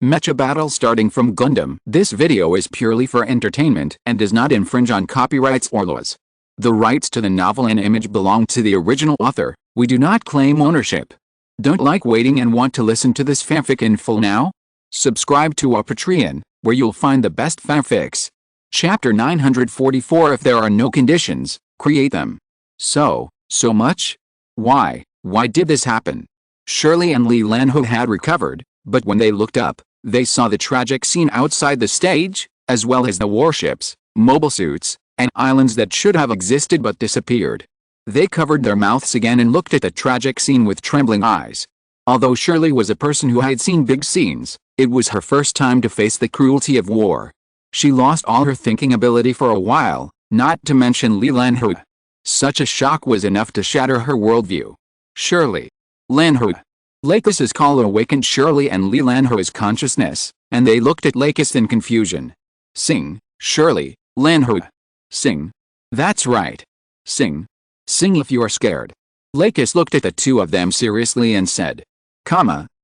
Mecha battle starting from Gundam. This video is purely for entertainment and does not infringe on copyrights or laws. The rights to the novel and image belong to the original author. We do not claim ownership. Don't like waiting and want to listen to this fanfic in full now? Subscribe to our Patreon, where you'll find the best fanfics. Chapter 944. If there are no conditions, create them. So much? Why did this happen? Shirley and Li Lanhu had recovered, but when they looked up, they saw the tragic scene outside the stage, as well as the warships, mobile suits, and islands that should have existed but disappeared. They covered their mouths again and looked at the tragic scene with trembling eyes. Although Shirley was a person who had seen big scenes, it was her first time to face the cruelty of war. She lost all her thinking ability for a while, not to mention Li Lanhu. Such a shock was enough to shatter her worldview. Shirley. Lanhu. Lakis's call awakened Shirley and Li Lanhu's consciousness, and they looked at Lakis in confusion. Sing, Shirley, Lanhu. Sing. That's right. Sing. Sing if you are scared. Lakis looked at the two of them seriously and said,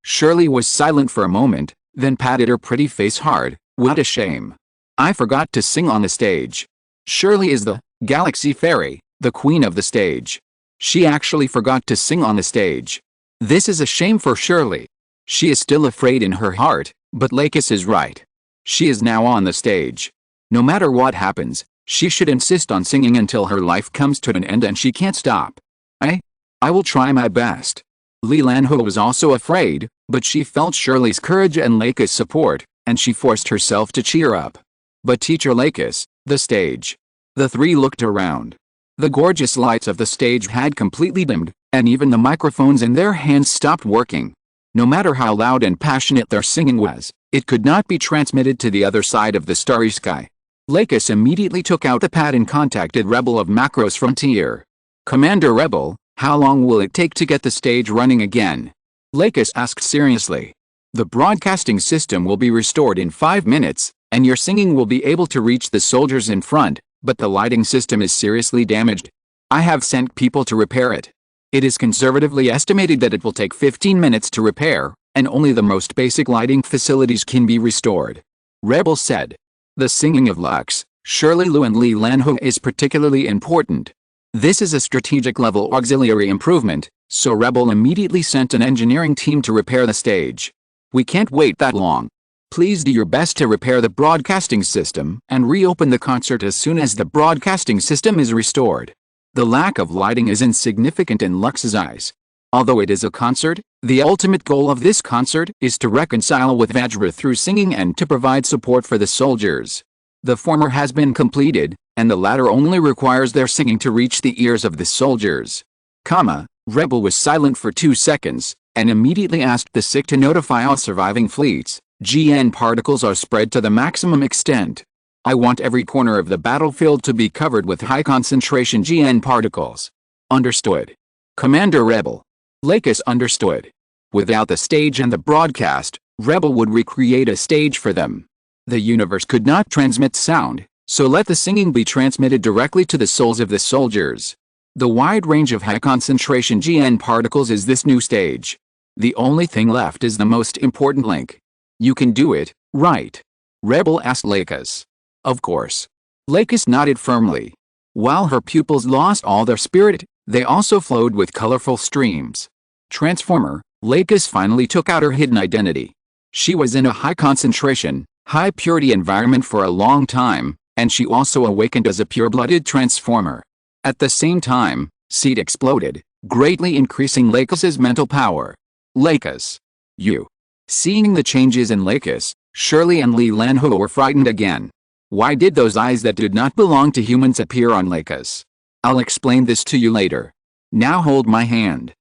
Shirley was silent for a moment, then patted her pretty face hard. What a shame. I forgot to sing on the stage. Shirley is the Galaxy Fairy, the queen of the stage. She actually forgot to sing on the stage. This is a shame for Shirley. She is still afraid in her heart, but Lakis is right. She is now on the stage. No matter what happens, she should insist on singing until her life comes to an end and she can't stop. I will try my best. Li Lanhu was also afraid, but she felt Shirley's courage and Lakis' support, and she forced herself to cheer up. But Teacher Lakis, the stage. The three looked around. The gorgeous lights of the stage had completely dimmed, and even the microphones in their hands stopped working. No matter how loud and passionate their singing was, it could not be transmitted to the other side of the starry sky. Lakis immediately took out the pad and contacted Rebel of Macros Frontier. Commander Rebel, how long will it take to get the stage running again? Lakis asked seriously. The broadcasting system will be restored in 5 minutes, and your singing will be able to reach the soldiers in front, but the lighting system is seriously damaged. I have sent people to repair it. It is conservatively estimated that it will take 15 minutes to repair, and only the most basic lighting facilities can be restored. Rebel said. The singing of Lux, Shirley Lu and Li Lanhu is particularly important. This is a strategic level auxiliary improvement, so Rebel immediately sent an engineering team to repair the stage. We can't wait that long. Please do your best to repair the broadcasting system and reopen the concert as soon as the broadcasting system is restored. The lack of lighting is insignificant in Lux's eyes. Although it is a concert, the ultimate goal of this concert is to reconcile with Vajra through singing and to provide support for the soldiers. The former has been completed, and the latter only requires their singing to reach the ears of the soldiers. Rebel was silent for 2 seconds, and immediately asked the SIC to notify all surviving fleets. GN particles are spread to the maximum extent. I want every corner of the battlefield to be covered with high concentration GN particles. Understood. Commander Rebel. Lakis understood. Without the stage and the broadcast, Rebel would recreate a stage for them. The universe could not transmit sound, so let the singing be transmitted directly to the souls of the soldiers. The wide range of high concentration GN particles is this new stage. The only thing left is the most important link. You can do it, right? Rebel asked Lakis. Of course. Lakis nodded firmly. While her pupils lost all their spirit, they also flowed with colorful streams. Transformer, Lakis finally took out her hidden identity. She was in a high concentration, high purity environment for a long time, and she also awakened as a pure-blooded transformer. At the same time, Seed exploded, greatly increasing Lakis's mental power. Lakis. You. Seeing the changes in Lakis, Shirley and Li Lanhu were frightened again. Why did those eyes that did not belong to humans appear on Lakis? I'll explain this to you later. Now hold my hand.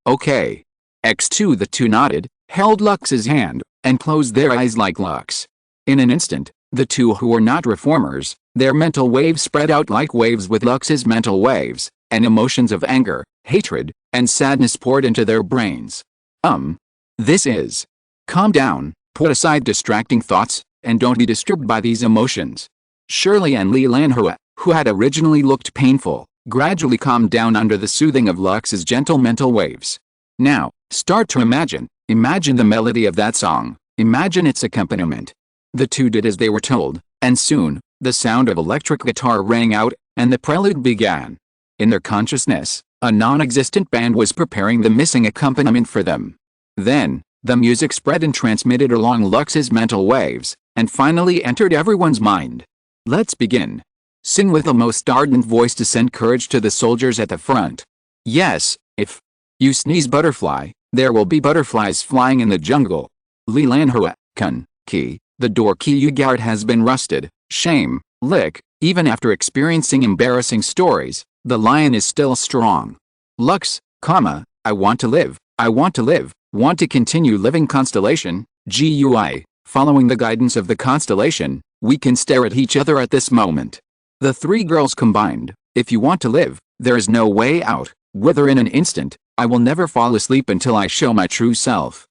Okay. X2 The two nodded, held Lux's hand, and closed their eyes like Lux. In an instant, the two who were not reformers, their mental waves spread out like waves with Lux's mental waves, and emotions of anger, hatred, and sadness poured into their brains. This is. Calm down, put aside distracting thoughts, and don't be disturbed by these emotions. Shirley and Li Lanhu, who had originally looked painful, gradually calmed down under the soothing of Lux's gentle mental waves. Now, start to imagine the melody of that song, Imagine its accompaniment. The two did as they were told, and soon, the sound of electric guitar rang out, and the prelude began. In their consciousness, a non-existent band was preparing the missing accompaniment for them. Then, the music spread and transmitted along Lux's mental waves, and finally entered everyone's mind. Let's begin. Sing with the most ardent voice to send courage to the soldiers at the front. Yes, if you sneeze butterfly, there will be butterflies flying in the jungle. Lilan Hua, Kun, Ki, the door key you guard has been rusted. Shame, lick, even after experiencing embarrassing stories, the lion is still strong. Lux, I want to live, want to continue living constellation, GUI, following the guidance of the constellation, we can stare at each other at this moment. The three girls combined, if you want to live, there is no way out, whether in an instant, I will never fall asleep until I show my true self.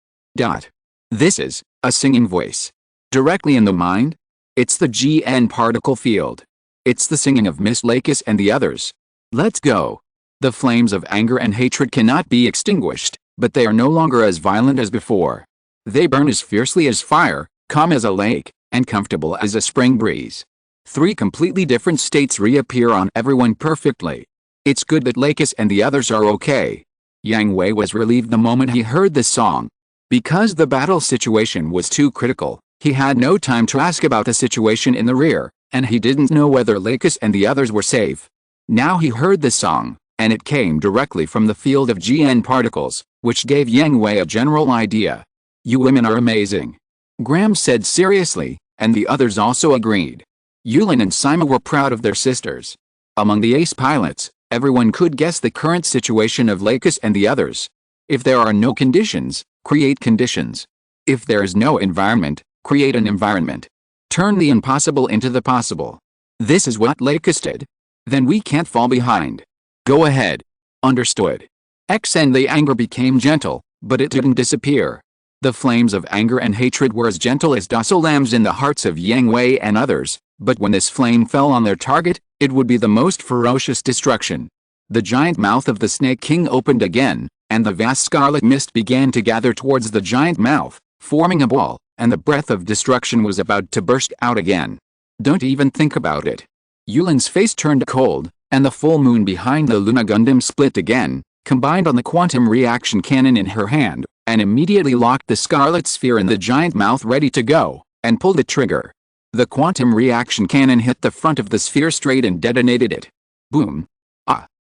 This is a singing voice. Directly in the mind? It's the GN particle field. It's the singing of Miss Lakis and the others. Let's go. The flames of anger and hatred cannot be extinguished, but they are no longer as violent as before. They burn as fiercely as fire, calm as a lake, and comfortable as a spring breeze. Three completely different states reappear on everyone perfectly. It's good that Lakis and the others are okay. Yang Hui was relieved the moment he heard the song. Because the battle situation was too critical, he had no time to ask about the situation in the rear, and he didn't know whether Lakis and the others were safe. Now he heard the song, and it came directly from the field of GN particles, which gave Yang Hui a general idea. You women are amazing. Graham said seriously, and the others also agreed. Yulin and Sima were proud of their sisters. Among the ace pilots, everyone could guess the current situation of Lakis and the others. If there are no conditions, create conditions. If there is no environment, create an environment. Turn the impossible into the possible. This is what Lakis did. Then we can't fall behind. Go ahead. Understood. And the anger became gentle, but it didn't disappear. The flames of anger and hatred were as gentle as docile lambs in the hearts of Yang Hui and others, but when this flame fell on their target, it would be the most ferocious destruction. The giant mouth of the Snake King opened again, and the vast scarlet mist began to gather towards the giant mouth, forming a ball, and the breath of destruction was about to burst out again. Don't even think about it. Yulin's face turned cold, and the full moon behind the Luna Gundam split again, combined on the quantum reaction cannon in her hand, and immediately locked the scarlet sphere in the giant mouth ready to go, and pulled the trigger. The quantum reaction cannon hit the front of the sphere straight and detonated it. Boom.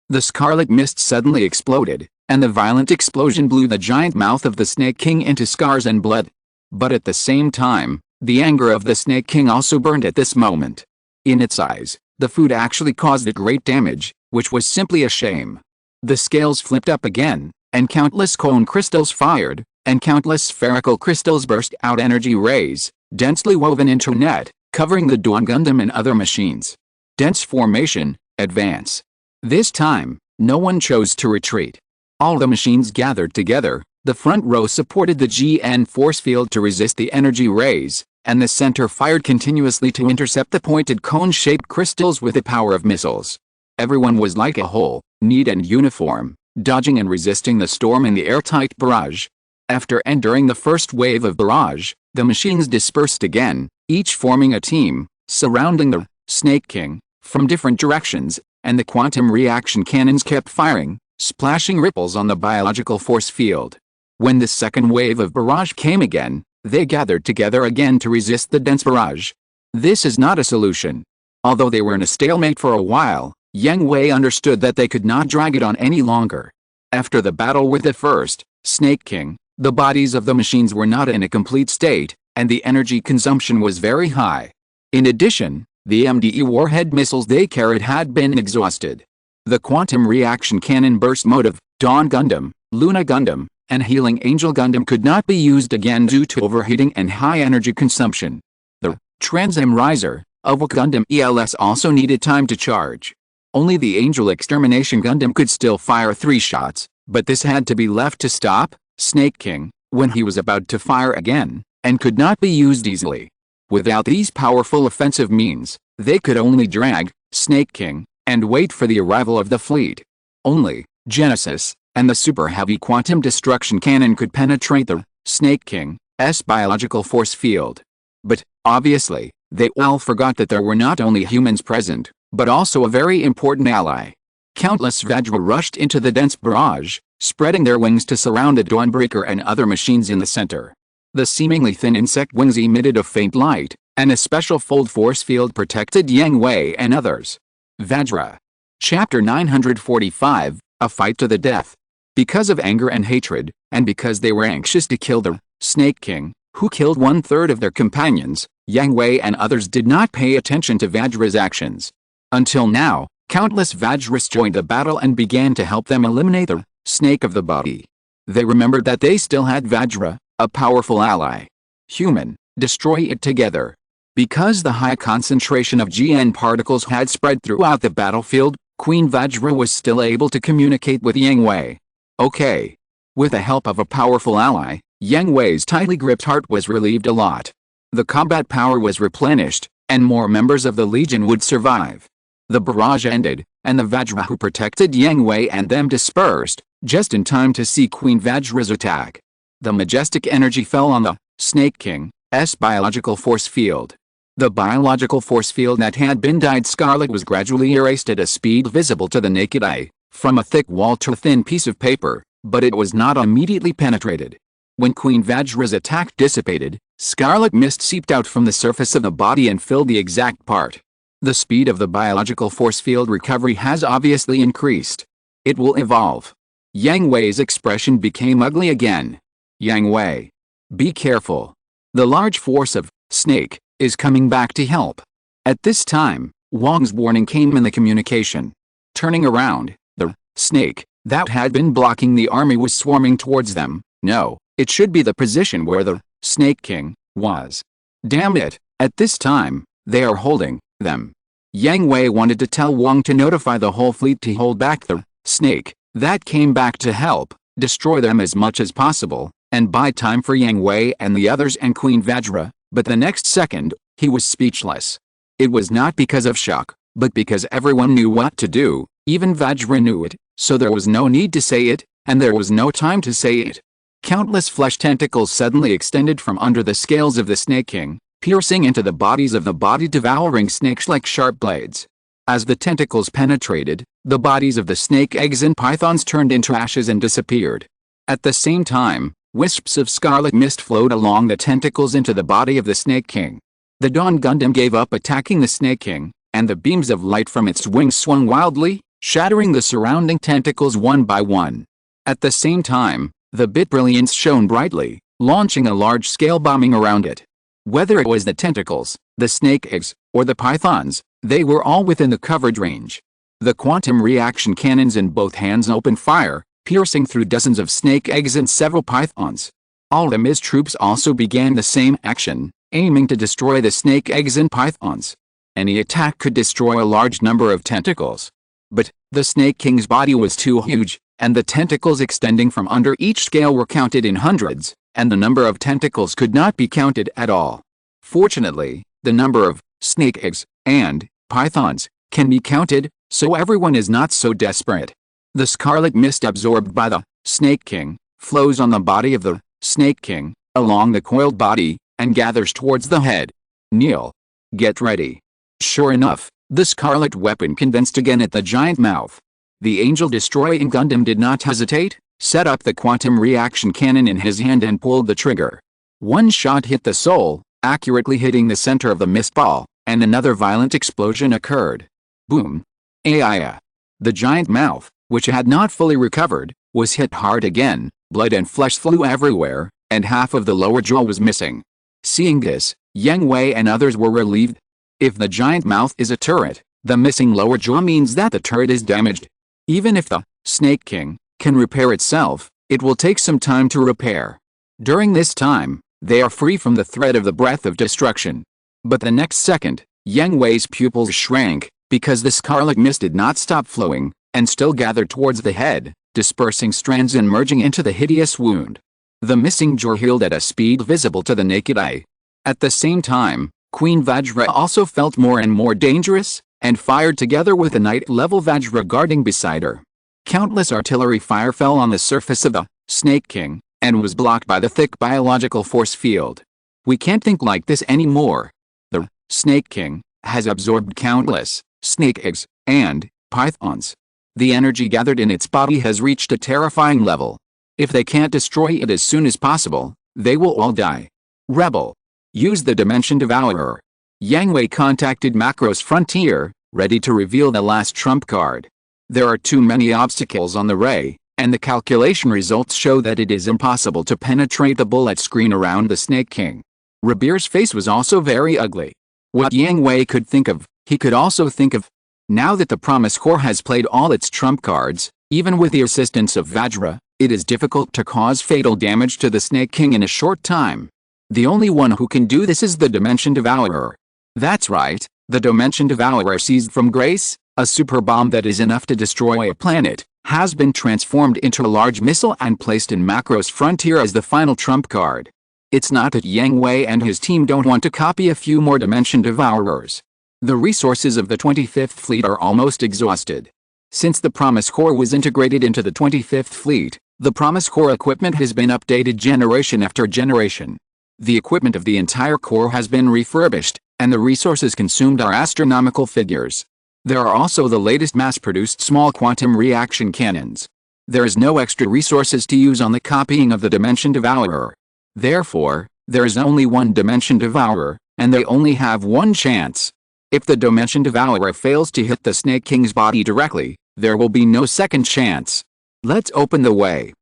The scarlet mist suddenly exploded, and the violent explosion blew the giant mouth of the Snake King into scars and blood. But at the same time, the anger of the Snake King also burned at this moment. In its eyes, the food actually caused it great damage, which was simply a shame. The scales flipped up again, and countless cone crystals fired, and countless spherical crystals burst out energy rays, densely woven into a net, covering the Dawn Gundam and other machines. Dense formation, advance. This time, no one chose to retreat. All the machines gathered together, the front row supported the GN force field to resist the energy rays, and the center fired continuously to intercept the pointed cone-shaped crystals with the power of missiles. Everyone was like a whole, neat and uniform, dodging and resisting the storm in the airtight barrage. After enduring the first wave of barrage, the machines dispersed again, each forming a team, surrounding the Snake King, from different directions, and the quantum reaction cannons kept firing, splashing ripples on the biological force field. When the second wave of barrage came again, they gathered together again to resist the dense barrage. This is not a solution. Although they were in a stalemate for a while, Yang Hui understood that they could not drag it on any longer. After the battle with the first Snake King, the bodies of the machines were not in a complete state, and the energy consumption was very high. In addition, the MDE warhead missiles they carried had been exhausted. The quantum reaction cannon burst mode of Dawn Gundam, Luna Gundam, and Healing Angel Gundam could not be used again due to overheating and high energy consumption. The Transm Riser of Gundam ELS also needed time to charge. Only the Angel Extermination Gundam could still fire 3 shots, but this had to be left to stop Snake King when he was about to fire again, and could not be used easily. Without these powerful offensive means, they could only drag Snake King and wait for the arrival of the fleet. Only Genesis and the super heavy quantum destruction cannon could penetrate the Snake King, King's biological force field. But, obviously, they all forgot that there were not only humans present, but also a very important ally. Countless Vajra rushed into the dense barrage, spreading their wings to surround the Dawnbreaker and other machines in the center. The seemingly thin insect wings emitted a faint light, and a special fold force field protected Yang Hui and others. Vajra. Chapter 945, A Fight to the Death. Because of anger and hatred, and because they were anxious to kill the Snake King, who killed 1/3 of their companions, Yang Hui and others did not pay attention to Vajra's actions. Until now, countless Vajras joined the battle and began to help them eliminate the snake of the body. They remembered that they still had Vajra, a powerful ally. Human, destroy it together. Because the high concentration of GN particles had spread throughout the battlefield, Queen Vajra was still able to communicate with Yang Hui. Okay. With the help of a powerful ally, Yang Hui's tightly gripped heart was relieved a lot. The combat power was replenished, and more members of the Legion would survive. The barrage ended, and the Vajra who protected Yang Hui and them dispersed, just in time to see Queen Vajra's attack. The majestic energy fell on the Snake King's biological force field. The biological force field that had been dyed scarlet was gradually erased at a speed visible to the naked eye, from a thick wall to a thin piece of paper, but it was not immediately penetrated. When Queen Vajra's attack dissipated, scarlet mist seeped out from the surface of the body and filled the exact part. The speed of the biological force field recovery has obviously increased. It will evolve. Yang Hui's expression became ugly again. Yang Hui. Be careful. The large force of Snake is coming back to help. At this time, Wang's warning came in the communication. Turning around, the snake that had been blocking the army was swarming towards them. No, it should be the position where the Snake King was. Damn it, at this time, they are holding them. Yang Hui wanted to tell Wang to notify the whole fleet to hold back the snake that came back to help, destroy them as much as possible, and buy time for Yang Hui and the others and Queen Vajra, but the next second, he was speechless. It was not because of shock, but because everyone knew what to do, even Vajra knew it, so there was no need to say it, and there was no time to say it. Countless flesh tentacles suddenly extended from under the scales of the Snake King, piercing into the bodies of the body-devouring snakes like sharp blades. As the tentacles penetrated, the bodies of the snake eggs and pythons turned into ashes and disappeared. At the same time, wisps of scarlet mist flowed along the tentacles into the body of the Snake King. The Dawn Gundam gave up attacking the Snake King, and the beams of light from its wings swung wildly, shattering the surrounding tentacles one by one. At the same time, the bit brilliance shone brightly, launching a large-scale bombing around it. Whether it was the tentacles, the snake eggs, or the pythons, they were all within the coverage range. The quantum reaction cannons in both hands opened fire, piercing through dozens of snake eggs and several pythons. All the Miz troops also began the same action, aiming to destroy the snake eggs and pythons. Any attack could destroy a large number of tentacles. But, the Snake King's body was too huge, and the tentacles extending from under each scale were counted in hundreds, and the number of tentacles could not be counted at all. Fortunately, the number of snake eggs and pythons can be counted, so everyone is not so desperate. The scarlet mist absorbed by the Snake King flows on the body of the Snake King, along the coiled body, and gathers towards the head. Kneel. Get ready. Sure enough, the scarlet weapon condensed again at the giant mouth. The Angel Destroying Gundam did not hesitate, set up the quantum reaction cannon in his hand and pulled the trigger. One shot hit the soul, accurately hitting the center of the mist ball, and another violent explosion occurred. Boom. Aiya. The giant mouth, which had not fully recovered, was hit hard again, blood and flesh flew everywhere, and half of the lower jaw was missing. Seeing this, Yang Hui and others were relieved. If the giant mouth is a turret, the missing lower jaw means that the turret is damaged. Even if the Snake King can repair itself, it will take some time to repair. During this time, they are free from the threat of the breath of destruction. But the next second, Yang Hui's pupils shrank, because the scarlet mist did not stop flowing, and still gathered towards the head, dispersing strands and merging into the hideous wound. The missing jaw healed at a speed visible to the naked eye. At the same time, Queen Vajra also felt more and more dangerous, and fired together with the night-level Vajra guarding beside her. Countless artillery fire fell on the surface of the Snake King, and was blocked by the thick biological force field. We can't think like this anymore. The Snake King has absorbed countless snake eggs and pythons. The energy gathered in its body has reached a terrifying level. If they can't destroy it as soon as possible, they will all die. Rebel. Use the Dimension Devourer. Yang Hui contacted Macro's Frontier, ready to reveal the last trump card. There are too many obstacles on the ray, and the calculation results show that it is impossible to penetrate the bullet screen around the Snake King. Rabir's face was also very ugly. What Yang Hui could think of, he could also think of. Now that the Promise Core has played all its trump cards, even with the assistance of Vajra, it is difficult to cause fatal damage to the Snake King in a short time. The only one who can do this is the Dimension Devourer. That's right, the Dimension Devourer seized from Grace, a super bomb that is enough to destroy a planet, has been transformed into a large missile and placed in Macro's Frontier as the final trump card. It's not that Yang Hui and his team don't want to copy a few more Dimension Devourers. The resources of the 25th Fleet are almost exhausted. Since the Promise Core was integrated into the 25th Fleet, the Promise Core equipment has been updated generation after generation. The equipment of the entire Corps has been refurbished, and the resources consumed are astronomical figures. There are also the latest mass-produced small quantum reaction cannons. There is no extra resources to use on the copying of the Dimension Devourer. Therefore, there is only one Dimension Devourer, and they only have one chance. If the Dimension Devourer fails to hit the Snake King's body directly, there will be no second chance. Let's open the way.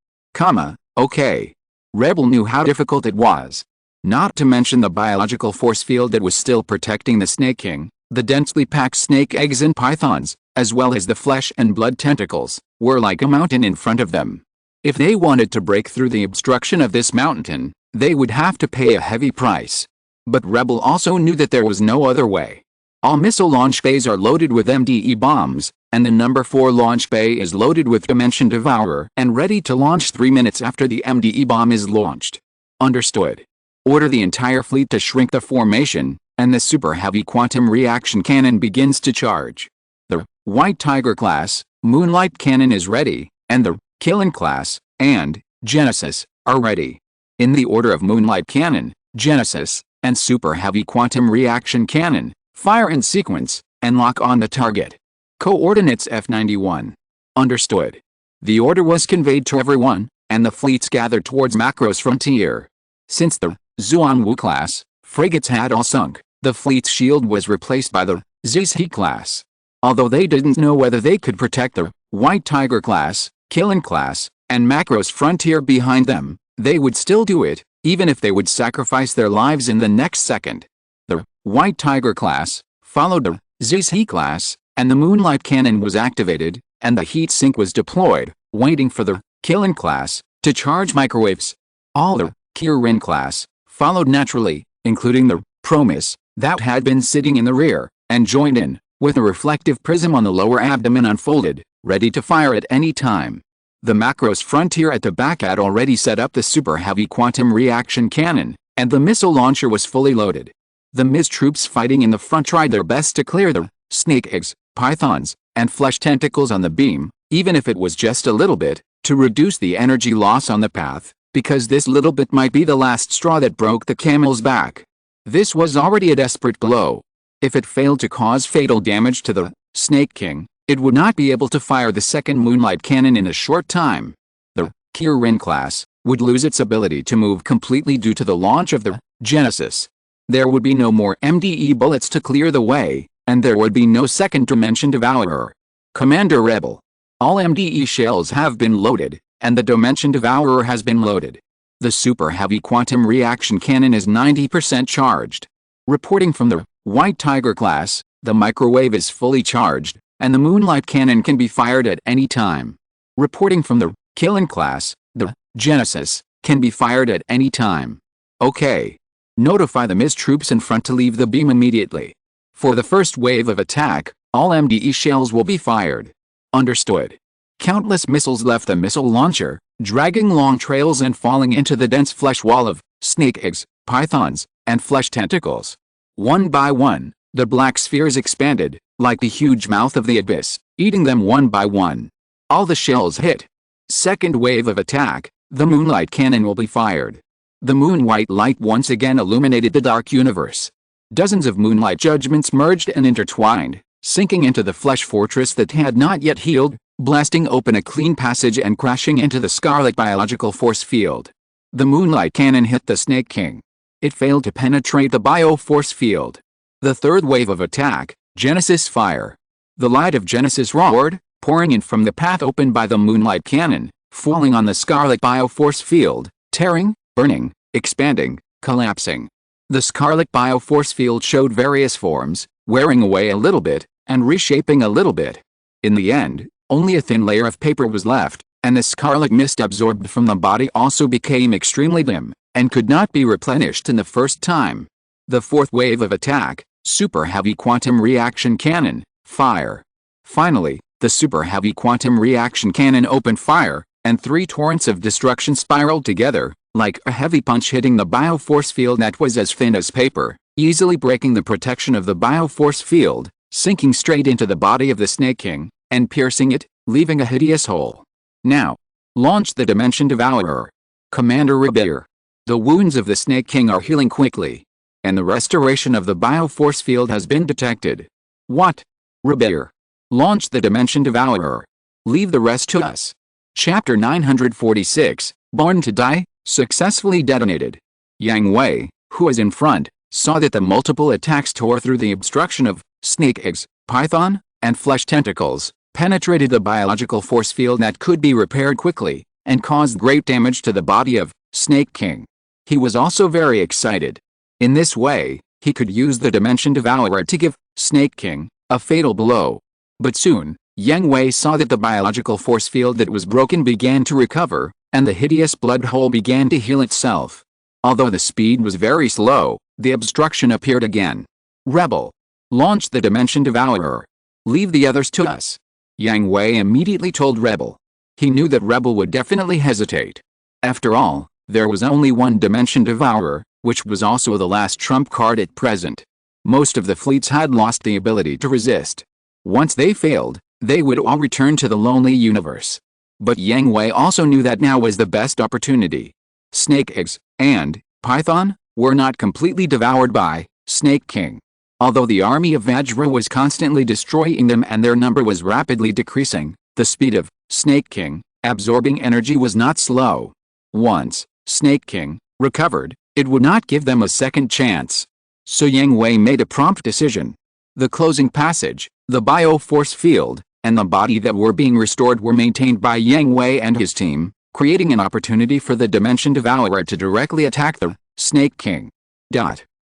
Okay. Rebel knew how difficult it was. Not to mention the biological force field that was still protecting the Snake King, the densely packed snake eggs and pythons, as well as the flesh and blood tentacles, were like a mountain in front of them. If they wanted to break through the obstruction of this mountain, they would have to pay a heavy price. But Rebel also knew that there was no other way. All missile launch bays are loaded with MDE bombs, and the number 4 launch bay is loaded with Dimension Devourer and ready to launch 3 minutes after the MDE bomb is launched. Understood. Order the entire fleet to shrink the formation, and the super heavy quantum reaction cannon begins to charge. The White Tiger class, Moonlight cannon is ready, and the Killing class, and Genesis, are ready. In the order of Moonlight cannon, Genesis, and super heavy quantum reaction cannon, fire in sequence, and lock on the target. Coordinates F91. Understood. The order was conveyed to everyone, and the fleets gathered towards Macro's Frontier. Since the Zhuangwu class frigates had all sunk, the fleet's shield was replaced by the Zixi class. Although they didn't know whether they could protect the White Tiger class, Killing class, and Macro's Frontier behind them, they would still do it, even if they would sacrifice their lives in the next second. The White Tiger class followed the Zixi class, and the Moonlight cannon was activated, and the heat sink was deployed, waiting for the Killing class to charge microwaves. All the Kirin class followed naturally, including the Promise, that had been sitting in the rear, and joined in, with a reflective prism on the lower abdomen unfolded, ready to fire at any time. The Macro's Frontier at the back had already set up the super heavy quantum reaction cannon, and the missile launcher was fully loaded. The MIS troops fighting in the front tried their best to clear the snake eggs, pythons, and flesh tentacles on the beam, even if it was just a little bit, to reduce the energy loss on the path, because this little bit might be the last straw that broke the camel's back. This was already a desperate blow. If it failed to cause fatal damage to the Snake King, it would not be able to fire the second Moonlight cannon in a short time. The Kirin class would lose its ability to move completely due to the launch of the Genesis. There would be no more MDE bullets to clear the way, and there would be no second Dimension Devourer. Commander Rebel. All MDE shells have been loaded, and the Dimension Devourer has been loaded. The super heavy quantum reaction cannon is 90% charged. Reporting from the White Tiger class, the microwave is fully charged, and the Moonlight cannon can be fired at any time. Reporting from the Killing class, the Genesis can be fired at any time. Okay. Notify the MIS troops in front to leave the beam immediately. For the first wave of attack, all MDE shells will be fired. Understood. Countless missiles left the missile launcher, dragging long trails and falling into the dense flesh wall of snake eggs, pythons, and flesh tentacles. One by one, the black spheres expanded, like the huge mouth of the abyss, eating them one by one. All the shells hit. Second wave of attack, The moonlight cannon will be fired. The moon-white light once again illuminated the dark universe. Dozens of moonlight judgments merged and intertwined, sinking into the flesh fortress that had not yet healed, blasting open a clean passage and crashing into the scarlet biological force field. The moonlight cannon hit the Snake King. It failed to penetrate the bio-force field. The third wave of attack, Genesis Fire. The light of Genesis roared, pouring in from the path opened by the moonlight cannon, falling on the scarlet bio-force field, tearing, burning, expanding, collapsing. The scarlet bio-force field showed various forms, wearing away a little bit, and reshaping a little bit. In the end, only a thin layer of paper was left, and the scarlet mist absorbed from the body also became extremely dim, and could not be replenished in the first time. The fourth wave of attack, Super Heavy Quantum Reaction Cannon, Fire. Finally, the Super Heavy Quantum Reaction Cannon opened fire, and three torrents of destruction spiraled together, like a heavy punch hitting the bio-force field that was as thin as paper, easily breaking the protection of the bio-force field, sinking straight into the body of the Snake King, and piercing it, leaving a hideous hole. Now, launch the Dimension Devourer. Commander Rebir. The wounds of the Snake King are healing quickly, and the restoration of the bio-force field has been detected. What? Rebir. Launch the Dimension Devourer. Leave the rest to us. Chapter 946, Born to Die, successfully detonated. Yang Hui, who was in front, saw that the multiple attacks tore through the obstruction of snake eggs, python, and flesh tentacles, penetrated the biological force field that could be repaired quickly, and caused great damage to the body of Snake King. He was also very excited. In this way, he could use the Dimension Devourer to give Snake King a fatal blow. But soon, Yang Hui saw that the biological force field that was broken began to recover, and the hideous blood hole began to heal itself. Although the speed was very slow, the obstruction appeared again. Rebel. Launch the Dimension Devourer. Leave the others to us. Yang Hui immediately told Rebel. He knew that Rebel would definitely hesitate. After all, there was only one Dimension Devourer, which was also the last trump card at present. Most of the fleets had lost the ability to resist. Once they failed, they would all return to the lonely universe. But Yang Hui also knew that now was the best opportunity. Snake eggs and python were not completely devoured by Snake King. Although the army of Vajra was constantly destroying them and their number was rapidly decreasing, the speed of Snake King absorbing energy was not slow. Once Snake King recovered, it would not give them a second chance. So Yang Hui made a prompt decision. The closing passage, the bio-force field, and the body that were being restored were maintained by Yang Hui and his team, creating an opportunity for the Dimension Devourer to directly attack the Snake King.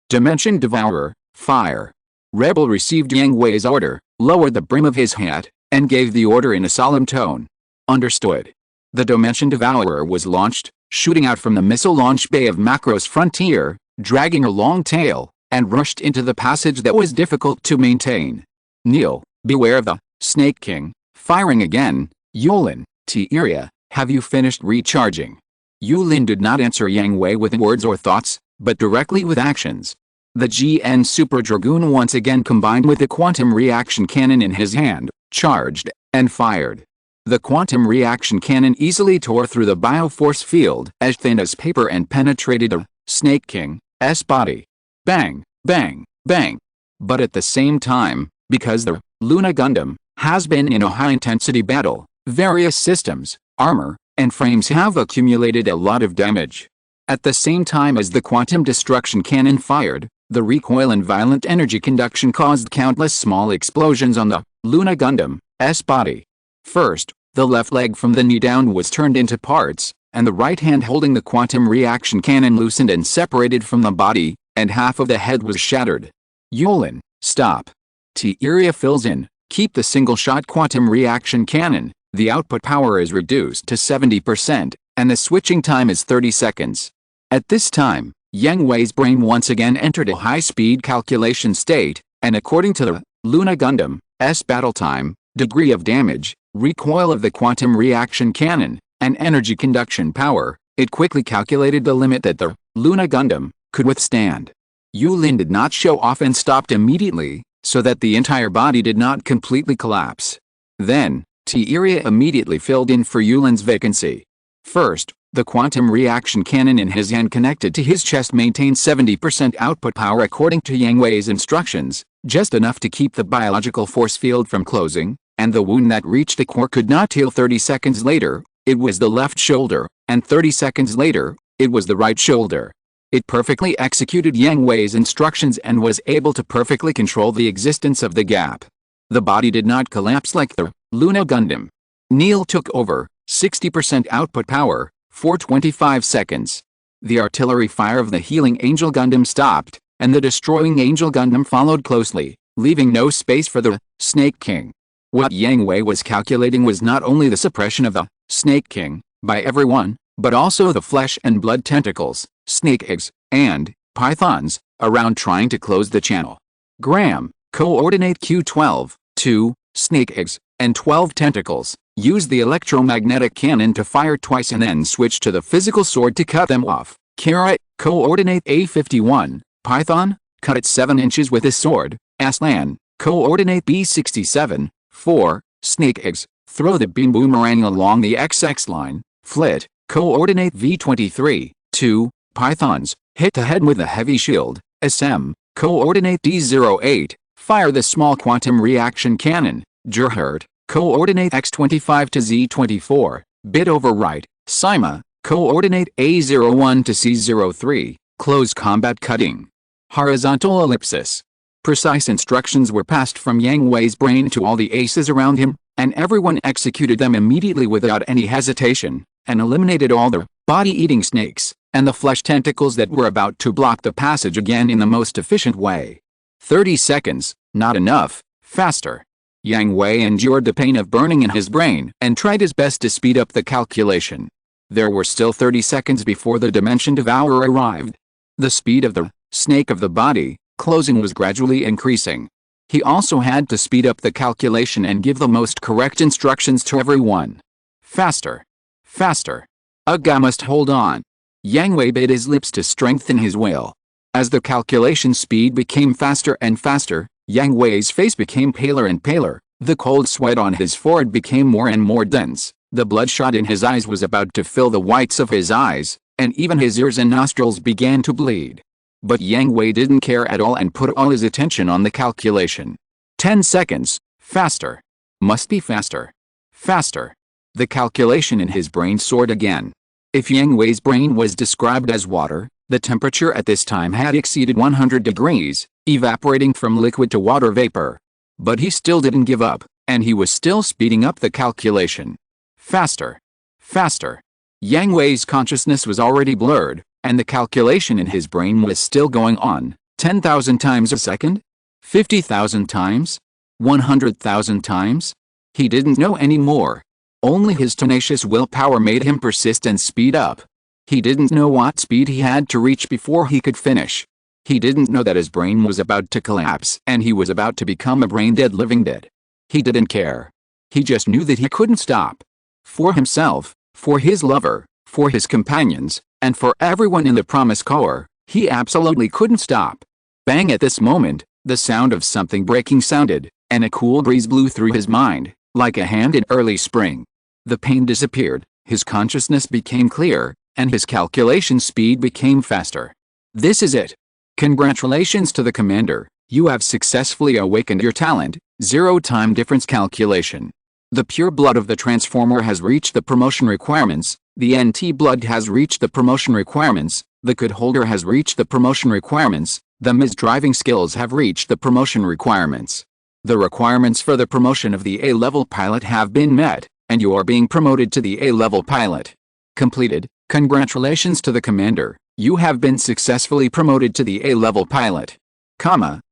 Dimension Devourer, Fire. Rebel received Yang Hui's order, lowered the brim of his hat, and gave the order in a solemn tone. Understood. The Dimension Devourer was launched, shooting out from the missile launch bay of Macro's frontier, dragging a long tail, and rushed into the passage that was difficult to maintain. Kneel, beware of the Snake King. Firing again. Yulin, T-Area, have you finished recharging? Yulin did not answer Yang Hui with words or thoughts, but directly with actions. The GN Super Dragoon once again combined with the quantum reaction cannon in his hand, charged, and fired. The quantum reaction cannon easily tore through the bio-force field as thin as paper and penetrated the Snake King's body. Bang, bang, bang. But at the same time, because the Luna Gundam has been in a high-intensity battle, various systems, armor, and frames have accumulated a lot of damage. At the same time as the quantum destruction cannon fired, the recoil and violent energy conduction caused countless small explosions on the Luna Gundam's body. First, the left leg from the knee down was turned into parts, and the right hand holding the quantum reaction cannon loosened and separated from the body, and half of the head was shattered. Yulin, stop. T-Area fills in. Keep the single-shot quantum reaction cannon. The output power is reduced to 70%, and the switching time is 30 seconds. At this time, Yang Hui's brain once again entered a high-speed calculation state, and according to the Luna Gundam's battle time, degree of damage, recoil of the quantum reaction cannon, and energy conduction power, it quickly calculated the limit that the Luna Gundam could withstand. Yulin did not show off and stopped immediately, so that the entire body did not completely collapse. Then, T-Area immediately filled in for Yulin's vacancy. First, the quantum reaction cannon in his hand connected to his chest maintained 70% output power according to Yang Hui's instructions, just enough to keep the biological force field from closing, and the wound that reached the core could not heal. 30 seconds later, it was the left shoulder, and 30 seconds later, it was the right shoulder. It perfectly executed Yang Hui's instructions and was able to perfectly control the existence of the gap. The body did not collapse like the Luna Gundam. Neil took over, 60% output power, for 25 seconds. The artillery fire of the Healing Angel Gundam stopped, and the Destroying Angel Gundam followed closely, leaving no space for the Snake King. What Yang Hui was calculating was not only the suppression of the Snake King by everyone, but also the flesh and blood tentacles, snake eggs, and pythons around trying to close the channel. Graham, coordinate Q12, 2 snake eggs, and 12 tentacles. Use the electromagnetic cannon to fire twice and then switch to the physical sword to cut them off. Kira, coordinate A51, Python, cut it 7 inches with his sword. Aslan, coordinate B67, 4, snake eggs, throw the beam boomerang along the XX line. Flit, coordinate V23, 2, Pythons, hit the head with a heavy shield. SM, coordinate D08, fire the small quantum reaction cannon. Gerhard, coordinate X25 to Z24, bit overwrite. Sima, coordinate A01 to C03, close combat cutting. Horizontal ellipsis. Precise instructions were passed from Yang Hui's brain to all the aces around him, and everyone executed them immediately without any hesitation, and eliminated all the body-eating snakes, and the flesh tentacles that were about to block the passage again in the most efficient way. 30 seconds, not enough, faster. Yang Hui endured the pain of burning in his brain and tried his best to speed up the calculation. There were still 30 seconds before the Dimension Devourer arrived. The speed of the snake of the body closing was gradually increasing. He also had to speed up the calculation and give the most correct instructions to everyone. Faster. Faster. Ugh, I must hold on. Yang Hui bit his lips to strengthen his will. As the calculation speed became faster and faster, Yang Hui's face became paler and paler, the cold sweat on his forehead became more and more dense, the bloodshot in his eyes was about to fill the whites of his eyes, and even his ears and nostrils began to bleed. But Yang Hui didn't care at all and put all his attention on the calculation. 10 seconds, faster. Must be faster. Faster. The calculation in his brain soared again. If Yang Hui's brain was described as water, the temperature at this time had exceeded 100 degrees, evaporating from liquid to water vapor. But he still didn't give up, and he was still speeding up the calculation. Faster. Faster. Yang Hui's consciousness was already blurred, and the calculation in his brain was still going on. 10,000 times a second? 50,000 times? 100,000 times? He didn't know anymore. Only his tenacious willpower made him persist and speed up. He didn't know what speed he had to reach before he could finish. He didn't know that his brain was about to collapse and he was about to become a brain-dead living dead. He didn't care. He just knew that he couldn't stop. For himself, for his lover, for his companions, and for everyone in the Promise Corps, he absolutely couldn't stop. Bang! At this moment, the sound of something breaking sounded, and a cool breeze blew through his mind, like a hand in early spring. The pain disappeared, his consciousness became clear, and his calculation speed became faster. This is it. Congratulations to the commander, you have successfully awakened your talent, zero-time difference calculation. The pure blood of the transformer has reached the promotion requirements, the NT blood has reached the promotion requirements, the code holder has reached the promotion requirements, the Ms driving skills have reached the promotion requirements. The requirements for the promotion of the A-level pilot have been met, and you are being promoted to the A-level pilot. Completed. Congratulations to the commander, you have been successfully promoted to the A-level pilot.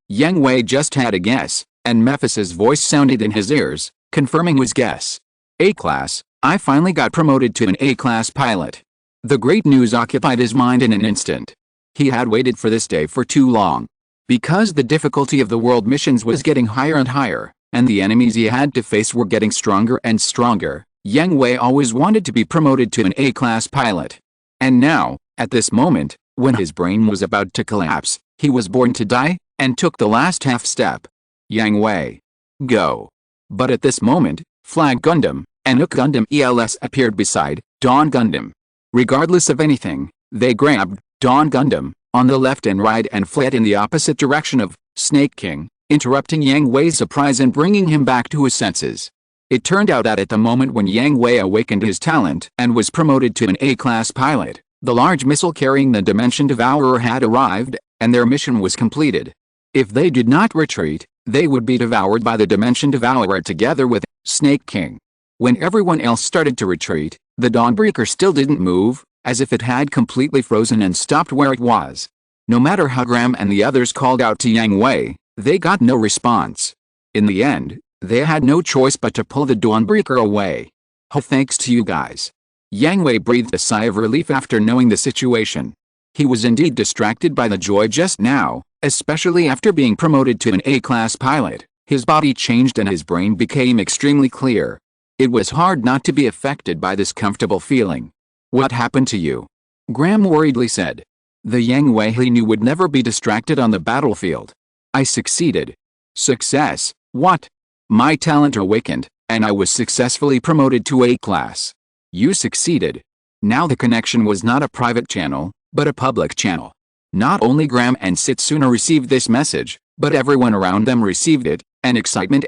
Yang Hui just had a guess, and Mephis's voice sounded in his ears, confirming his guess. A-class, I finally got promoted to an A-class pilot. The great news occupied his mind in an instant. He had waited for this day for too long. Because the difficulty of the world missions was getting higher and higher, and the enemies he had to face were getting stronger and stronger, Yang Hui always wanted to be promoted to an A-class pilot. And now, at this moment, when his brain was about to collapse, he was born to die, and took the last half step. Yang Hui. Go. But at this moment, Flag Gundam, and Gundam ELS appeared beside Dawn Gundam. Regardless of anything, they grabbed Dawn Gundam on the left and right and fled in the opposite direction of Snake King, interrupting Yang Hui's surprise and bringing him back to his senses. It turned out that at the moment when Yang Hui awakened his talent and was promoted to an A-class pilot, the large missile carrying the Dimension Devourer had arrived, and their mission was completed. If they did not retreat, they would be devoured by the Dimension Devourer together with Snake King. When everyone else started to retreat, the Dawnbreaker still didn't move, as if it had completely frozen and stopped where it was. No matter how Graham and the others called out to Yang Hui, they got no response. In the end, they had no choice but to pull the Dawnbreaker away. Oh, thanks to you guys. Yang Hui breathed a sigh of relief after knowing the situation. He was indeed distracted by the joy just now, especially after being promoted to an A-class pilot. His body changed and his brain became extremely clear. It was hard not to be affected by this comfortable feeling. What happened to you? Graham worriedly said. The Yang Hui he knew would never be distracted on the battlefield. I succeeded. Success? What? My talent awakened, and I was successfully promoted to A-class. You succeeded. Now the connection was not a private channel, but a public channel. Not only Graham and Setsuna received this message, but everyone around them received it, and excitement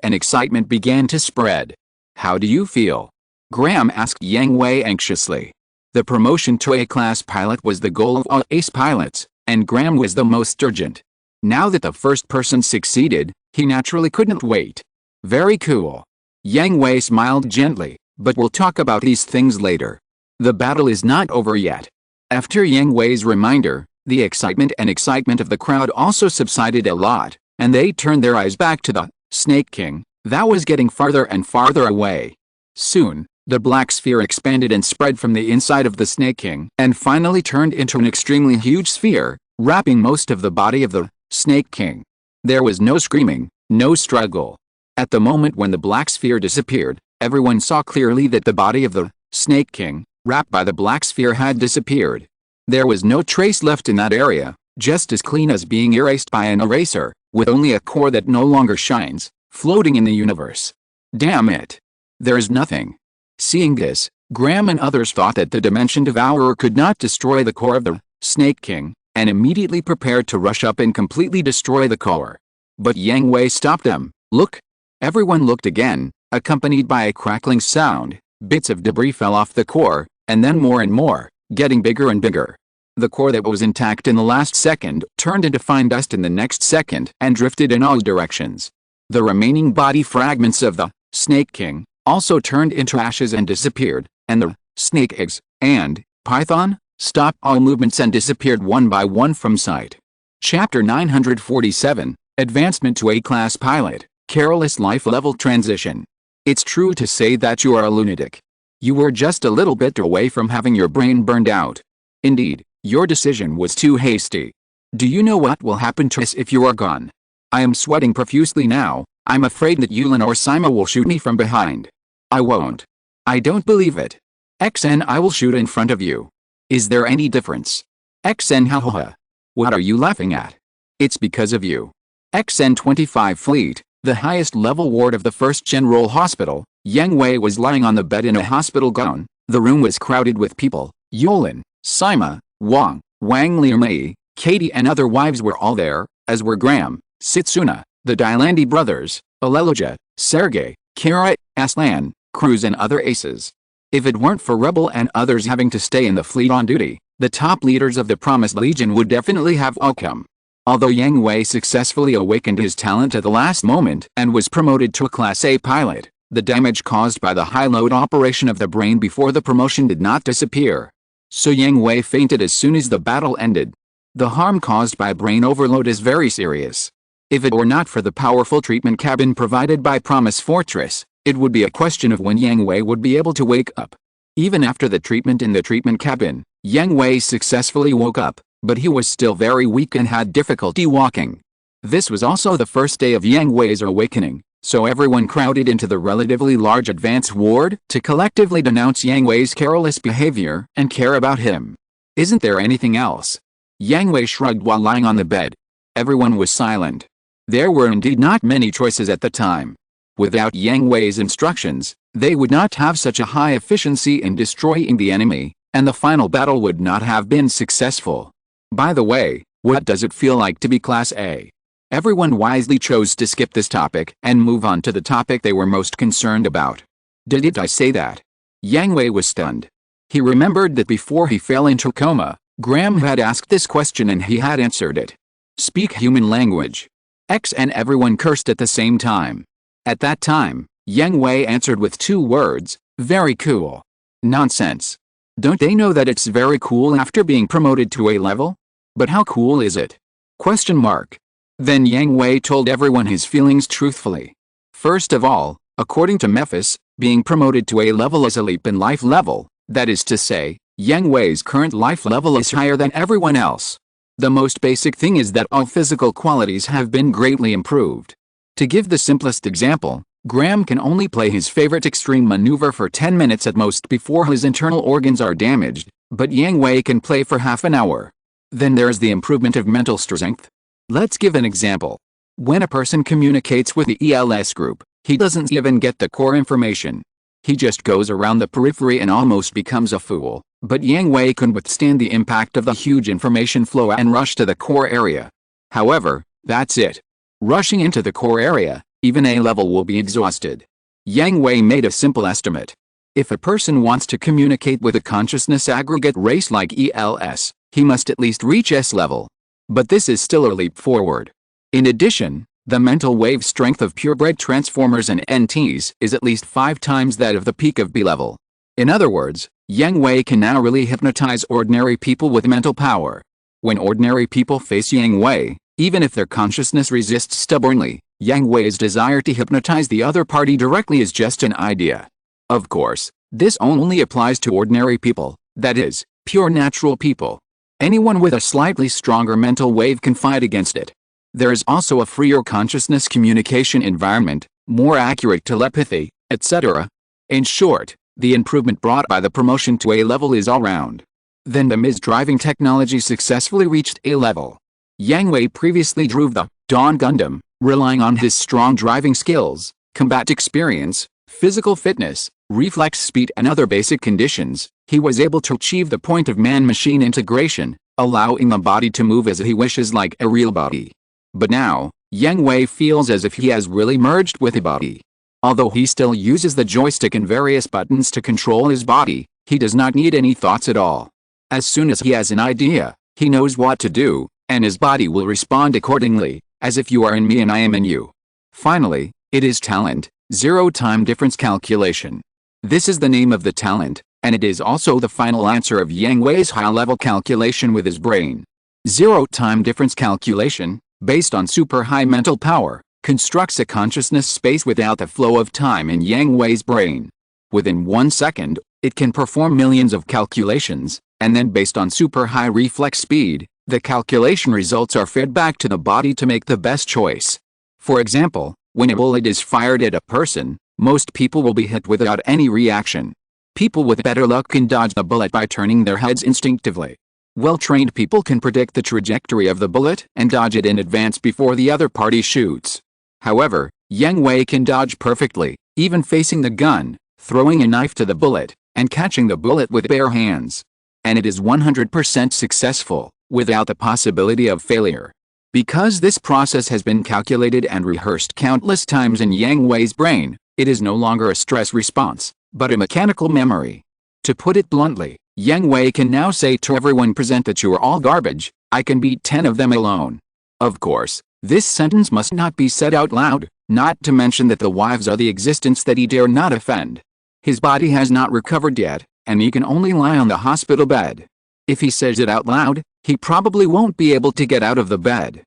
began to spread. How do you feel? Graham asked Yang Hui anxiously. The promotion to A-class pilot was the goal of all ace pilots, and Graham was the most urgent. Now that the first person succeeded, he naturally couldn't wait. Very cool. Yang Hui smiled gently, but we'll talk about these things later. The battle is not over yet. After Yang Hui's reminder, the excitement of the crowd also subsided a lot, and they turned their eyes back to the Snake King that was getting farther and farther away. Soon, the black sphere expanded and spread from the inside of the Snake King and finally turned into an extremely huge sphere, wrapping most of the body of the Snake King. There was no screaming, no struggle. At the moment when the black sphere disappeared, everyone saw clearly that the body of the Snake King, wrapped by the black sphere, had disappeared. There was no trace left in that area, just as clean as being erased by an eraser, with only a core that no longer shines, floating in the universe. Damn it. There's nothing. Seeing this, Graham and others thought that the Dimension Devourer could not destroy the core of the Snake King, and immediately prepared to rush up and completely destroy the core. But Yang Hui stopped them. Look. Everyone looked again, accompanied by a crackling sound. Bits of debris fell off the core, and then more and more, getting bigger and bigger. The core that was intact in the last second turned into fine dust in the next second and drifted in all directions. The remaining body fragments of the Snake King also turned into ashes and disappeared, and the snake eggs and python stopped all movements and disappeared one by one from sight. Chapter 947, Advancement to A-Class Pilot, Careless Life Level Transition. It's true to say that you are a lunatic. You were just a little bit away from having your brain burned out. Indeed, your decision was too hasty. Do you know what will happen to us if you are gone? I am sweating profusely now. I'm afraid that Yulin or Sima will shoot me from behind. I won't. I don't believe it. XN, I will shoot in front of you. Is there any difference? XN, hahaha. What are you laughing at? It's because of you. XN-25 Fleet, the highest level ward of the 1st General Hospital. Yang Hui was lying on the bed in a hospital gown. The room was crowded with people. Yulin, Sima, Wang Liumei, Katie and other wives were all there, as were Graham, Setsuna, the Dylandi brothers, Aleluja, Sergei, Kira, Aslan, Cruz and other aces. If it weren't for Rebel and others having to stay in the fleet on duty, the top leaders of the Promised Legion would definitely have all come. Although Yang Hui successfully awakened his talent at the last moment and was promoted to a Class A pilot, the damage caused by the high-load operation of the brain before the promotion did not disappear. So Yang Hui fainted as soon as the battle ended. The harm caused by brain overload is very serious. If it were not for the powerful treatment cabin provided by Promise Fortress, it would be a question of when Yang Hui would be able to wake up. Even after the treatment in the treatment cabin, Yang Hui successfully woke up, but he was still very weak and had difficulty walking. This was also the first day of Yang Hui's awakening, so everyone crowded into the relatively large advance ward to collectively denounce Yang Hui's careless behavior and care about him. Isn't there anything else? Yang Hui shrugged while lying on the bed. Everyone was silent. There were indeed not many choices at the time. Without Yang Hui's instructions, they would not have such a high efficiency in destroying the enemy, and the final battle would not have been successful. By the way, what does it feel like to be Class A? Everyone wisely chose to skip this topic and move on to the topic they were most concerned about. Did I say that? Yang Hui was stunned. He remembered that before he fell into coma, Graham had asked this question and he had answered it. Speak human language. And everyone cursed at the same time. At that time, Yang Hui answered with 2 words, very cool. Nonsense. Don't they know that it's very cool after being promoted to A level? But how cool is it? Question mark. Then Yang Hui told everyone his feelings truthfully. First of all, according to Memphis, being promoted to A level is a leap in life level, that is to say, Yang Hui's current life level is higher than everyone else. The most basic thing is that all physical qualities have been greatly improved. To give the simplest example, Graham can only play his favorite extreme maneuver for 10 minutes at most before his internal organs are damaged, but Yang Hui can play for half an hour. Then there's the improvement of mental strength. Let's give an example. When a person communicates with the ELS group, he doesn't even get the core information. He just goes around the periphery and almost becomes a fool, but Yang Hui can withstand the impact of the huge information flow and rush to the core area. However, that's it. Rushing into the core area, even A level will be exhausted. Yang Hui made a simple estimate. If a person wants to communicate with a consciousness aggregate race like ELS, he must at least reach S level. But this is still a leap forward. In addition, the mental wave strength of purebred transformers and NTs is at least 5 times that of the peak of B level. In other words, Yang Hui can now really hypnotize ordinary people with mental power. When ordinary people face Yang Hui, even if their consciousness resists stubbornly, Yang Hui's desire to hypnotize the other party directly is just an idea. Of course, this only applies to ordinary people, that is, pure natural people. Anyone with a slightly stronger mental wave can fight against it. There is also a freer consciousness communication environment, more accurate telepathy, etc. In short, the improvement brought by the promotion to A level is all round. Then the MIS driving technology successfully reached A level. Yang Hui previously drove the Dawn Gundam, relying on his strong driving skills, combat experience, physical fitness, reflex speed and other basic conditions. He was able to achieve the point of man-machine integration, allowing the body to move as he wishes like a real body. But now, Yang Hui feels as if he has really merged with a body. Although he still uses the joystick and various buttons to control his body, he does not need any thoughts at all. As soon as he has an idea, he knows what to do, and his body will respond accordingly, as if you are in me and I am in you. Finally, it is talent, zero-time difference calculation. This is the name of the talent, and it is also the final answer of Yang Hui's high-level calculation with his brain. Zero-time difference calculation, based on super high mental power, constructs a consciousness space without the flow of time in Yang Hui's brain. Within 1 second, it can perform millions of calculations, and then based on super high reflex speed, the calculation results are fed back to the body to make the best choice. For example, when a bullet is fired at a person, most people will be hit without any reaction. People with better luck can dodge the bullet by turning their heads instinctively. Well-trained people can predict the trajectory of the bullet and dodge it in advance before the other party shoots. However, Yang Hui can dodge perfectly, even facing the gun, throwing a knife to the bullet, and catching the bullet with bare hands. And it is 100% successful, without the possibility of failure. Because this process has been calculated and rehearsed countless times in Yang Hui's brain, it is no longer a stress response, but a mechanical memory. To put it bluntly, Yang Hui can now say to everyone present that you are all garbage, I can beat 10 of them alone. Of course, this sentence must not be said out loud, not to mention that the wives are the existence that he dare not offend. His body has not recovered yet, and he can only lie on the hospital bed. If he says it out loud, he probably won't be able to get out of the bed.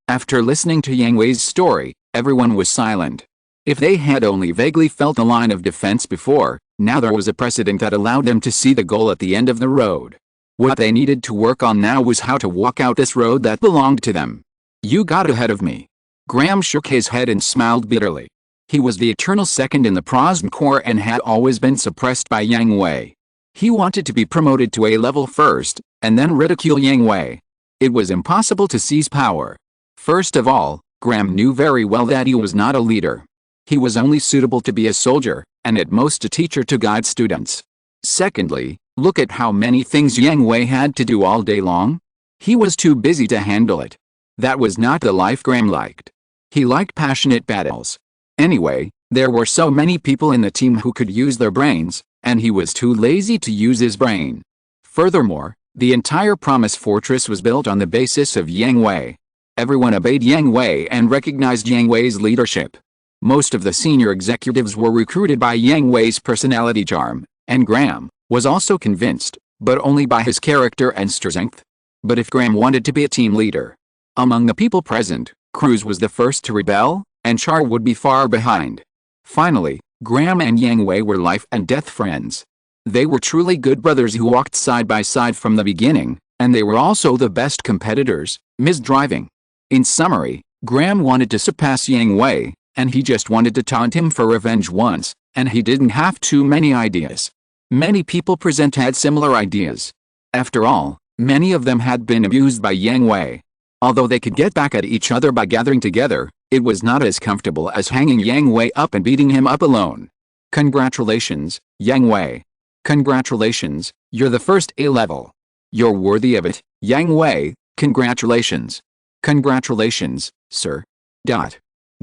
After listening to Yang Hui's story, everyone was silent. If they had only vaguely felt the line of defense before, now there was a precedent that allowed them to see the goal at the end of the road. What they needed to work on now was how to walk out this road that belonged to them. You got ahead of me. Graham shook his head and smiled bitterly. He was the eternal second in the Prosm Corps and had always been suppressed by Yang Hui. He wanted to be promoted to A level first, and then ridicule Yang Hui. It was impossible to seize power. First of all, Graham knew very well that he was not a leader. He was only suitable to be a soldier, and at most a teacher to guide students. Secondly, look at how many things Yang Hui had to do all day long. He was too busy to handle it. That was not the life Graham liked. He liked passionate battles. Anyway, there were so many people in the team who could use their brains, and he was too lazy to use his brain. Furthermore, the entire Promise Fortress was built on the basis of Yang Hui. Everyone obeyed Yang Hui and recognized Yang Hui's leadership. Most of the senior executives were recruited by Yang Hui's personality charm, and Graham was also convinced, but only by his character and strength. But if Graham wanted to be a team leader, among the people present, Cruz was the first to rebel, and Char would be far behind. Finally, Graham and Yang Hui were life and death friends. They were truly good brothers who walked side by side from the beginning, and they were also the best competitors, misdriving. In summary, Graham wanted to surpass Yang Hui, and he just wanted to taunt him for revenge once, and he didn't have too many ideas. Many people present had similar ideas. After all, many of them had been abused by Yang Hui. Although they could get back at each other by gathering together, it was not as comfortable as hanging Yang Hui up and beating him up alone. Congratulations, Yang Hui. Congratulations, you're the first A level. You're worthy of it, Yang Hui. Congratulations. Congratulations, sir.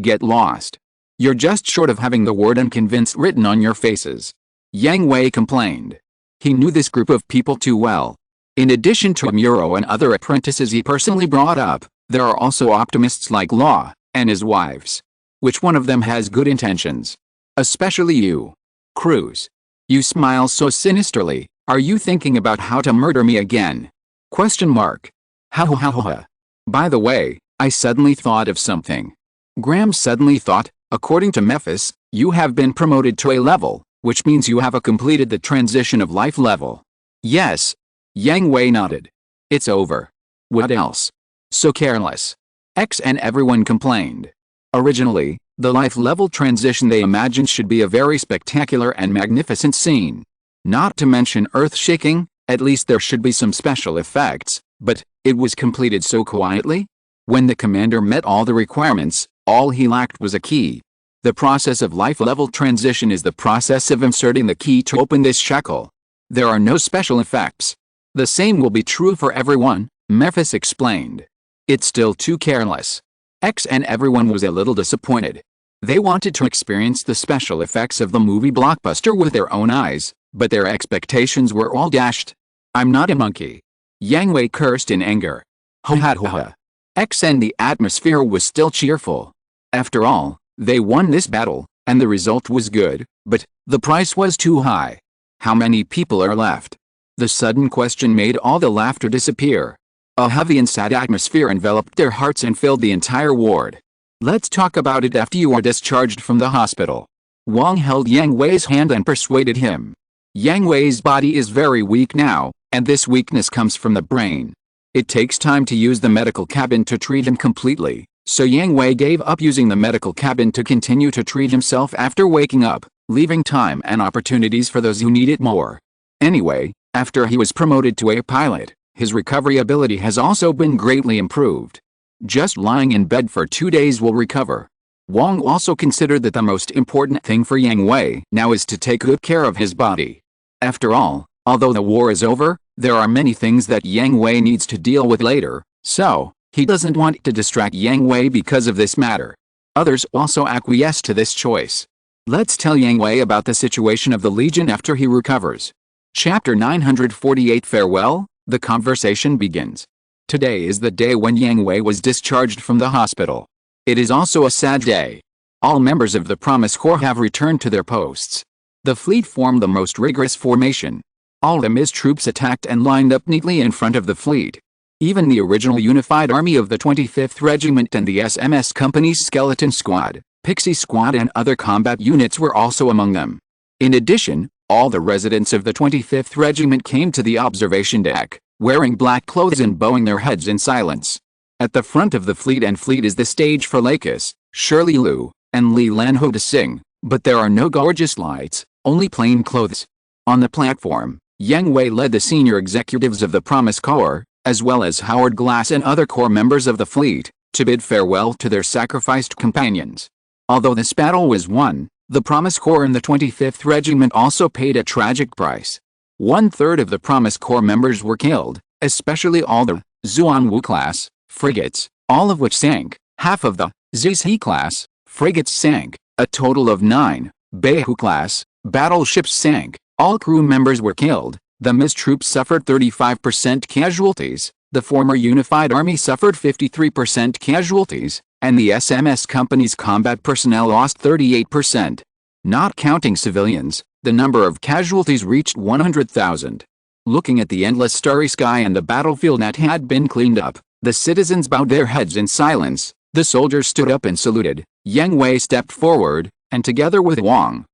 Get lost. You're just short of having the word unconvinced written on your faces. Yang Hui complained. He knew this group of people too well. In addition to Amuro and other apprentices he personally brought up, there are also optimists like Law and his wives. Which one of them has good intentions? Especially you, Cruz. You smile so sinisterly. Are you thinking about how to murder me again? Question mark. Ha. By the way, I suddenly thought of something. Graham suddenly thought, according to Memphis, you have been promoted to A level, which means you have completed the transition of life level. Yes. Yang Hui nodded. It's over. What else? So careless. X and everyone complained. Originally, the life level transition they imagined should be a very spectacular and magnificent scene. Not to mention earth-shaking, at least there should be some special effects, but it was completed so quietly. When the commander met all the requirements, all he lacked was a key. The process of life level transition is the process of inserting the key to open this shackle. There are no special effects. The same will be true for everyone, Memphis explained. It's still too careless. X and everyone was a little disappointed. They wanted to experience the special effects of the movie blockbuster with their own eyes, but their expectations were all dashed. I'm not a monkey. Yang Hui cursed in anger. Ha. X and the atmosphere was still cheerful. After all, they won this battle, and the result was good, but the price was too high. How many people are left? The sudden question made all the laughter disappear. A heavy and sad atmosphere enveloped their hearts and filled the entire ward. Let's talk about it after you are discharged from the hospital. Wang held Yang Hui's hand and persuaded him. Yang Hui's body is very weak now, and this weakness comes from the brain. It takes time to use the medical cabin to treat him completely, so Yang Hui gave up using the medical cabin to continue to treat himself after waking up, leaving time and opportunities for those who need it more. Anyway, after he was promoted to a pilot, his recovery ability has also been greatly improved. Just lying in bed for 2 days will recover. Wang also considered that the most important thing for Yang Hui now is to take good care of his body. After all, although the war is over, there are many things that Yang Hui needs to deal with later, so he doesn't want to distract Yang Hui because of this matter. Others also acquiesce to this choice. Let's tell Yang Hui about the situation of the Legion after he recovers. Chapter 948 Farewell. The conversation begins. Today is the day when Yang Hui was discharged from the hospital. It is also a sad day. All members of the Promise Corps have returned to their posts. The fleet formed the most rigorous formation. All the MIS troops attacked and lined up neatly in front of the fleet. Even the original unified army of the 25th Regiment and the SMS Company's Skeleton Squad, Pixie Squad and other combat units were also among them. In addition, all the residents of the 25th Regiment came to the observation deck, wearing black clothes and bowing their heads in silence. At the front of the fleet is the stage for Lakis, Shirley Liu, and Li Lanho to sing, but there are no gorgeous lights, only plain clothes. On the platform, Yang Hui led the senior executives of the Promise Corps, as well as Howard Glass and other Corps members of the fleet, to bid farewell to their sacrificed companions. Although this battle was won, the Promise Corps and the 25th Regiment also paid a tragic price. 1/3 of the Promise Corps members were killed, especially all the Zuanwu class frigates, all of which sank. Half of the Zixi class frigates sank. A total of 9 Beihu class battleships sank. All crew members were killed. The MIS troops suffered 35% casualties. The former Unified Army suffered 53% casualties, and the SMS company's combat personnel lost 38%. Not counting civilians, the number of casualties reached 100,000. Looking at the endless starry sky and the battlefield that had been cleaned up, the citizens bowed their heads in silence. The soldiers stood up and saluted. Yang Hui stepped forward, and together with Wang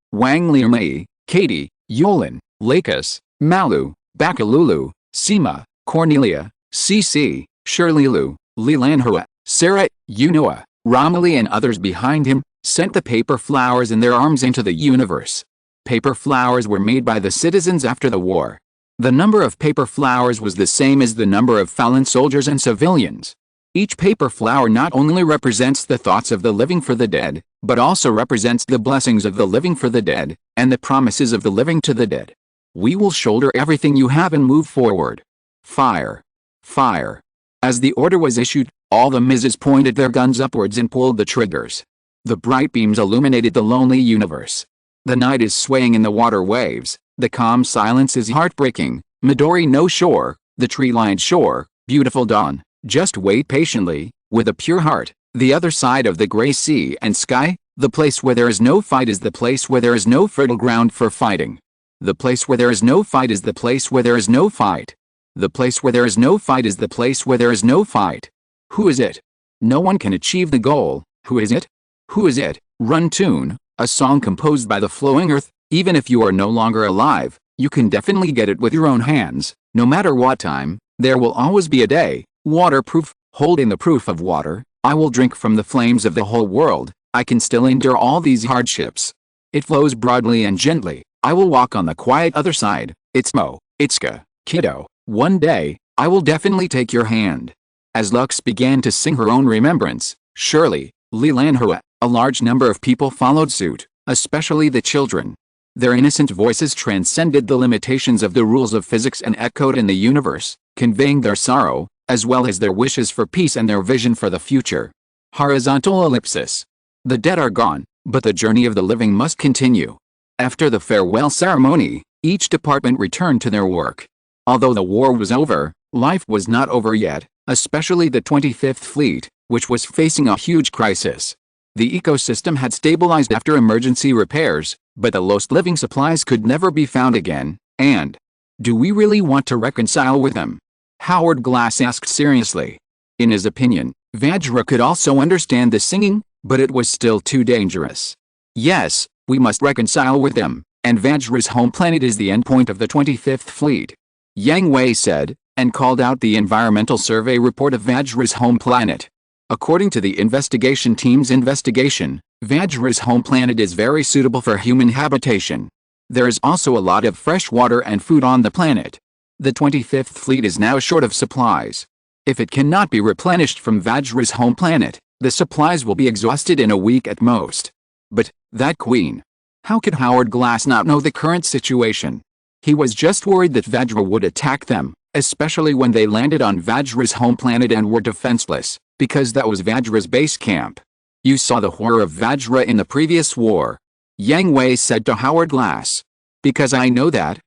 Liumei, Katie, Yolin, Lakis, Malu, Bakalulu, Sima, Cornelia, CC, Shirley Lu, Lilanhua, Sarah, Yunua, Romilly and others behind him, sent the paper flowers in their arms into the universe. Paper flowers were made by the citizens after the war. The number of paper flowers was the same as the number of fallen soldiers and civilians. Each paper flower not only represents the thoughts of the living for the dead, but also represents the blessings of the living for the dead, and the promises of the living to the dead. We will shoulder everything you have and move forward. Fire! Fire! As the order was issued, all the Mizes pointed their guns upwards and pulled the triggers. The bright beams illuminated the lonely universe. The night is swaying in the water waves. The calm silence is heartbreaking. Midori no shore, the tree-lined shore, beautiful dawn. Just wait patiently, with a pure heart. The other side of the gray sea and sky, the place where there is no fight is the place where there is no fertile ground for fighting. The place where there is no fight is the place where there is no fight. The place where there is no fight is the place where there is no fight. Who is it? No one can achieve the goal. Who is it? Who is it? Run Tune, a song composed by the flowing earth. Even if you are no longer alive, you can definitely get it with your own hands. No matter what time, there will always be a day. Waterproof, holding the proof of water. I will drink from the flames of the whole world. I can still endure all these hardships. It flows broadly and gently. I will walk on the quiet other side. Itsumo, Itsuka, kiddo. One day, I will definitely take your hand. As Lux began to sing her own remembrance, Shirley, Lilanhua, a large number of people followed suit, especially the children. Their innocent voices transcended the limitations of the rules of physics and echoed in the universe, conveying their sorrow, as well as their wishes for peace and their vision for the future. Horizontal ellipsis. The dead are gone, but the journey of the living must continue. After the farewell ceremony, each department returned to their work. Although the war was over, life was not over yet, especially the 25th Fleet, which was facing a huge crisis. The ecosystem had stabilized after emergency repairs, but the lost living supplies could never be found again, and do we really want to reconcile with them? Howard Glass asked seriously. In his opinion, Vajra could also understand the singing, but it was still too dangerous. Yes, we must reconcile with them, and Vajra's home planet is the endpoint of the 25th Fleet. Yang Hui said, and called out the environmental survey report of Vajra's home planet. According to the investigation team's investigation, Vajra's home planet is very suitable for human habitation. There is also a lot of fresh water and food on the planet. The 25th Fleet is now short of supplies. If it cannot be replenished from Vajra's home planet, the supplies will be exhausted in a week at most. But, that queen. How could Howard Glass not know the current situation? He was just worried that Vajra would attack them, especially when they landed on Vajra's home planet and were defenseless, because that was Vajra's base camp. You saw the horror of Vajra in the previous war. Yang Hui said to Howard Glass. Because I know that,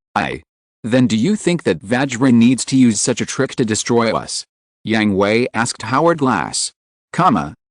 Then do you think that Vajra needs to use such a trick to destroy us? Yang Hui asked Howard Glass.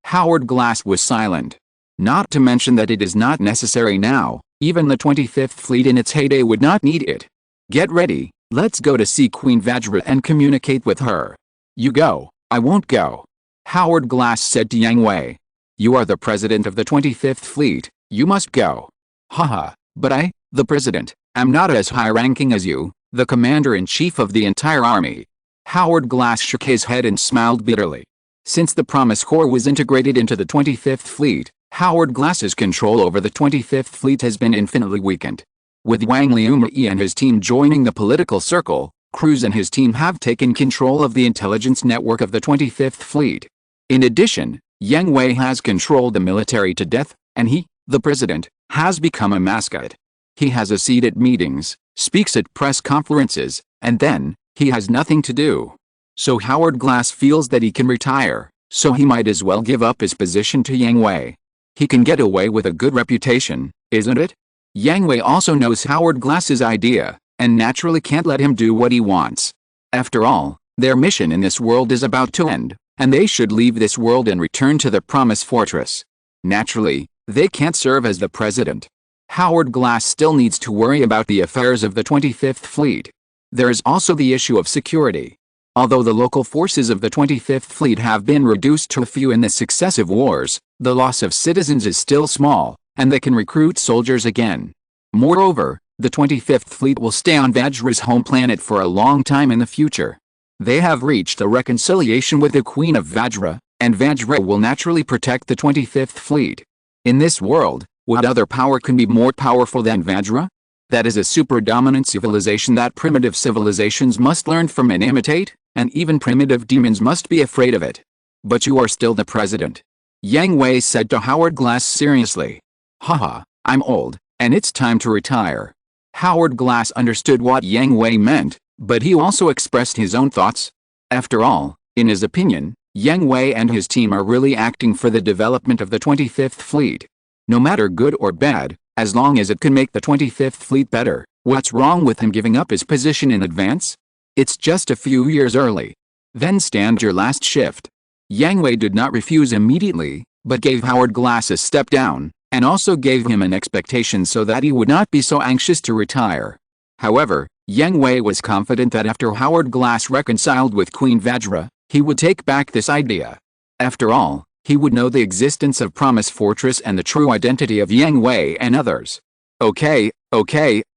Howard Glass was silent. Not to mention that it is not necessary now, even the 25th Fleet in its heyday would not need it. Get ready, let's go to see Queen Vajra and communicate with her. You go, I won't go. Howard Glass said to Yang Hui. You are the president of the 25th Fleet, you must go. Haha, but I, the president, am not as high-ranking as you, the commander-in-chief of the entire army. Howard Glass shook his head and smiled bitterly. Since the Promise Corps was integrated into the 25th Fleet, Howard Glass's control over the 25th Fleet has been infinitely weakened. With Wang Liumei and his team joining the political circle, Cruz and his team have taken control of the intelligence network of the 25th Fleet. In addition, Yang Hui has controlled the military to death, and he, the president, has become a mascot. He has a seat at meetings, speaks at press conferences, and then, he has nothing to do. So Howard Glass feels that he can retire, so he might as well give up his position to Yang Hui. He can get away with a good reputation, isn't it? Yang Hui also knows Howard Glass's idea, and naturally can't let him do what he wants. After all, their mission in this world is about to end, and they should leave this world and return to the Promise Fortress. Naturally, they can't serve as the president. Howard Glass still needs to worry about the affairs of the 25th Fleet. There is also the issue of security. Although the local forces of the 25th Fleet have been reduced to a few in the successive wars, the loss of citizens is still small, and they can recruit soldiers again. Moreover, the 25th Fleet will stay on Vajra's home planet for a long time in the future. They have reached a reconciliation with the Queen of Vajra, and Vajra will naturally protect the 25th Fleet. In this world, what other power can be more powerful than Vajra? That is a super-dominant civilization that primitive civilizations must learn from and imitate, and even primitive demons must be afraid of it. But you are still the president. Yang Hui said to Howard Glass seriously. Haha, I'm old, and it's time to retire. Howard Glass understood what Yang Hui meant, but he also expressed his own thoughts. After all, in his opinion, Yang Hui and his team are really acting for the development of the 25th Fleet. No matter good or bad, as long as it can make the 25th Fleet better, what's wrong with him giving up his position in advance? It's just a few years early. Then stand your last shift. Yang Hui did not refuse immediately, but gave Howard Glass a step down, and also gave him an expectation so that he would not be so anxious to retire. However, Yang Hui was confident that after Howard Glass reconciled with Queen Vajra, he would take back this idea. After all, he would know the existence of Promise Fortress and the true identity of Yang Hui and others. Okay,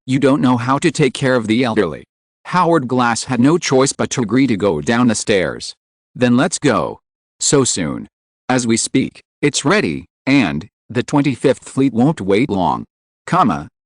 you don't know how to take care of the elderly. Howard Glass had no choice but to agree to go down the stairs. Then let's go. So soon. As we speak, it's ready, and the 25th Fleet won't wait long.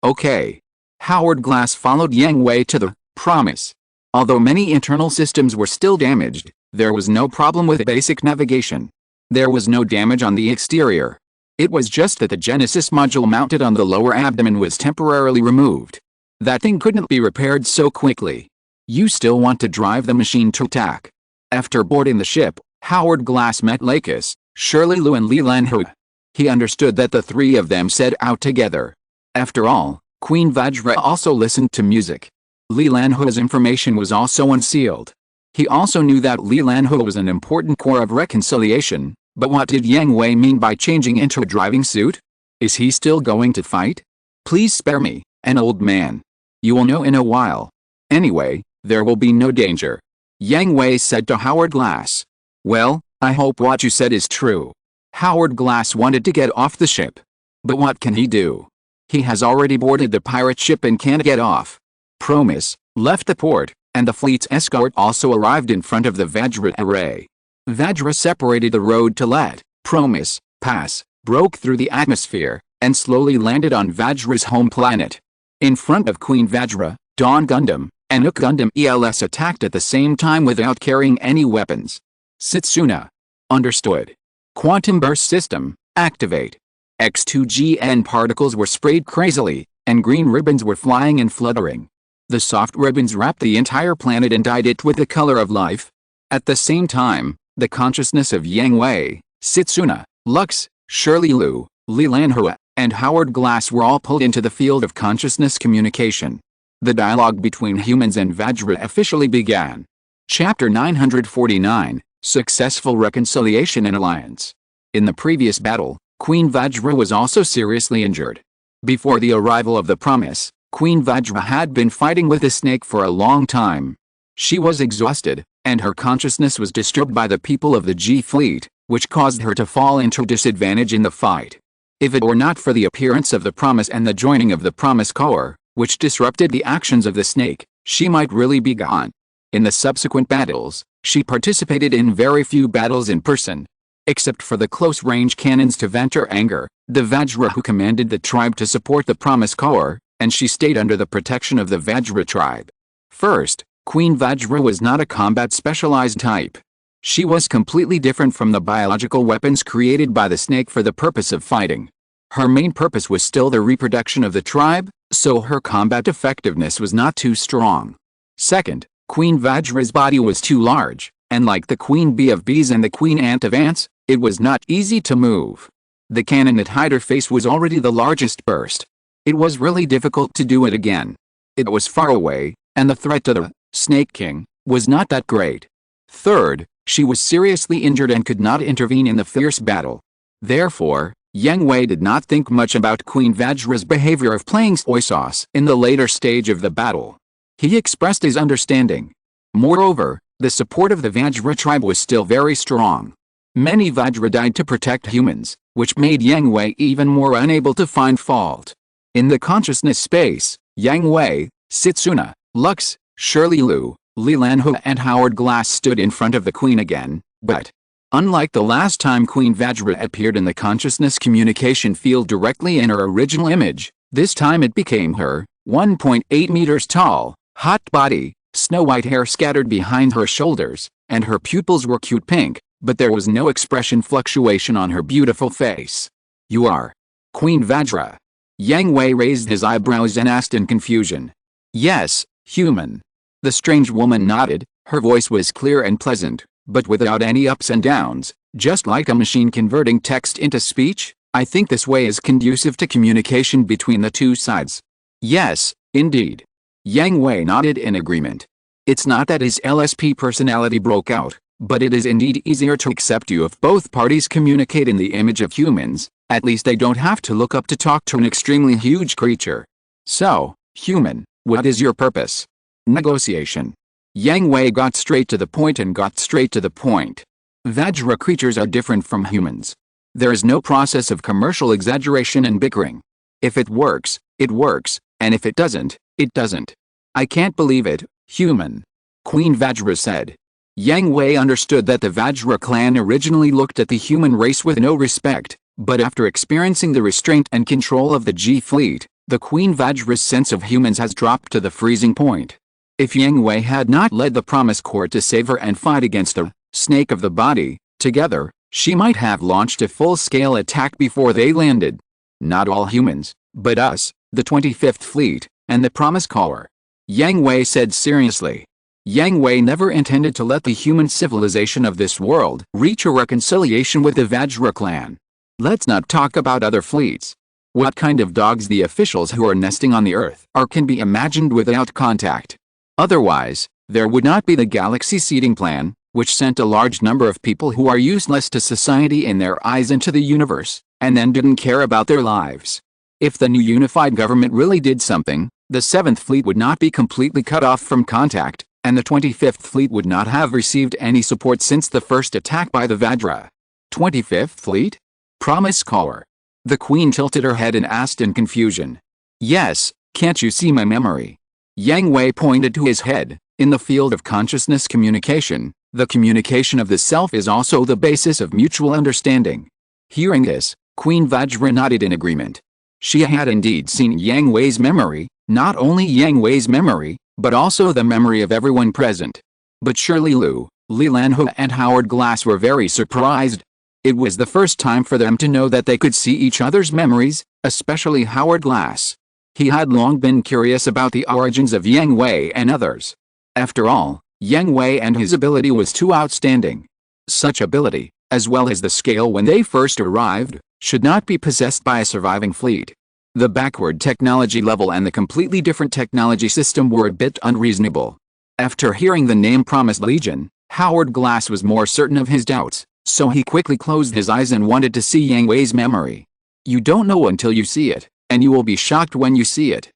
Okay. Howard Glass followed Yang Hui to the Promise. Although many internal systems were still damaged, there was no problem with basic navigation. There was no damage on the exterior. It was just that the Genesis module mounted on the lower abdomen was temporarily removed. That thing couldn't be repaired so quickly. You still want to drive the machine to attack. After boarding the ship, Howard Glass met Lakis, Shirley Lu and Li Lanhui. He understood that the three of them set out together. After all, Queen Vajra also listened to music. Li Lanhui's information was also unsealed. He also knew that Li Lanhui was an important core of reconciliation, but what did Yang Hui mean by changing into a driving suit? Is he still going to fight? Please spare me, an old man. You will know in a while. Anyway, there will be no danger. Yang Hui said to Howard Glass. Well, I hope what you said is true. Howard Glass wanted to get off the ship. But what can he do? He has already boarded the pirate ship and can't get off. Promise left the port, and the fleet's escort also arrived in front of the Vajra array. Vajra separated the road to let Promise pass, broke through the atmosphere, and slowly landed on Vajra's home planet. In front of Queen Vajra, Dawn Gundam and Ook Gundam ELS attacked at the same time without carrying any weapons. Setsuna. Understood. Quantum burst system, activate. X2GN particles were sprayed crazily, and green ribbons were flying and fluttering. The soft ribbons wrapped the entire planet and dyed it with the color of life. At the same time, the consciousness of Yang Hui, Setsuna, Lux, Shirley Lu, Li Lanhui, and Howard Glass were all pulled into the field of consciousness communication. The dialogue between humans and Vajra officially began. Chapter 949, Successful Reconciliation and Alliance. In the previous battle, Queen Vajra was also seriously injured. Before the arrival of the Promise, Queen Vajra had been fighting with the snake for a long time. She was exhausted, and her consciousness was disturbed by the people of the G Fleet, which caused her to fall into disadvantage in the fight. If it were not for the appearance of the Promise and the joining of the Promise Corps, which disrupted the actions of the snake, she might really be gone. In the subsequent battles, she participated in very few battles in person. Except for the close-range cannons to vent her anger, the Vajra who commanded the tribe to support the Promise Corps, and she stayed under the protection of the Vajra tribe. First, Queen Vajra was not a combat-specialized type. She was completely different from the biological weapons created by the snake for the purpose of fighting. Her main purpose was still the reproduction of the tribe, so her combat effectiveness was not too strong. Second, Queen Vajra's body was too large, and like the queen bee of bees and the queen ant of ants, it was not easy to move. The cannon that hid her face was already the largest burst. It was really difficult to do it again. It was far away, and the threat to the Snake King was not that great. Third, she was seriously injured and could not intervene in the fierce battle. Therefore, Yang Hui did not think much about Queen Vajra's behavior of playing soy sauce in the later stage of the battle. He expressed his understanding. Moreover, the support of the Vajra tribe was still very strong. Many Vajra died to protect humans, which made Yang Hui even more unable to find fault. In the consciousness space, Yang Hui, Setsuna, Lux, Shirley Liu, Li Lanhu and Howard Glass stood in front of the queen again, but unlike the last time Queen Vajra appeared in the consciousness communication field directly in her original image, this time it became her, 1.8 meters tall, hot body, snow-white hair scattered behind her shoulders, and her pupils were cute pink, but there was no expression fluctuation on her beautiful face. "You are Queen Vajra?" Yang Hui raised his eyebrows and asked in confusion. "Yes, human." The strange woman nodded. Her voice was clear and pleasant, but without any ups and downs, just like a machine converting text into speech. "I think this way is conducive to communication between the two sides." "Yes, indeed." Yang Hui nodded in agreement. It's not that his LSP personality broke out, but it is indeed easier to accept you if both parties communicate in the image of humans. At least they don't have to look up to talk to an extremely huge creature. "So, human, what is your purpose?" "Negotiation." Yang Hui got straight to the point. Vajra creatures are different from humans. There is no process of commercial exaggeration and bickering. If it works, it works, and if it doesn't, it doesn't. "I can't believe it, human," Queen Vajra said. Yang Hui understood that the Vajra clan originally looked at the human race with no respect, but after experiencing the restraint and control of the G fleet, the Queen Vajra's sense of humans has dropped to the freezing point. If Yang Hui had not led the Promise Court to save her and fight against the Snake of the Body, together, she might have launched a full-scale attack before they landed. "Not all humans, but us, the 25th Fleet, and the Promise Caller," Yang Hui said seriously. Yang Hui never intended to let the human civilization of this world reach a reconciliation with the Vajra clan. Let's not talk about other fleets. What kind of dogs the officials who are nesting on the Earth are can be imagined without contact. Otherwise, there would not be the galaxy seeding plan, which sent a large number of people who are useless to society in their eyes into the universe, and then didn't care about their lives. If the new unified government really did something, the 7th Fleet would not be completely cut off from contact, and the 25th Fleet would not have received any support since the first attack by the Vajra. 25th Fleet? Promise Caller. The Queen tilted her head and asked in confusion. "Yes, can't you see my memory?" Yang Hui pointed to his head. In the field of consciousness communication, the communication of the self is also the basis of mutual understanding. Hearing this, Queen Vajra nodded in agreement. She had indeed seen Yang Hui's memory, not only Yang Hui's memory, but also the memory of everyone present. But Shirley Liu, Li Lanhu and Howard Glass were very surprised. It was the first time for them to know that they could see each other's memories, especially Howard Glass. He had long been curious about the origins of Yang Hui and others. After all, Yang Hui and his ability was too outstanding. Such ability, as well as the scale when they first arrived, should not be possessed by a surviving fleet. The backward technology level and the completely different technology system were a bit unreasonable. After hearing the name Promised Legion, Howard Glass was more certain of his doubts, so he quickly closed his eyes and wanted to see Yang Hui's memory. You don't know until you see it, and you will be shocked when you see it.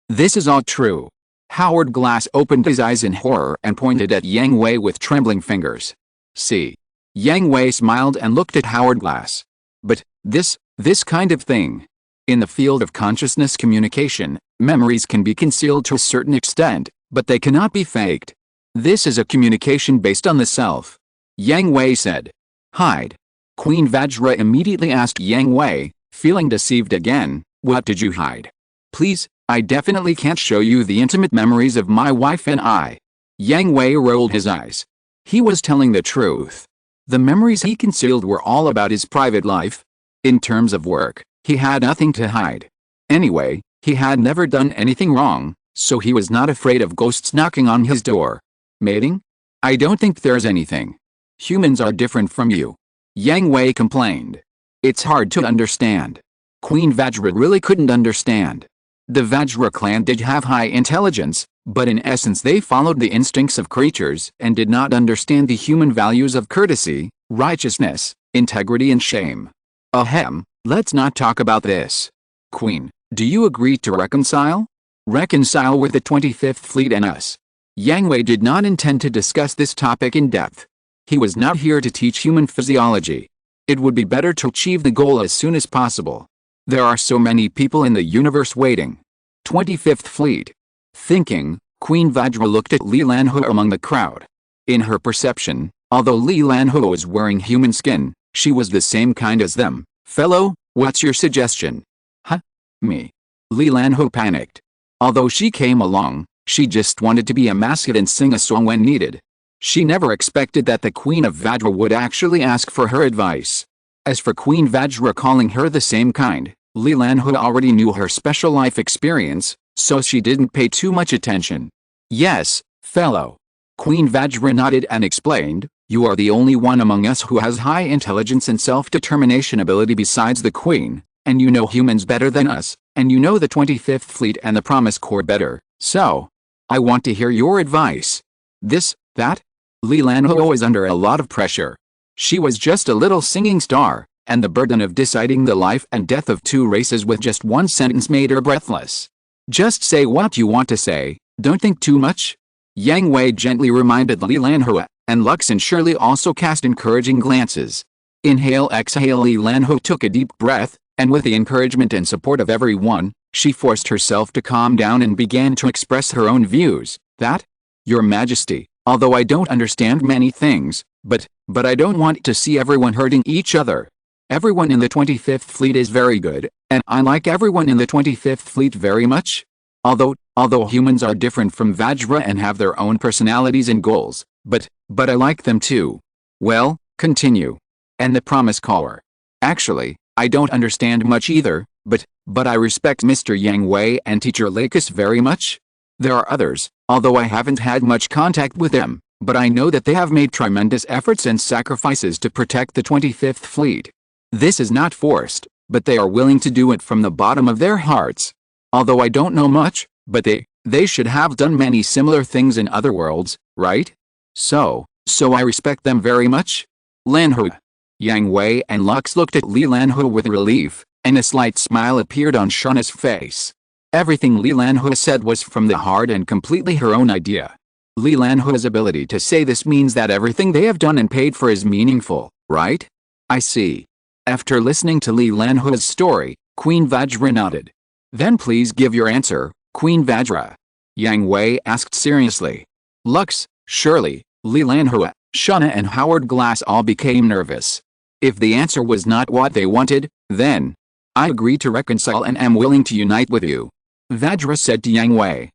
This is all true. Howard Glass opened his eyes in horror and pointed at Yang Hui with trembling fingers. See. Yang Hui smiled and looked at Howard Glass. But, this kind of thing. In the field of consciousness communication, memories can be concealed to a certain extent, but they cannot be faked. This is a communication based on the self. Yang Hui said. Hide. Queen Vajra immediately asked Yang Hui, feeling deceived again, what did you hide? Please, I definitely can't show you the intimate memories of my wife and I. Yang Hui rolled his eyes. He was telling the truth. The memories he concealed were all about his private life. In terms of work, he had nothing to hide. Anyway, he had never done anything wrong, so he was not afraid of ghosts knocking on his door. Mating? I don't think there's anything. Humans are different from you. Yang Hui complained. It's hard to understand. Queen Vajra really couldn't understand. The Vajra clan did have high intelligence, but in essence they followed the instincts of creatures and did not understand the human values of courtesy, righteousness, integrity and shame. Ahem, let's not talk about this. Queen, do you agree to reconcile? Reconcile with the 25th Fleet and us. Yang Hui did not intend to discuss this topic in depth. He was not here to teach human physiology. It would be better to achieve the goal as soon as possible. There are so many people in the universe waiting. 25th Fleet. Thinking, Queen Vajra looked at Li Lanhe among the crowd. In her perception, although Li Lanhe was wearing human skin, she was the same kind as them. Fellow, what's your suggestion? Huh? Me. Li Lanhe panicked. Although she came along, she just wanted to be a mascot and sing a song when needed. She never expected that the Queen of Vajra would actually ask for her advice. As for Queen Vajra calling her the same kind, Li Lanhe already knew her special life experience, so she didn't pay too much attention. Yes, fellow. Queen Vajra nodded and explained, you are the only one among us who has high intelligence and self-determination ability besides the Queen, and you know humans better than us, and you know the 25th Fleet and the Promise Corps better, so I want to hear your advice. This, that? Li Lanhe was under a lot of pressure. She was just a little singing star, and the burden of deciding the life and death of two races with just one sentence made her breathless. Just say what you want to say, don't think too much. Yang Hui gently reminded Li Lanhe, and Lux and Shirley also cast encouraging glances. Inhale, exhale. Li Lanhe took a deep breath, and with the encouragement and support of everyone, she forced herself to calm down and began to express her own views. That? Your Majesty, although I don't understand many things, but I don't want to see everyone hurting each other. Everyone in the 25th Fleet is very good, and I like everyone in the 25th Fleet very much. Although humans are different from Vajra and have their own personalities and goals, but I like them too. Well, continue. And the Promise Caller. Actually, I don't understand much either, but I respect Mr. Yang Hui and Teacher Lakis very much. There are others, although I haven't had much contact with them, but I know that they have made tremendous efforts and sacrifices to protect the 25th Fleet. This is not forced, but they are willing to do it from the bottom of their hearts. Although I don't know much, but they should have done many similar things in other worlds, right? So I respect them very much. Lanhe. Yang Hui and Lux looked at Li Lanhe with relief, and a slight smile appeared on Shana's face. Everything Li Lanhe said was from the heart and completely her own idea. Li Lanhe's ability to say this means that everything they have done and paid for is meaningful, right? I see. After listening to Li Lanhe's story, Queen Vajra nodded. Then please give your answer, Queen Vajra. Yang Hui asked seriously. Lux, Shirley, Li Lanhe, Shana and Howard Glass all became nervous. If the answer was not what they wanted, then I agree to reconcile and am willing to unite with you. Vajra said to Yang Hui.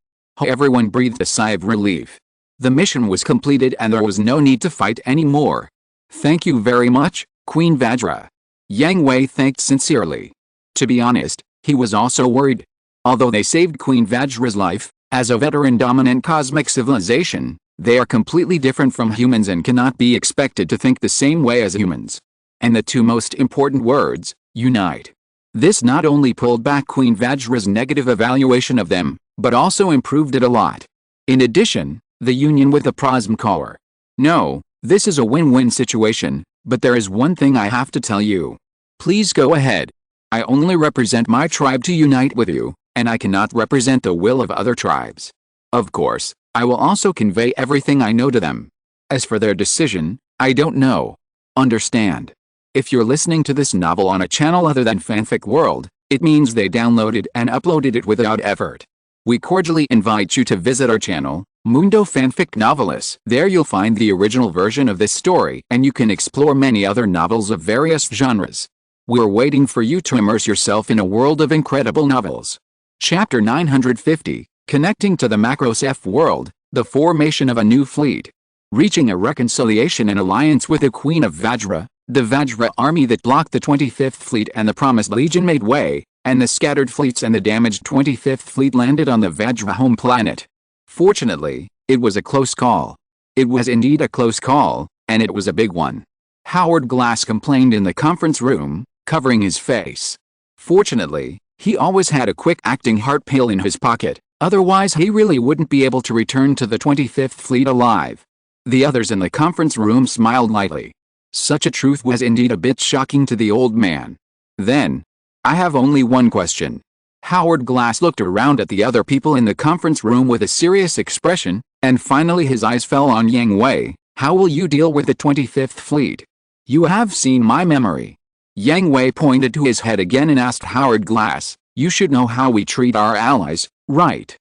Everyone breathed a sigh of relief. The mission was completed and there was no need to fight anymore. Thank you very much, Queen Vajra. Yang Hui thanked sincerely. To be honest, he was also worried. Although they saved Queen Vajra's life, as a veteran-dominant cosmic civilization, they are completely different from humans and cannot be expected to think the same way as humans. And the two most important words, unite. This not only pulled back Queen Vajra's negative evaluation of them, but also improved it a lot. In addition, the union with the Promise Corps. No, this is a win-win situation, but there is one thing I have to tell you. Please go ahead. I only represent my tribe to unite with you, and I cannot represent the will of other tribes. Of course, I will also convey everything I know to them. As for their decision, I don't know. Understand? If you're listening to this novel on a channel other than Fanfic World, it means they downloaded and uploaded it without effort. We cordially invite you to visit our channel, Mundo Fanfic Novelis. There you'll find the original version of this story and you can explore many other novels of various genres. We're waiting for you to immerse yourself in a world of incredible novels. Chapter 950, Connecting to the Macros F World, The Formation of a New Fleet. reaching a reconciliation and alliance with the Queen of Vajra. The Vajra army that blocked the 25th Fleet and the Promised Legion made way, and the scattered fleets and the damaged 25th Fleet landed on the Vajra home planet. Fortunately, it was a close call. It was indeed a close call, and it was a big one. Howard Glass complained in the conference room, covering his face. Fortunately, he always had a quick-acting heart pill in his pocket, otherwise he really wouldn't be able to return to the 25th Fleet alive. The others in the conference room smiled lightly. Such a truth was indeed a bit shocking to the old man. Then, I have only one question. Howard Glass looked around at the other people in the conference room with a serious expression, and finally his eyes fell on Yang Hui. How will you deal with the 25th Fleet? You have seen my memory. Yang Hui pointed to his head again and asked Howard Glass, you should know how we treat our allies, right?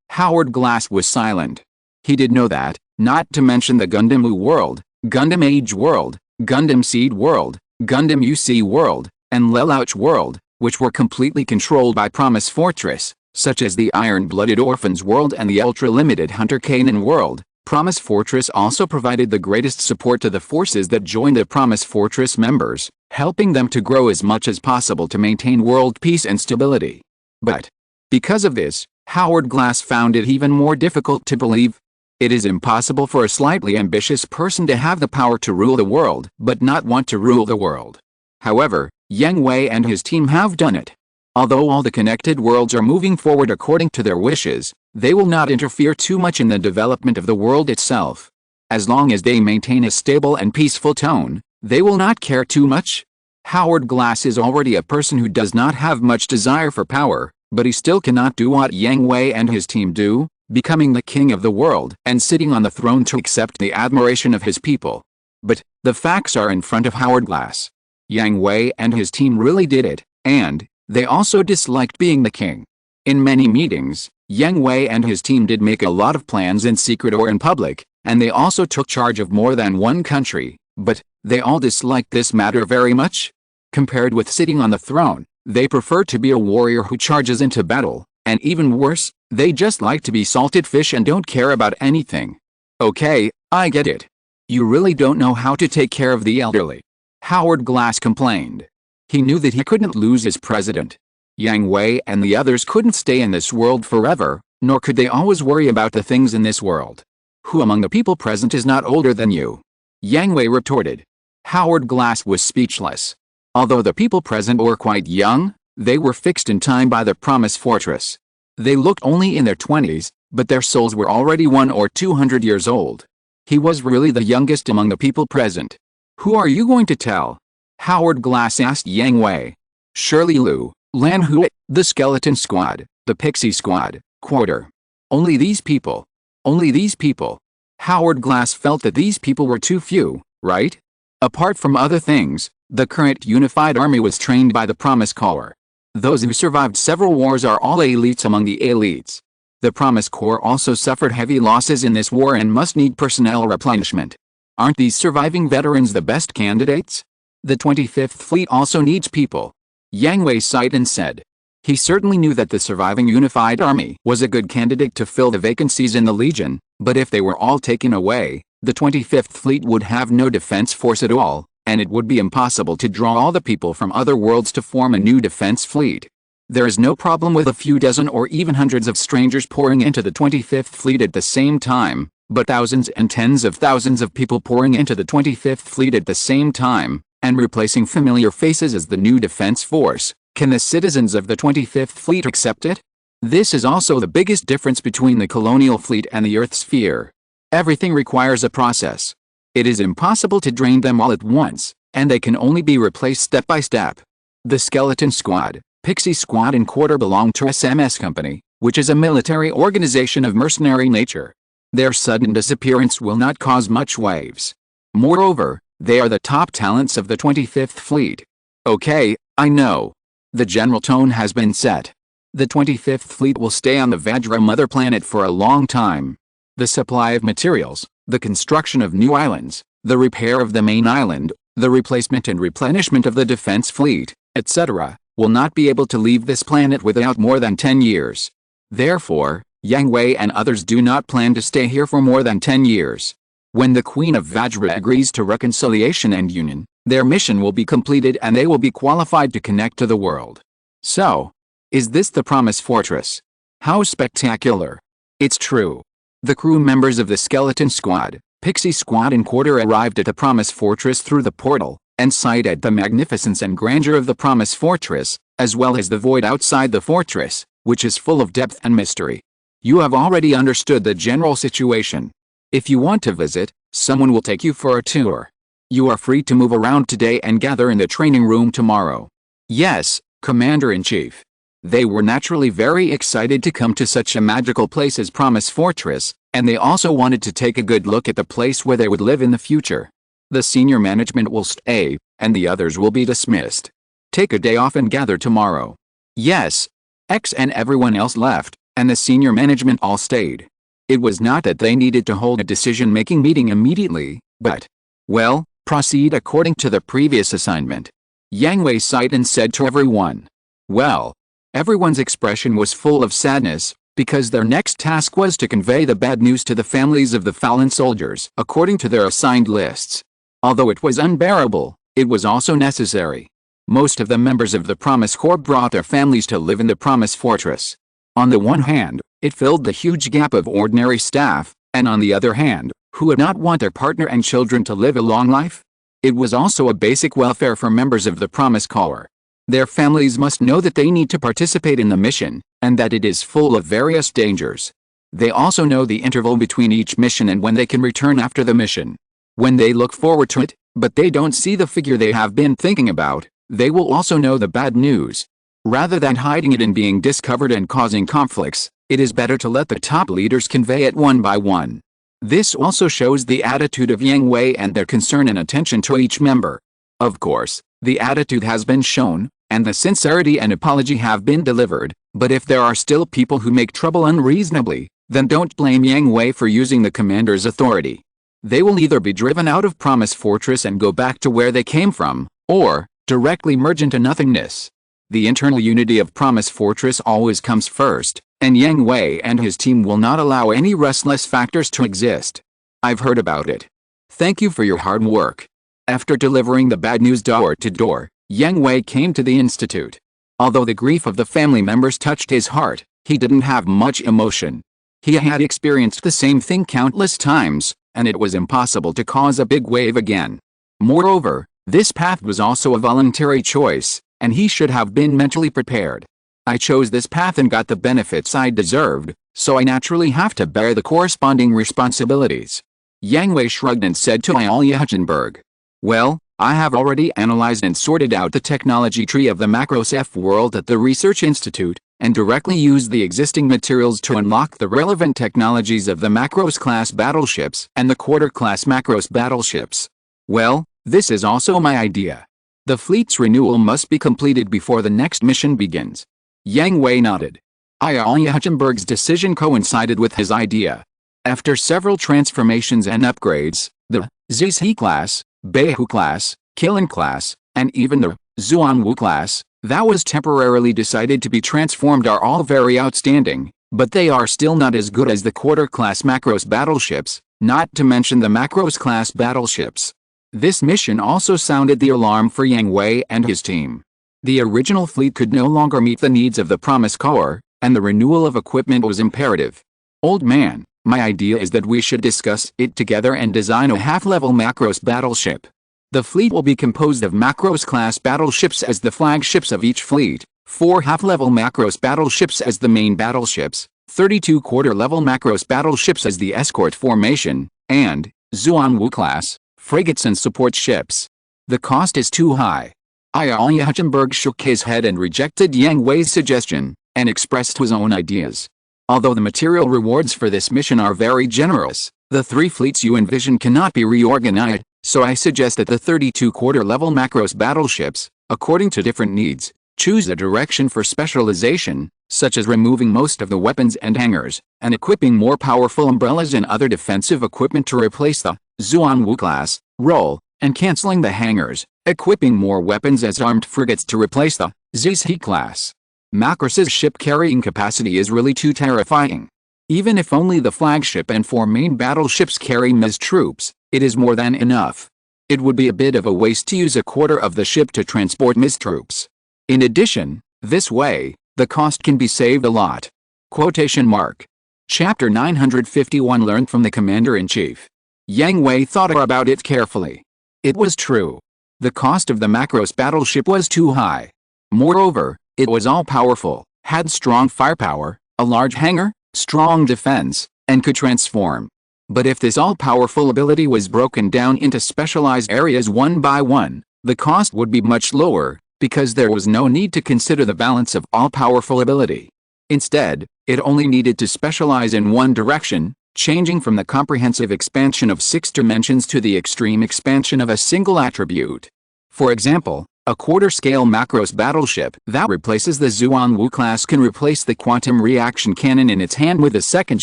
Howard Glass was silent. He did know that, not to mention the Gundam U world, Gundam Age world, Gundam Seed world, Gundam UC world, and Lelouch world, which were completely controlled by Promise Fortress, such as the Iron-Blooded Orphans world and the ultra-limited Hunter Kanan world. Promise Fortress also provided the greatest support to the forces that joined the Promise Fortress members, helping them to grow as much as possible to maintain world peace and stability. But, because of this, Howard Glass found it even more difficult to believe. It is impossible for a slightly ambitious person to have the power to rule the world but not want to rule the world. However, Yang Hui and his team have done it. Although all the connected worlds are moving forward according to their wishes, they will not interfere too much in the development of the world itself. As long as they maintain a stable and peaceful tone, they will not care too much. Howard Glass is already a person who does not have much desire for power, but he still cannot do what Yang Hui and his team do, becoming the king of the world and sitting on the throne to accept the admiration of his people. But, the facts are in front of Howard Glass. Yang Hui and his team really did it, and they also disliked being the king. In many meetings, Yang Hui and his team did make a lot of plans in secret or in public, and they also took charge of more than one country, but they all disliked this matter very much. Compared with sitting on the throne, they prefer to be a warrior who charges into battle, and even worse, they just like to be salted fish and don't care about anything. Okay, I get it. You really don't know how to take care of the elderly. Howard Glass complained. He knew that he couldn't lose his president. Yang Hui and the others couldn't stay in this world forever, nor could they always worry about the things in this world. Who among the people present is not older than you? Yang Hui retorted. Howard Glass was speechless. Although the people present were quite young, they were fixed in time by the Promise Fortress. They looked only in their 20s, but their souls were already 100 or 200 years old. He was really the youngest among the people present. Who are you going to tell? Howard Glass asked Yang Hui. Shirley Liu, Lan Hui, the Skeleton Squad, the Pixie Squad, Quarter. Only these people. Only these people. Howard Glass felt that these people were too few, right? Apart from other things, the current unified army was trained by the Promise Corps. Those who survived several wars are all elites among the elites. The Promise Corps also suffered heavy losses in this war and must need personnel replenishment. Aren't these surviving veterans the best candidates? The 25th Fleet also needs people. Yang Hui sighed and said. He certainly knew that the surviving unified army was a good candidate to fill the vacancies in the Legion, but if they were all taken away, the 25th Fleet would have no defense force at all, and it would be impossible to draw all the people from other worlds to form a new defense fleet. There is no problem with a few dozen or even hundreds of strangers pouring into the 25th Fleet at the same time, but thousands and tens of thousands of people pouring into the 25th Fleet at the same time, and replacing familiar faces as the new defense force, can the citizens of the 25th Fleet accept it? This is also the biggest difference between the colonial fleet and the Earth sphere. Everything requires a process. It is impossible to drain them all at once, and they can only be replaced step by step. The Skeleton Squad, Pixie Squad and Quarter belong to SMS Company, which is a military organization of mercenary nature. Their sudden disappearance will not cause much waves. Moreover, they are the top talents of the 25th Fleet. Okay, I know. The general tone has been set. The 25th Fleet will stay on the Vajra mother planet for a long time. The supply of materials, the construction of new islands, the repair of the main island, the replacement and replenishment of the defense fleet, etc., will not be able to leave this planet without more than 10 years. Therefore, Yang Hui and others do not plan to stay here for more than 10 years. When the Queen of Vajra agrees to reconciliation and union, their mission will be completed and they will be qualified to connect to the world. So, is this the Promise Fortress? How spectacular! It's true. The crew members of the Skeleton Squad, Pixie Squad and Quarter arrived at the Promise Fortress through the portal, and sighted the magnificence and grandeur of the Promise Fortress, as well as the void outside the fortress, which is full of depth and mystery. You have already understood the general situation. If you want to visit, someone will take you for a tour. You are free to move around today and gather in the training room tomorrow. Yes, Commander-in-Chief. They were naturally very excited to come to such a magical place as Promise Fortress, and they also wanted to take a good look at the place where they would live in the future. The senior management will stay, and the others will be dismissed. Take a day off and gather tomorrow. Yes. X and everyone else left, and the senior management all stayed. It was not that they needed to hold a decision-making meeting immediately, but, well, proceed according to the previous assignment. Yang Hui sighed and said to everyone. Well, everyone's expression was full of sadness, because their next task was to convey the bad news to the families of the fallen soldiers according to their assigned lists. Although it was unbearable, it was also necessary. Most of the members of the Promise Corps brought their families to live in the Promise Fortress. On the one hand, it filled the huge gap of ordinary staff, and on the other hand, who would not want their partner and children to live a long life? It was also a basic welfare for members of the Promise Corps. Their families must know that they need to participate in the mission, and that it is full of various dangers. They also know the interval between each mission and when they can return after the mission. When they look forward to it, but they don't see the figure they have been thinking about, they will also know the bad news. Rather than hiding it and being discovered and causing conflicts, it is better to let the top leaders convey it one by one. This also shows the attitude of Yang Hui and their concern and attention to each member. Of course, the attitude has been shown, and the sincerity and apology have been delivered, but if there are still people who make trouble unreasonably, then don't blame Yang Hui for using the commander's authority. They will either be driven out of Promise Fortress and go back to where they came from, or directly merge into nothingness. The internal unity of Promise Fortress always comes first, and Yang Hui and his team will not allow any restless factors to exist. I've heard about it. Thank you for your hard work. After delivering the bad news door to door, Yang Hui came to the institute. Although the grief of the family members touched his heart, he didn't have much emotion. He had experienced the same thing countless times, and it was impossible to cause a big wave again. Moreover, this path was also a voluntary choice, and he should have been mentally prepared. I chose this path and got the benefits I deserved, so I naturally have to bear the corresponding responsibilities. Yang Hui shrugged and said to Alia Hutchenberg. Well, I have already analyzed and sorted out the technology tree of the Macros F world at the Research Institute, and directly used the existing materials to unlock the relevant technologies of the Macros class battleships and the Quarter class Macros battleships. Well, this is also my idea. The fleet's renewal must be completed before the next mission begins. Yang Hui nodded. Alia Hutchenberg's decision coincided with his idea. After several transformations and upgrades, the Zhi class, Beihu class, Kilin class, and even the Zuanwu class, that was temporarily decided to be transformed are all very outstanding, but they are still not as good as the Quarter class Macros battleships, not to mention the Macros class battleships. This mission also sounded the alarm for Yang Hui and his team. The original fleet could no longer meet the needs of the Promise Corps, and the renewal of equipment was imperative. Old man, my idea is that we should discuss it together and design a half-level Macros battleship. The fleet will be composed of Macros-class battleships as the flagships of each fleet, 4 half-level Macros battleships as the main battleships, 32 quarter-level Macros battleships as the escort formation, and Zuanwu-class frigates and support ships. The cost is too high. Alia Hutchenberg shook his head and rejected Yang Hui's suggestion, and expressed his own ideas. Although the material rewards for this mission are very generous, the 3 fleets you envision cannot be reorganized, so I suggest that the 32 quarter-level Macros battleships, according to different needs, choose a direction for specialization, such as removing most of the weapons and hangars, and equipping more powerful umbrellas and other defensive equipment to replace the Zuanwu class role, and canceling the hangars, equipping more weapons as armed frigates to replace the Zhi class. Macros's ship carrying capacity is really too terrifying. Even if only the flagship and 4 main battleships carry MiS troops, it is more than enough. It would be a bit of a waste to use a quarter of the ship to transport MiS troops. In addition, this way, the cost can be saved a lot. Quotation mark. Chapter 951 learned from the Commander-in-Chief. Yang Hui thought about it carefully. It was true. The cost of the Macross battleship was too high. Moreover, it was all-powerful, had strong firepower, a large hangar, strong defense, and could transform. But if this all-powerful ability was broken down into specialized areas one by one, the cost would be much lower, because there was no need to consider the balance of all-powerful ability. Instead, it only needed to specialize in one direction, changing from the comprehensive expansion of 6 dimensions to the extreme expansion of a single attribute. For example, a quarter-scale Macross battleship that replaces the Xuanwu class can replace the quantum reaction cannon in its hand with a second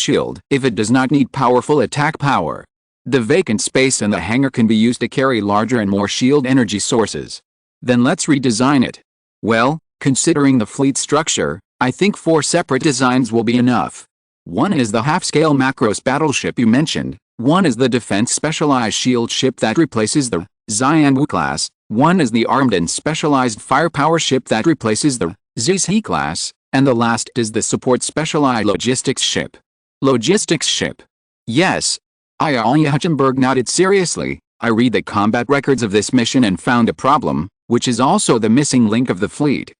shield if it does not need powerful attack power. The vacant space in the hangar can be used to carry larger and more shield energy sources. Then let's redesign it. Well, considering the fleet structure, I think 4 separate designs will be enough. One is the half-scale Macross battleship you mentioned, one is the defense-specialized shield ship that replaces the Xuanwu class, one is the armed and specialized firepower ship that replaces the Zhi class, and the last is the support specialized logistics ship. Logistics ship. Yes. Alia Hutchenberg nodded seriously. I read the combat records of this mission and found a problem, which is also the missing link of the fleet.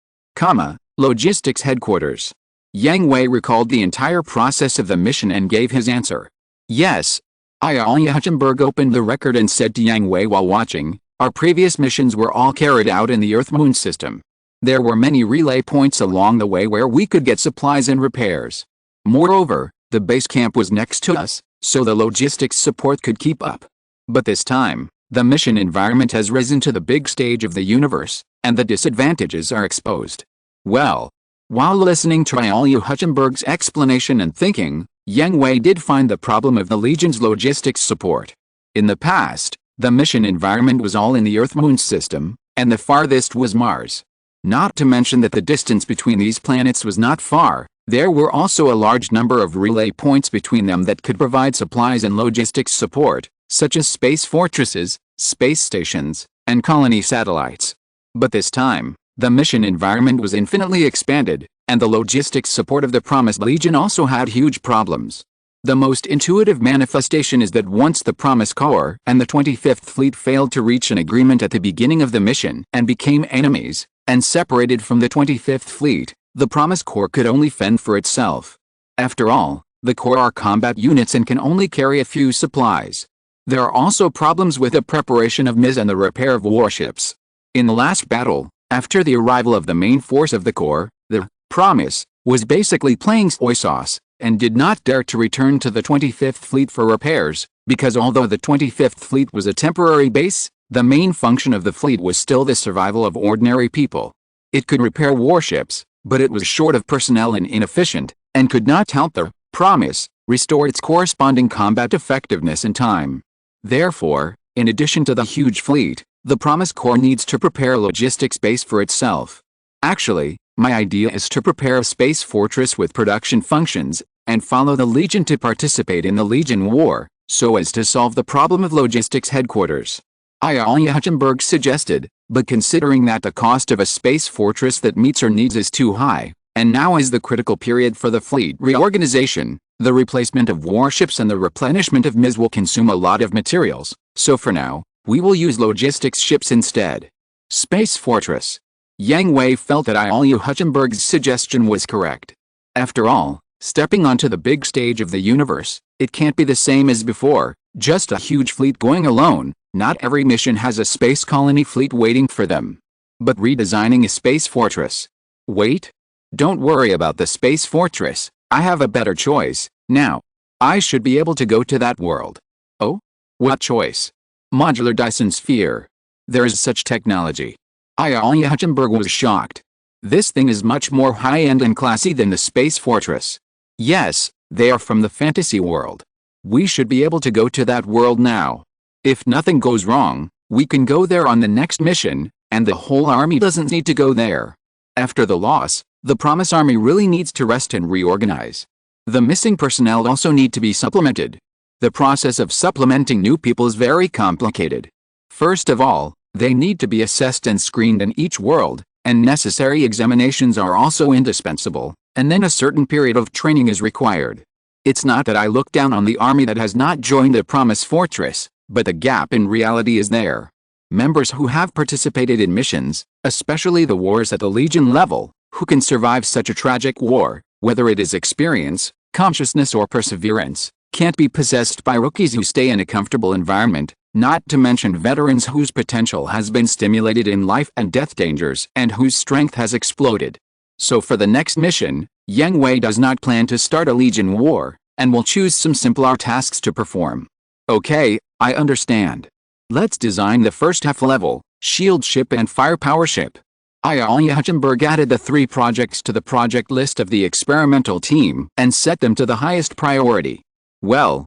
Logistics headquarters. Yang Hui recalled the entire process of the mission and gave his answer. Yes. Alia Hutchenberg opened the record and said to Yang Hui while watching, our previous missions were all carried out in the Earth-Moon system. There were many relay points along the way where we could get supplies and repairs. Moreover, the base camp was next to us, so the logistics support could keep up. But this time, the mission environment has risen to the big stage of the universe, and the disadvantages are exposed. Well, while listening to Alia Hutchenberg's explanation and thinking, Yang Hui did find the problem of the Legion's logistics support. In the past, the mission environment was all in the Earth-Moon system, and the farthest was Mars. Not to mention that the distance between these planets was not far, there were also a large number of relay points between them that could provide supplies and logistics support, such as space fortresses, space stations, and colony satellites. But this time, the mission environment was infinitely expanded, and the logistics support of the Promised Legion also had huge problems. The most intuitive manifestation is that once the Promise Corps and the 25th Fleet failed to reach an agreement at the beginning of the mission and became enemies, and separated from the 25th Fleet, the Promise Corps could only fend for itself. After all, the Corps are combat units and can only carry a few supplies. There are also problems with the preparation of MiS and the repair of warships. In the last battle, after the arrival of the main force of the Corps, the Promise was basically playing soy sauce, and did not dare to return to the 25th Fleet for repairs, because although the 25th Fleet was a temporary base, the main function of the fleet was still the survival of ordinary people. It could repair warships, but it was short of personnel and inefficient, and could not help the Promise restore its corresponding combat effectiveness in time. Therefore, in addition to the huge fleet, the Promise Corps needs to prepare a logistics base for itself. Actually, my idea is to prepare a space fortress with production functions, and follow the Legion to participate in the Legion War, so as to solve the problem of logistics headquarters. Alia Hutchenberg suggested, but considering that the cost of a space fortress that meets our needs is too high, and now is the critical period for the fleet reorganization, the replacement of warships and the replenishment of MiS will consume a lot of materials, so for now, we will use logistics ships instead. Space fortress. Yang Hui felt that Alia Hutchenberg's suggestion was correct. After all, stepping onto the big stage of the universe, it can't be the same as before, just a huge fleet going alone. Not every mission has a space colony fleet waiting for them. But redesigning a space fortress. Wait. Don't worry about the space fortress, I have a better choice, now. I should be able to go to that world. Oh? What choice? Modular Dyson Sphere. There is such technology. Alia Hutchenberg was shocked. This thing is much more high-end and classy than the space fortress. Yes, they are from the fantasy world. We should be able to go to that world now. If nothing goes wrong, we can go there on the next mission, and the whole army doesn't need to go there. After the loss, the Promise Army really needs to rest and reorganize. The missing personnel also need to be supplemented. The process of supplementing new people is very complicated. First of all, they need to be assessed and screened in each world, and necessary examinations are also indispensable, and then a certain period of training is required. It's not that I look down on the army that has not joined the Promise Fortress, but the gap in reality is there. Members who have participated in missions, especially the wars at the Legion level, who can survive such a tragic war, whether it is experience, consciousness or perseverance, can't be possessed by rookies who stay in a comfortable environment, not to mention veterans whose potential has been stimulated in life and death dangers and whose strength has exploded. So for the next mission, Yang Hui does not plan to start a Legion war, and will choose some simpler tasks to perform. Okay, I understand. Let's design the first half-level, shield ship and firepower ship. Alia Hutchenberg added the 3 projects to the project list of the experimental team and set them to the highest priority. Well,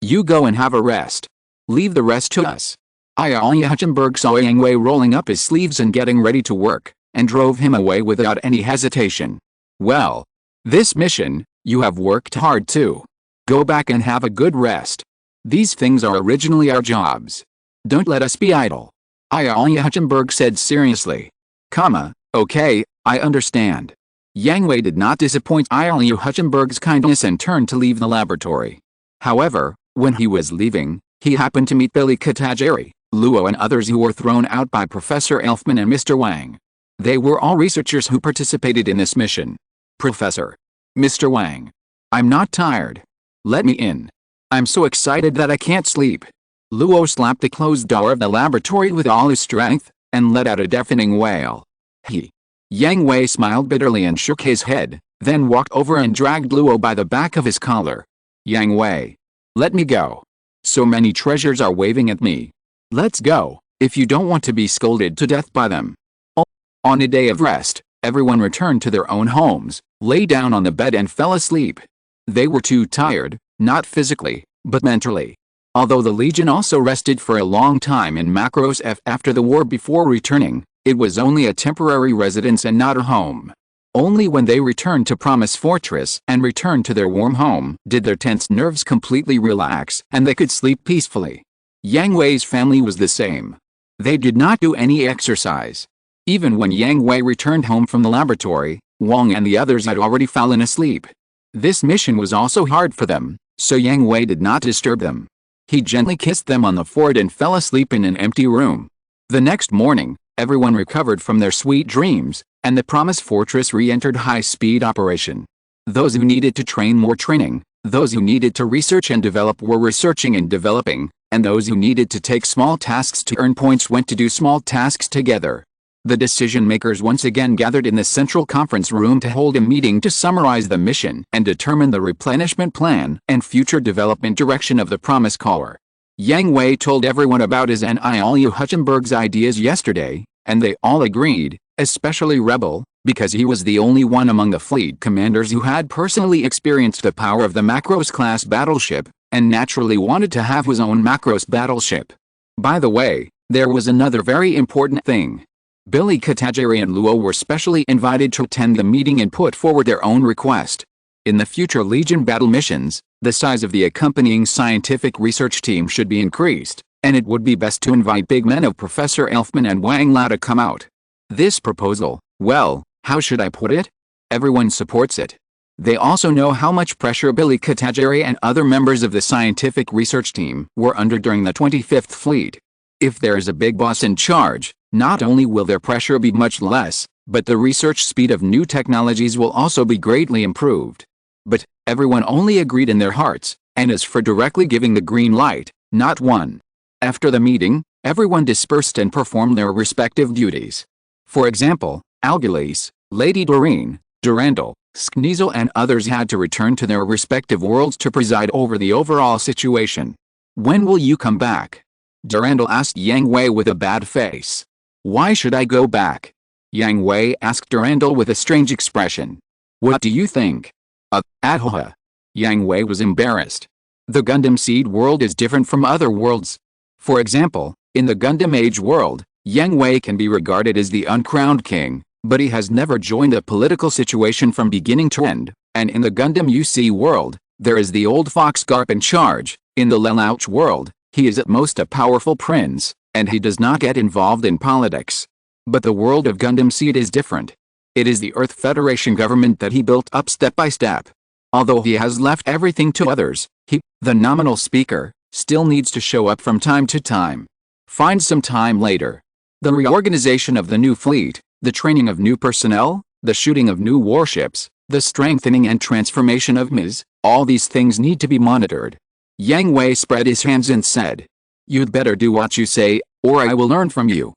you go and have a rest. Leave the rest to us. Alia Hutchenberg saw Yang Hui rolling up his sleeves and getting ready to work, and drove him away without any hesitation. Well, this mission, you have worked hard too. Go back and have a good rest. These things are originally our jobs. Don't let us be idle. Alia Hutchenberg said seriously. Okay, I understand. Yang Hui did not disappoint Alia Hutchenberg's kindness and turned to leave the laboratory. However, when he was leaving, he happened to meet Billy Katagiri, Luo and others who were thrown out by Professor Elfman and Mr. Wang. They were all researchers who participated in this mission. Professor. Mr. Wang. I'm not tired. Let me in. I'm so excited that I can't sleep. Luo slapped the closed door of the laboratory with all his strength, and let out a deafening wail. Yang Hui smiled bitterly and shook his head, then walked over and dragged Luo by the back of his collar. Yang Hui. Let me go. So many treasures are waving at me. Let's go, if you don't want to be scolded to death by them. On a day of rest, everyone returned to their own homes, lay down on the bed and fell asleep. They were too tired, not physically, but mentally. Although the Legion also rested for a long time in Macros F after the war before returning, it was only a temporary residence and not a home. Only when they returned to Promise Fortress and returned to their warm home did their tense nerves completely relax and they could sleep peacefully. Yang Hui's family was the same. They did not do any exercise. Even when Yang Hui returned home from the laboratory, Wang and the others had already fallen asleep. This mission was also hard for them, so Yang Hui did not disturb them. He gently kissed them on the forehead and fell asleep in an empty room. The next morning, everyone recovered from their sweet dreams, and the Promise Fortress re-entered high-speed operation. Those who needed to train were training, those who needed to research and develop were researching and developing, and those who needed to take small tasks to earn points went to do small tasks together. The decision-makers once again gathered in the central conference room to hold a meeting to summarize the mission and determine the replenishment plan and future development direction of the Promise Corps. Yang Hui told everyone about his and Alia Hutchenberg's ideas yesterday, and they all agreed, especially Rebel, because he was the only one among the fleet commanders who had personally experienced the power of the Macros-class battleship, and naturally wanted to have his own Macros battleship. By the way, there was another very important thing. Billy Katagiri and Luo were specially invited to attend the meeting and put forward their own request. In the future Legion battle missions, the size of the accompanying scientific research team should be increased, and it would be best to invite big men of Professor Elfman and Wang Lao to come out. This proposal, well, how should I put it? Everyone supports it. They also know how much pressure Billy Katagiri and other members of the scientific research team were under during the 25th Fleet. If there is a big boss in charge, not only will their pressure be much less, but the research speed of new technologies will also be greatly improved. But everyone only agreed in their hearts, and as for directly giving the green light, not one. After the meeting, everyone dispersed and performed their respective duties. For example, Algalis, Lady Doreen, Durandal, Sknizel and others had to return to their respective worlds to preside over the overall situation. When will you come back? Durandal asked Yang Hui with a bad face. Why should I go back? Yang Hui asked Durandal with a strange expression. What do you think? Adhoha. Yang Hui was embarrassed. The Gundam Seed world is different from other worlds. For example, in the Gundam Age world, Yang Hui can be regarded as the uncrowned king, but he has never joined a political situation from beginning to end, And in the Gundam UC world, there is the old fox Garp in charge. In the Lelouch world, he is at most a powerful prince, and he does not get involved in politics. But the world of Gundam Seed is different. It is the Earth Federation government that he built up step by step. Although he has left everything to others, he, the nominal speaker, still needs to show up from time to time. Find some time later. The reorganization of the new fleet, the training of new personnel, the shooting of new warships, the strengthening and transformation of MIS, all these things need to be monitored. Yang Hui spread his hands and said, "You'd better do what you say, or I will learn from you."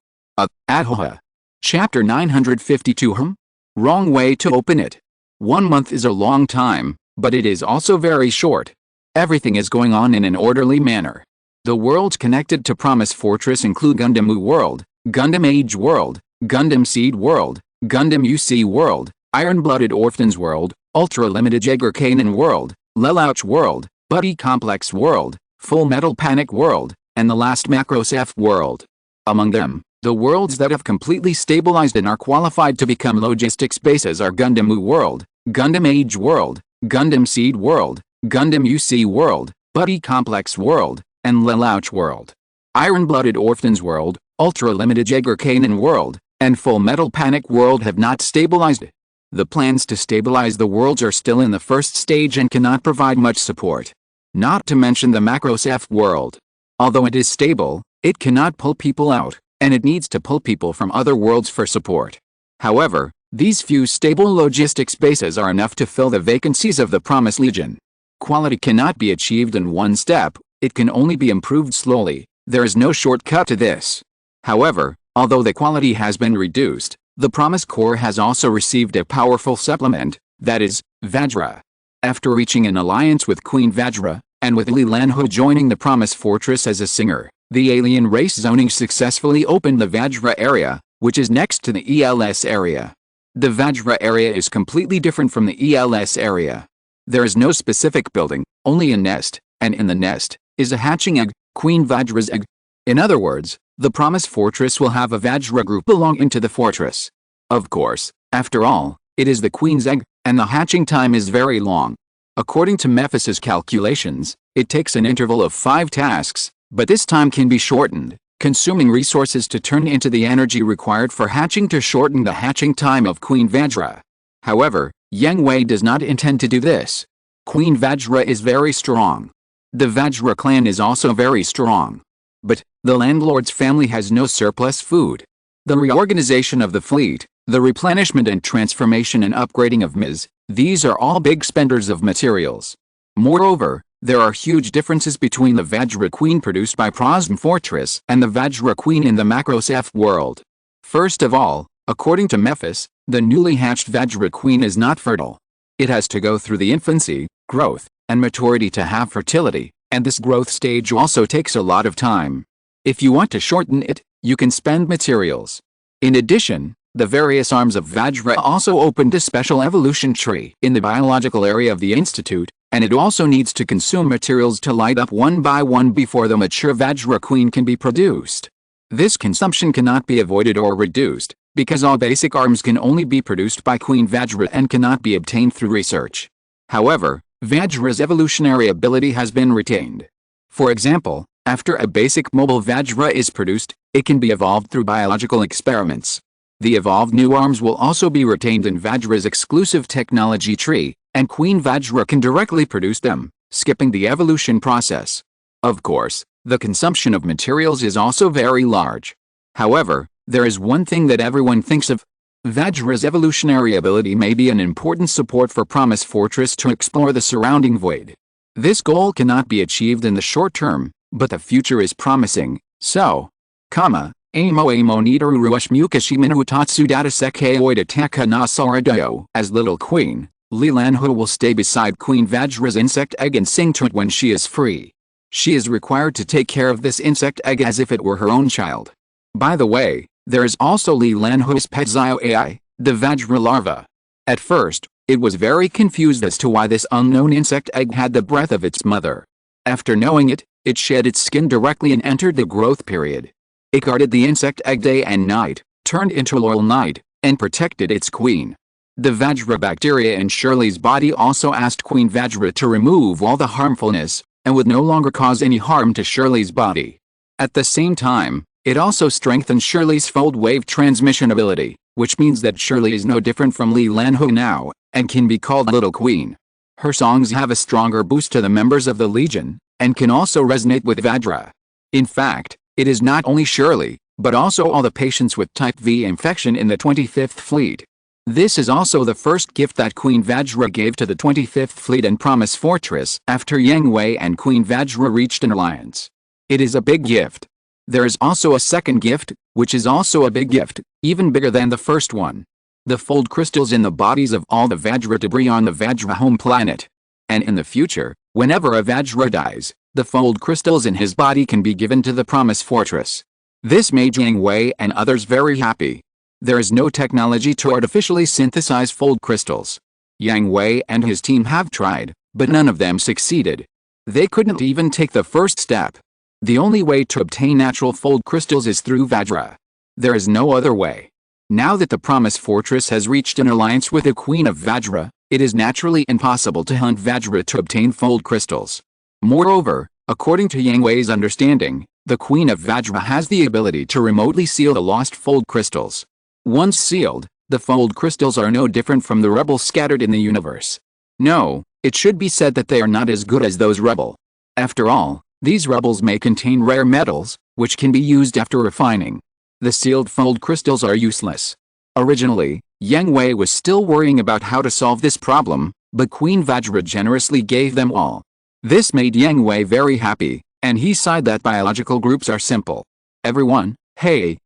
Ahoha. Chapter 952. Wrong way to open it. 1 month is a long time, but it is also very short. Everything is going on in an orderly manner. The worlds connected to Promise Fortress include Gundam U World, Gundam Age World, Gundam Seed World, Gundam UC World, Iron-Blooded Orphans World, Ultra-Limited Jaeger Kanan World, Lelouch World, Buddy Complex World, Full Metal Panic World, and the last Macros F World. Among them, the worlds that have completely stabilized and are qualified to become logistics bases are Gundam U World, Gundam Age World, Gundam Seed World, Gundam UC World, Buddy Complex World, and Lelouch World. Iron-Blooded Orphans World, Ultra-Limited Jaeger Kanan World, and Full Metal Panic World have not stabilized. The plans to stabilize the worlds are still in the first stage and cannot provide much support. Not to mention the Macros F World. Although it is stable, it cannot pull people out, and it needs to pull people from other worlds for support. However, these few stable logistics bases are enough to fill the vacancies of the Promise Legion. Quality cannot be achieved in one step, it can only be improved slowly. There is no shortcut to this. However, although the quality has been reduced, the Promise Corps has also received a powerful supplement, that is, Vajra. After reaching an alliance with Queen Vajra, and with Li Lanhu joining the Promise Fortress as a singer, the alien race zoning successfully opened the Vajra area, which is next to the ELS area. The Vajra area is completely different from the ELS area. There is no specific building, only a nest, and in the nest is a hatching egg, Queen Vajra's egg. In other words, the Promise Fortress will have a Vajra group belonging to the fortress. Of course, after all, it is the Queen's egg, and the hatching time is very long. According to Mephis's calculations, it takes an interval of 5 tasks, but this time can be shortened, consuming resources to turn into the energy required for hatching to shorten the hatching time of Queen Vajra. However, Yang Hui does not intend to do this. Queen Vajra is very strong. The Vajra clan is also very strong. But, the landlord's family has no surplus food. The reorganization of the fleet, the replenishment and transformation and upgrading of MIS, these are all big spenders of materials. Moreover, there are huge differences between the Vajra Queen produced by Promise Fortress and the Vajra Queen in the Macros F world. First of all, according to Mephis, the newly hatched Vajra Queen is not fertile. It has to go through the infancy, growth, and maturity to have fertility, and this growth stage also takes a lot of time. If you want to shorten it, you can spend materials. In addition, the various arms of Vajra also opened a special evolution tree in the biological area of the Institute, and it also needs to consume materials to light up one by one before the mature Vajra Queen can be produced. This consumption cannot be avoided or reduced, because all basic arms can only be produced by Queen Vajra and cannot be obtained through research. However, Vajra's evolutionary ability has been retained. For example, after a basic mobile Vajra is produced, it can be evolved through biological experiments. The evolved new arms will also be retained in Vajra's exclusive technology tree, and Queen Vajra can directly produce them, skipping the evolution process. Of course, the consumption of materials is also very large. However, there is one thing that everyone thinks of. Vajra's evolutionary ability may be an important support for Promise Fortress to explore the surrounding void. This goal cannot be achieved in the short term, but the future is promising, so, amo nitaru rushmukashiminu tatsu dataseke oida taka na saradayo. As Little Queen, Li Lanhu will stay beside Queen Vajra's insect egg and sing to it when she is free. She is required to take care of this insect egg as if it were her own child. By the way, there is also Li Lanhu's pet Zio AI, the Vajra larva. At first, it was very confused as to why this unknown insect egg had the breath of its mother. After knowing it, it shed its skin directly and entered the growth period. It guarded the insect egg day and night, turned into loyal knight, and protected its queen. The Vajra bacteria in Shirley's body also asked Queen Vajra to remove all the harmfulness, and would no longer cause any harm to Shirley's body. At the same time, it also strengthened Shirley's fold wave transmission ability, which means that Shirley is no different from Li Lanhu now, and can be called Little Queen. Her songs have a stronger boost to the members of the Legion, and can also resonate with Vajra. In fact, it is not only Shirley, but also all the patients with Type V infection in the 25th Fleet. This is also the first gift that Queen Vajra gave to the 25th Fleet and Promise Fortress after Yang Hui and Queen Vajra reached an alliance. It is a big gift. There is also a second gift, which is also a big gift, even bigger than the first one. The fold crystals in the bodies of all the Vajra debris on the Vajra home planet. And in the future, whenever a Vajra dies, the fold crystals in his body can be given to the Promise Fortress. This made Yang Hui and others very happy. There is no technology to artificially synthesize fold crystals. Yang Hui and his team have tried, but none of them succeeded. They couldn't even take the first step. The only way to obtain natural fold crystals is through Vajra. There is no other way. Now that the Promise Fortress has reached an alliance with the Queen of Vajra, it is naturally impossible to hunt Vajra to obtain fold crystals. Moreover, according to Yang Hui's understanding, the Queen of Vajra has the ability to remotely seal the lost fold crystals. Once sealed, the fold crystals are no different from the rebels scattered in the universe. No, it should be said that they are not as good as those rebel. After all, these rebels may contain rare metals, which can be used after refining. The sealed fold crystals are useless. Originally, Yang Hui was still worrying about how to solve this problem, but Queen Vajra generously gave them all. This made Yang Hui very happy, and he sighed that biological groups are simple. Everyone, hey,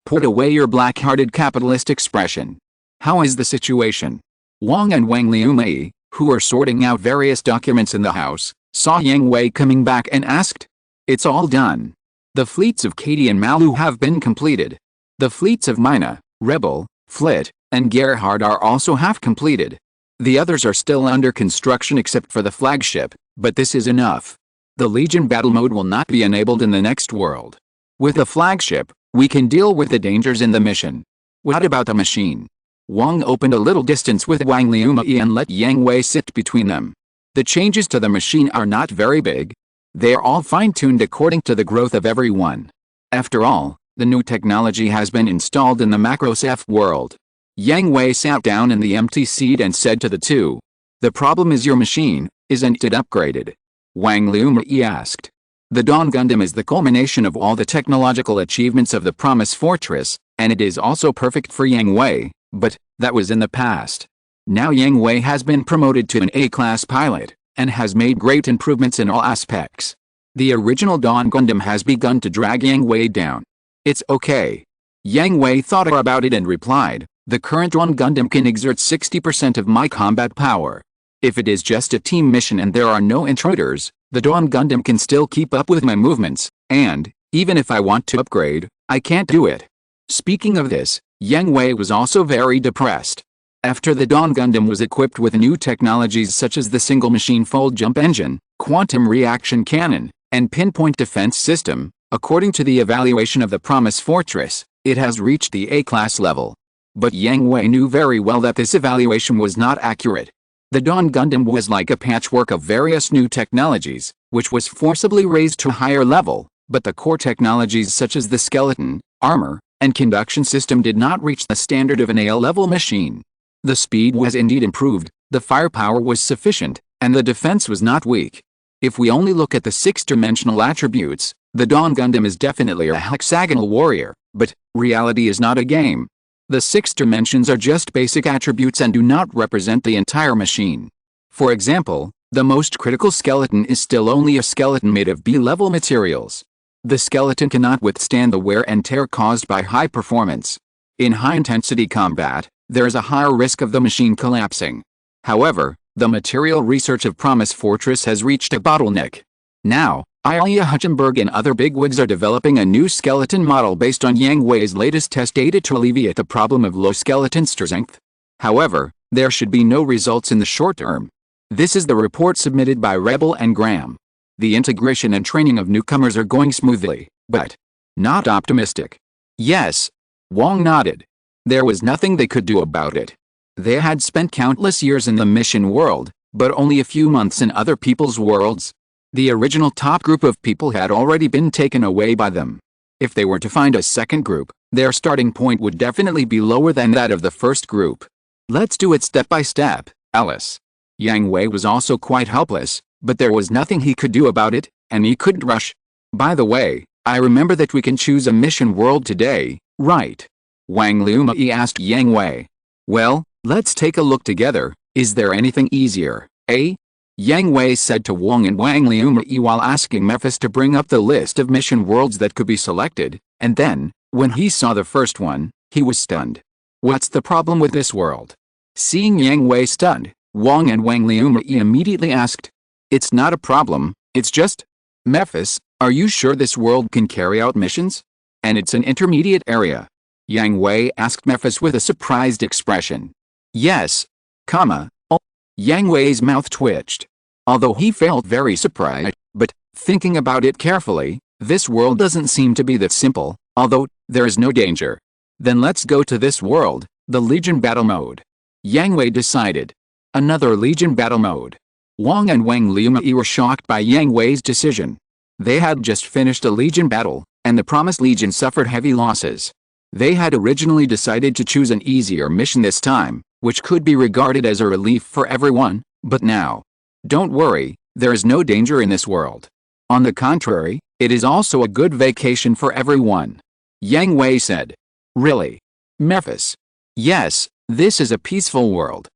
put away your black-hearted capitalist expression. How is the situation? Wang and Wang Liumei, who are sorting out various documents in the house, saw Yang Hui coming back and asked. It's all done. The fleets of Katie and Malu have been completed. The fleets of Mina, Rebel, Flit, and Gerhard are also half completed. The others are still under construction except for the flagship, but this is enough. The Legion battle mode will not be enabled in the next world. With the flagship, we can deal with the dangers in the mission. What about the machine? Wang opened a little distance with Wang Liumei and let Yang Hui sit between them. The changes to the machine are not very big. They are all fine-tuned according to the growth of everyone. After all, the new technology has been installed in the Macros F world. Yang Hui sat down in the empty seat and said to the two. The problem is your machine, isn't it upgraded? Wang Liumei asked. The Dawn Gundam is the culmination of all the technological achievements of the Promise Fortress, and it is also perfect for Yang Hui, but that was in the past. Now Yang Hui has been promoted to an A-class pilot, and has made great improvements in all aspects. The original Dawn Gundam has begun to drag Yang Hui down. It's okay. Yang Hui thought about it and replied, the current Dawn Gundam can exert 60% of my combat power. If it is just a team mission and there are no intruders, the Dawn Gundam can still keep up with my movements, and, even if I want to upgrade, I can't do it. Speaking of this, Yang Hui was also very depressed. After the Dawn Gundam was equipped with new technologies such as the single machine fold jump engine, quantum reaction cannon, and pinpoint defense system, according to the evaluation of the Promise Fortress, it has reached the A-class level. But Yang Hui knew very well that this evaluation was not accurate. The Dawn Gundam was like a patchwork of various new technologies, which was forcibly raised to a higher level, but the core technologies such as the skeleton, armor, and conduction system did not reach the standard of an A-level machine. The speed was indeed improved, the firepower was sufficient, and the defense was not weak. If we only look at the six-dimensional attributes, the Dawn Gundam is definitely a hexagonal warrior, but reality is not a game. The 6 dimensions are just basic attributes and do not represent the entire machine. For example, the most critical skeleton is still only a skeleton made of B-level materials. The skeleton cannot withstand the wear and tear caused by high performance. In high-intensity combat, there is a higher risk of the machine collapsing. However, the material research of Promise Fortress has reached a bottleneck. Now, Ilya Hutchenberg and other bigwigs are developing a new skeleton model based on Yang Hui's latest test data to alleviate the problem of low skeleton strength. However, there should be no results in the short term. This is the report submitted by Rebel and Graham. The integration and training of newcomers are going smoothly, but not optimistic. Yes. Wang nodded. There was nothing they could do about it. They had spent countless years in the mission world, but only a few months in other people's worlds. The original top group of people had already been taken away by them. If they were to find a second group, their starting point would definitely be lower than that of the first group. Let's do it step by step, Alice. Yang Hui was also quite helpless, but there was nothing he could do about it, and he couldn't rush. By the way, I remember that we can choose a mission world today, right? Wang Lumai asked Yang Hui. Well, let's take a look together. Is there anything easier, eh? Yang Hui said to Wang and Wang Lumai while asking Mephis to bring up the list of mission worlds that could be selected, and then, when he saw the first one, he was stunned. What's the problem with this world? Seeing Yang Hui stunned, Wang and Wang Lumai immediately asked. It's not a problem, it's just... Mephis, are you sure this world can carry out missions? And it's an intermediate area? Yang Hui asked Mephis with a surprised expression. Yes. Oh. Yang Hui's mouth twitched. Although he felt very surprised, but, thinking about it carefully, this world doesn't seem to be that simple, although, there is no danger. Then let's go to this world, the Legion Battle Mode. Yang Hui decided. Another Legion Battle Mode. Wang and Wang Lumai were shocked by Yang Hui's decision. They had just finished a Legion battle, and the Promised Legion suffered heavy losses. They had originally decided to choose an easier mission this time, which could be regarded as a relief for everyone, but now. Don't worry, there is no danger in this world. On the contrary, it is also a good vacation for everyone. Yang Hui said. Really? Mephis? Yes, this is a peaceful world.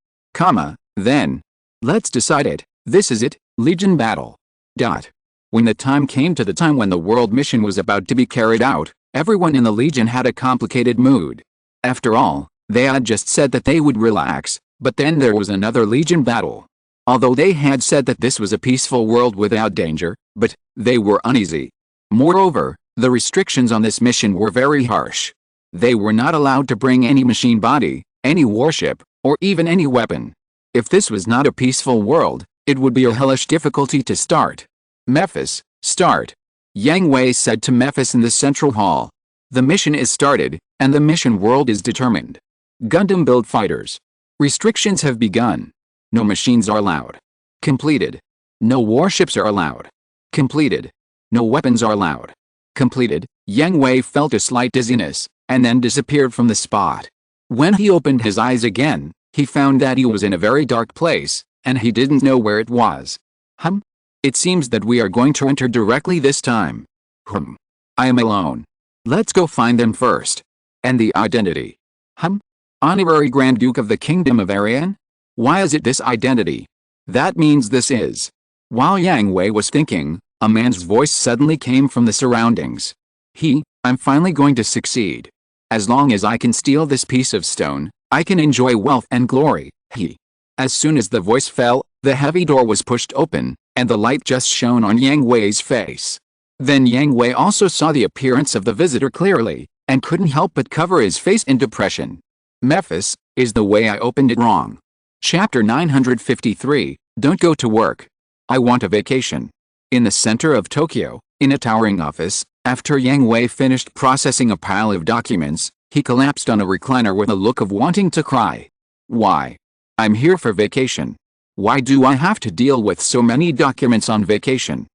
Then. Let's decide it, this is it, Legion Battle. When the time came to the time when the world mission was about to be carried out, everyone in the Legion had a complicated mood. After all, they had just said that they would relax, but then there was another Legion battle. Although they had said that this was a peaceful world without danger, but they were uneasy. Moreover, the restrictions on this mission were very harsh. They were not allowed to bring any machine body, any warship, or even any weapon. If this was not a peaceful world, it would be a hellish difficulty to start. Mephis, start. Yang Hui said to Mephis in the central hall. The mission is started, and the mission world is determined. Gundam build fighters. Restrictions have begun. No machines are allowed. Completed. No warships are allowed. Completed. No weapons are allowed. Completed. Yang Hui felt a slight dizziness, and then disappeared from the spot. When he opened his eyes again, he found that he was in a very dark place, and he didn't know where it was. It seems that we are going to enter directly this time. I am alone. Let's go find them first. And the identity. Honorary Grand Duke of the Kingdom of Arian? Why is it this identity? That means this is. While Yang Hui was thinking, a man's voice suddenly came from the surroundings. I'm finally going to succeed. As long as I can steal this piece of stone, I can enjoy wealth and glory. As soon as the voice fell, the heavy door was pushed open, and the light just shone on Yang Hui's face. Then Yang Hui also saw the appearance of the visitor clearly, and couldn't help but cover his face in depression. Mephis, is the way I opened it wrong? Chapter 953, Don't Go to Work. I want a vacation. In the center of Tokyo, in a towering office, after Yang Hui finished processing a pile of documents, he collapsed on a recliner with a look of wanting to cry. Why? I'm here for vacation. Why do I have to deal with so many documents on vacation?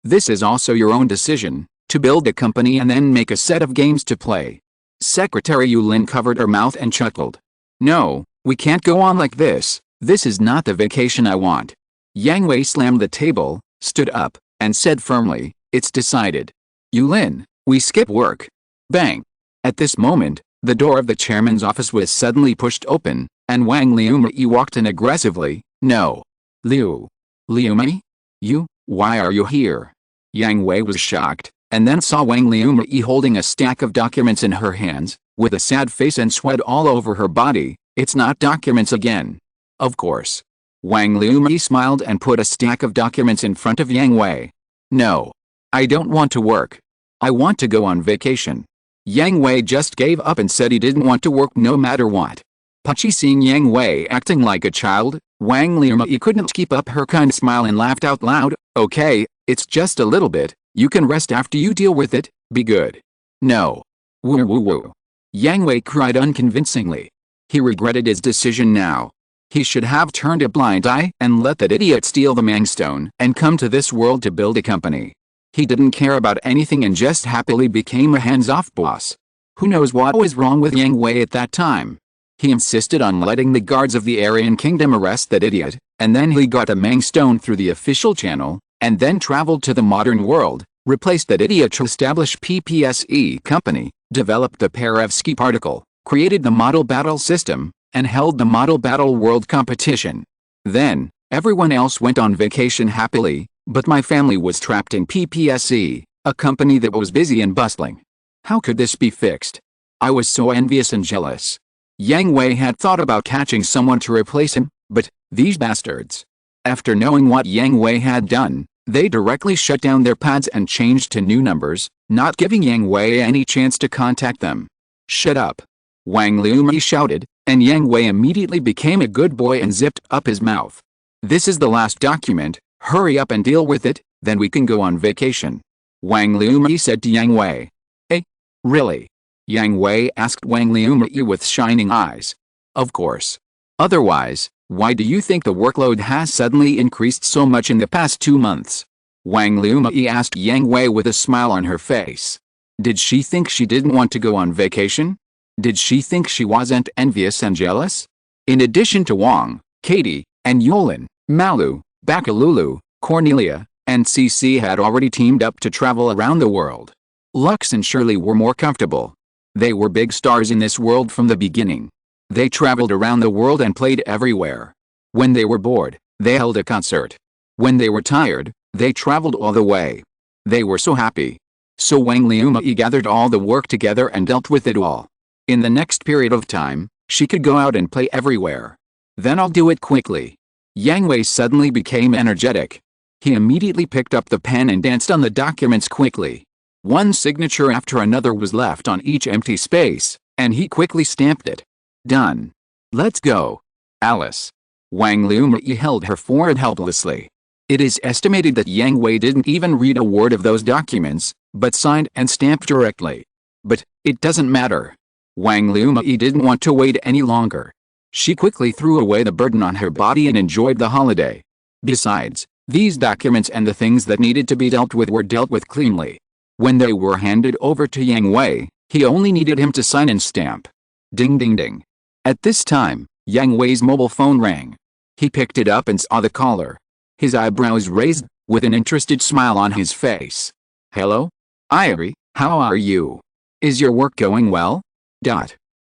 This is also your own decision, to build a company and then make a set of games to play. Secretary Yulin covered her mouth and chuckled. No, we can't go on like this, this is not the vacation I want. Yang Hui slammed the table, stood up, and said firmly, it's decided. Yulin, we skip work. Bang. At this moment, the door of the chairman's office was suddenly pushed open, and Wang Lumai walked in aggressively. No. Lumai? You? Why are you here? Yang Hui was shocked, and then saw Wang Lumai holding a stack of documents in her hands, with a sad face and sweat all over her body. It's not documents again. Of course. Wang Lumai smiled and put a stack of documents in front of Yang Hui. No. I don't want to work. I want to go on vacation. Yang Hui just gave up and said he didn't want to work no matter what. Puchy seeing Yang Hui acting like a child, Wang Lumai couldn't keep up her kind smile and laughed out loud. Okay, it's just a little bit, you can rest after you deal with it, be good. No. Woo woo woo. Yang Hui cried unconvincingly. He regretted his decision now. He should have turned a blind eye and let that idiot steal the Mangstone and come to this world to build a company. He didn't care about anything and just happily became a hands-off boss. Who knows what was wrong with Yang Hui at that time? He insisted on letting the guards of the Aryan Kingdom arrest that idiot, and then he got a Mangstone through the official channel, and then traveled to the modern world, replaced that idiot to establish PPSE company, developed the Perovsky particle, created the model battle system, and held the model battle world competition. Then, everyone else went on vacation happily, but my family was trapped in PPSE, a company that was busy and bustling. How could this be fixed? I was so envious and jealous. Yang Hui had thought about catching someone to replace him, but these bastards. After knowing what Yang Hui had done, they directly shut down their pads and changed to new numbers, not giving Yang Hui any chance to contact them. Shut up! Wang Liumi shouted, and Yang Hui immediately became a good boy and zipped up his mouth. This is the last document, hurry up and deal with it, then we can go on vacation. Wang Liumi said to Yang Hui. Eh? Really? Yang Hui asked Wang Liumi with shining eyes. Of course. Otherwise, why do you think the workload has suddenly increased so much in the past 2 months? Wang Liumi asked Yang Hui with a smile on her face. Did she think she didn't want to go on vacation? Did she think she wasn't envious and jealous? In addition to Wang, Katie, and Yolin, Malu, Bakalulu, Cornelia, and CC had already teamed up to travel around the world. Lux and Shirley were more comfortable. They were big stars in this world from the beginning. They traveled around the world and played everywhere. When they were bored, they held a concert. When they were tired, they traveled all the way. They were so happy. So Wang Liumi gathered all the work together and dealt with it all. In the next period of time, she could go out and play everywhere. Then I'll do it quickly. Yang Hui suddenly became energetic. He immediately picked up the pen and danced on the documents quickly. One signature after another was left on each empty space, and he quickly stamped it. Done. Let's go. Alice. Wang Liumi held her forehead helplessly. It is estimated that Yang Hui didn't even read a word of those documents, but signed and stamped directly. But it doesn't matter. Wang Liumi didn't want to wait any longer. She quickly threw away the burden on her body and enjoyed the holiday. Besides, these documents and the things that needed to be dealt with were dealt with cleanly. When they were handed over to Yang Hui, he only needed him to sign and stamp. Ding ding ding. At this time, Yang Hui's mobile phone rang. He picked it up and saw the caller. His eyebrows raised, with an interested smile on his face. Hello? Irie, how are you? Is your work going well?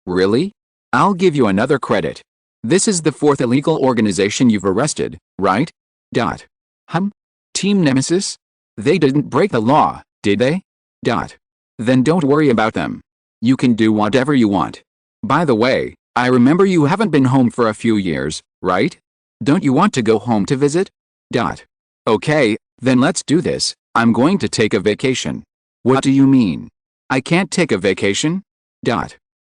Really? I'll give you another credit. This is the 4th illegal organization you've arrested, right? Team Nemesis? They didn't break the law, did they? Then don't worry about them. You can do whatever you want. By the way, I remember you haven't been home for a few years, right? Don't you want to go home to visit? Okay, then let's do this. I'm going to take a vacation. What do you mean? I can't take a vacation?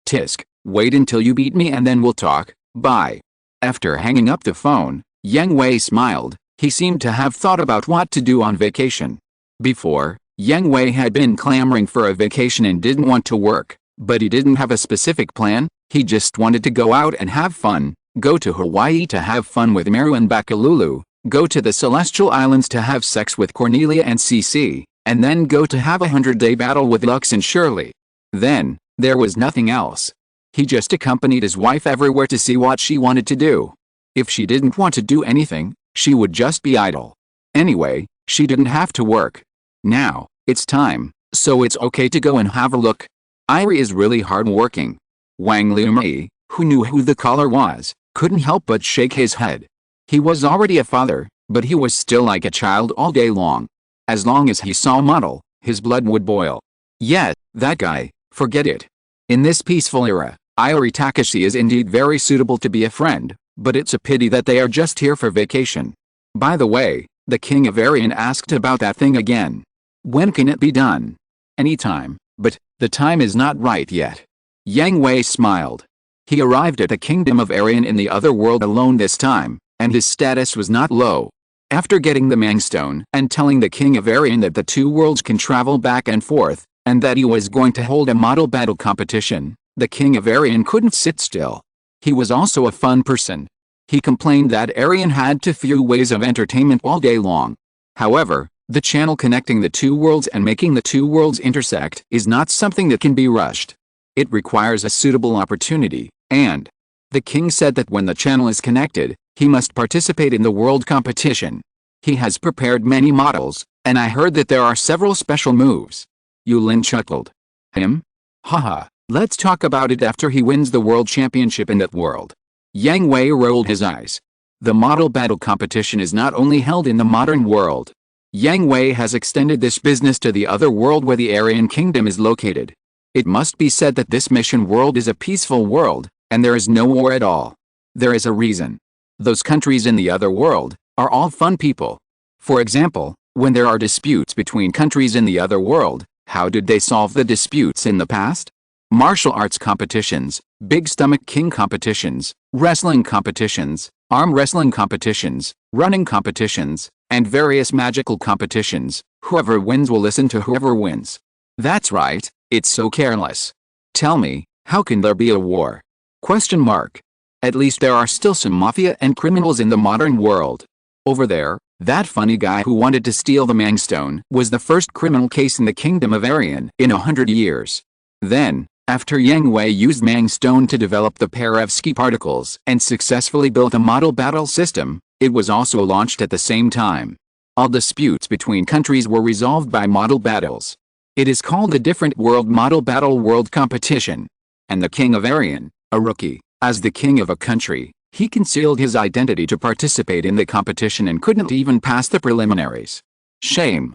Tisk, wait until you beat me and then we'll talk, bye. After hanging up the phone, Yang Hui smiled. He seemed to have thought about what to do on vacation. Before, Yang Hui had been clamoring for a vacation and didn't want to work, but he didn't have a specific plan. He just wanted to go out and have fun, go to Hawaii to have fun with Meru and Bakalulu, go to the Celestial Islands to have sex with Cornelia and CC, and then go to have a 100-day battle with Lux and Shirley. Then, there was nothing else. He just accompanied his wife everywhere to see what she wanted to do. If she didn't want to do anything, she would just be idle. Anyway, she didn't have to work. Now, it's time, so it's okay to go and have a look. Irie is really hard-working. Wang Liumi, who knew who the caller was, couldn't help but shake his head. He was already a father, but he was still like a child all day long. As long as he saw model, his blood would boil. Yeah, that guy, forget it. In this peaceful era, Irie Takashi is indeed very suitable to be a friend, but it's a pity that they are just here for vacation. By the way, the King of Aryan asked about that thing again. When can it be done? Anytime, but the time is not right yet. Yang Hui smiled. He arrived at the Kingdom of Aryan in the other world alone this time, and his status was not low. After getting the Mangstone and telling the King of Aryan that the two worlds can travel back and forth, and that he was going to hold a model battle competition, the King of Aryan couldn't sit still. He was also a fun person. He complained that Aryan had too few ways of entertainment all day long. However, the channel connecting the two worlds and making the two worlds intersect is not something that can be rushed. It requires a suitable opportunity, and the king said that when the channel is connected, he must participate in the world competition. He has prepared many models, and I heard that there are several special moves. Yulin chuckled. Him? Haha, let's talk about it after he wins the world championship in that world. Yang Hui rolled his eyes. The model battle competition is not only held in the modern world. Yang Hui has extended this business to the other world where the Aryan kingdom is located. It must be said that this mission world is a peaceful world, and there is no war at all. There is a reason. Those countries in the other world are all fun people. For example, when there are disputes between countries in the other world, how did they solve the disputes in the past? Martial arts competitions, big stomach king competitions, wrestling competitions, arm wrestling competitions, running competitions, and various magical competitions. Whoever wins will listen to whoever wins. That's right, it's so careless. Tell me, how can there be a war? Question mark. At least there are still some mafia and criminals in the modern world. Over there, that funny guy who wanted to steal the Mang Stone was the first criminal case in the kingdom of Aryan in 100 years. Then, after Yang Hui used Mang Stone to develop the Perovsky particles and successfully built a model battle system, it was also launched at the same time. All disputes between countries were resolved by model battles. It is called the Different World Model Battle World Competition. And the king of Aryan, a rookie, as the king of a country, he concealed his identity to participate in the competition and couldn't even pass the preliminaries. Shame.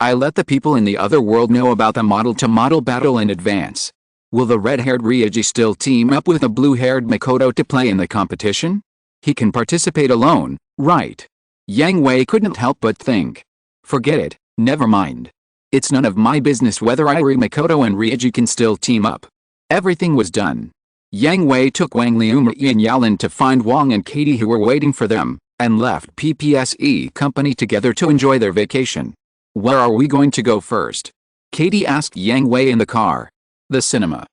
I let the people in the other world know about the model-to-model battle in advance. Will the red-haired Ryoji still team up with the blue-haired Makoto to play in the competition? He can participate alone, right? Yang Hui couldn't help but think. Forget it, never mind. It's none of my business whether Irie Makoto and Ryoji can still team up. Everything was done. Yang Hui took Wang Liumei and Yalin to find Wang and Katie who were waiting for them, and left PPSE company together to enjoy their vacation. Where are we going to go first? Katie asked Yang Hui in the car. The cinema.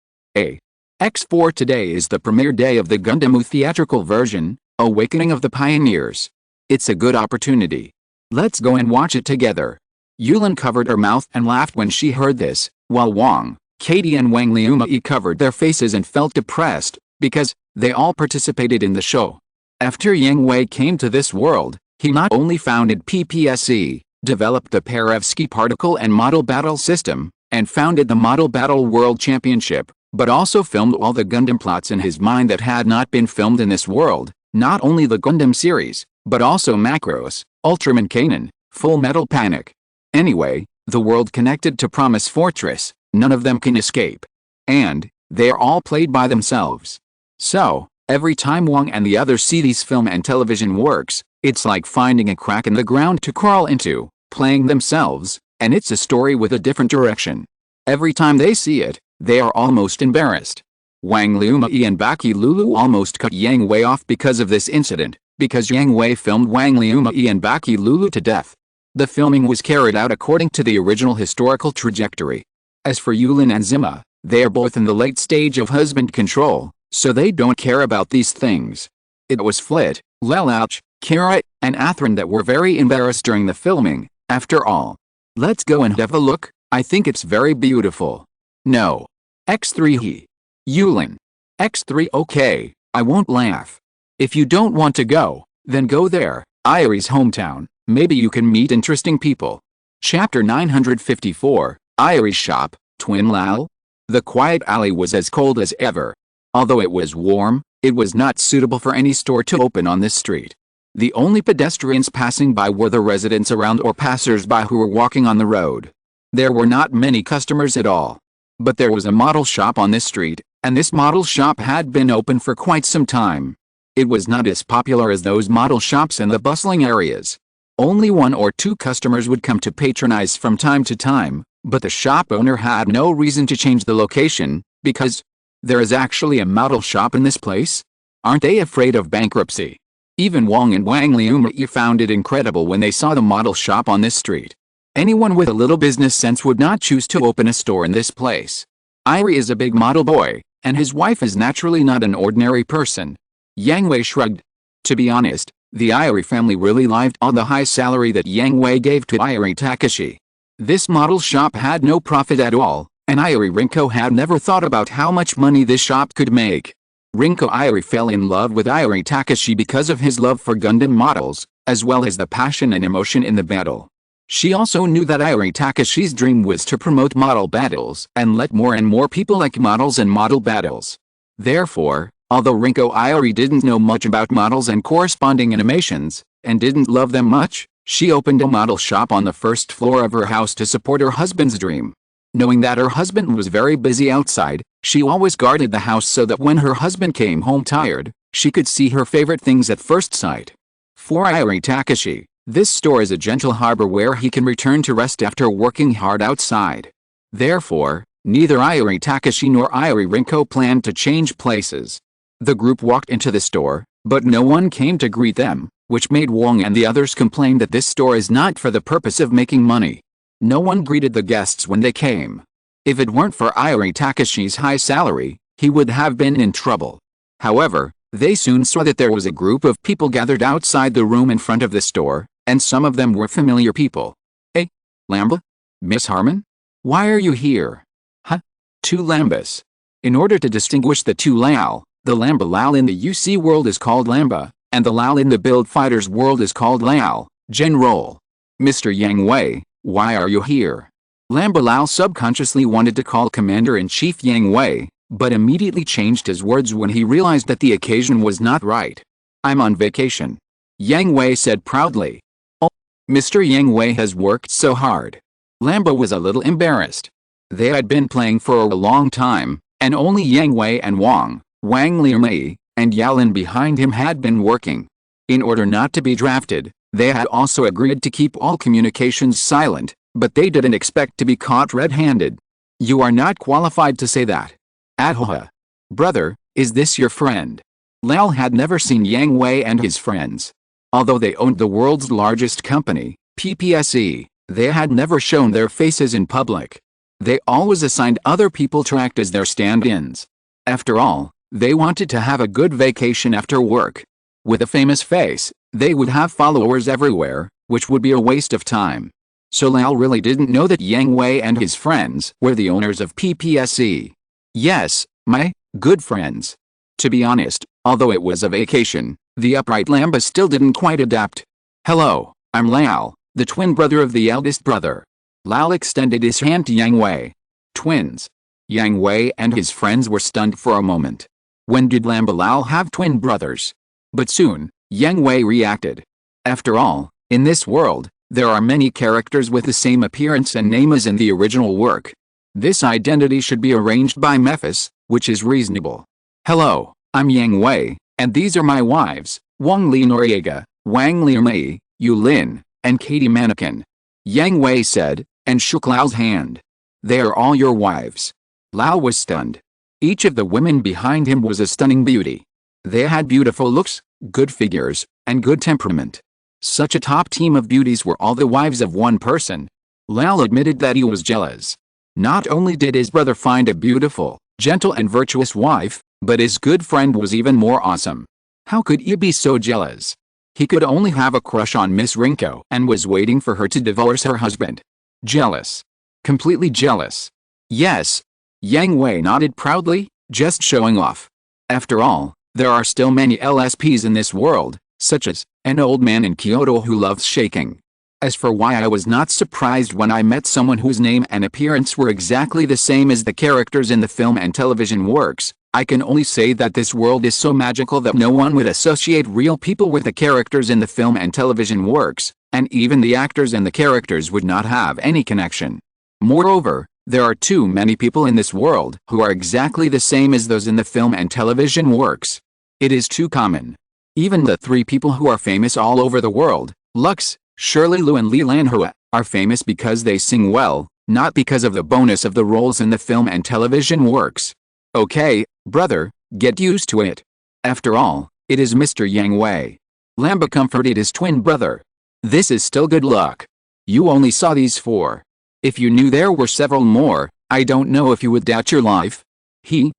X4 today is the premiere day of the Gundam theatrical version, Awakening of the Pioneers. It's a good opportunity. Let's go and watch it together. Yulin covered her mouth and laughed when she heard this, while Wang, Katie and Wang Liumei covered their faces and felt depressed, because they all participated in the show. After Yang Hui came to this world, he not only founded PPSE, developed the Perovsky particle and model battle system, and founded the Model Battle World Championship, but also filmed all the Gundam plots in his mind that had not been filmed in this world, not only the Gundam series, but also Macross, Ultraman Kanon, Full Metal Panic. Anyway, the world connected to Promise Fortress, none of them can escape. And, they are all played by themselves. So, every time Wang and the others see these film and television works, it's like finding a crack in the ground to crawl into, playing themselves, and it's a story with a different direction. Every time they see it, they are almost embarrassed. Wang Liumei and Baki Lulu almost cut Yang Hui off because of this incident, because Yang Hui filmed Wang Liumei and Baki Lulu to death. The filming was carried out according to the original historical trajectory. As for Yulin and Zima, they are both in the late stage of husband control, so they don't care about these things. It was Flit, Lelouch, Kira, and Atherin that were very embarrassed during the filming. After all, let's go and have a look. I think it's very beautiful. No. X3 he. Yulin. X3 okay, I won't laugh. If you don't want to go, then go there, Irie's hometown, maybe you can meet interesting people. Chapter 954, Irie's shop, Twin Lao. The quiet alley was as cold as ever. Although it was warm, it was not suitable for any store to open on this street. The only pedestrians passing by were the residents around or passers-by who were walking on the road. There were not many customers at all. But there was a model shop on this street, and this model shop had been open for quite some time. It was not as popular as those model shops in the bustling areas. Only one or two customers would come to patronize from time to time, but the shop owner had no reason to change the location, because there is actually a model shop in this place? Aren't they afraid of bankruptcy? Even Wang and Wang Liumei found it incredible when they saw the model shop on this street. Anyone with a little business sense would not choose to open a store in this place. Irie is a big model boy, and his wife is naturally not an ordinary person. Yang Hui shrugged. To be honest, the Irie family really lived on the high salary that Yang Hui gave to Irie Takashi. This model shop had no profit at all, and Irie Rinko had never thought about how much money this shop could make. Rinko Irie fell in love with Irie Takashi because of his love for Gundam models, as well as the passion and emotion in the battle. She also knew that Irie Takashi's dream was to promote model battles and let more and more people like models and model battles. Therefore, although Rinko Irie didn't know much about models and corresponding animations, and didn't love them much, she opened a model shop on the first floor of her house to support her husband's dream. Knowing that her husband was very busy outside, she always guarded the house so that when her husband came home tired, she could see her favorite things at first sight. For Irie Takashi, this store is a gentle harbor where he can return to rest after working hard outside. Therefore, neither Irie Takashi nor Irie Rinko planned to change places. The group walked into the store, but no one came to greet them, which made Wong and the others complain that this store is not for the purpose of making money. No one greeted the guests when they came. If it weren't for Irie Takashi's high salary, he would have been in trouble. However, they soon saw that there was a group of people gathered outside the room in front of the store, and some of them were familiar people. Hey, Lamba? Miss Harmon? Why are you here? Huh? Two Lambas. In order to distinguish the two Lao, the Lamba Lao in the UC world is called Lamba, and the Lao in the Build Fighters world is called Lao. General. Mr. Yang Hui, why are you here? Lamba Lao subconsciously wanted to call Commander-in-Chief Yang Hui, but immediately changed his words when he realized that the occasion was not right. I'm on vacation. Yang Hui said proudly. Oh, Mr. Yang Hui has worked so hard. Lamba was a little embarrassed. They had been playing for a long time, and only Yang Hui and Wang Liumei, and Yaolin behind him had been working. In order not to be drafted, they had also agreed to keep all communications silent, but they didn't expect to be caught red-handed. You are not qualified to say that. Adhoha. Brother, is this your friend? Lal had never seen Yang Hui and his friends. Although they owned the world's largest company, PPSE, they had never shown their faces in public. They always assigned other people to act as their stand-ins. After all, they wanted to have a good vacation after work. With a famous face, they would have followers everywhere, which would be a waste of time. So Lal really didn't know that Yang Hui and his friends were the owners of PPSE. Yes, my good friends. To be honest, although it was a vacation, the upright Lamba still didn't quite adapt. Hello, I'm Lal, the twin brother of the eldest brother. Lal extended his hand to Yang Hui. Twins. Yang Hui and his friends were stunned for a moment. When did Lamba Lal have twin brothers? But soon, Yang Hui reacted. After all, in this world, there are many characters with the same appearance and name as in the original work. This identity should be arranged by Mephis, which is reasonable. Hello, I'm Yang Hui, and these are my wives, Wang Li Noriega, Wang Liumei, Yu Lin, and Katie Mannequin. Yang Hui said, and shook Lao's hand. They are all your wives. Lao was stunned. Each of the women behind him was a stunning beauty. They had beautiful looks, good figures, and good temperament. Such a top team of beauties were all the wives of one person. Lao admitted that he was jealous. Not only did his brother find a beautiful, gentle and virtuous wife, but his good friend was even more awesome. How could he be so jealous? He could only have a crush on Miss Rinko and was waiting for her to divorce her husband. Jealous. Completely jealous. Yes. Yang Hui nodded proudly, just showing off. After all, there are still many LSPs in this world, such as an old man in Kyoto who loves shaking. As for why I was not surprised when I met someone whose name and appearance were exactly the same as the characters in the film and television works, I can only say that this world is so magical that no one would associate real people with the characters in the film and television works, and even the actors and the characters would not have any connection. Moreover, there are too many people in this world who are exactly the same as those in the film and television works. It is too common. Even the three people who are famous all over the world, Lux, Shirley Lu and Li Lanhua, are famous because they sing well, not because of the bonus of the roles in the film and television works. Okay, brother, get used to it. After all, it is Mr. Yang Hui. Lamba comforted his twin brother. This is still good luck. You only saw these four. If you knew there were several more, I don't know if you would doubt your life. He.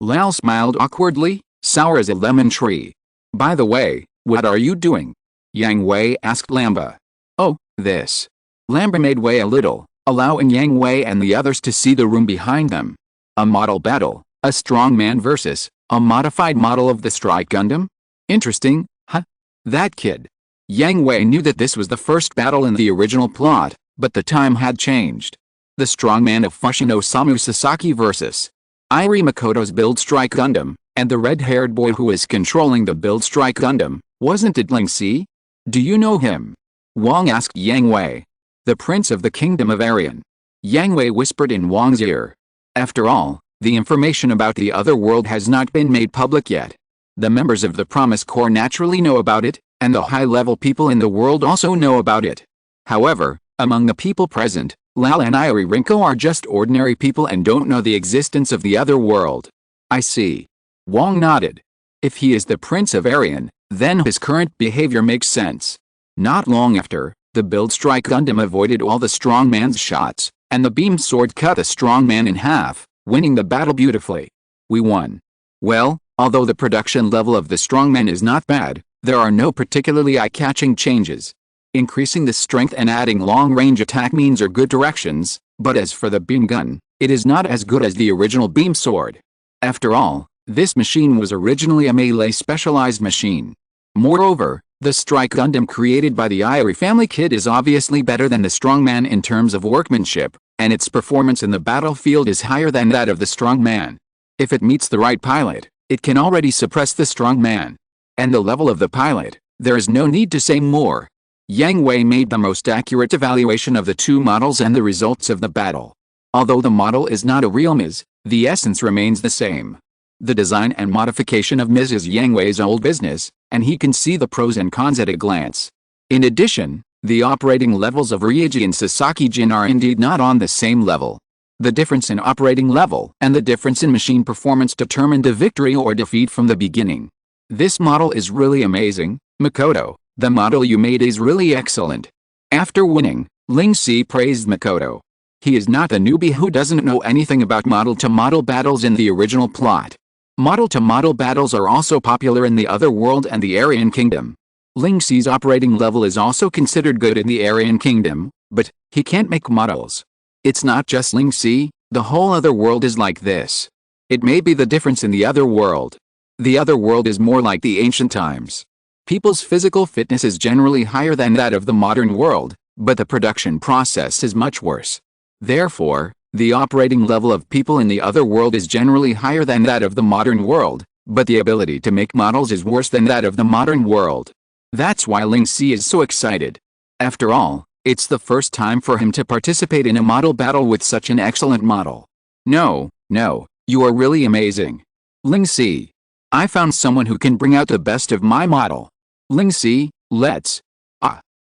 Lal smiled awkwardly, sour as a lemon tree. By the way, what are you doing? Yang Hui asked Lamba. Oh, this. Lamba made way a little, allowing Yang Hui and the others to see the room behind them. A model battle, a strong man versus a modified model of the Strike Gundam? Interesting, huh? That kid. Yang Hui knew that this was the first battle in the original plot, but the time had changed. The strongman of Fushino Samu Sasaki versus Iri Makoto's Build Strike Gundam, and the red-haired boy who is controlling the Build Strike Gundam, wasn't it Ling Si? Do you know him? Wang asked Yang Hui. The prince of the kingdom of Arian. Yang Hui whispered in Wang's ear. After all, the information about the other world has not been made public yet. The members of the Promise Corps naturally know about it, and the high-level people in the world also know about it. However, among the people present, Lal and Iri Rinko are just ordinary people and don't know the existence of the other world. I see. Wang nodded. If he is the Prince of Arian, then his current behavior makes sense. Not long after, the Build Strike Gundam avoided all the strongman's shots, and the beam sword cut the strongman in half, winning the battle beautifully. We won. Well, although the production level of the strongman is not bad, there are no particularly eye-catching changes. Increasing the strength and adding long-range attack means are good directions, but as for the beam gun, it is not as good as the original beam sword. After all, this machine was originally a melee specialized machine. Moreover, the Strike Gundam created by the Iri family kid is obviously better than the strongman in terms of workmanship, and its performance in the battlefield is higher than that of the strongman. If it meets the right pilot, it can already suppress the strongman. And the level of the pilot, there is no need to say more. Yang Hui made the most accurate evaluation of the two models and the results of the battle. Although the model is not a real Ms., the essence remains the same. The design and modification of Ms is Yang Hui's old business, and he can see the pros and cons at a glance. In addition, the operating levels of Ryuji and Sasaki-jin are indeed not on the same level. The difference in operating level and the difference in machine performance determined the victory or defeat from the beginning. This model is really amazing, Makoto. The model you made is really excellent. After winning, Ling Si praised Makoto. He is not a newbie who doesn't know anything about model-to-model battles in the original plot. Model-to-model battles are also popular in the other world and the Aryan Kingdom. Ling Si's operating level is also considered good in the Aryan Kingdom, but he can't make models. It's not just Ling Si, the whole other world is like this. It may be the difference in the other world. The other world is more like the ancient times. People's physical fitness is generally higher than that of the modern world, but the production process is much worse. Therefore, the operating level of people in the other world is generally higher than that of the modern world, but the ability to make models is worse than that of the modern world. That's why Ling Si is so excited. After all, it's the first time for him to participate in a model battle with such an excellent model. No, you are really amazing. Ling Si. I found someone who can bring out the best of my model. Ling Si, let's.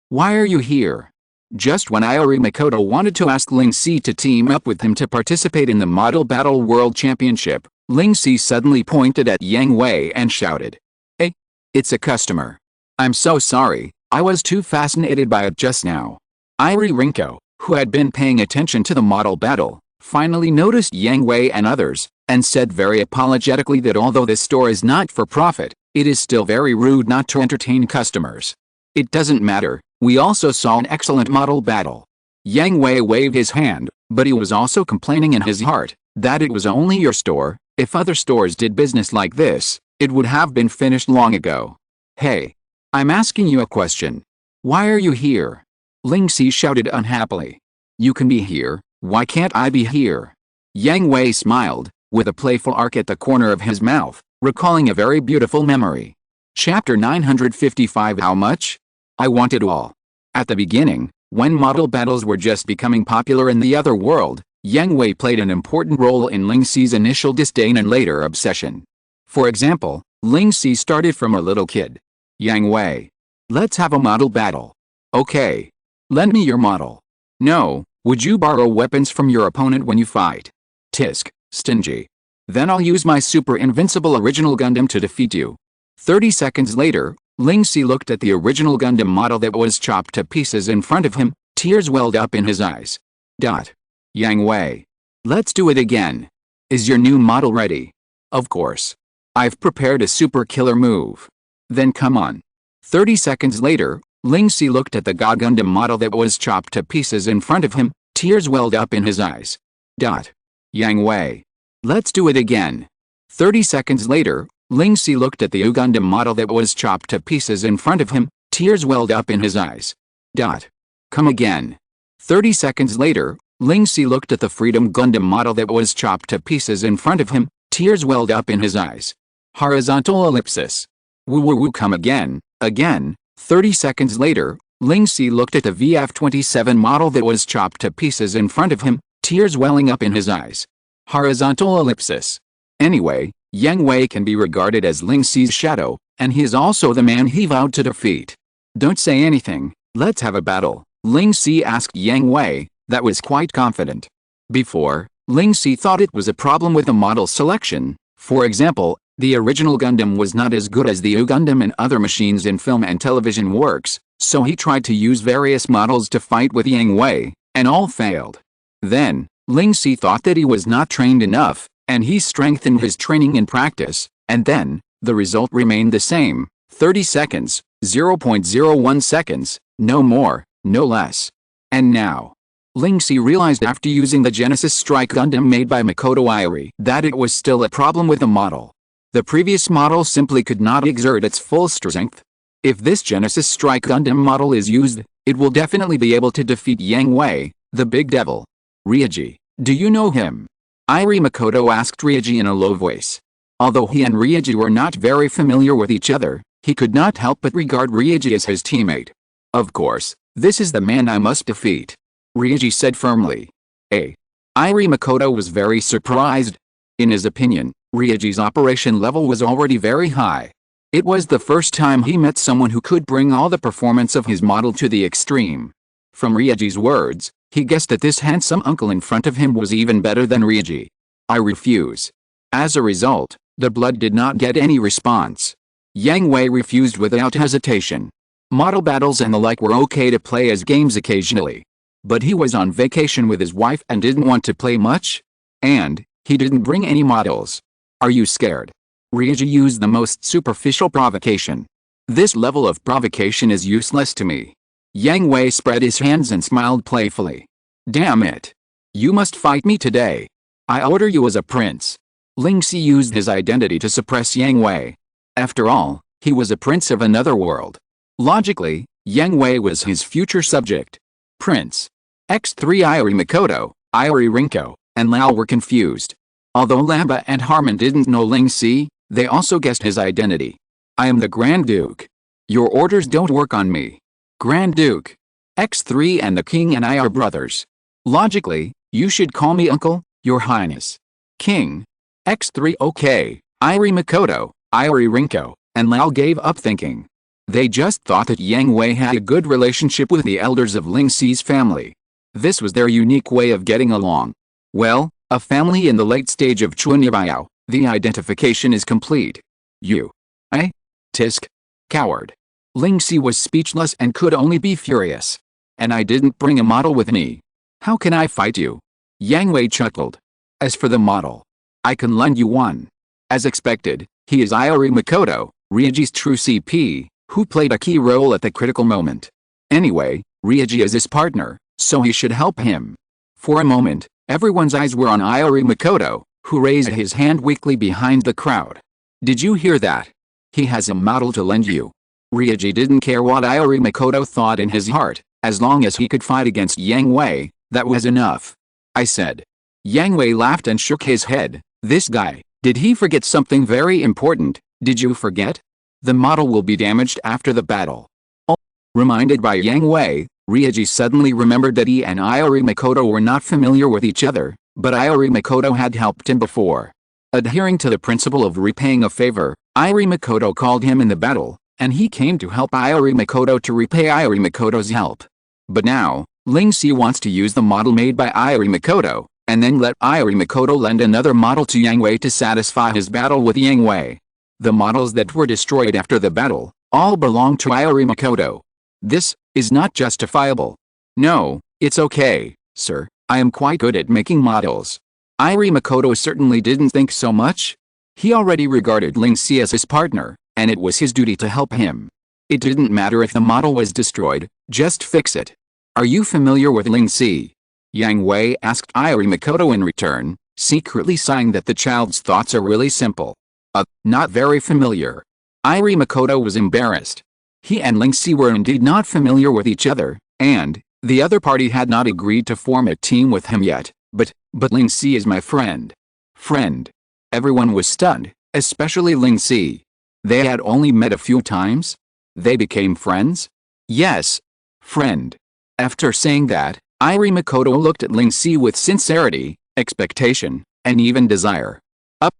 Why are you here? Just when Iri Makoto wanted to ask Ling Si to team up with him to participate in the Model Battle World Championship, Ling Si suddenly pointed at Yang Hui and shouted. Hey, it's a customer. I'm so sorry, I was too fascinated by it just now. Iri Rinko, who had been paying attention to the model battle, finally noticed Yang Hui and others, and said very apologetically that although this store is not for profit, it is still very rude not to entertain customers. It doesn't matter, we also saw an excellent model battle. Yang Hui waved his hand, but he was also complaining in his heart that it was only your store. If other stores did business like this, it would have been finished long ago. Hey, I'm asking you a question. Why are you here? Ling Si shouted unhappily. You can be here, why can't I be here? Yang Hui smiled, with a playful arc at the corner of his mouth, recalling a very beautiful memory. Chapter 955. How much? I want it all. At the beginning, when model battles were just becoming popular in the other world, Yang Hui played an important role in Ling Si's initial disdain and later obsession. For example, Ling Si started from a little kid. Yang Hui. Let's have a model battle. Okay. Lend me your model. No, would you borrow weapons from your opponent when you fight? Tisk, stingy. Then I'll use my super invincible original Gundam to defeat you. 30 seconds later, Ling Si looked at the original Gundam model that was chopped to pieces in front of him, tears welled up in his eyes. Yang Hui. Let's do it again. Is your new model ready? Of course. I've prepared a super killer move. Then come on. 30 seconds later, Ling Si looked at the Gundam model that was chopped to pieces in front of him, tears welled up in his eyes. Yang Hui. Let's do it again. 30 seconds later, Ling Si looked at the Gundam model that was chopped to pieces in front of him, tears welled up in his eyes. Come again. 30 seconds later, Ling Si looked at the Freedom Gundam model that was chopped to pieces in front of him, tears welled up in his eyes. Horizontal ellipsis. Woo. Come again. 30 seconds later, Ling Si looked at the VF-27 model that was chopped to pieces in front of him, tears welling up in his eyes. Horizontal ellipsis. Anyway, Yang Hui can be regarded as Ling Si's shadow, and he is also the man he vowed to defeat. Don't say anything, let's have a battle, Ling Si asked Yang Hui, that was quite confident. Before, Ling Si thought it was a problem with the model selection. For example, the original Gundam was not as good as the Gundam and other machines in film and television works, so he tried to use various models to fight with Yang Hui, and all failed. Then, Ling Si thought that he was not trained enough, and he strengthened his training in practice, and then, the result remained the same, 30 seconds, 0.01 seconds, no more, no less. And now, Ling Si realized after using the Genesis Strike Gundam made by Makoto Irie that it was still a problem with the model. The previous model simply could not exert its full strength. If this Genesis Strike Gundam model is used, it will definitely be able to defeat Yang Hui, the big devil. Ryuji, do you know him? Irie Makoto asked Ryuji in a low voice. Although he and Ryuji were not very familiar with each other, he could not help but regard Ryuji as his teammate. Of course, this is the man I must defeat, Ryuji said firmly. Irie Makoto was very surprised. In his opinion, Ryuji's operation level was already very high. It was the first time he met someone who could bring all the performance of his model to the extreme. From Ryuji's words, he guessed that this handsome uncle in front of him was even better than Ryuji. I refuse. As a result, the blood did not get any response. Yang Hui refused without hesitation. Model battles and the like were okay to play as games occasionally. But he was on vacation with his wife and didn't want to play much. And, he didn't bring any models. Are you scared? Ryuji used the most superficial provocation. This level of provocation is useless to me. Yang Hui spread his hands and smiled playfully. Damn it. You must fight me today. I order you as a prince. Ling Si used his identity to suppress Yang Hui. After all, he was a prince of another world. Logically, Yang Hui was his future subject. Prince. X3 Irie Makoto, Irie Rinko, and Lao were confused. Although Lamba and Harmon didn't know Ling Si, they also guessed his identity. I am the Grand Duke. Your orders don't work on me. Grand Duke. X3 and the King and I are brothers. Logically, you should call me Uncle, Your Highness. King. X3 okay, Irie Makoto, Irie Rinko, and Lao gave up thinking. They just thought that Yang Hui had a good relationship with the elders of Ling Si's family. This was their unique way of getting along. Well, a family in the late stage of Chunibao, the identification is complete. You. Tisk. Coward. Ling Si was speechless and could only be furious. And I didn't bring a model with me. How can I fight you? Yang Hui chuckled. As for the model, I can lend you one. As expected, he is Irie Makoto, Ryuji's true CP, who played a key role at the critical moment. Anyway, Ryuji is his partner, so he should help him. For a moment, everyone's eyes were on Irie Makoto, who raised his hand weakly behind the crowd. Did you hear that? He has a model to lend you. Ryuji didn't care what Irie Makoto thought in his heart, as long as he could fight against Yang Hui, that was enough. I said. Yang Hui laughed and shook his head. This guy, did he forget something very important? Did you forget? The model will be damaged after the battle. Oh. Reminded by Yang Hui, Ryuji suddenly remembered that he and Irie Makoto were not familiar with each other, but Irie Makoto had helped him before. Adhering to the principle of repaying a favor, Irie Makoto called him in the battle, and he came to help Irie Makoto to repay Irie Makoto's help. But now, Ling Si wants to use the model made by Irie Makoto, and then let Irie Makoto lend another model to Yang Hui to satisfy his battle with Yang Hui. The models that were destroyed after the battle, all belong to Irie Makoto. This is not justifiable. No, it's okay, sir, I am quite good at making models. Irie Makoto certainly didn't think so much. He already regarded Ling Si as his partner, and it was his duty to help him. It didn't matter if the model was destroyed, just fix it. Are you familiar with Ling Si? Yang Hui asked Irie Makoto in return, secretly sighing that the child's thoughts are really simple. Not very familiar. Irie Makoto was embarrassed. He and Ling Si were indeed not familiar with each other, and the other party had not agreed to form a team with him yet, but Ling Si is my friend. Friend. Everyone was stunned, especially Ling Si. They had only met a few times? They became friends? Yes. Friend. After saying that, Irie Makoto looked at Ling Si with sincerity, expectation, and even desire.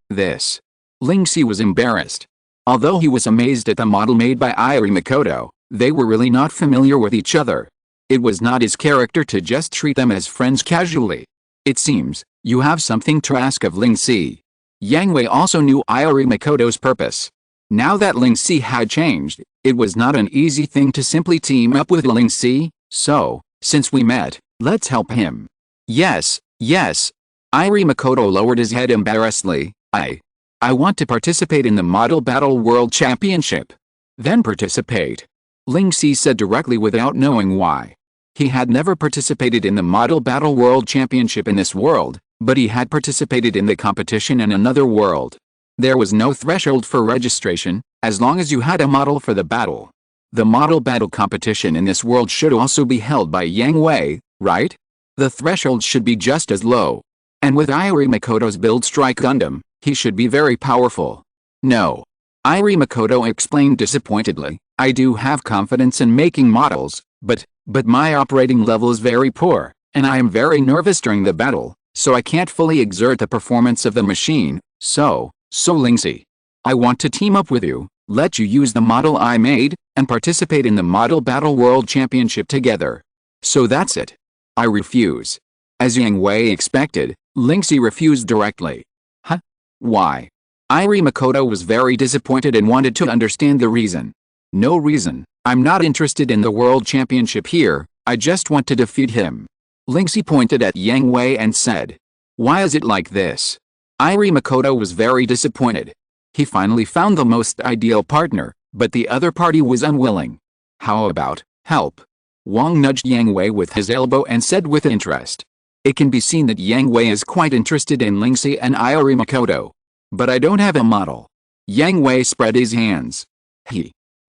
This. Ling Si was embarrassed. Although he was amazed at the model made by Irie Makoto, they were really not familiar with each other. It was not his character to just treat them as friends casually. It seems, you have something to ask of Ling Si. Yang Hui also knew Irie Makoto's purpose. Now that Ling Si had changed, it was not an easy thing to simply team up with Ling Si, so, since we met, let's help him. Yes. Irie Makoto lowered his head embarrassedly. I want to participate in the Model Battle World Championship. Then participate. Ling Si said directly without knowing why. He had never participated in the Model Battle World Championship in this world, but he had participated in the competition in another world. There was no threshold for registration, as long as you had a model for the battle. The model battle competition in this world should also be held by Yang Hui, right? The threshold should be just as low. And with Irie Makoto's build Strike Gundam, he should be very powerful. No. Irie Makoto explained disappointedly, I do have confidence in making models, but my operating level is very poor, and I am very nervous during the battle, so I can't fully exert the performance of the machine, so Ling Si. I want to team up with you, let you use the model I made, and participate in the Model Battle World Championship together. So that's it. I refuse. As Yang Hui expected, Ling Si refused directly. Huh? Why? Irie Makoto was very disappointed and wanted to understand the reason. No reason. I'm not interested in the World Championship here, I just want to defeat him. Ling Si pointed at Yang Hui and said. Why is it like this? Irie Makoto was very disappointed. He finally found the most ideal partner, but the other party was unwilling. How about help? Wang nudged Yang Hui with his elbow and said with interest. It can be seen that Yang Hui is quite interested in Ling Si and Irie Makoto. But I don't have a model. Yang Hui spread his hands.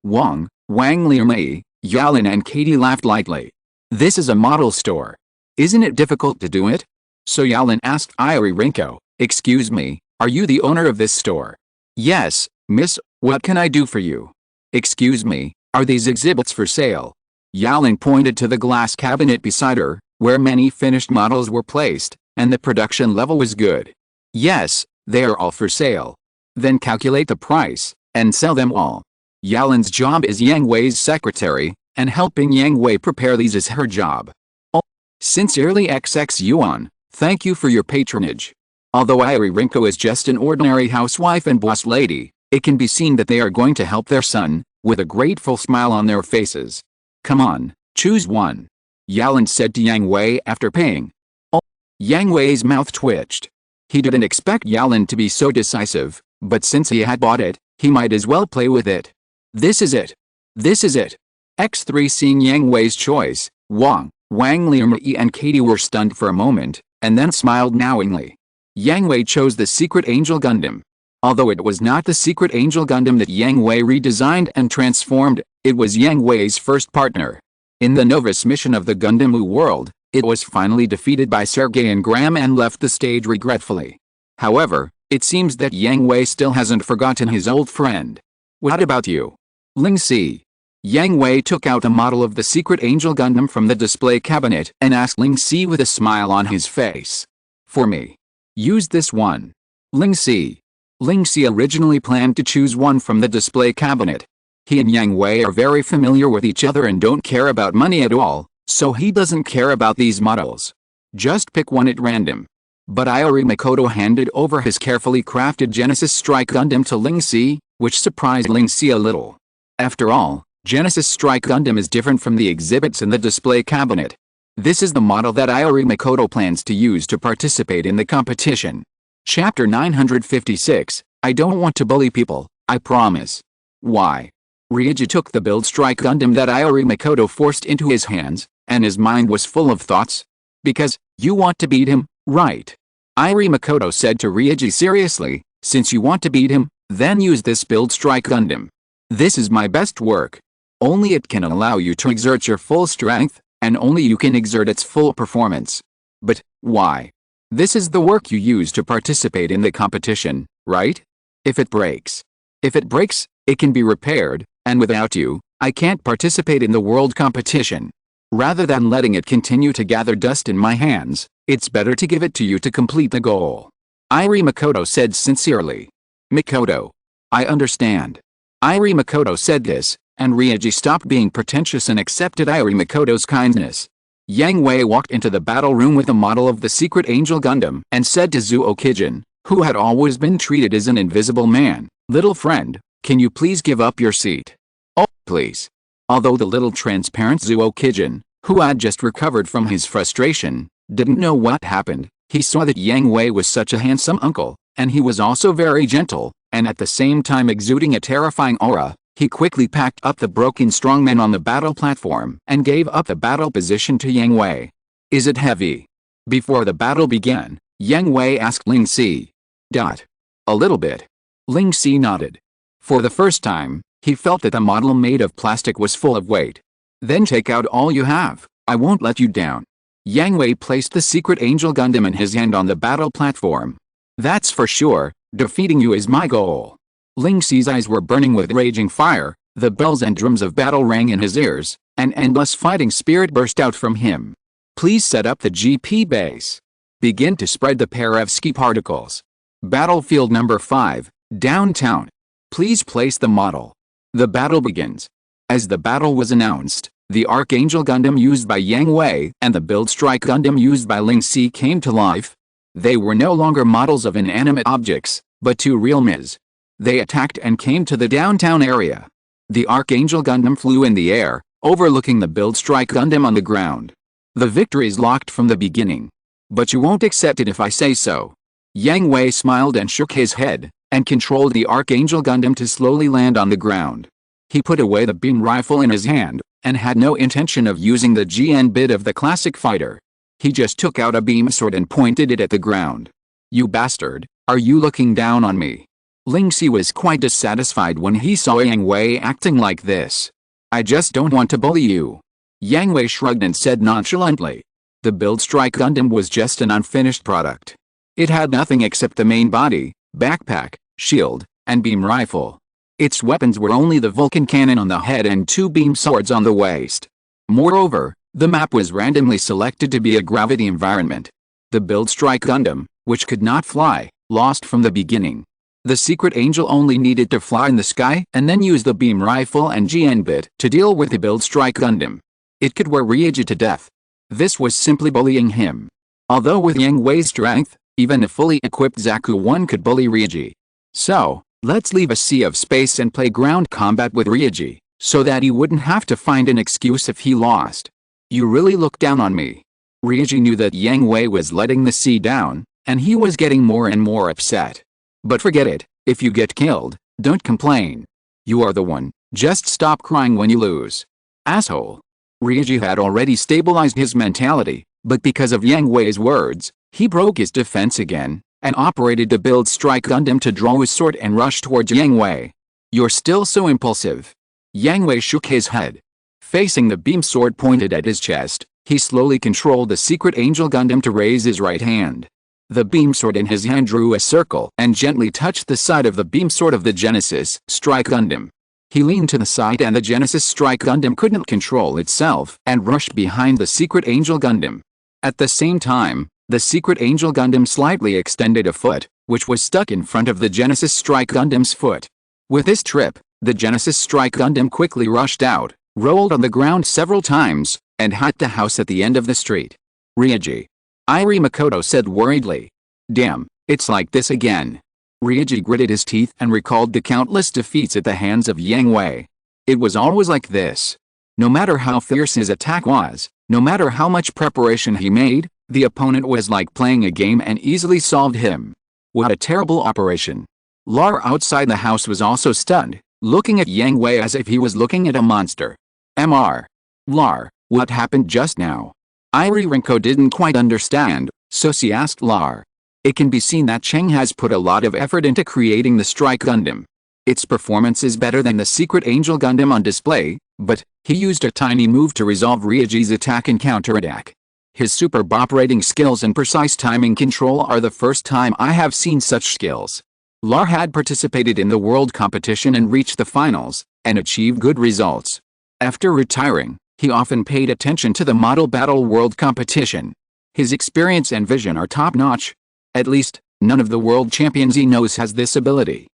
Wang Liumi, Yalin and Katie laughed lightly. This is a model store. Isn't it difficult to do it? So Yalin asked Irie Rinko, excuse me, are you the owner of this store? Yes, miss, what can I do for you? Excuse me, are these exhibits for sale? Yalin pointed to the glass cabinet beside her, where many finished models were placed, and the production level was good. Yes, they are all for sale. Then calculate the price, and sell them all. Yalin's job is Yang Hui's secretary, and helping Yang Hui prepare these is her job. Oh, sincerely XX Yuan, thank you for your patronage. Although Irie Rinko is just an ordinary housewife and boss lady, it can be seen that they are going to help their son, with a grateful smile on their faces. Come on, choose one. Yalin said to Yang Hui after paying. Oh, Yang Hui's mouth twitched. He didn't expect Yalin to be so decisive, but since he had bought it, he might as well play with it. This is it. This is it. X3 seeing Yang Hui's choice, Wang Liumi and Katie were stunned for a moment, and then smiled knowingly. Yang Hui chose the Secret Angel Gundam. Although it was not the Secret Angel Gundam that Yang Hui redesigned and transformed, it was Yang Hui's first partner. In the Novus mission of the Gundam world, it was finally defeated by Sergei and Graham and left the stage regretfully. However, it seems that Yang Hui still hasn't forgotten his old friend. What about you? Ling Si. Yang Hui took out a model of the Secret Angel Gundam from the display cabinet and asked Ling Si with a smile on his face. For me. Use this one. Ling Si. Ling Si originally planned to choose one from the display cabinet. He and Yang Hui are very familiar with each other and don't care about money at all, so he doesn't care about these models. Just pick one at random. But Irie Makoto handed over his carefully crafted Genesis Strike Gundam to Ling Si, which surprised Ling Si a little. After all, Genesis Strike Gundam is different from the exhibits in the display cabinet. This is the model that Irie Makoto plans to use to participate in the competition. Chapter 956, I don't want to bully people, I promise. Why? Ryuji took the Build Strike Gundam that Iori Makoto forced into his hands, and his mind was full of thoughts. Because, you want to beat him, right? Iori Makoto said to Ryuji seriously, since you want to beat him, then use this Build Strike Gundam. This is my best work. Only it can allow you to exert your full strength, and only you can exert its full performance. But, why? This is the work you use to participate in the competition, right? If it breaks, it can be repaired, and without you, I can't participate in the world competition. Rather than letting it continue to gather dust in my hands, it's better to give it to you to complete the goal. Iori Makoto said sincerely. Makoto. I understand. Iori Makoto said this, and Ryuji stopped being pretentious and accepted Iori Makoto's kindness. Yang Hui walked into the battle room with a model of the Secret Angel Gundam and said to Zuo Kijin, who had always been treated as an invisible man, little friend, can you please give up your seat? Oh, please. Although the little transparent Zuo Kijin, who had just recovered from his frustration, didn't know what happened, he saw that Yang Hui was such a handsome uncle, and he was also very gentle, and at the same time exuding a terrifying aura. He quickly packed up the broken strongmen on the battle platform and gave up the battle position to Yang Hui. Is it heavy? Before the battle began, Yang Hui asked Ling Si. A little bit. Ling Si nodded. For the first time, he felt that the model made of plastic was full of weight. Then take out all you have, I won't let you down. Yang Hui placed the Secret Angel Gundam in his hand on the battle platform. That's for sure, defeating you is my goal. Ling Si's eyes were burning with raging fire, the bells and drums of battle rang in his ears, an endless fighting spirit burst out from him. Please set up the GP base. Begin to spread the Perovsky particles. Battlefield number 5, downtown. Please place the model. The battle begins. As the battle was announced, the Archangel Gundam used by Yang Hui and the Build Strike Gundam used by Ling Si came to life. They were no longer models of inanimate objects, but two real Ms. They attacked and came to the downtown area. The Archangel Gundam flew in the air, overlooking the Build Strike Gundam on the ground. The victory's locked from the beginning. But you won't accept it if I say so. Yang Hui smiled and shook his head, and controlled the Archangel Gundam to slowly land on the ground. He put away the beam rifle in his hand, and had no intention of using the GN bit of the classic fighter. He just took out a beam sword and pointed it at the ground. You bastard, are you looking down on me? Ling Si was quite dissatisfied when he saw Yang Hui acting like this. I just don't want to bully you. Yang Hui shrugged and said nonchalantly. The Build Strike Gundam was just an unfinished product. It had nothing except the main body, backpack, shield, and beam rifle. Its weapons were only the Vulcan cannon on the head and two beam swords on the waist. Moreover, the map was randomly selected to be a gravity environment. The Build Strike Gundam, which could not fly, lost from the beginning. The Secret Angel only needed to fly in the sky and then use the beam rifle and GN bit to deal with the Build Strike Gundam. It could wear Ryuji to death. This was simply bullying him. Although with Yang Hui's strength, even a fully equipped Zaku 1 could bully Ryuji. So, let's leave a sea of space and play ground combat with Ryuji, so that he wouldn't have to find an excuse if he lost. You really look down on me. Ryuji knew that Yang Hui was letting the sea down, and he was getting more and more upset. But forget it, if you get killed, don't complain. You are the one, just stop crying when you lose. Asshole. Ryuji had already stabilized his mentality, but because of Yang Hui's words, he broke his defense again, and operated the Build Strike Gundam to draw his sword and rush towards Yang Hui. You're still so impulsive. Yang Hui shook his head. Facing the beam sword pointed at his chest, he slowly controlled the Secret Angel Gundam to raise his right hand. The beam sword in his hand drew a circle and gently touched the side of the beam sword of the Genesis Strike Gundam. He leaned to the side and the Genesis Strike Gundam couldn't control itself and rushed behind the Secret Angel Gundam. At the same time, the Secret Angel Gundam slightly extended a foot, which was stuck in front of the Genesis Strike Gundam's foot. With this trip, the Genesis Strike Gundam quickly rushed out, rolled on the ground several times, and hit the house at the end of the street. Ryuji. Iori Makoto said worriedly. Damn, it's like this again. Ryuji gritted his teeth and recalled the countless defeats at the hands of Yang Hui. It was always like this. No matter how fierce his attack was, no matter how much preparation he made, the opponent was like playing a game and easily solved him. What a terrible operation. Lar outside the house was also stunned, looking at Yang Hui as if he was looking at a monster. Mr. Lar, what happened just now? Rinko didn't quite understand, so she asked Lar. It can be seen that Cheng has put a lot of effort into creating the Strike Gundam. Its performance is better than the Secret Angel Gundam on display, but he used a tiny move to resolve Ryoji's attack and counterattack. His superb operating skills and precise timing control are the first time I have seen such skills. Lar had participated in the world competition and reached the finals, and achieved good results. After retiring, he often paid attention to the Model Battle World competition. His experience and vision are top-notch. At least, none of the world champions he knows has this ability.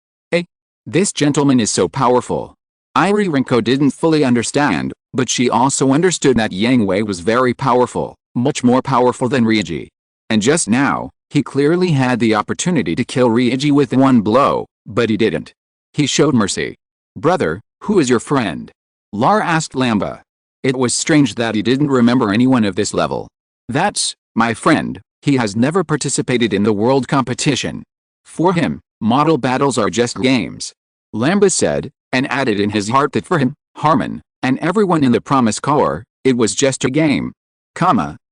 This gentleman is so powerful. Rinko didn't fully understand, but she also understood that Yang Hui was very powerful, much more powerful than Ryoji. And just now, he clearly had the opportunity to kill Ryoji with one blow, but he didn't. He showed mercy. Brother, who is your friend? Lar asked Lamba. It was strange that he didn't remember anyone of this level. That's my friend. He has never participated in the world competition. For him, model battles are just games. Lamba said, and added in his heart that for him, Harmon, and everyone in the Promise Corps, it was just a game.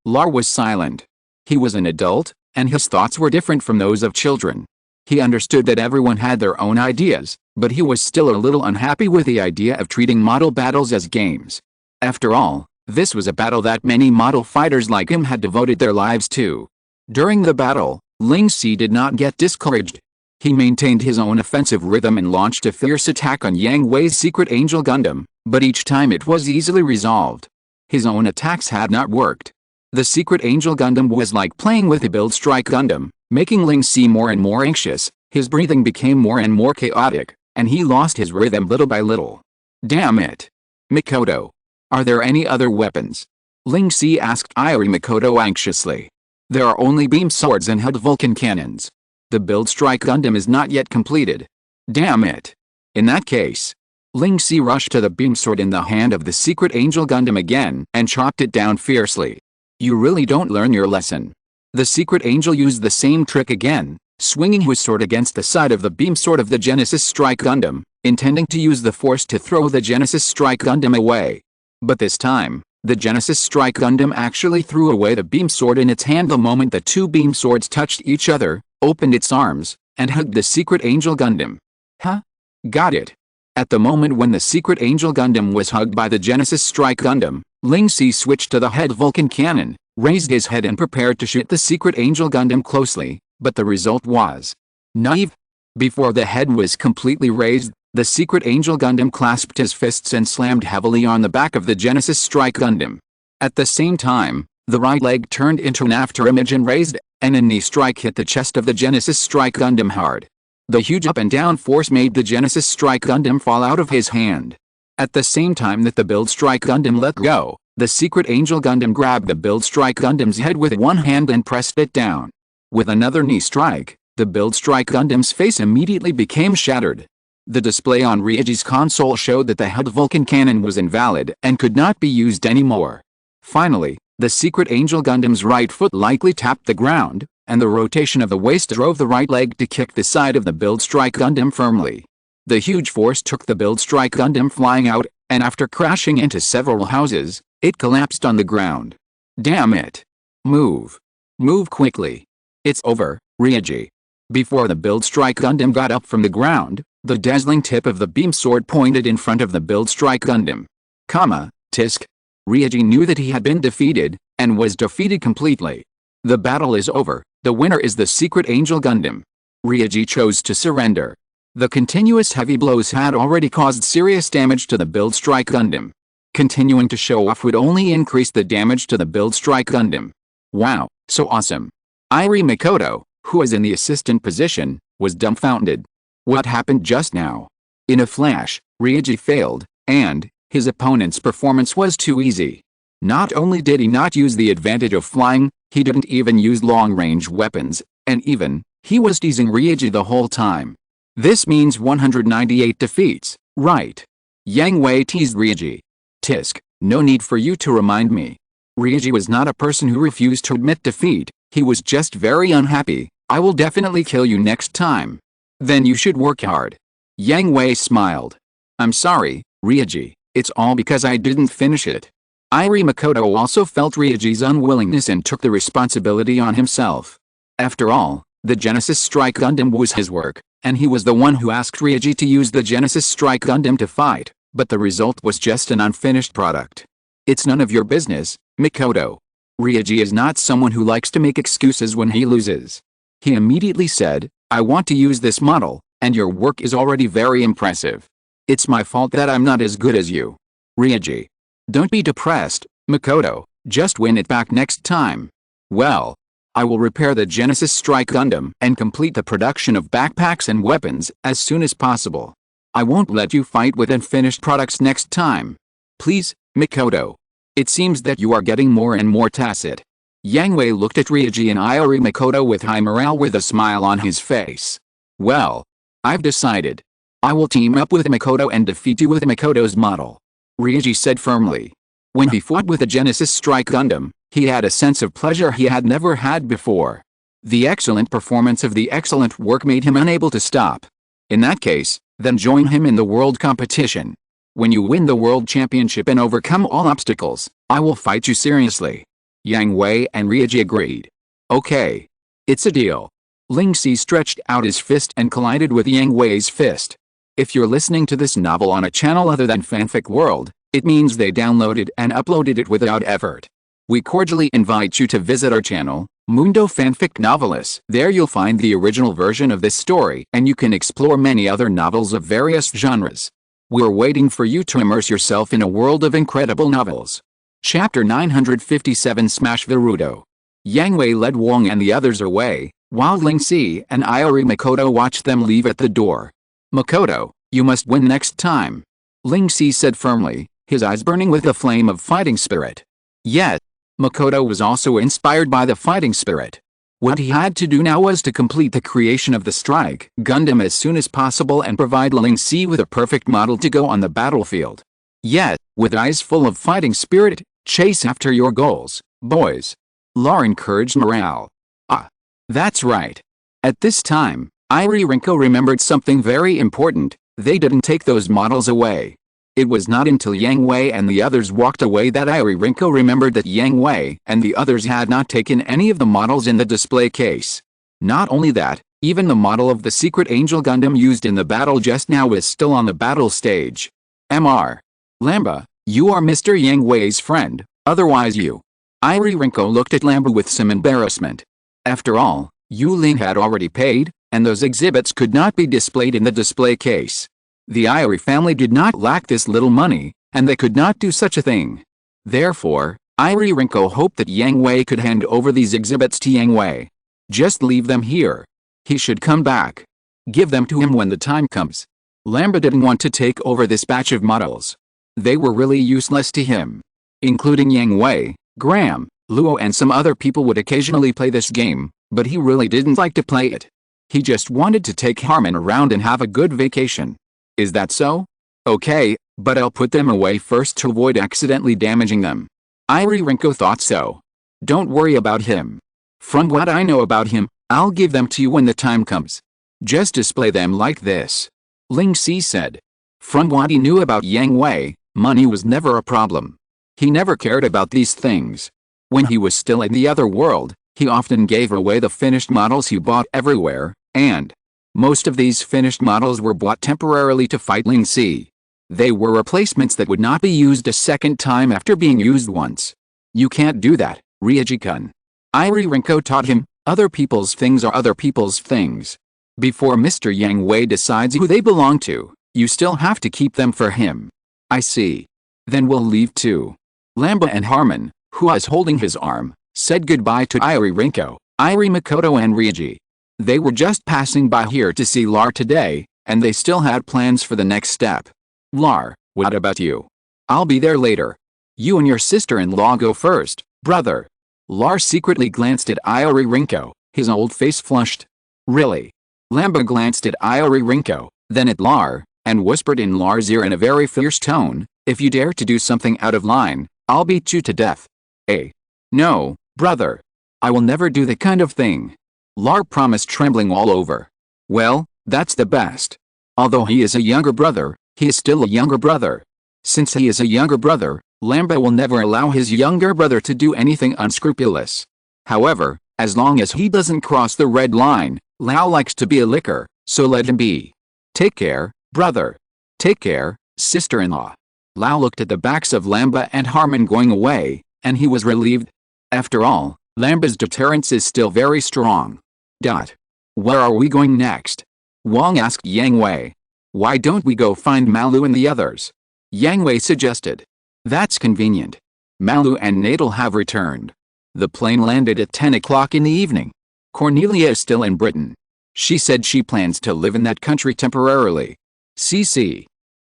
Lar was silent. He was an adult, and his thoughts were different from those of children. He understood that everyone had their own ideas, but he was still a little unhappy with the idea of treating model battles as games. After all, this was a battle that many model fighters like him had devoted their lives to. During the battle, Ling Si did not get discouraged. He maintained his own offensive rhythm and launched a fierce attack on Yang Hui's Secret Angel Gundam, but each time it was easily resolved. His own attacks had not worked. The Secret Angel Gundam was like playing with a Build Strike Gundam, making Ling Si more and more anxious. His breathing became more and more chaotic, and he lost his rhythm little by little. Damn it. Mikoto. Are there any other weapons? Ling Si asked Mikoto anxiously. There are only beam swords and held Vulcan cannons. The Build Strike Gundam is not yet completed. Damn it. In that case. Ling Si rushed to the beam sword in the hand of the Secret Angel Gundam again and chopped it down fiercely. You really don't learn your lesson. The Secret Angel used the same trick again, swinging his sword against the side of the beam sword of the Genesis Strike Gundam, intending to use the force to throw the Genesis Strike Gundam away. But this time, the Genesis Strike Gundam actually threw away the beam sword in its hand the moment the two beam swords touched each other, opened its arms, and hugged the Secret Angel Gundam. Huh? Got it. At the moment when the Secret Angel Gundam was hugged by the Genesis Strike Gundam, Ling Si switched to the head Vulcan cannon, raised his head and prepared to shoot the Secret Angel Gundam closely, but the result was naive. Before the head was completely raised, the Secret Angel Gundam clasped his fists and slammed heavily on the back of the Genesis Strike Gundam. At the same time, the right leg turned into an afterimage and raised, and a knee strike hit the chest of the Genesis Strike Gundam hard. The huge up and down force made the Genesis Strike Gundam fall out of his hand. At the same time that the Build Strike Gundam let go, the Secret Angel Gundam grabbed the Build Strike Gundam's head with one hand and pressed it down. With another knee strike, the Build Strike Gundam's face immediately became shattered. The display on Ryoji's console showed that the head Vulcan cannon was invalid and could not be used anymore. Finally, the Secret Angel Gundam's right foot lightly tapped the ground, and the rotation of the waist drove the right leg to kick the side of the Build Strike Gundam firmly. The huge force took the Build Strike Gundam flying out, and after crashing into several houses, it collapsed on the ground. Damn it. Move. Move quickly. It's over, Ryoji. Before the Build Strike Gundam got up from the ground, the dazzling tip of the beam sword pointed in front of the Build Strike Gundam. Tisk. Ryoji knew that he had been defeated, and was defeated completely. The battle is over, the winner is the Secret Angel Gundam. Ryoji chose to surrender. The continuous heavy blows had already caused serious damage to the Build Strike Gundam. Continuing to show off would only increase the damage to the Build Strike Gundam. Wow, so awesome. Mikoto, who was in the assistant position, was dumbfounded. What happened just now? In a flash, Ryoji failed, and his opponent's performance was too easy. Not only did he not use the advantage of flying, he didn't even use long-range weapons, and even, he was teasing Ryoji the whole time. This means 198 defeats, right? Yang Hui teased Ryoji. Tisk, no need for you to remind me. Ryoji was not a person who refused to admit defeat, he was just very unhappy. I will definitely kill you next time. Then you should work hard. Yang Hui smiled. I'm sorry, Ryuji, it's all because I didn't finish it. Iri Makoto also felt Ryuji's unwillingness and took the responsibility on himself. After all, the Genesis Strike Gundam was his work, and he was the one who asked Ryuji to use the Genesis Strike Gundam to fight, but the result was just an unfinished product. It's none of your business, Makoto. Ryuji is not someone who likes to make excuses when he loses. He immediately said, I want to use this model, and your work is already very impressive. It's my fault that I'm not as good as you. Ryuji. Don't be depressed, Makoto, just win it back next time. Well, I will repair the Genesis Strike Gundam and complete the production of backpacks and weapons as soon as possible. I won't let you fight with unfinished products next time. Please, Makoto. It seems that you are getting more and more tacit. Yang Hui looked at Ryuji and Iri Makoto with high morale with a smile on his face. Well, I've decided. I will team up with Makoto and defeat you with Makoto's model. Ryuji said firmly. When he fought with the Genesis Strike Gundam, he had a sense of pleasure he had never had before. The excellent performance of the excellent work made him unable to stop. In that case, then join him in the world competition. When you win the world championship and overcome all obstacles, I will fight you seriously. Yang Hui and Ryuji agreed. Okay. It's a deal. Ling Si stretched out his fist and collided with Yang Hui's fist. If you're listening to this novel on a channel other than Fanfic World, it means they downloaded and uploaded it without effort. We cordially invite you to visit our channel, Mundo Fanfic Novelis. There you'll find the original version of this story and you can explore many other novels of various genres. We're waiting for you to immerse yourself in a world of incredible novels. Chapter 957 Smash Virudo. Yang Hui led Wong and the others away, while Ling Si and Iri Makoto watched them leave at the door. Makoto, you must win next time. Ling Si said firmly, his eyes burning with the flame of fighting spirit. Yet, Makoto was also inspired by the fighting spirit. What he had to do now was to complete the creation of the Strike Gundam as soon as possible and provide Ling Si with a perfect model to go on the battlefield. Yet, with eyes full of fighting spirit, chase after your goals, boys. Lar encouraged morale. Ah, that's right. At this time, Iri Rinko remembered something very important. They didn't take those models away. It was not until Yang Hui and the others walked away that Iri Rinko remembered that Yang Hui and the others had not taken any of the models in the display case. Not only that, even the model of the secret Angel Gundam used in the battle just now is still on the battle stage. Mr. Lamba, you are Mr. Yang Hui's friend, otherwise you. Iri Rinko looked at Lamba with some embarrassment. After all, Yu Ling had already paid, and those exhibits could not be displayed in the display case. The Iri family did not lack this little money, and they could not do such a thing. Therefore, Iri Rinko hoped that Yang Hui could hand over these exhibits to Yang Hui. Just leave them here. He should come back. Give them to him when the time comes. Lamba didn't want to take over this batch of models. They were really useless to him. Including Yang Hui, Graham, Luo and some other people would occasionally play this game, but he really didn't like to play it. He just wanted to take Harmon around and have a good vacation. Is that so? Okay, but I'll put them away first to avoid accidentally damaging them. Iri Rinko thought so. Don't worry about him. From what I know about him, I'll give them to you when the time comes. Just display them like this. Ling Si said. From what he knew about Yang Hui, money was never a problem. He never cared about these things. When he was still in the other world, he often gave away the finished models he bought everywhere, and most of these finished models were bought temporarily to fight Ling Si. They were replacements that would not be used a second time after being used once. You can't do that, Ryuji-kun. Iri Rinko taught him, other people's things are other people's things. Before Mr. Yang Hui decides who they belong to, you still have to keep them for him. I see. Then we'll leave too. Lamba and Harmon, who was holding his arm, said goodbye to Iri Rinko, Iri Makoto and Ryuji. They were just passing by here to see Lar today, and they still had plans for the next step. Lar, what about you? I'll be there later. You and your sister-in-law go first, brother. Lar secretly glanced at Iri Rinko, his old face flushed. Really? Lamba glanced at Iri Rinko, then at Lar, and whispered in Lar's ear in a very fierce tone, if you dare to do something out of line, I'll beat you to death. No, brother. I will never do that kind of thing. Lar promised, trembling all over. Well, That's the best. Although he is a younger brother, he is still a younger brother. Since he is a younger brother, Lamba will never allow his younger brother to do anything unscrupulous. However, as long as he doesn't cross the red line, Lao likes to be a licker, so let him be. Take care, brother. Take care, sister-in-law. Lao looked at the backs of Lamba and Harmon going away, and he was relieved. After all, Lamba's deterrence is still very strong. Where are we going next? Wang asked Yang Hui. Why don't we go find Malu and the others? Yang Hui suggested. That's convenient. Malu and Nadal have returned. The plane landed at 10 o'clock in the evening. Cornelia is still in Britain. She said she plans to live in that country temporarily.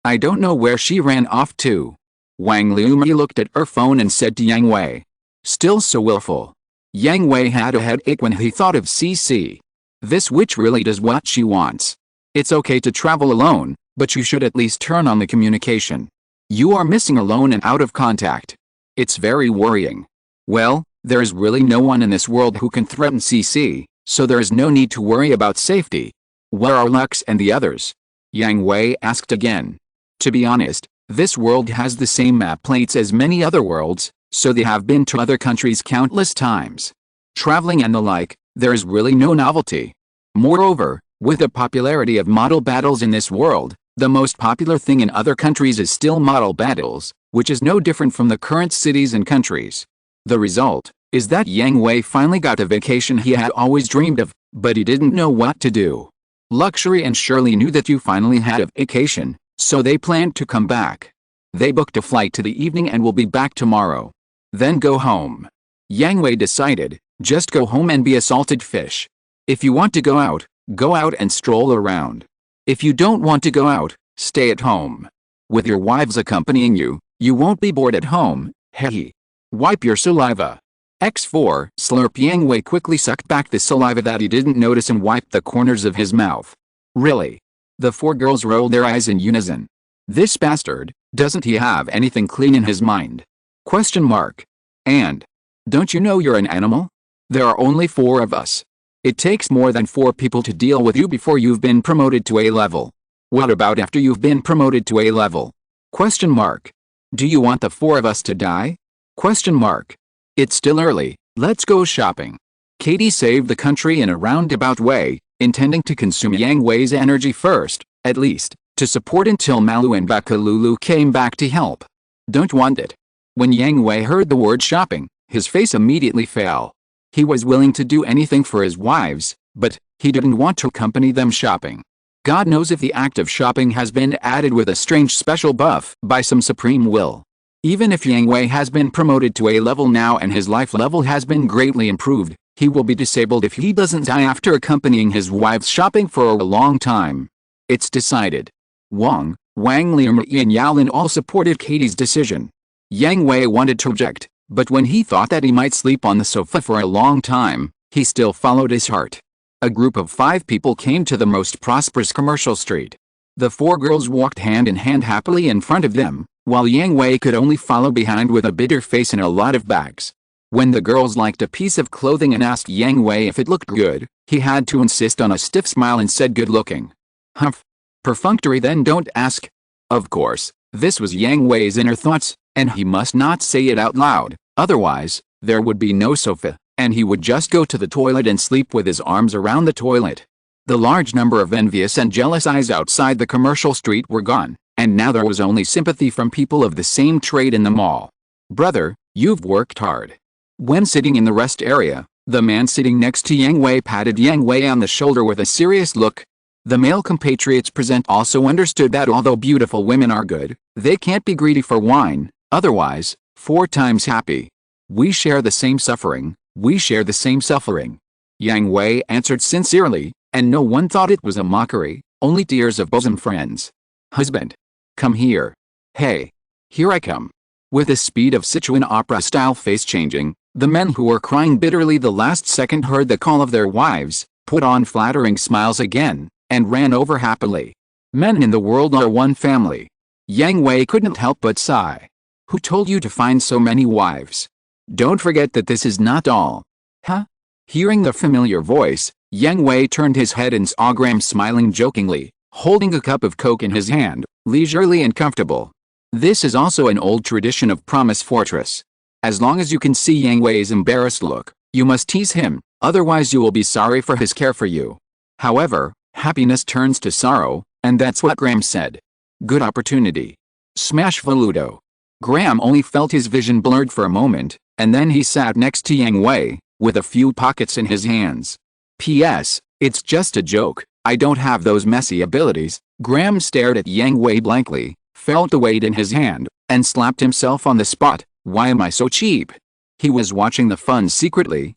I don't know where she ran off to. Wang Liumi looked at her phone and said to Yang Hui. Still so willful. Yang Hui had a headache when he thought of CC. This witch really does what she wants. It's okay to travel alone, but you should at least turn on the communication. You are missing alone and out of contact. It's very worrying. Well, there is really no one in this world who can threaten CC, so there is no need to worry about safety. Where are Lux and the others? Yang Hui asked again. To be honest, this world has the same map plates as many other worlds, so they have been to other countries countless times. Traveling and the like, there is really no novelty. Moreover, with the popularity of model battles in this world, the most popular thing in other countries is still model battles, which is no different from the current cities and countries. The result is that Yang Hui finally got a vacation he had always dreamed of, but he didn't know what to do. Luxury and Shirley knew that you finally had a vacation, so they planned to come back. They booked a flight to the evening and will be back tomorrow. Then go home. Yang Hui decided, just go home and be a salted fish. If you want to go out and stroll around. If you don't want to go out, stay at home. With your wives accompanying you, you won't be bored at home, hehe. Wipe your saliva. X4 slurp. Yang Hui quickly sucked back the saliva that he didn't notice and wiped the corners of his mouth. Really? The four girls rolled their eyes in unison. This bastard, doesn't he have anything clean in his mind? Question mark. And? Don't you know you're an animal? There are only 4 of us. It takes more than 4 people to deal with you before you've been promoted to A level. What about after you've been promoted to A level? Question mark. Do you want the 4 of us to die? Question mark. It's still early, let's go shopping. Katie saved the country in a roundabout way, intending to consume Yang Hui's energy first, at least, to support until Malu and Bakalulu came back to help. Don't want it. When Yang Hui heard the word shopping, his face immediately fell. He was willing to do anything for his wives, but he didn't want to accompany them shopping. God knows if the act of shopping has been added with a strange special buff by some supreme will. Even if Yang Hui has been promoted to A level now and his life level has been greatly improved, he will be disabled if he doesn't die after accompanying his wives shopping for a long time. It's decided. Wang Liumi and Yaolin all supported Katie's decision. Yang Hui wanted to object, but when he thought that he might sleep on the sofa for a long time, he still followed his heart. A group of 5 people came to the most prosperous commercial street. The 4 girls walked hand in hand happily in front of them, while Yang Hui could only follow behind with a bitter face and a lot of bags. When the girls liked a piece of clothing and asked Yang Hui if it looked good, he had to insist on a stiff smile and said good looking. Humph. Perfunctory then don't ask. Of course, this was Yang Hui's inner thoughts, and he must not say it out loud, otherwise, there would be no sofa, and he would just go to the toilet and sleep with his arms around the toilet. The large number of envious and jealous eyes outside the commercial street were gone, and now there was only sympathy from people of the same trade in the mall. Brother, you've worked hard. When sitting in the rest area, the man sitting next to Yang Hui patted Yang Hui on the shoulder with a serious look. The male compatriots present also understood that although beautiful women are good, they can't be greedy for wine, otherwise, 4 times happy. We share the same suffering, we share the same suffering. Yang Hui answered sincerely, and no one thought it was a mockery, only tears of bosom friends. Husband. Come here. Hey. Here I come. With the speed of Sichuan opera-style face-changing, the men who were crying bitterly the last second heard the call of their wives, put on flattering smiles again, and ran over happily. Men in the world are one family. Yang Hui couldn't help but sigh. Who told you to find so many wives? Don't forget that this is not all. Huh? Hearing the familiar voice, Yang Hui turned his head and saw Graham smiling jokingly, holding a cup of Coke in his hand, leisurely and comfortable. This is also an old tradition of Promise Fortress. As long as you can see Yang Hui's embarrassed look, you must tease him, otherwise you will be sorry for his care for you. However, happiness turns to sorrow, and that's what Graham said. Good opportunity. Smash Voluto. Graham only felt his vision blurred for a moment, and then he sat next to Yang Hui, with a few pockets in his hands. P.S. It's just a joke, I don't have those messy abilities. Graham stared at Yang Hui blankly, felt the weight in his hand, and slapped himself on the spot. Why am I so cheap? He was watching the fun secretly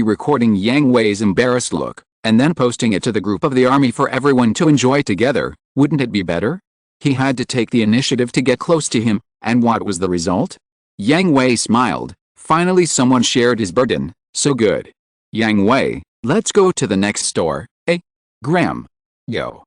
recording Yang Hui's embarrassed look, and then posting it to the group of the army for everyone to enjoy together. Wouldn't it be better? He had to take the initiative to get close to him, and what was the result? Yang Hui smiled. Finally someone shared his burden, so good. Yang Hui, let's go to the next store, eh? Graham. Yo.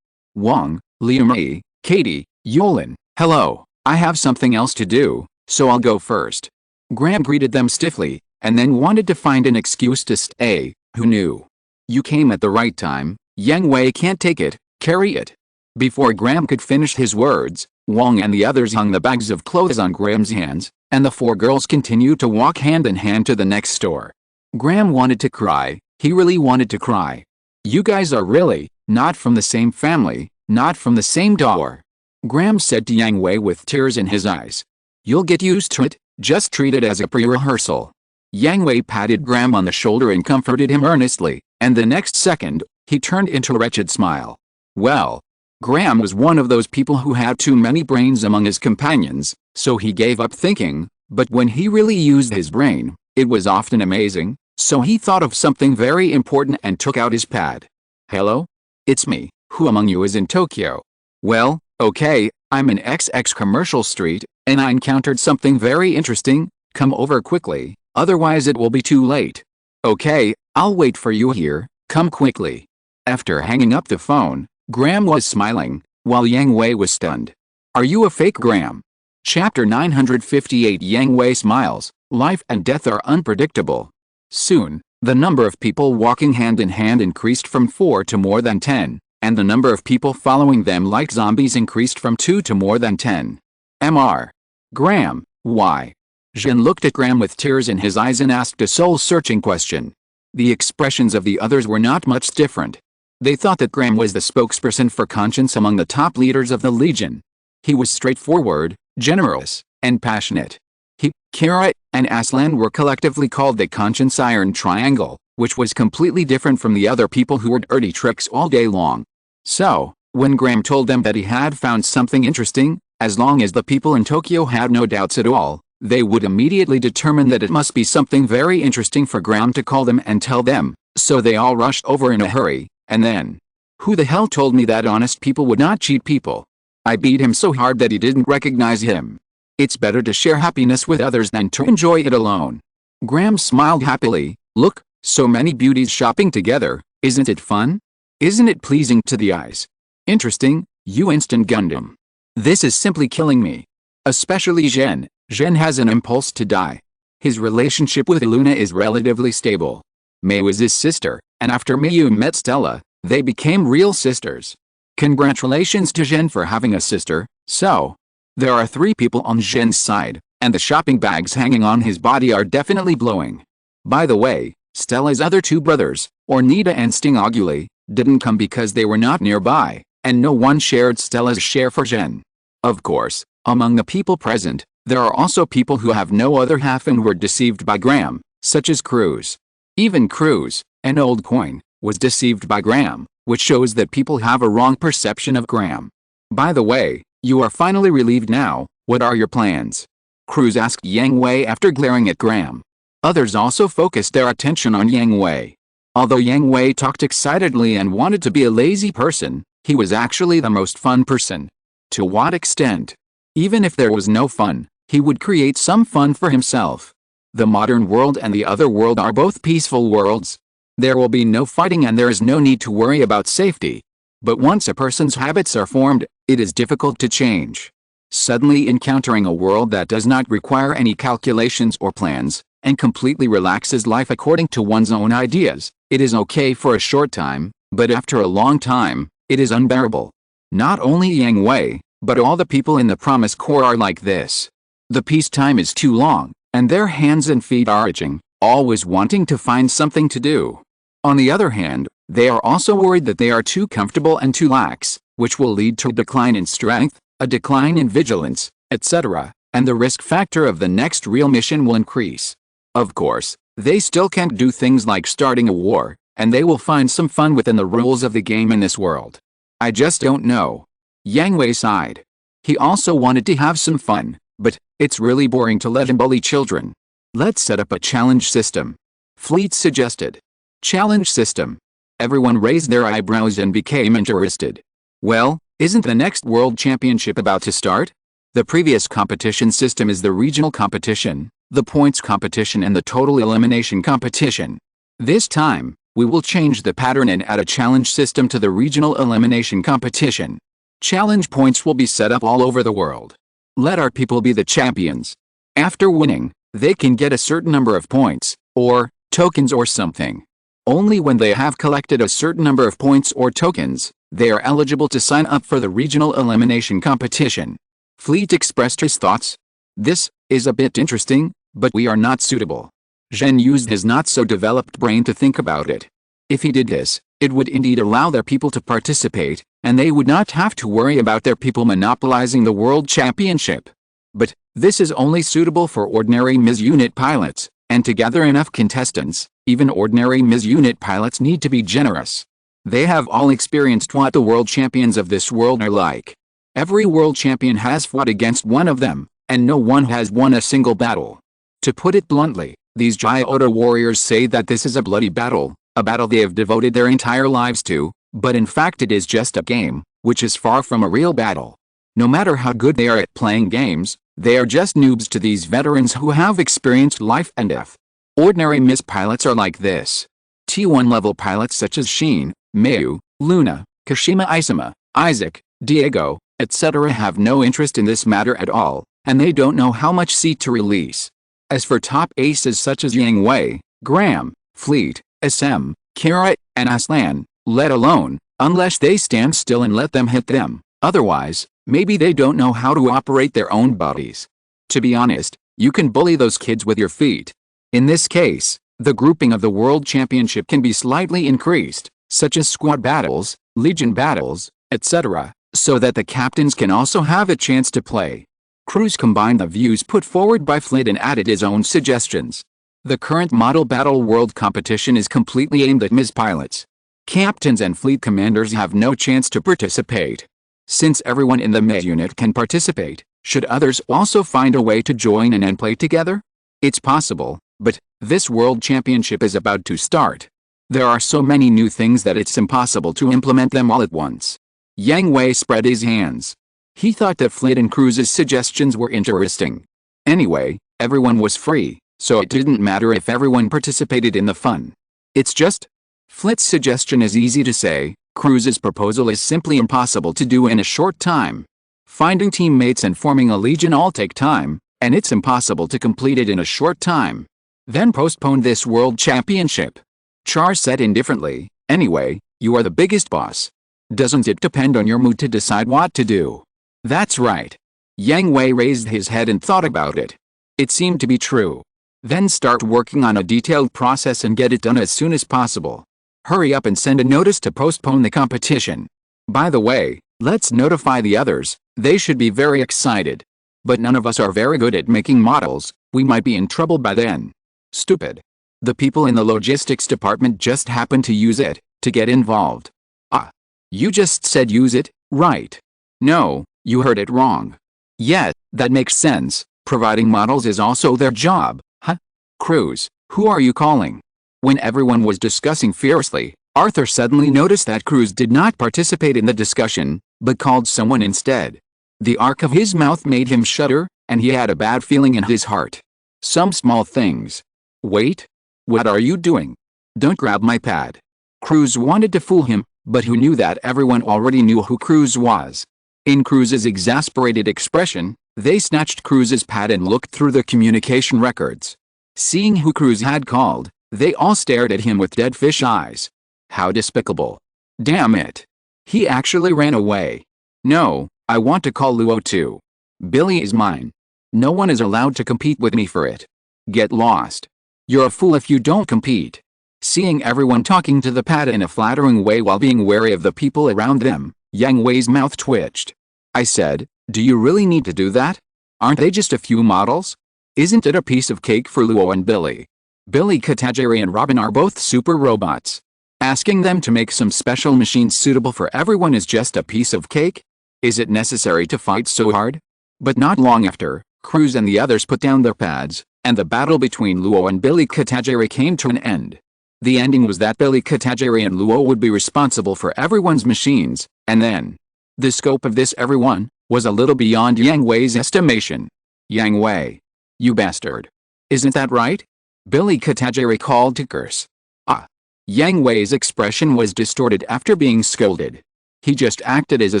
Wang, Liu-Mi, Katie, Yolan, hello, I have something else to do, so I'll go first. Graham greeted them stiffly, and then wanted to find an excuse to stay. Who knew? You came at the right time. Yang Hui can't take it, carry it. Before Graham could finish his words, Wang and the others hung the bags of clothes on Graham's hands, and the four girls continued to walk hand in hand to the next store. Graham wanted to cry. He really wanted to cry. You guys are really not from the same family, not from the same door. Graham said to Yang Hui with tears in his eyes. You'll get used to it, just treat it as a pre-rehearsal. Yang Hui patted Graham on the shoulder and comforted him earnestly, and the next second, he turned into a wretched smile. Well, Graham was one of those people who had too many brains among his companions, so he gave up thinking, but when he really used his brain, it was often amazing, so he thought of something very important and took out his pad. Hello? It's me. Who among you is in Tokyo? Well, okay, I'm in XX Commercial Street, and I encountered something very interesting. Come over quickly, otherwise it will be too late. Okay, I'll wait for you here, come quickly. After hanging up the phone, Graham was smiling, while Yang Hui was stunned. Are you a fake, Graham? Chapter 958. Yang Hui smiles. Life and death are unpredictable. Soon, the number of people walking hand in hand increased from 4 to more than 10, and the number of people following them like zombies increased from 2 to more than 10. Mr. Graham, why? Jin looked at Graham with tears in his eyes and asked a soul-searching question. The expressions of the others were not much different. They thought that Graham was the spokesperson for conscience among the top leaders of the Legion. He was straightforward, generous, and passionate. He, Kira, and Aslan were collectively called the Conscience Iron Triangle, which was completely different from the other people who were dirty tricks all day long. So, when Graham told them that he had found something interesting, as long as the people in Tokyo had no doubts at all, they would immediately determine that it must be something very interesting for Graham to call them and tell them, so they all rushed over in a hurry. And then, who the hell told me that honest people would not cheat people? I beat him so hard that he didn't recognize him. It's better to share happiness with others than to enjoy it alone. Graham smiled happily. Look, so many beauties shopping together, isn't it fun? Isn't it pleasing to the eyes? Interesting, you instant Gundam. This is simply killing me. Especially Zhen. Zhen has an impulse to die. His relationship with Luna is relatively stable. Mei was his sister, and after Miyu met Stella, they became real sisters. Congratulations to Zhen for having a sister. So, there are 3 people on Zhen's side, and the shopping bags hanging on his body are definitely blowing. By the way, Stella's other 2 brothers, Ornita and Stingoguli, didn't come because they were not nearby, and no one shared Stella's share for Zhen. Of course, among the people present, there are also people who have no other half and were deceived by Graham, such as Cruz. Even Cruz, an old coin, was deceived by Graham, which shows that people have a wrong perception of Graham. By the way, you are finally relieved now. What are your plans? Cruz asked Yang Hui after glaring at Graham. Others also focused their attention on Yang Hui. Although Yang Hui talked excitedly and wanted to be a lazy person, he was actually the most fun person. To what extent? Even if there was no fun, he would create some fun for himself. The modern world and the other world are both peaceful worlds. There will be no fighting and there is no need to worry about safety. But once a person's habits are formed, it is difficult to change. Suddenly encountering a world that does not require any calculations or plans, and completely relaxes life according to one's own ideas, It is okay for a short time, but after a long time, it is unbearable. Not only Yang Hui, but all the people in the Promise Corps are like this. The peacetime is too long, and their hands and feet are itching, always wanting to find something to do. On the other hand, they are also worried that they are too comfortable and too lax, which will lead to a decline in strength, a decline in vigilance, etc., and the risk factor of the next real mission will increase. Of course, they still can't do things like starting a war, and they will find some fun within the rules of the game in this world. I just don't know. Yang Hui sighed. He also wanted to have some fun, but it's really boring to let him bully children. Let's set up a challenge system. Fleet suggested. Challenge system. Everyone raised their eyebrows and became interested. Well, isn't the next World Championship about to start? The previous competition system is the regional competition, the points competition and the total elimination competition. This time, we will change the pattern and add a challenge system to the regional elimination competition. Challenge points will be set up all over the world. Let our people be the champions. After winning, they can get a certain number of points, or tokens or something. Only when they have collected a certain number of points or tokens, they are eligible to sign up for the regional elimination competition. Fleet expressed his thoughts. This is a bit interesting, but we are not suitable. Zhen used his not-so-developed brain to think about it. If he did this, it would indeed allow their people to participate, and they would not have to worry about their people monopolizing the World Championship. But this is only suitable for ordinary MIS unit pilots, and to gather enough contestants, even ordinary MIS unit pilots need to be generous. They have all experienced what the world champions of this world are like. Every world champion has fought against one of them, and no one has won a single battle. To put it bluntly, these Gyota warriors say that this is a bloody battle, a battle they have devoted their entire lives to, but in fact it is just a game, which is far from a real battle. No matter how good they are at playing games, they are just noobs to these veterans who have experienced life and death. Ordinary MIS pilots are like this. T1 level pilots such as Shin, Mayu, Luna, Kashima Isama, Isaac, Diego, etc. have no interest in this matter at all, and they don't know how much seat to release. As for top aces such as Yang Hui, Graham, Fleet, SM, Kira, and Aslan, let alone, unless they stand still and let them hit them, otherwise, maybe they don't know how to operate their own bodies. To be honest, you can bully those kids with your feet. In this case, the grouping of the World Championship can be slightly increased, such as squad battles, legion battles, etc., so that the captains can also have a chance to play. Cruz combined the views put forward by Fleet and added his own suggestions. The current Model Battle World competition is completely aimed at MIS pilots. Captains and fleet commanders have no chance to participate. Since everyone in the ME unit can participate, should others also find a way to join in and play together? It's possible, but this World Championship is about to start. There are so many new things that it's impossible to implement them all at once. Yang Hui spread his hands. He thought that Fleet and Cruz's suggestions were interesting. Anyway, everyone was free, so it didn't matter if everyone participated in the fun. It's just, Fleet's suggestion is easy to say, Cruz's proposal is simply impossible to do in a short time. Finding teammates and forming a legion all take time, and it's impossible to complete it in a short time. Then postpone this World Championship. Char said indifferently, anyway, you are the biggest boss. Doesn't it depend on your mood to decide what to do? That's right. Yang Hui raised his head and thought about it. It seemed to be true. Then start working on a detailed process and get it done as soon as possible. Hurry up and send a notice to postpone the competition. By the way, let's notify the others, they should be very excited. But none of us are very good at making models, we might be in trouble by then. Stupid. The people in the logistics department just happened to use it, to get involved. Ah. You just said use it, right? No, you heard it wrong. Yeah, that makes sense, providing models is also their job, huh? Cruz, who are you calling? When everyone was discussing fiercely, Arthur suddenly noticed that Cruz did not participate in the discussion, but called someone instead. The arc of his mouth made him shudder, and he had a bad feeling in his heart. Some small things. Wait. What are you doing? Don't grab my pad. Cruz wanted to fool him, but who knew that everyone already knew who Cruz was. In Cruz's exasperated expression, they snatched Cruz's pad and looked through the communication records. Seeing who Cruz had called, They all stared at him with dead fish eyes. How despicable. Damn it. He actually ran away. No, I want to call Luo too. Billy is mine. No one is allowed to compete with me for it. Get lost. You're a fool if you don't compete. Seeing everyone talking to the pad in a flattering way while being wary of the people around them, Yang Hui's mouth twitched. I said, do you really need to do that? Aren't they just a few models? Isn't it a piece of cake for Luo and Billy? Billy Katajiri and Robin are both super robots. Asking them to make some special machines suitable for everyone is just a piece of cake? Is it necessary to fight so hard? But not long after, Cruz and the others put down their pads, and the battle between Luo and Billy Katajiri came to an end. The ending was that Billy Katajiri and Luo would be responsible for everyone's machines, and then. The scope of this everyone was a little beyond Yang Hui's estimation. Yang Hui. You bastard. Isn't that right? Billy Katajiri called to curse. Ah. Yang Hui's expression was distorted after being scolded. He just acted as a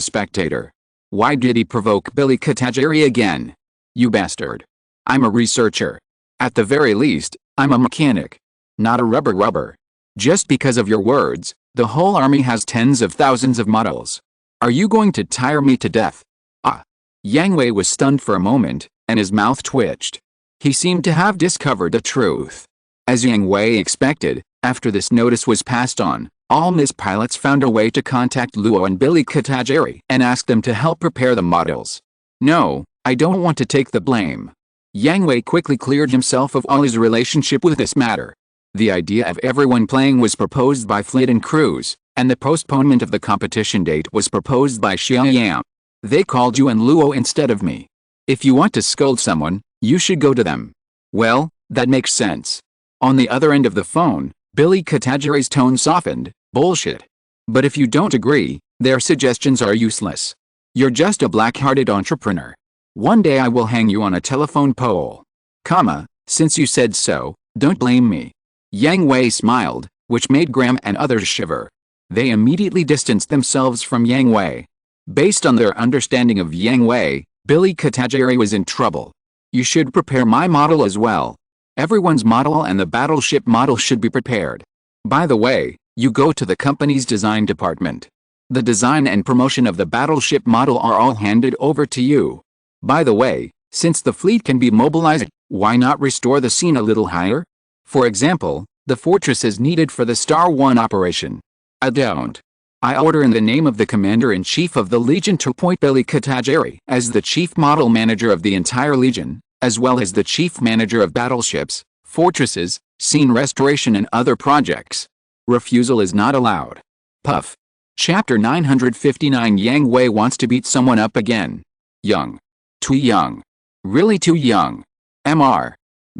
spectator. Why did he provoke Billy Katajiri again? You bastard. I'm a researcher. At the very least, I'm a mechanic. Not a rubber. Just because of your words, the whole army has tens of thousands of models. Are you going to tire me to death? Ah. Yang Hui was stunned for a moment, and his mouth twitched. He seemed to have discovered the truth. As Yang Hui expected, after this notice was passed on, all Miss pilots found a way to contact Luo and Billy Katajiri and ask them to help prepare the models. No, I don't want to take the blame. Yang Hui quickly cleared himself of all his relationship with this matter. The idea of everyone playing was proposed by Fleet and Cruz, and the postponement of the competition date was proposed by Xiaoyang. They called you and Luo instead of me. If you want to scold someone, you should go to them. Well, that makes sense. On the other end of the phone, Billy Katajiri's tone softened. Bullshit. But if you don't agree, their suggestions are useless. You're just a black-hearted entrepreneur. One day I will hang you on a telephone pole. Since you said so, don't blame me. Yang Hui smiled, which made Graham and others shiver. They immediately distanced themselves from Yang Hui. Based on their understanding of Yang Hui, Billy Katajiri was in trouble. You should prepare my model as well. Everyone's model and the battleship model should be prepared. By the way, you go to the company's design department. The design and promotion of the battleship model are all handed over to you. By the way, since the fleet can be mobilized, why not restore the scene a little higher? For example, the fortresses needed for the Star 1 operation. I order in the name of the Commander-in-Chief of the Legion to appoint Billy Katajiri as the Chief Model Manager of the entire Legion, as well as the Chief Manager of battleships, fortresses, scene restoration and other projects. Refusal is not allowed. Puff. Chapter 959. Yang Hui wants to beat someone up again. Young. Too young. Really too young. Mr.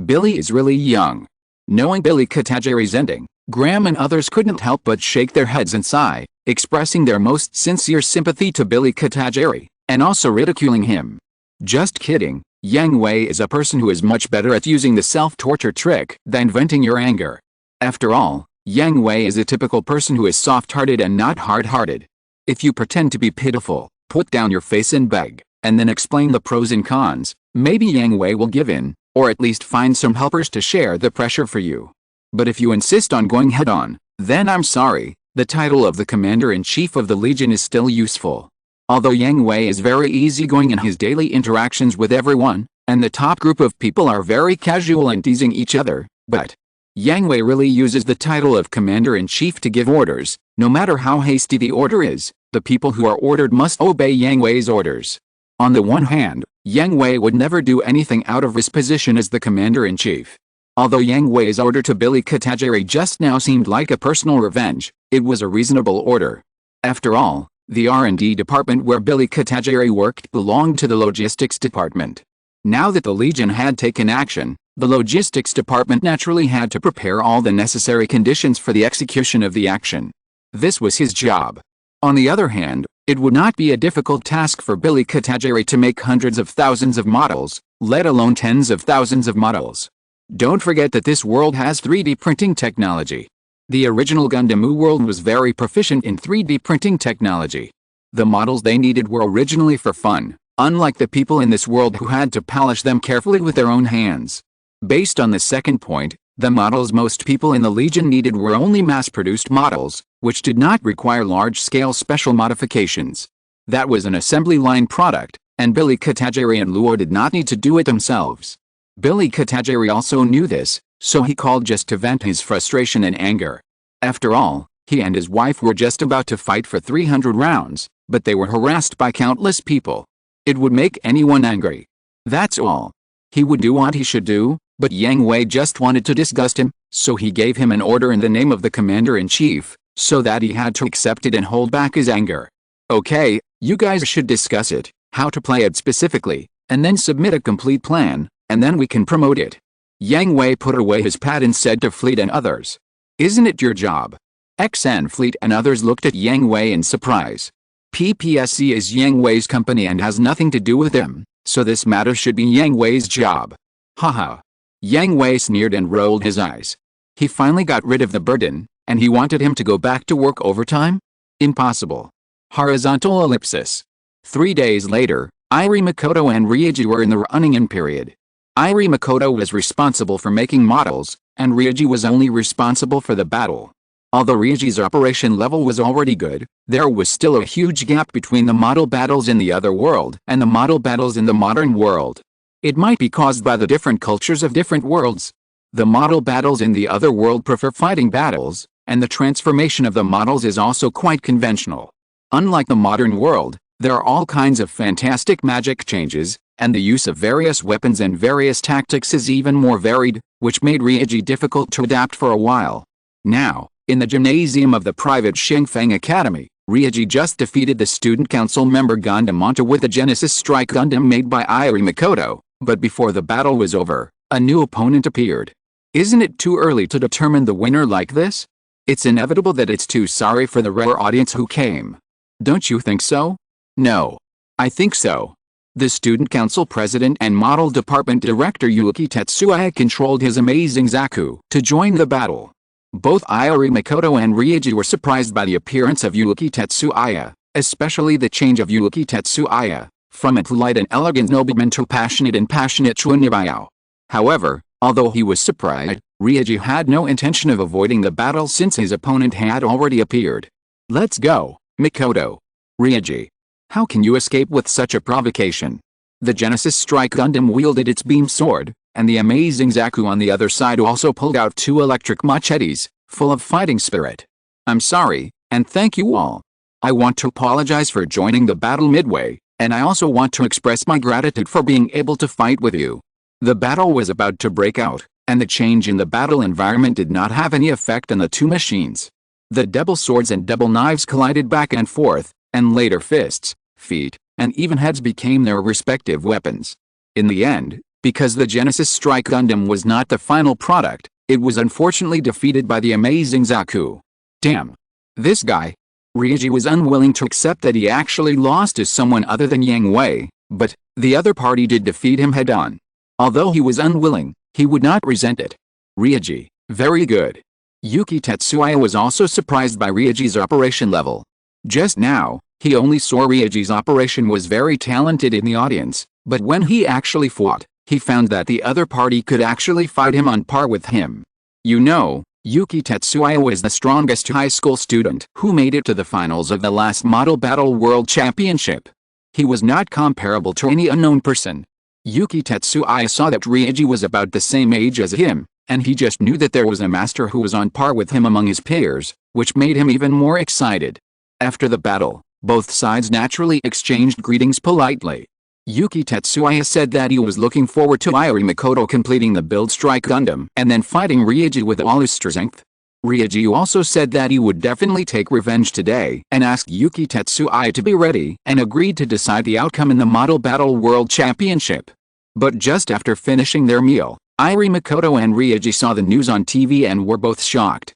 Billy is really young. Knowing Billy Katajiri's ending, Graham and others couldn't help but shake their heads and sigh, expressing their most sincere sympathy to Billy Katajiri, and also ridiculing him. Just kidding, Yang Hui is a person who is much better at using the self-torture trick than venting your anger. After all, Yang Hui is a typical person who is soft-hearted and not hard-hearted. If you pretend to be pitiful, put down your face and beg, and then explain the pros and cons, maybe Yang Hui will give in, or at least find some helpers to share the pressure for you. But if you insist on going head-on, then I'm sorry, the title of the Commander-in-Chief of the Legion is still useful. Although Yang Hui is very easygoing in his daily interactions with everyone, and the top group of people are very casual and teasing each other, but Yang Hui really uses the title of Commander-in-Chief to give orders. No matter how hasty the order is, the people who are ordered must obey Yang Hui's orders. On the one hand, Yang Hui would never do anything out of his position as the Commander-in-Chief. Although Yang Hui's order to Billy Katajiri just now seemed like a personal revenge, it was a reasonable order. After all, the R&D department where Billy Katajiri worked belonged to the logistics department. Now that the Legion had taken action, the logistics department naturally had to prepare all the necessary conditions for the execution of the action. This was his job. On the other hand, it would not be a difficult task for Billy Katajiri to make hundreds of thousands of models, let alone tens of thousands of models. Don't forget that this world has 3D printing technology. The original Gundam world was very proficient in 3D printing technology. The models they needed were originally for fun, unlike the people in this world who had to polish them carefully with their own hands. Based on the second point, The models most people in the Legion needed were only mass-produced models, which did not require large-scale special modifications. That was an assembly line product, and Billy Katagiri and Luo did not need to do it themselves. Billy Katagiri also knew this, so he called just to vent his frustration and anger. After all, he and his wife were just about to fight for 300 rounds, but they were harassed by countless people. It would make anyone angry. That's all. He would do what he should do, but Yang Hui just wanted to disgust him, so he gave him an order in the name of the commander-in-chief, so that he had to accept it and hold back his anger. Okay, you guys should discuss it, how to play it specifically, and then submit a complete plan, and then we can promote it. Yang Hui put away his pad and said to Fleet and others. Isn't it your job? XN Fleet and others looked at Yang Hui in surprise. PPSC is Yang Hui's company and has nothing to do with him, so this matter should be Yang Hui's job. Haha. Yang Hui sneered and rolled his eyes. He finally got rid of the burden, and he wanted him to go back to work overtime? Impossible. Horizontal ellipsis. 3 days later, Irie Makoto and Ryuji were in the running-in period. Irie Makoto was responsible for making models, and Ryuji was only responsible for the battle. Although Ryuji's operation level was already good, there was still a huge gap between the model battles in the other world and the model battles in the modern world. It might be caused by the different cultures of different worlds. The model battles in the other world prefer fighting battles, and the transformation of the models is also quite conventional. Unlike the modern world, there are all kinds of fantastic magic changes, and the use of various weapons and various tactics is even more varied, which made Ryuji difficult to adapt for a while. Now, in the gymnasium of the private Xingfang Academy, Ryuji just defeated the student council member Gundam onto with a Genesis Strike Gundam made by Irie Makoto, but before the battle was over, a new opponent appeared. Isn't it too early to determine the winner like this? It's inevitable that it's too sorry for the rare audience who came. Don't you think so? No. I think so. The student council president and model department director Yuki Tetsuya controlled his amazing Zaku to join the battle. Both Irie Makoto and Ryuji were surprised by the appearance of Yuki Tetsuya, especially the change of Yuki Tetsuya, from a polite and elegant nobleman to passionate Chunibao. However, although he was surprised, Ryuji had no intention of avoiding the battle since his opponent had already appeared. Let's go, Makoto. Ryuji. How can you escape with such a provocation? The Genesis Strike Gundam wielded its beam sword, and the amazing Zaku on the other side also pulled out 2 electric machetes, full of fighting spirit. I'm sorry, and thank you all. I want to apologize for joining the battle midway, and I also want to express my gratitude for being able to fight with you. The battle was about to break out, and the change in the battle environment did not have any effect on the 2 machines. The double swords and double knives collided back and forth, and later fists, feet, and even heads became their respective weapons. In the end, because the Genesis Strike Gundam was not the final product, it was unfortunately defeated by the amazing Zaku. Damn. This guy. Ryuji was unwilling to accept that he actually lost to someone other than Yang Hui, but the other party did defeat him head-on. Although he was unwilling, he would not resent it. Ryuji, very good. Yuki Tetsuya was also surprised by Ryuji's operation level. Just now, he only saw Ryuji's operation was very talented in the audience, but when he actually fought, he found that the other party could actually fight him on par with him. You know, Yuki Tetsuya was the strongest high school student who made it to the finals of the last Model Battle World Championship. He was not comparable to any unknown person. Yuki Tetsuya saw that Ryuji was about the same age as him, and he just knew that there was a master who was on par with him among his peers, which made him even more excited. After the battle, both sides naturally exchanged greetings politely. Yuki Tetsuya said that he was looking forward to Irie Makoto completing the Build Strike Gundam and then fighting Ryuji with all his strength. Ryuji also said that he would definitely take revenge today and asked Yuki Tetsuya to be ready and agreed to decide the outcome in the Model Battle World Championship. But just after finishing their meal, Irie Makoto and Ryuji saw the news on TV and were both shocked.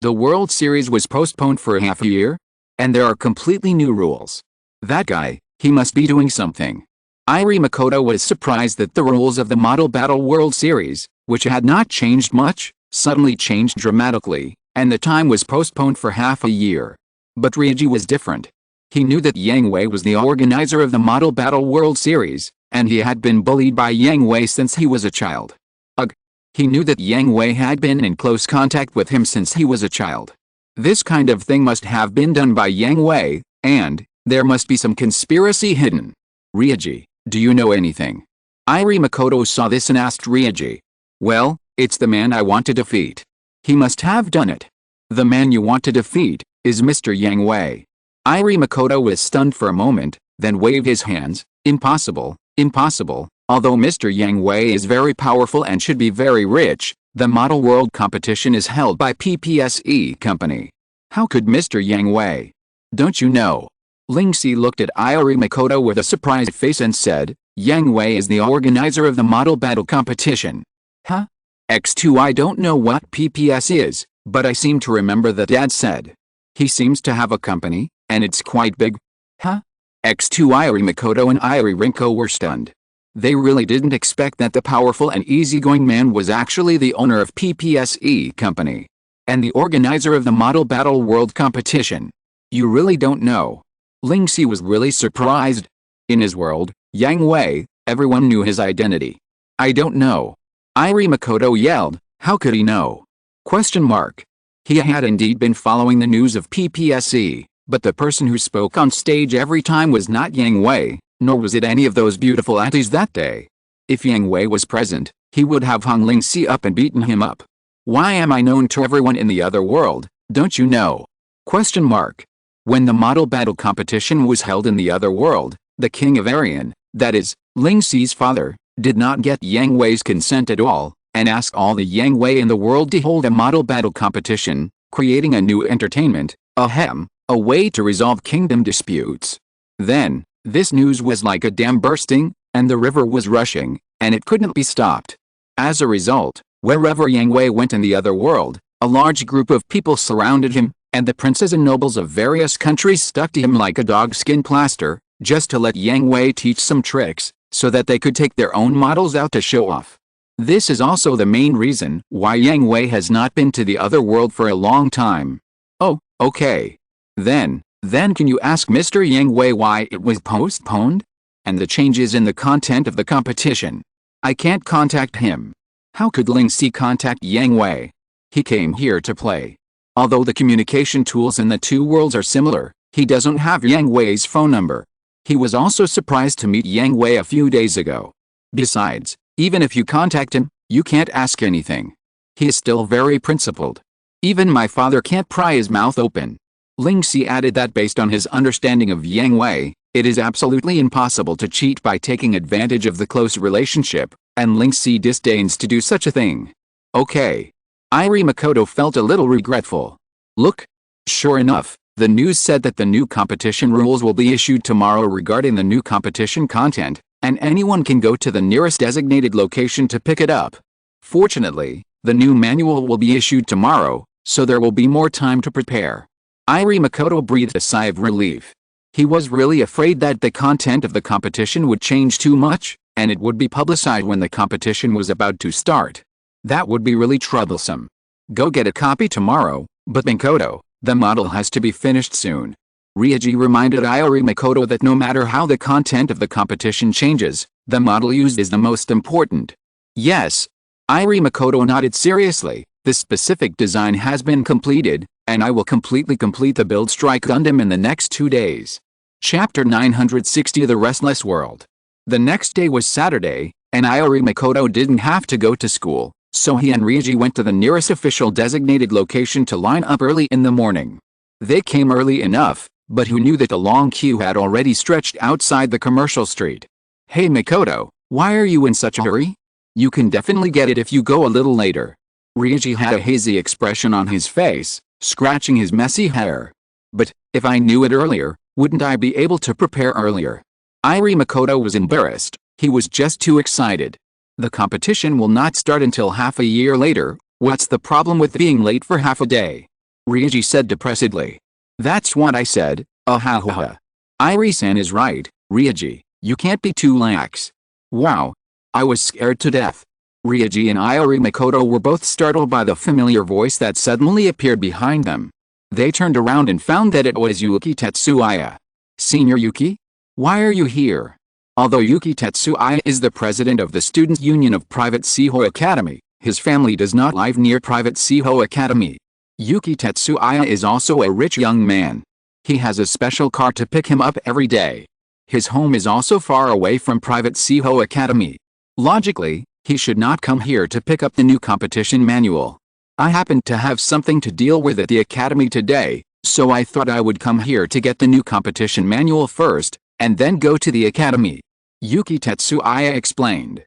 The World Series was postponed for half a year? And there are completely new rules. That guy, he must be doing something. Irie Makoto was surprised that the rules of the Model Battle World Series, which had not changed much, suddenly changed dramatically, and the time was postponed for half a year. But Ryuji was different. He knew that Yang Hui was the organizer of the Model Battle World Series, and he had been bullied by Yang Hui since he was a child. Ugh. He knew that Yang Hui had been in close contact with him since he was a child. This kind of thing must have been done by Yang Hui, and there must be some conspiracy hidden. Ryuji, do you know anything? Makoto saw this and asked Ryuji. Well, it's the man I want to defeat. He must have done it. The man you want to defeat is Mr. Yang Hui. Makoto was stunned for a moment, then waved his hands. Impossible, impossible. Although Mr. Yang Hui is very powerful and should be very rich, the model world competition is held by PPSE Company. How could Mr. Yang Hui? Don't you know? Lingxi looked at Makoto with a surprised face and said, Yang Hui is the organizer of the model battle competition. Huh? X2 I don't know what PPS is, but I seem to remember that Dad said. He seems to have a company, and it's quite big. Huh? X2 Makoto and Rinko were stunned. They really didn't expect that the powerful and easygoing man was actually the owner of PPSE Company. And the organizer of the Model Battle World Competition. You really don't know. Lingxi was really surprised. In his world, Yang Hui, everyone knew his identity. I don't know. Makoto yelled, how could he know? Question mark. He had indeed been following the news of PPSE, but the person who spoke on stage every time was not Yang Hui, nor was it any of those beautiful aunties that day. If Yang Hui was present, he would have hung Lingxi up and beaten him up. Why am I known to everyone in the other world, don't you know? Question mark. When the model battle competition was held in the other world, the king of Arian, that is, Lingxi's father, did not get Yang Hui's consent at all, and asked all the Yang Hui in the world to hold a model battle competition, creating a new entertainment, a way to resolve kingdom disputes. Then, this news was like a dam bursting, and the river was rushing, and it couldn't be stopped. As a result, wherever Yang Hui went in the other world, a large group of people surrounded him, and the princes and nobles of various countries stuck to him like a dogskin plaster, just to let Yang Hui teach some tricks, so that they could take their own models out to show off. This is also the main reason why Yang Hui has not been to the other world for a long time. Oh, okay. Then can you ask Mr. Yang Hui why it was postponed? And the changes in the content of the competition. I can't contact him. How could Lingxi contact Yang Hui? He came here to play. Although the communication tools in the two worlds are similar, he doesn't have Yang Hui's phone number. He was also surprised to meet Yang Hui a few days ago. Besides, even if you contact him, you can't ask anything. He is still very principled. Even my father can't pry his mouth open. Lingxi added that based on his understanding of Yang Hui, it is absolutely impossible to cheat by taking advantage of the close relationship, and Lingxi disdains to do such a thing. Okay. Makoto felt a little regretful. Look. Sure enough, the news said that the new competition rules will be issued tomorrow regarding the new competition content, and anyone can go to the nearest designated location to pick it up. Fortunately, the new manual will be issued tomorrow, so there will be more time to prepare. Makoto breathed a sigh of relief. He was really afraid that the content of the competition would change too much, and it would be publicized when the competition was about to start. That would be really troublesome. Go get a copy tomorrow, but Makoto, the model has to be finished soon. Ryuji reminded Makoto that no matter how the content of the competition changes, the model used is the most important. Yes. Makoto nodded seriously. The specific design has been completed, and I will completely complete the build Strike Gundam in the next 2 days. Chapter 960 The Restless World. The next day was Saturday, and Makoto didn't have to go to school, so he and Ryuji went to the nearest official designated location to line up early in the morning. They came early enough, but who knew that the long queue had already stretched outside the commercial street. Hey Makoto, why are you in such a hurry? You can definitely get it if you go a little later. Ryuji had a hazy expression on his face, scratching his messy hair. But, if I knew it earlier, wouldn't I be able to prepare earlier? Makoto was embarrassed. He was just too excited. The competition will not start until half a year later. What's the problem with being late for half a day? Ryuji said depressedly. That's what I said, ahahaha. Irie-san is right, Ryuji, you can't be too lax. Wow. I was scared to death. Ryuji and Makoto were both startled by the familiar voice that suddenly appeared behind them. They turned around and found that it was Yuki Tetsuya. Senior Yuki? Why are you here? Although Yuki Tetsuya is the president of the Students' Union of Private Seihoi Academy, His family does not live near private Siho Academy. Yuki Tetsuya is also a rich young man. He has a special car to pick him up every day. His home is also far away from private Siho Academy. Logically, he should not come here to pick up the new competition manual. I happened to have something to deal with at the academy today, so I thought I would come here to get the new competition manual first, and then go to the academy. Yuki Tetsuya explained.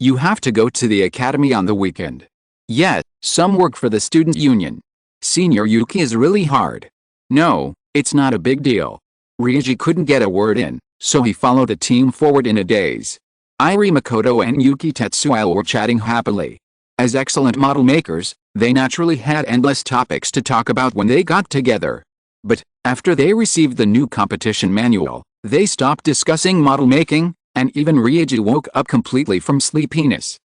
You have to go to the academy on the weekend. Yes, some work for the student union. Senior Yuki is really hard. No, it's not a big deal. Ryuji couldn't get a word in, so he followed the team forward in a daze. Irie Makoto and Yuki Tetsuya were chatting happily. As excellent model makers, they naturally had endless topics to talk about when they got together. But, after they received the new competition manual, they stopped discussing model making, and even Ryuji woke up completely from sleepiness.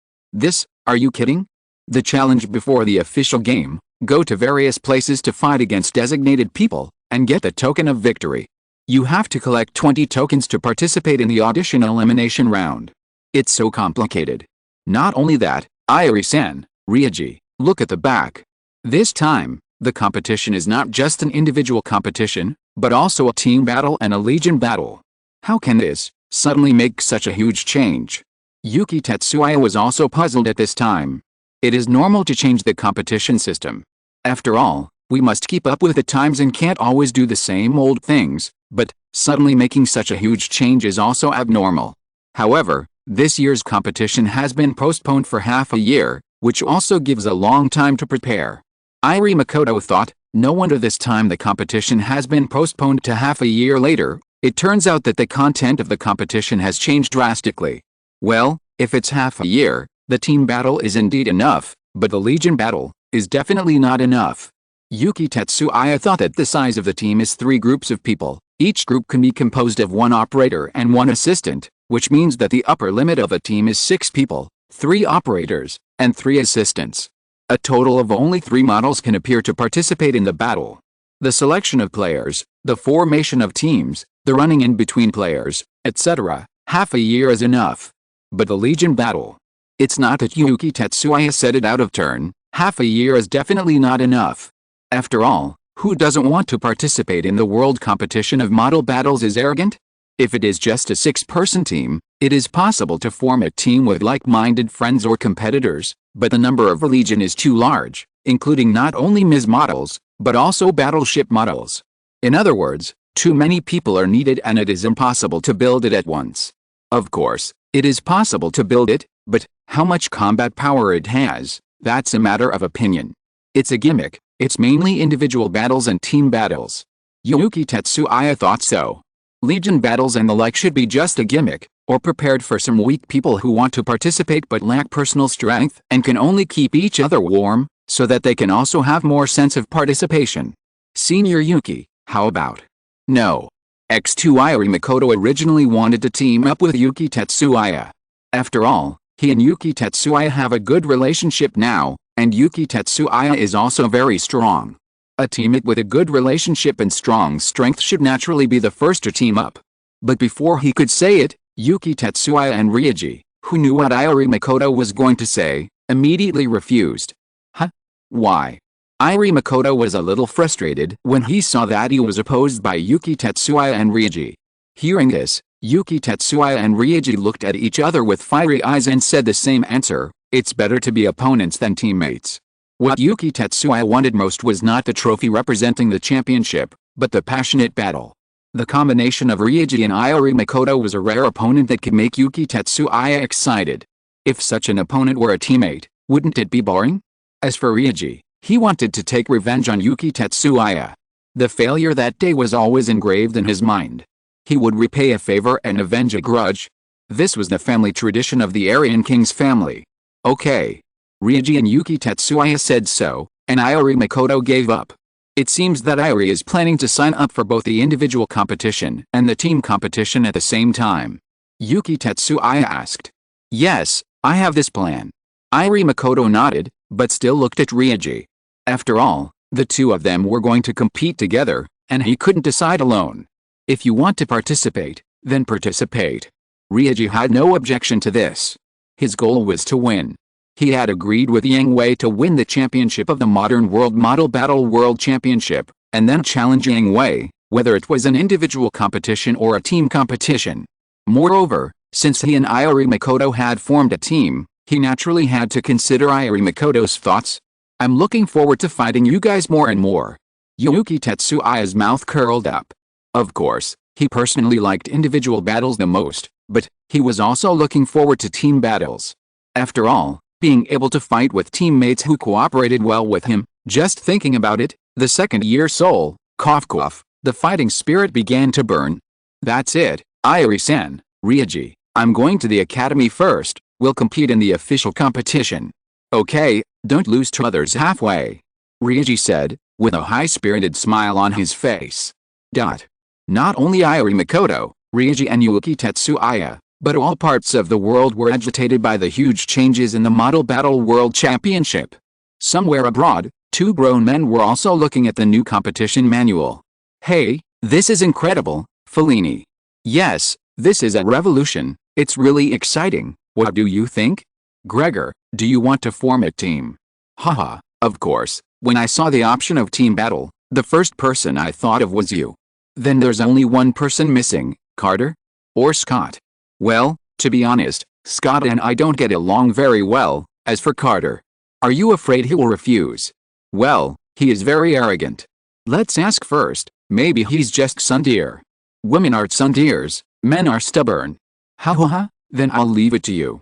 Are you kidding? The challenge before the official game: go to various places to fight against designated people, and get the token of victory. You have to collect 20 tokens to participate in the audition elimination round. It's so complicated. Not only that, Irie-san, Ryuji, look at the back. This time, the competition is not just an individual competition, but also a team battle and a legion battle. How can this suddenly make such a huge change? Yuki Tetsuya was also puzzled at this time. It is normal to change the competition system. After all, we must keep up with the times and can't always do the same old things, but suddenly making such a huge change is also abnormal. However, this year's competition has been postponed for half a year, which also gives a long time to prepare. Irie Makoto thought, no wonder this time the competition has been postponed to half a year later. It turns out that the content of the competition has changed drastically. Well, if it's half a year, the team battle is indeed enough, but the legion battle is definitely not enough. Yuki Tetsuya thought that the size of the team is 3 groups of people. Each group can be composed of 1 operator and 1 assistant, which means that the upper limit of a team is 6 people, 3 operators, and 3 assistants. A total of only 3 models can appear to participate in the battle. The selection of players, the formation of teams, the running in between players, etc., half a year is enough. But the legion battle. It's not that Yuki Tetsuya said it out of turn, half a year is definitely not enough. After all, who doesn't want to participate in the world competition of model battles is arrogant? If it is just a 6-person team, it is possible to form a team with like-minded friends or competitors, but the number of legion is too large, including not only MIS models, but also battleship models. In other words, too many people are needed and it is impossible to build it at once. Of course, it is possible to build it, but how much combat power it has, that's a matter of opinion. It's a gimmick, it's mainly individual battles and team battles. Yuki Tetsuya thought so. Legion battles and the like should be just a gimmick, or prepared for some weak people who want to participate but lack personal strength and can only keep each other warm, so that they can also have more sense of participation. Senior Yuki, how about? No. X2 Irie Makoto originally wanted to team up with Yuki Tetsuya. After all, he and Yuki Tetsuya have a good relationship now, and Yuki Tetsuya is also very strong. A teammate with a good relationship and strong strength should naturally be the first to team up. But before he could say it, Yuki Tetsuya and Ryuji, who knew what Irie Makoto was going to say, immediately refused. Huh? Why? Irie Makoto was a little frustrated when he saw that he was opposed by Yuki Tetsuya and Ryuji. Hearing this, Yuki Tetsuya and Ryuji looked at each other with fiery eyes and said the same answer: it's better to be opponents than teammates. What Yuki Tetsuya wanted most was not the trophy representing the championship, but the passionate battle. The combination of Ryuji and Irie Makoto was a rare opponent that could make Yuki Tetsuya excited. If such an opponent were a teammate, wouldn't it be boring? As for Ryuji, he wanted to take revenge on Yuki Tetsuya. The failure that day was always engraved in his mind. He would repay a favor and avenge a grudge. This was the family tradition of the Aryan King's family. Okay. Ryuji and Yuki Tetsuya said so, and Irie Makoto gave up. It seems that Irie is planning to sign up for both the individual competition and the team competition at the same time. Yuki Tetsuya asked. Yes, I have this plan. Irie Makoto nodded, but still looked at Ryuji. After all, the two of them were going to compete together, and he couldn't decide alone. If you want to participate, then participate. Ryuji had no objection to this. His goal was to win. He had agreed with Yang Hui to win the championship of the Modern World Model Battle World Championship, and then challenge Yang Hui, whether it was an individual competition or a team competition. Moreover, since he and Iori Makoto had formed a team, he naturally had to consider Iori Makoto's thoughts. I'm looking forward to fighting you guys more and more. Yuki Tetsuya's mouth curled up. Of course, he personally liked individual battles the most, but he was also looking forward to team battles. After all, being able to fight with teammates who cooperated well with him, just thinking about it, the second-year soul, cough cough, the fighting spirit began to burn. That's it, Iori-san, Ryuji, I'm going to the academy first, we'll compete in the official competition. Okay, don't lose to others halfway. Ryuji said, with a high-spirited smile on his face. Not only Iori Makoto, Ryuji and Yuki Tetsuya, but all parts of the world were agitated by the huge changes in the Model Battle World Championship. Somewhere abroad, two grown men were also looking at the new competition manual. Hey, this is incredible, Fellini. Yes, this is a revolution, it's really exciting, what do you think? Gregor, do you want to form a team? Haha, of course, when I saw the option of team battle, the first person I thought of was you. Then there's only one person missing, Carter? Or Scott? Well, to be honest, Scott and I don't get along very well. As for Carter, are you afraid he will refuse? Well, he is very arrogant. Let's ask first, maybe he's just tsundere. Women are tsunderes, men are stubborn. Ha ha ha, then I'll leave it to you.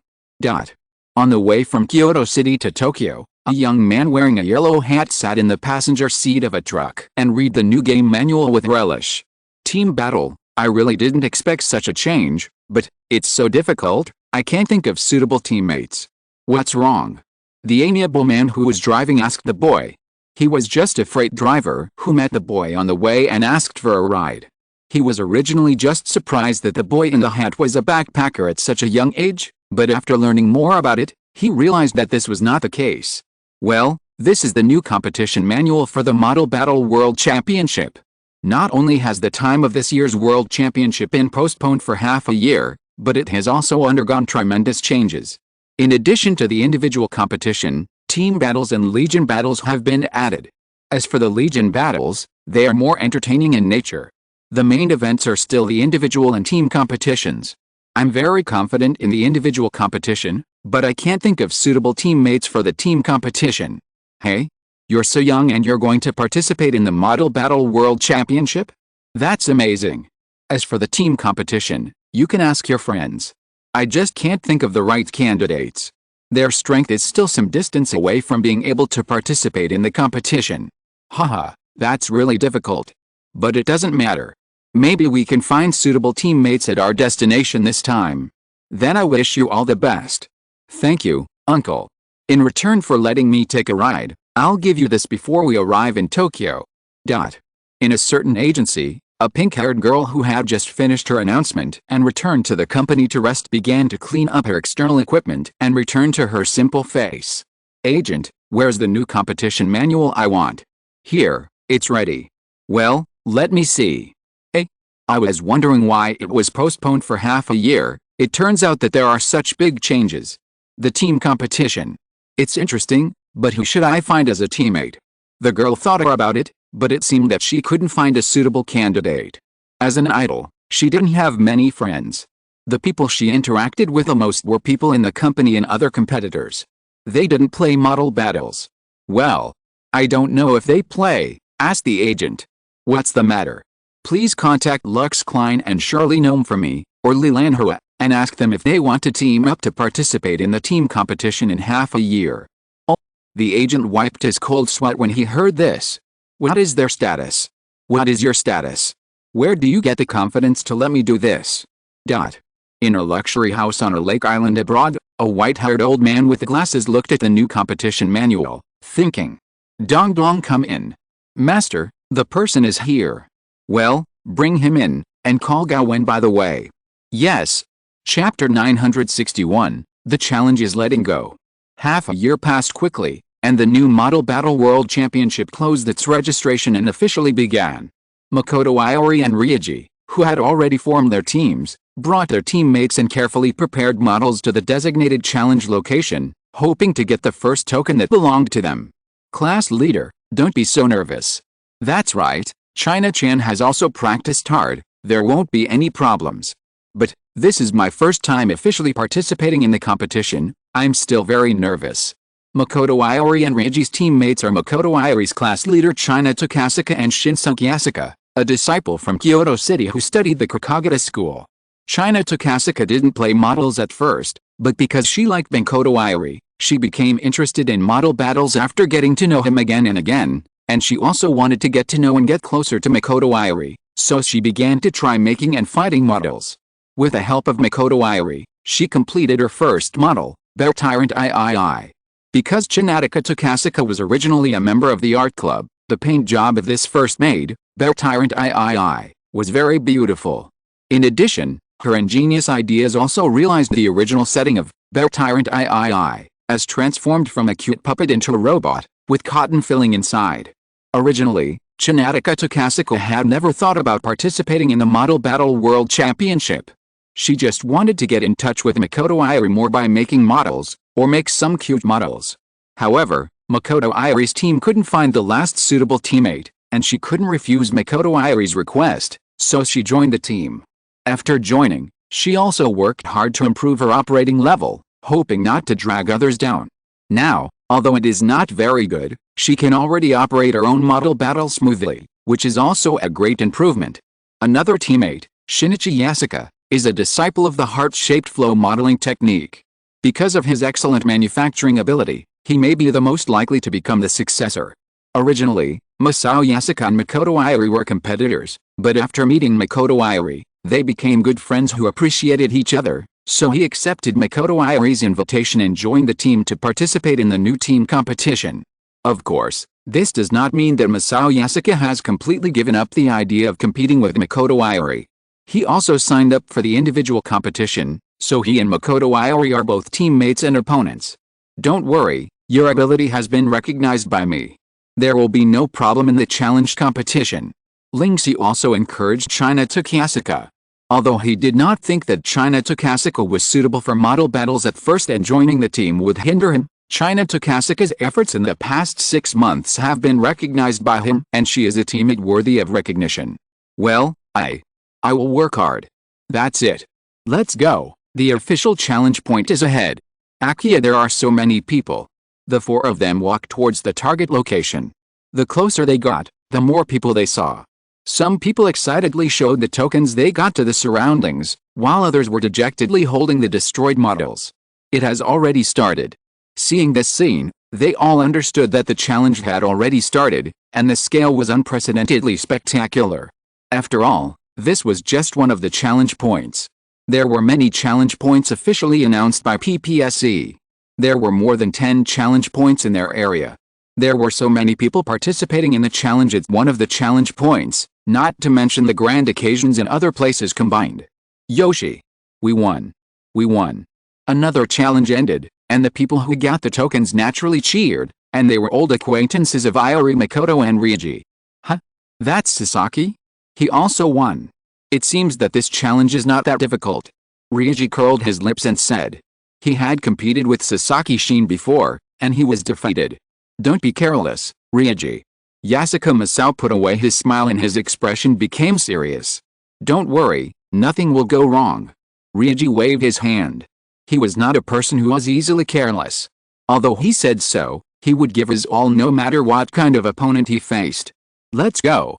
On the way from Kyoto City to Tokyo, a young man wearing a yellow hat sat in the passenger seat of a truck and read the new game manual with relish. Team battle, I really didn't expect such a change, but it's so difficult, I can't think of suitable teammates. What's wrong? The amiable man who was driving asked the boy. He was just a freight driver who met the boy on the way and asked for a ride. He was originally just surprised that the boy in the hat was a backpacker at such a young age, but after learning more about it, he realized that this was not the case. Well, this is the new competition manual for the Model Battle World Championship. Not only has the time of this year's World Championship been postponed for half a year, but it has also undergone tremendous changes. In addition to the individual competition, team battles and legion battles have been added. As for the legion battles, they are more entertaining in nature. The main events are still the individual and team competitions. I'm very confident in the individual competition, but I can't think of suitable teammates for the team competition. Hey? You're so young and you're going to participate in the Model Battle World Championship? That's amazing. As for the team competition, you can ask your friends. I just can't think of the right candidates. Their strength is still some distance away from being able to participate in the competition. Haha, that's really difficult. But it doesn't matter. Maybe we can find suitable teammates at our destination this time. Then I wish you all the best. Thank you, Uncle. In return for letting me take a ride, I'll give you this before we arrive in Tokyo. In a certain agency, a pink-haired girl who had just finished her announcement and returned to the company to rest began to clean up her external equipment and return to her simple face. Agent, where's the new competition manual I want? Here, it's ready. Well, let me see. I was wondering why it was postponed for half a year. It turns out that there are such big changes. The team competition. It's interesting, but who should I find as a teammate? The girl thought about it, but it seemed that she couldn't find a suitable candidate. As an idol, she didn't have many friends. The people she interacted with the most were people in the company and other competitors. They didn't play model battles. Well, I don't know if they play, asked the agent. What's the matter? Please contact Lux Klein and Shirley Gnome for me, or Lilan Hua, and ask them if they want to team up to participate in the team competition in half a year. Oh, the agent wiped his cold sweat when he heard this. What is their status? What is your status? Where do you get the confidence to let me do this? In a luxury house on a lake island abroad, a white-haired old man with glasses looked at the new competition manual, thinking. Dong dong, come in. Master, the person is here. Well, bring him in, and call Gawain by the way. Yes. Chapter 961, The Challenge is Letting Go. Half a year passed quickly, and the new Model Battle World Championship closed its registration and officially began. Makoto, Iori and Ryuji, who had already formed their teams, brought their teammates and carefully prepared models to the designated challenge location, hoping to get the first token that belonged to them. Class leader, don't be so nervous. That's right, China-chan has also practiced hard, there won't be any problems. But, this is my first time officially participating in the competition, I'm still very nervous. Makoto Iori and Reiji's teammates are Makoto Iori's class leader China Takasaka and Shinsuke Yasuka, a disciple from Kyoto City who studied the Krakagata school. China Takasaka didn't play models at first, but because she liked Makoto Iori, she became interested in model battles after getting to know him again and again, and she also wanted to get to know and get closer to Makoto Iori, so she began to try making and fighting models. With the help of Makoto Iori, she completed her first model, Bear Tyrant III. Because Chinataka Takasaka was originally a member of the art club, the paint job of this first made, Bear Tyrant III, was very beautiful. In addition, her ingenious ideas also realized the original setting of Bear Tyrant III, as transformed from a cute puppet into a robot, with cotton filling inside. Originally, Chinataka Takasaka had never thought about participating in the Model Battle World Championship. She just wanted to get in touch with Makoto Iori more by making models, or make some cute models. However, Makoto Iori's team couldn't find the last suitable teammate, and she couldn't refuse Makoto Iori's request, so she joined the team. After joining, she also worked hard to improve her operating level, hoping not to drag others down. Now, although it is not very good, she can already operate her own model battle smoothly, which is also a great improvement. Another teammate, Shinichi Yasuka, is a disciple of the heart-shaped flow modeling technique. Because of his excellent manufacturing ability, he may be the most likely to become the successor. Originally, Masao Yasuka and Makoto Iori were competitors, but after meeting Makoto Iori, they became good friends who appreciated each other, so he accepted Makoto Iori's invitation and joined the team to participate in the new team competition. Of course, this does not mean that Masao Yasuka has completely given up the idea of competing with Makoto Iori. He also signed up for the individual competition, so he and Makoto Iori are both teammates and opponents. Don't worry, your ability has been recognized by me. There will be no problem in the challenge competition. Lingxi also encouraged China Takasaka. Although he did not think that China Takasaka was suitable for model battles at first and joining the team would hinder him, China Takasaka's efforts in the past 6 months have been recognized by him and she is a teammate worthy of recognition. Well, I will work hard. That's it. Let's go. The official challenge point is ahead. Akia, there are so many people. The 4 of them walked towards the target location. The closer they got, the more people they saw. Some people excitedly showed the tokens they got to the surroundings, while others were dejectedly holding the destroyed models. It has already started. Seeing this scene, they all understood that the challenge had already started, and the scale was unprecedentedly spectacular. After all, this was just one of the challenge points. There were many challenge points officially announced by PPSE. There were more than 10 challenge points in their area. There were so many people participating in the challenge at one of the challenge points, not to mention the grand occasions in other places combined. Yoshi. We won. We won. Another challenge ended, and the people who got the tokens naturally cheered, and they were old acquaintances of Iori, Makoto and Reiji. Huh? That's Sasaki? He also won. It seems that this challenge is not that difficult. Reiji curled his lips and said. He had competed with Sasaki Shin before, and he was defeated. Don't be careless, Reiji. Yasuka Masao put away his smile and his expression became serious. Don't worry, nothing will go wrong. Reiji waved his hand. He was not a person who was easily careless. Although he said so, he would give his all no matter what kind of opponent he faced. Let's go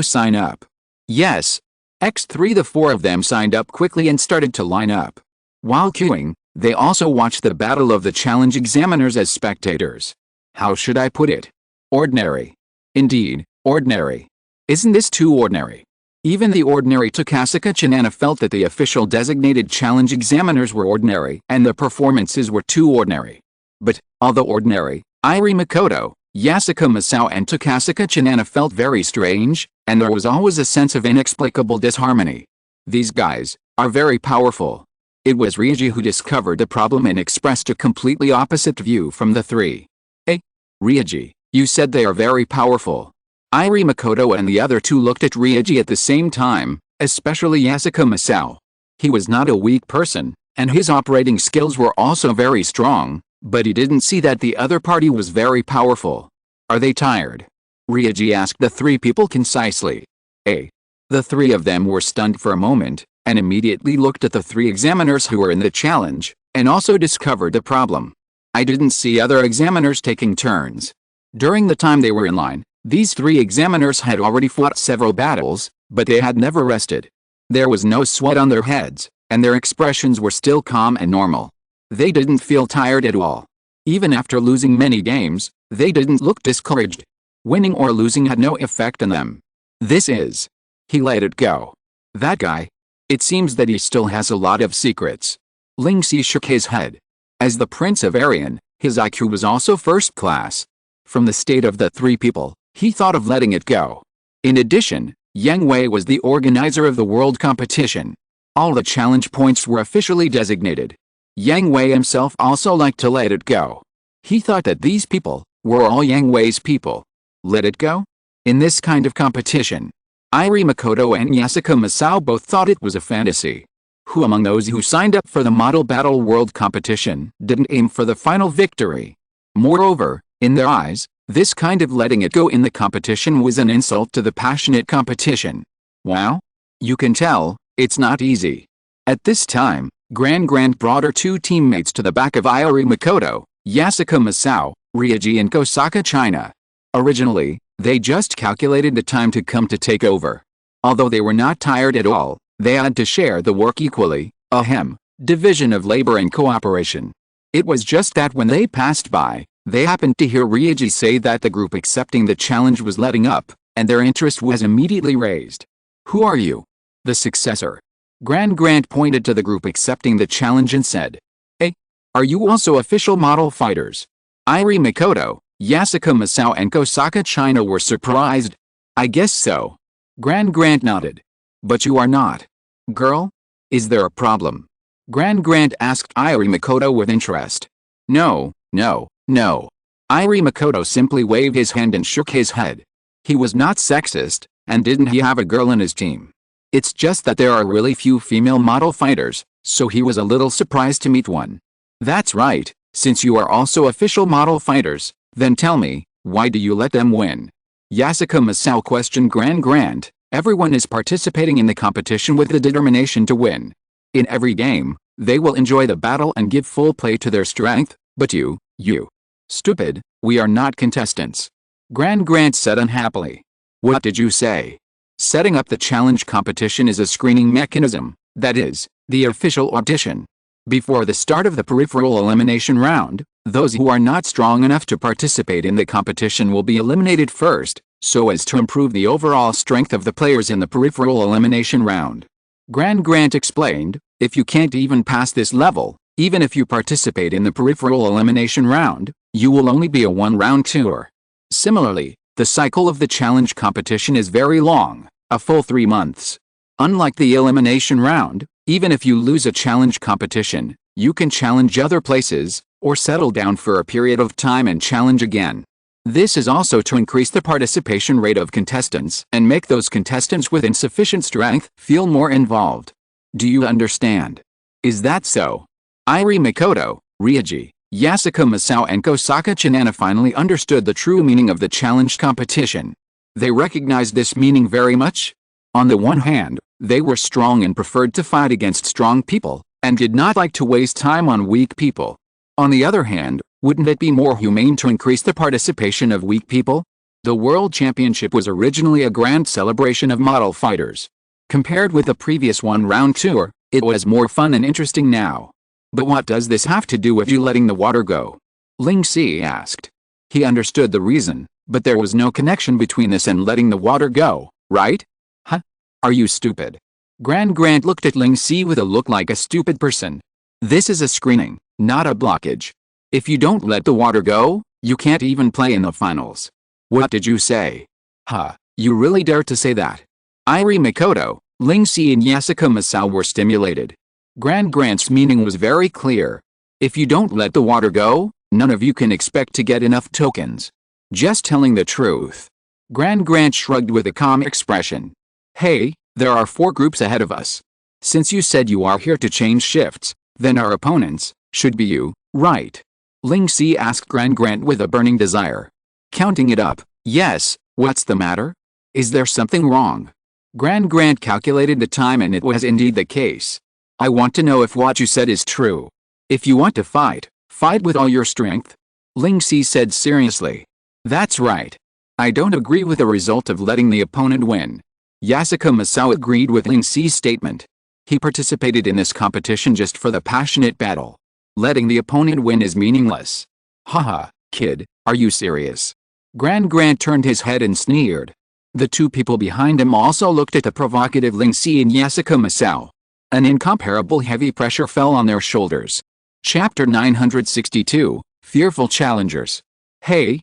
sign up. Yes. X3 The 4 of them signed up quickly and started to line up. While queuing, they also watched the battle of the challenge examiners as spectators. How should I put it? Ordinary. Indeed, ordinary. Isn't this too ordinary? Even the ordinary Takasaka Chinana felt that the official designated challenge examiners were ordinary and the performances were too ordinary. But, although ordinary, Iori Makoto, Yasuka Masao and Takasaka Chinana felt very strange, and there was always a sense of inexplicable disharmony. These guys are very powerful. It was Reiji who discovered the problem and expressed a completely opposite view from the 3. Hey, Reiji, you said they are very powerful. Iori Makoto and the other 2 looked at Reiji at the same time, especially Yasuka Masao. He was not a weak person, and his operating skills were also very strong, But he didn't see that the other party was very powerful. Are they tired? Ryuji asked the three people concisely. The three of them were stunned for a moment, and immediately looked at the three examiners who were in the challenge, and also discovered the problem. I didn't see other examiners taking turns. During the time they were in line, these three examiners had already fought several battles, but they had never rested. There was no sweat on their heads, and their expressions were still calm and normal. They didn't feel tired at all. Even after losing many games, they didn't look discouraged. Winning or losing had no effect on them. He let it go. That guy. It seems that he still has a lot of secrets. Ling Si shook his head. As the Prince of Arian, his IQ was also first class. From the state of the three people, he thought of letting it go. In addition, Yang Hui was the organizer of the world competition. All the challenge points were officially designated. Yang Hui himself also liked to let it go. He thought that these people were all Yang Hui's people. Let it go? In this kind of competition, Iri Makoto and Yasuko Masao both thought it was a fantasy. Who among those who signed up for the Model Battle World competition didn't aim for the final victory? Moreover, in their eyes, this kind of letting it go in the competition was an insult to the passionate competition. Wow? You can tell, it's not easy. At this time, Grand brought her two teammates to the back of Iri Makoto, Yasuko Masao, Ryuji and Kosaka China. Originally, they just calculated the time to come to take over. Although they were not tired at all, they had to share the work equally, division of labor and cooperation. It was just that when they passed by, they happened to hear Ryuji say that the group accepting the challenge was letting up, and their interest was immediately raised. Who are you? The successor. Grand pointed to the group accepting the challenge and said, Hey, are you also official model fighters? Iri Makoto, Yasuko Masao and Kosaka China were surprised. I guess so. Grand nodded. But you are not. Girl? Is there a problem? Grand asked Iri Makoto with interest. No. Iri Makoto simply waved his hand and shook his head. He was not sexist, and didn't he have a girl in his team? It's just that there are really few female model fighters, so he was a little surprised to meet one. That's right, since you are also official model fighters, then tell me, why do you let them win? Yasuko Masao questioned Grand. Everyone is participating in the competition with the determination to win. In every game, they will enjoy the battle and give full play to their strength, but you. Stupid, we are not contestants. Grand said unhappily. What did you say? Setting up the challenge competition is a screening mechanism, that is, the official audition. Before the start of the peripheral elimination round, those who are not strong enough to participate in the competition will be eliminated first, so as to improve the overall strength of the players in the peripheral elimination round. Grand explained, if you can't even pass this level, even if you participate in the peripheral elimination round, you will only be a one-round tour. Similarly, the cycle of the challenge competition is very long, a full 3 months. Unlike the elimination round, even if you lose a challenge competition, you can challenge other places, or settle down for a period of time and challenge again. This is also to increase the participation rate of contestants and make those contestants with insufficient strength feel more involved. Do you understand? Is that so? Iri Makoto, Ryuji, Yasuko Masao and Kosaka China finally understood the true meaning of the challenge competition. They recognized this meaning very much. On the one hand, they were strong and preferred to fight against strong people, and did not like to waste time on weak people. On the other hand, wouldn't it be more humane to increase the participation of weak people? The World Championship was originally a grand celebration of model fighters. Compared with the previous one-round tour, it was more fun and interesting now. But what does this have to do with you letting the water go? Ling Si asked. He understood the reason, but there was no connection between this and letting the water go, right? Huh? Are you stupid? Grand looked at Ling Si with a look like a stupid person. This is a screening, not a blockage. If you don't let the water go, you can't even play in the finals. What did you say? Huh, you really dare to say that? Iri Makoto, Ling Si and Yasuko Masao were stimulated. Grand's meaning was very clear. If you don't let the water go, none of you can expect to get enough tokens. Just telling the truth. Grand shrugged with a calm expression. Hey, there are 4 groups ahead of us. Since you said you are here to change shifts, then our opponents should be you, right? Ling Si asked Grant with a burning desire. Counting it up. Yes, what's the matter? Is there something wrong? Grant calculated the time and it was indeed the case. I want to know if what you said is true. If you want to fight, fight with all your strength. Ling Si said seriously. That's right. I don't agree with the result of letting the opponent win. Yasuko Masao agreed with Ling Si's statement. He participated in this competition just for the passionate battle. Letting the opponent win is meaningless. Haha, kid, are you serious? Grant turned his head and sneered. The two people behind him also looked at the provocative Ling Si and Yasuko Masao. An incomparable heavy pressure fell on their shoulders. Chapter 962, Fearful Challengers. Hey,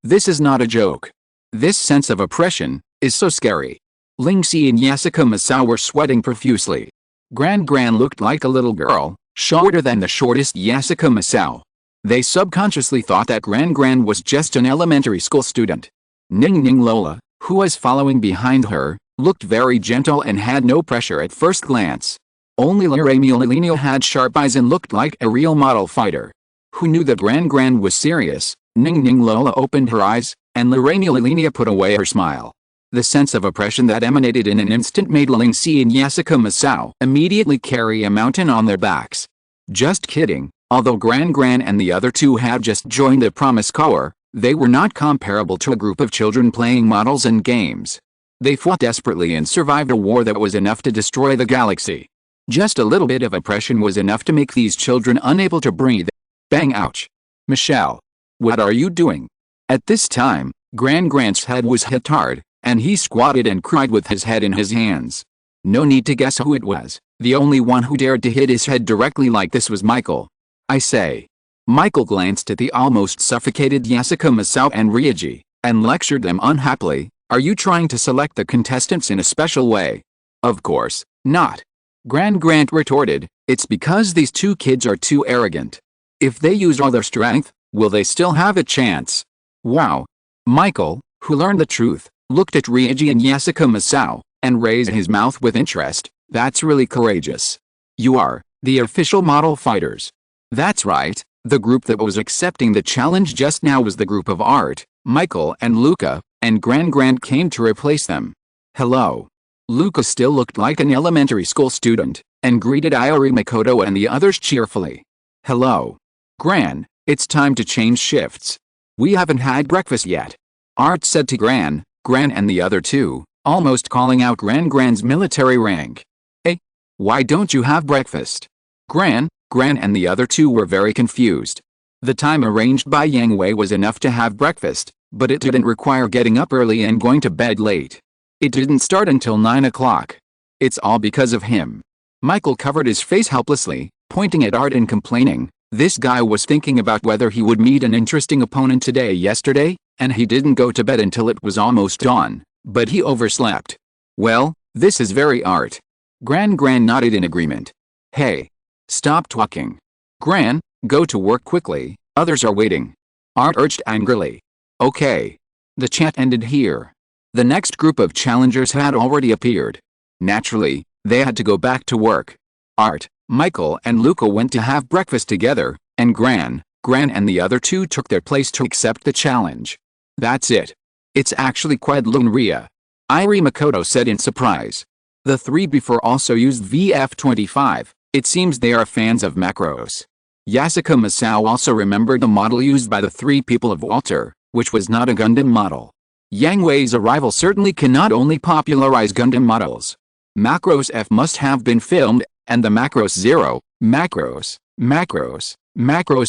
this is not a joke. This sense of oppression is so scary. Ling Si and Yasuko Masao were sweating profusely. Grant looked like a little girl, shorter than the shortest Yasuko Masao. They subconsciously thought that Grant was just an elementary school student. Ning Lola, who was following behind her, looked very gentle and had no pressure at first glance. Only Liliana had sharp eyes and looked like a real model fighter. Who knew that Grant was serious? Ning Lola opened her eyes, and Liliana put away her smile. The sense of oppression that emanated in an instant made Ling Si and Yasuko Masao immediately carry a mountain on their backs. Just kidding, although Grant and the other two had just joined the Promise Corps, they were not comparable to a group of children playing models and games. They fought desperately and survived a war that was enough to destroy the galaxy. Just a little bit of oppression was enough to make these children unable to breathe. Bang, ouch. Michelle. What are you doing? At this time, Grant's head was hit hard, and he squatted and cried with his head in his hands. No need to guess who it was. The only one who dared to hit his head directly like this was Michael. I say. Michael glanced at the almost suffocated Yasuko Masao and Ryuji, and lectured them unhappily. Are you trying to select the contestants in a special way? Of course not. Grant retorted, it's because these two kids are too arrogant. If they use all their strength, will they still have a chance? Wow. Michael, who learned the truth, looked at Ryuji and Yasuko Masao, and raised his mouth with interest. That's really courageous. You are the official model fighters. That's right. The group that was accepting the challenge just now was the group of Art, Michael and Luca, and Grant came to replace them. Hello. Luca still looked like an elementary school student, and greeted Iori Makoto and the others cheerfully. Hello. Gran, it's time to change shifts. We haven't had breakfast yet. Art said to Gran and the other two, almost calling out Gran's military rank. Hey, why don't you have breakfast? Gran and the other two were very confused. The time arranged by Yang Hui was enough to have breakfast, but it didn't require getting up early and going to bed late. It didn't start until 9 o'clock. It's all because of him. Michael covered his face helplessly, pointing at Art and complaining. This guy was thinking about whether he would meet an interesting opponent yesterday, and he didn't go to bed until it was almost dawn, but he overslept. Well, this is very Art. Gran nodded in agreement. Hey. Stop talking. Gran, go to work quickly, others are waiting. Art urged angrily. Okay. The chat ended here. The next group of challengers had already appeared. Naturally, they had to go back to work. Art, Michael and Luca went to have breakfast together, and Gran and the other two took their place to accept the challenge. That's it. It's actually quite Lunria. Iori Makoto said in surprise. The three before also used VF-25. It seems they are fans of macros. Yasuko Masao also remembered the model used by the three people of Walter, which was not a Gundam model. Yang Hui's arrival certainly cannot only popularize Gundam models. Macros F must have been filmed, and the Macros 0, Macros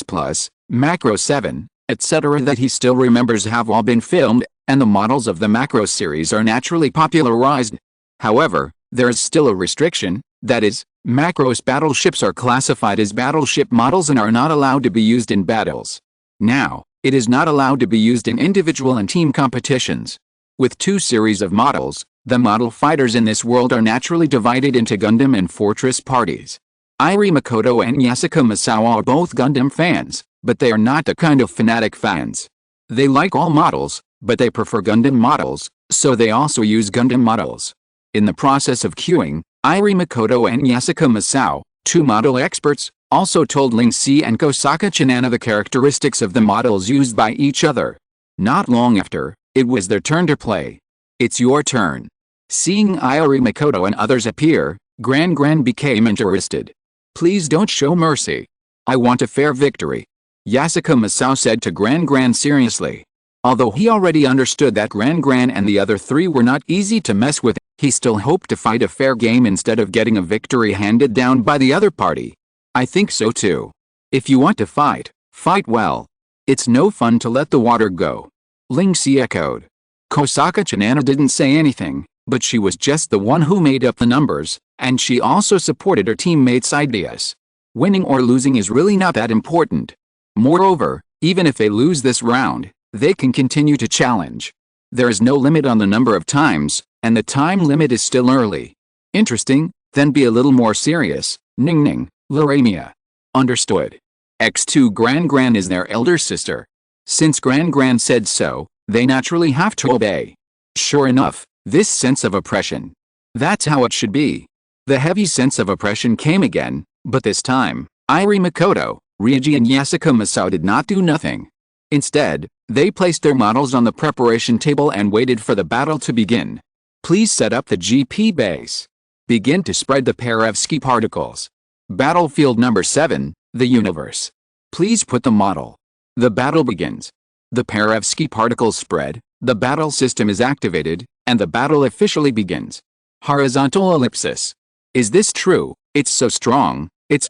Plus, Macros 7, etc. that he still remembers have all been filmed, and the models of the Macros series are naturally popularized. However, there is still a restriction, that is, Macros battleships are classified as battleship models and are not allowed to be used in battles. Now, it is not allowed to be used in individual and team competitions. With two series of models, the model fighters in this world are naturally divided into Gundam and Fortress parties. Iori Makoto and Yasuko Masao are both Gundam fans, but they are not the kind of fanatic fans. They like all models, but they prefer Gundam models, so they also use Gundam models. In the process of queuing, Iori Makoto and Yasuko Masao, two model experts, Also told Ling Si and Kosaka Chinana the characteristics of the models used by each other. Not long after, it was their turn to play. It's your turn. Seeing Iori Makoto and others appear, Gran became interested. Please don't show mercy. I want a fair victory. Yasuko Masao said to Gran seriously. Although he already understood that Gran and the other three were not easy to mess with, he still hoped to fight a fair game instead of getting a victory handed down by the other party. I think so too. If you want to fight, fight well. It's no fun to let the water go. Ling Si echoed. Kosaka Chinana didn't say anything, but she was just the one who made up the numbers, and she also supported her teammates' ideas. Winning or losing is really not that important. Moreover, even if they lose this round, they can continue to challenge. There is no limit on the number of times, and the time limit is still early. Interesting, then be a little more serious, Ning, Laramia. Understood. X2 Gran is their elder sister. Since Gran said so, they naturally have to obey. Sure enough, this sense of oppression. That's how it should be. The heavy sense of oppression came again, but this time, Iori Makoto, Ryuji and Yasuko Masao did not do nothing. Instead, they placed their models on the preparation table and waited for the battle to begin. Please set up the GP base. Begin to spread the Perovsky particles. Battlefield number 7, the universe. Please put the model. The battle begins. The Perovsky particles spread, the battle system is activated, and the battle officially begins. Horizontal ellipsis. Is this true? It's so strong, it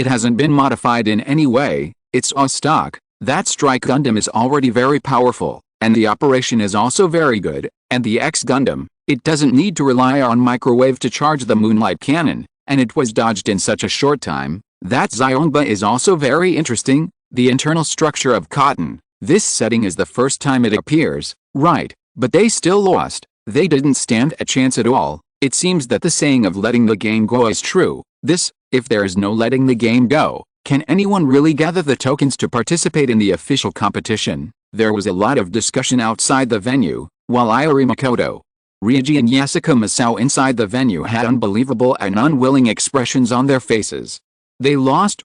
hasn't been modified in any way, it's all stock. That Strike Gundam is already very powerful, and the operation is also very good, and the X Gundam, it doesn't need to rely on microwave to charge the Moonlight Cannon, and it was dodged in such a short time. That Zyomba is also very interesting, the internal structure of cotton. This setting is the first time it appears, right, but they still lost. They didn't stand a chance at all. It seems that the saying of letting the game go is true. If there is no letting the game go, can anyone really gather the tokens to participate in the official competition? There was a lot of discussion outside the venue, while Iori Makoto, Ryuji and Yasuko Masao inside the venue had unbelievable and unwilling expressions on their faces. They lost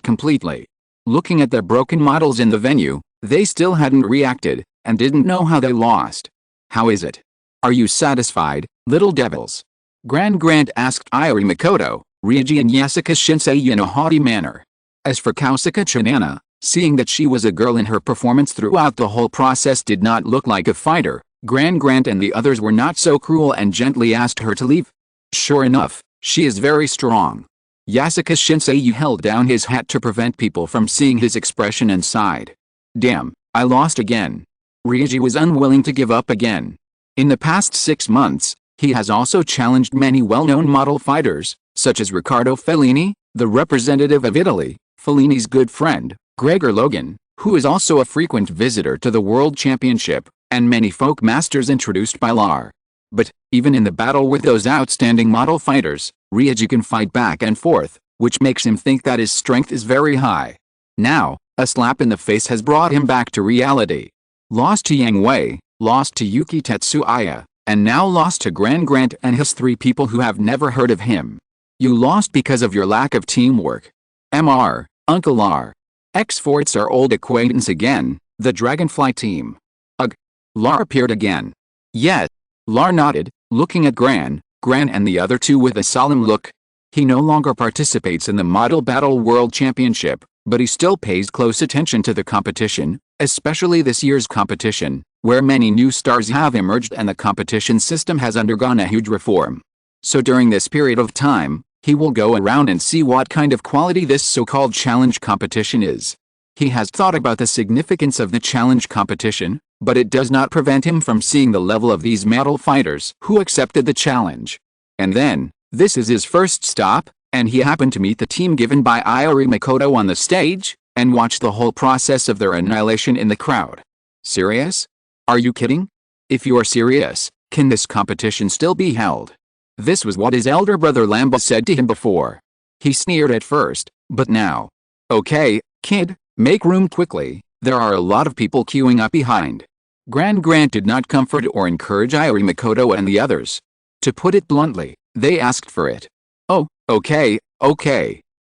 completely. Looking at their broken models in the venue, they still hadn't reacted, and didn't know how they lost. How is it? Are you satisfied, little devils? Gran asked Iori Makoto, Ryuji and Yasuko Shinsei in a haughty manner. As for Kosaka Chinana, seeing that she was a girl and her performance throughout the whole process did not look like a fighter, Gran and the others were not so cruel and gently asked her to leave. Sure enough, she is very strong. Yasuko Shinsei held down his hat to prevent people from seeing his expression and sighed. Damn, I lost again. Ryuji was unwilling to give up again. In the past 6 months, he has also challenged many well-known model fighters, such as Riccardo Fellini, the representative of Italy, Fellini's good friend, Gregor Logan, who is also a frequent visitor to the World Championship, and many folk masters introduced by Lar. But, even in the battle with those outstanding model fighters, Ryuji can fight back and forth, which makes him think that his strength is very high. Now, a slap in the face has brought him back to reality. Lost to Yang Hui, lost to Yuki Tetsuya, and now lost to Gran and his 3 people who have never heard of him. You lost because of your lack of teamwork. Mr. Uncle R. X4, it's our old acquaintance again, the Dragonfly team. Ugh. Lar appeared again. Yes. Lar nodded, looking at Gran and the other 2 with a solemn look. He no longer participates in the Model Battle World Championship, but he still pays close attention to the competition, especially this year's competition, where many new stars have emerged and the competition system has undergone a huge reform. So during this period of time, he will go around and see what kind of quality this so-called challenge competition is. He has thought about the significance of the challenge competition, but it does not prevent him from seeing the level of these model fighters who accepted the challenge. And then, this is his first stop, and he happened to meet the team given by Iori Makoto on the stage, and watch the whole process of their annihilation in the crowd. Serious? Are you kidding? If you are serious, can this competition still be held? This was what his elder brother Lamba said to him before. He sneered at first, but now. Okay, kid, make room quickly, there are a lot of people queuing up behind. Gran did not comfort or encourage Iori Makoto and the others. To put it bluntly, they asked for it. Oh, okay.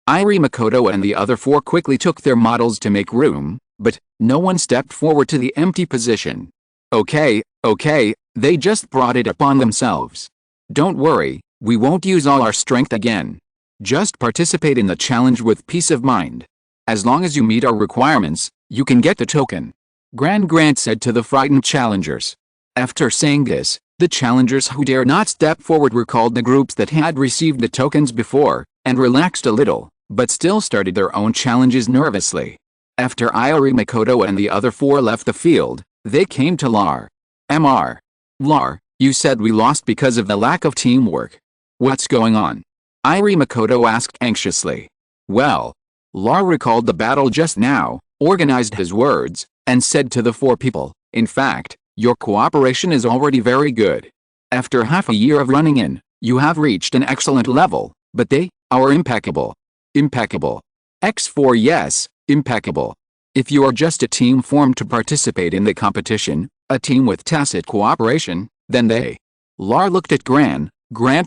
Irie Makoto and the other four quickly took their models to make room, but no one stepped forward to the empty position. Okay, they just brought it upon themselves. Don't worry, we won't use all our strength again. Just participate in the challenge with peace of mind. As long as you meet our requirements, you can get the token. Grant said to the frightened challengers. After saying this, the challengers who dared not step forward recalled the groups that had received the tokens before, and relaxed a little, but still started their own challenges nervously. After Irie Makoto and the other four left the field, they came to Lar. Lar, you said we lost because of the lack of teamwork. What's going on? Irie Makoto asked anxiously. Well, Lar recalled the battle just now, organized his words, and said to the four people, in fact, your cooperation is already very good. After half a year of running in, you have reached an excellent level, but they are impeccable. Impeccable. X4 yes, impeccable. If you are just a team formed to participate in the competition, a team with tacit cooperation, then they. Lar looked at Grant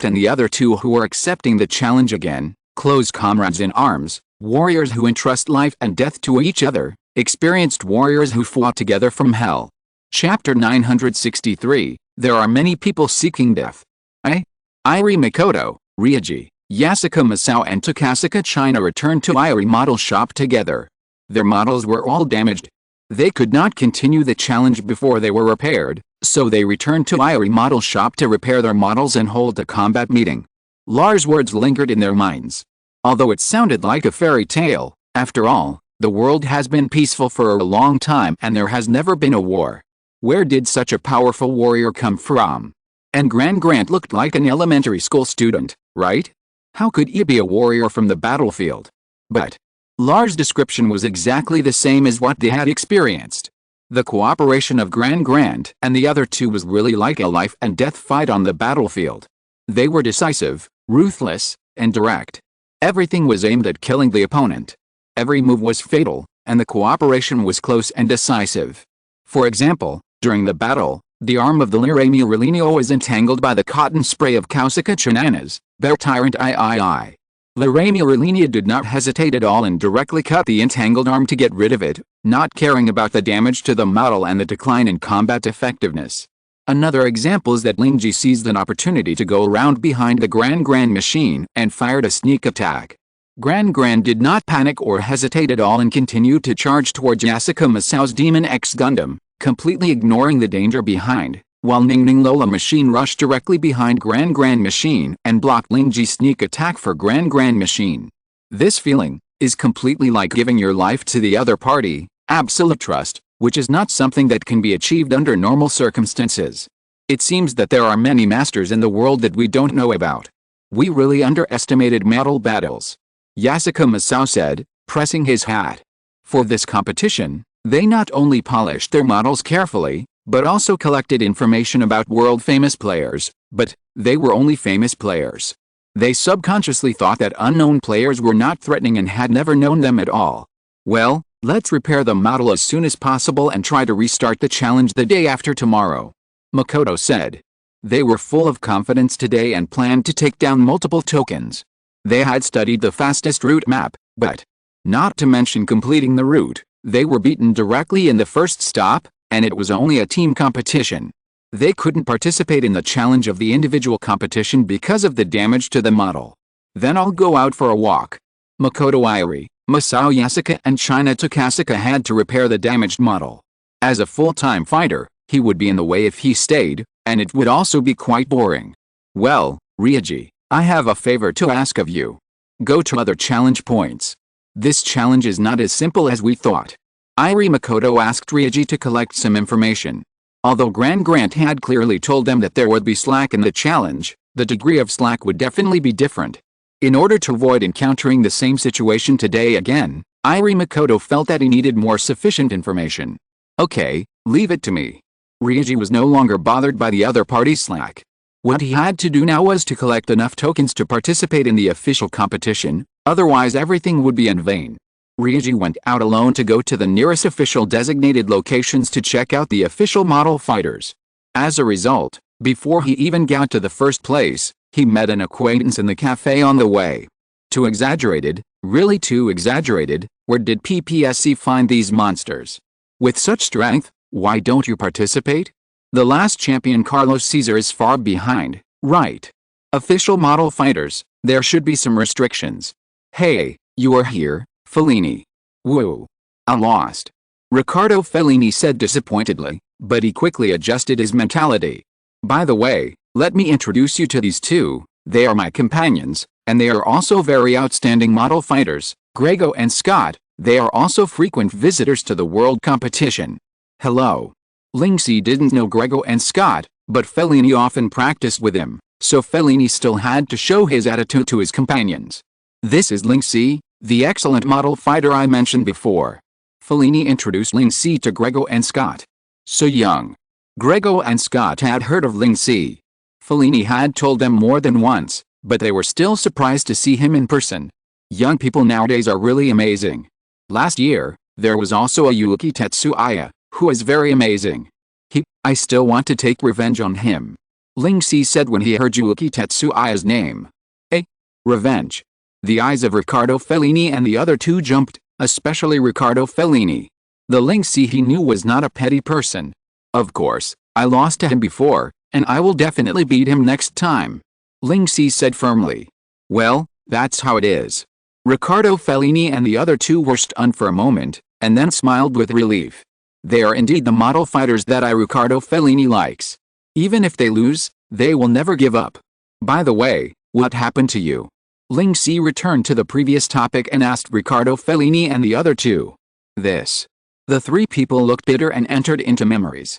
and the other two who were accepting the challenge again, close comrades in arms, warriors who entrust life and death to each other, experienced warriors who fought together from hell. Chapter 963, There are many people seeking death. Irie Makoto, Ryoji, Yasuka Masao and Takasaka China returned to Irie model shop together. Their models were all damaged. They could not continue the challenge before they were repaired, so they returned to Irie model shop to repair their models and hold a combat meeting. Lar's words lingered in their minds. Although it sounded like a fairy tale, after all, the world has been peaceful for a long time and there has never been a war. Where did such a powerful warrior come from? And Grant looked like an elementary school student, right? How could he be a warrior from the battlefield? But Lar's description was exactly the same as what they had experienced. The cooperation of Grant and the other two was really like a life and death fight on the battlefield. They were decisive, ruthless, and direct. Everything was aimed at killing the opponent. Every move was fatal, and the cooperation was close and decisive. For example, during the battle, the arm of the Laramie Relinio was entangled by the cotton spray of Kausaka Chinana's Bear Tyrant III. Laramie Relinio did not hesitate at all and directly cut the entangled arm to get rid of it, not caring about the damage to the model and the decline in combat effectiveness. Another example is that Lingji seized an opportunity to go around behind the Grand machine and fired a sneak attack. Grand did not panic or hesitate at all and continued to charge towards Yasuka Masao's Demon X Gundam, completely ignoring the danger behind, while Ningning Lola machine rushed directly behind Grand machine and blocked Lingji's sneak attack for Grand machine. This feeling is completely like giving your life to the other party, absolute trust, which is not something that can be achieved under normal circumstances. It seems that there are many masters in the world that we don't know about. We really underestimated model battles. Yasuka Masao said, pressing his hat. For this competition, they not only polished their models carefully, but also collected information about world-famous players, but they were only famous players. They subconsciously thought that unknown players were not threatening and had never known them at all. Well, let's repair the model as soon as possible and try to restart the challenge the day after tomorrow, Makoto said. They were full of confidence today and planned to take down multiple tokens. They had studied the fastest route map, but, not to mention completing the route, they were beaten directly in the first stop, and it was only a team competition. They couldn't participate in the challenge of the individual competition because of the damage to the model. Then I'll go out for a walk. Makoto Irie, Masao Yasuka and China Takasaka had to repair the damaged model. As a full-time fighter, he would be in the way if he stayed, and it would also be quite boring. Well, Ryoji, I have a favor to ask of you. Go to other challenge points. This challenge is not as simple as we thought. Irie Makoto asked Ryoji to collect some information. Although Grant had clearly told them that there would be slack in the challenge, the degree of slack would definitely be different. In order to avoid encountering the same situation today again, Irie Makoto felt that he needed more sufficient information. Okay, leave it to me. Ryoji was no longer bothered by the other party's slack. What he had to do now was to collect enough tokens to participate in the official competition, otherwise everything would be in vain. Ryoji went out alone to go to the nearest official designated locations to check out the official model fighters. As a result, before he even got to the first place, he met an acquaintance in the cafe on the way. Too exaggerated, really too exaggerated. Where did PPSC find these monsters? With such strength, why don't you participate? The last champion Carlos Caesar is far behind, right? Official model fighters, there should be some restrictions. Hey, you are here, Fellini. Woo. I lost. Riccardo Fellini said disappointedly, but he quickly adjusted his mentality. By the way, let me introduce you to these two. They are my companions, and they are also very outstanding model fighters, Grego and Scott. They are also frequent visitors to the world competition. Hello. Lingxi didn't know Grego and Scott, but Fellini often practiced with him, so Fellini still had to show his attitude to his companions. This is Lingxi, the excellent model fighter I mentioned before. Fellini introduced Lingxi to Grego and Scott. So young. Grego and Scott had heard of Lingxi. Fellini had told them more than once, but they were still surprised to see him in person. Young people nowadays are really amazing. Last year, there was also a Yuki Tetsuya, who is very amazing. I still want to take revenge on him. Lingxi said when he heard Yuki Tetsuya's name. Revenge. The eyes of Riccardo Fellini and the other two jumped, especially Riccardo Fellini. The Lingxi he knew was not a petty person. Of course, I lost to him before, and I will definitely beat him next time. Lingxi said firmly. Well, that's how it is. Riccardo Fellini and the other two were stunned for a moment, and then smiled with relief. They are indeed the model fighters that Riccardo Fellini likes. Even if they lose, they will never give up. By the way, what happened to you? Lingxi returned to the previous topic and asked Riccardo Fellini and the other two. This. The three people looked bitter and entered into memories.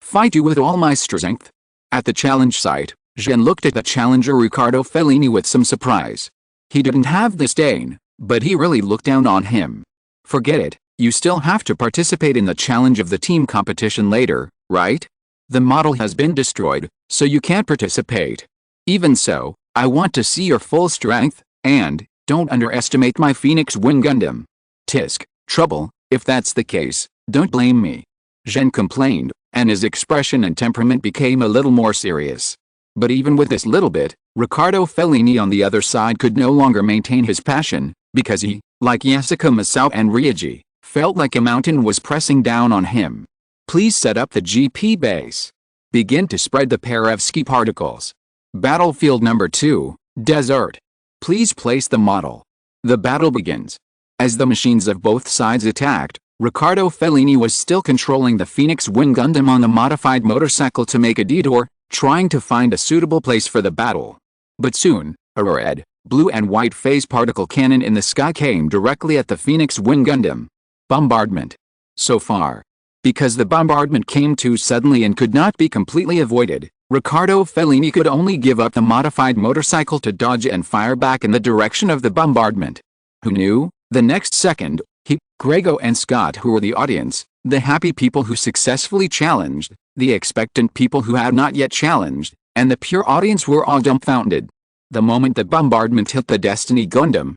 Fight you with all my strength? At the challenge site, Jean looked at the challenger Riccardo Fellini with some surprise. He didn't have disdain, but he really looked down on him. Forget it, you still have to participate in the challenge of the team competition later, right? The model has been destroyed, so you can't participate. Even so, I want to see your full strength, and don't underestimate my Phoenix Wing Gundam. Tisk, trouble, if that's the case, don't blame me. Jean complained, and his expression and temperament became a little more serious. But even with this little bit, Riccardo Fellini on the other side could no longer maintain his passion, because he, like Yasuko Masao and Ryuji, felt like a mountain was pressing down on him. Please set up the GP base. Begin to spread the Perovsky particles. Battlefield number 2, Desert. Please place the model. The battle begins. As the machines of both sides attacked, Riccardo Fellini was still controlling the Phoenix Wing Gundam on the modified motorcycle to make a detour, trying to find a suitable place for the battle. But soon, a red, blue and white phase particle cannon in the sky came directly at the Phoenix Wing Gundam. Bombardment. So far. Because the bombardment came too suddenly and could not be completely avoided, Riccardo Fellini could only give up the modified motorcycle to dodge and fire back in the direction of the bombardment. Who knew? The next second, Grego and Scott, who were the audience, the happy people who successfully challenged, the expectant people who had not yet challenged, and the pure audience were all dumbfounded. The moment the bombardment hit the Destiny Gundam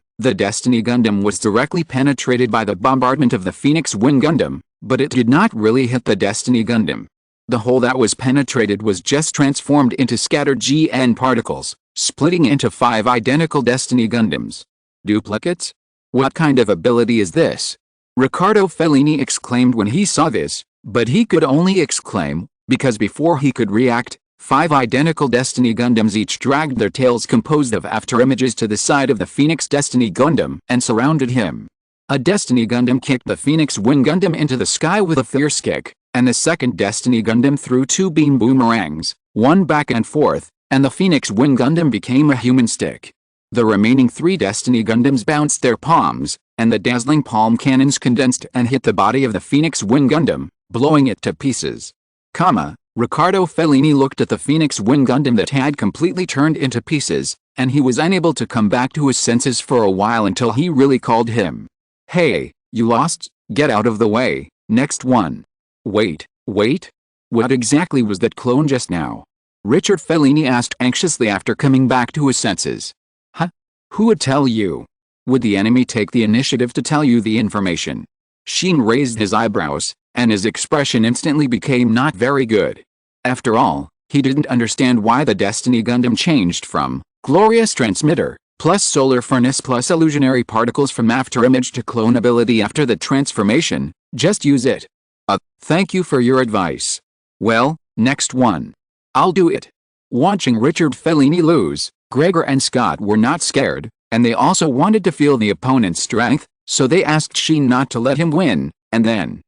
was directly penetrated by the bombardment of the Phoenix Wing Gundam, but it did not really hit the Destiny Gundam. The hole that was penetrated was just transformed into scattered GN particles, splitting into 5 identical Destiny Gundams. Duplicates? What kind of ability is this? Riccardo Fellini exclaimed when he saw this, but he could only exclaim, because before he could react, 5 identical Destiny Gundams each dragged their tails composed of afterimages to the side of the Phoenix Destiny Gundam and surrounded him. A Destiny Gundam kicked the Phoenix Wing Gundam into the sky with a fierce kick, and the second Destiny Gundam threw 2 beam boomerangs, one back and forth, and the Phoenix Wing Gundam became a human stick. The remaining 3 Destiny Gundams bounced their palms, and the dazzling palm cannons condensed and hit the body of the Phoenix Wing Gundam, blowing it to pieces. Riccardo Fellini looked at the Phoenix Wing Gundam that had completely turned into pieces, and he was unable to come back to his senses for a while until he really called him. Hey, you lost? Get out of the way, next one. Wait. What exactly was that clone just now? Richard Fellini asked anxiously after coming back to his senses. Who would tell you? Would the enemy take the initiative to tell you the information? Sheen raised his eyebrows, and his expression instantly became not very good. After all, he didn't understand why the Destiny Gundam changed from glorious transmitter plus solar furnace plus illusionary particles from after image to clone ability after the transformation. Just use it. Thank you for your advice. Well, next one. I'll do it. Watching Richard Fellini lose, Gregor and Scott were not scared, and they also wanted to feel the opponent's strength, so they asked Sheen not to let him win, and then...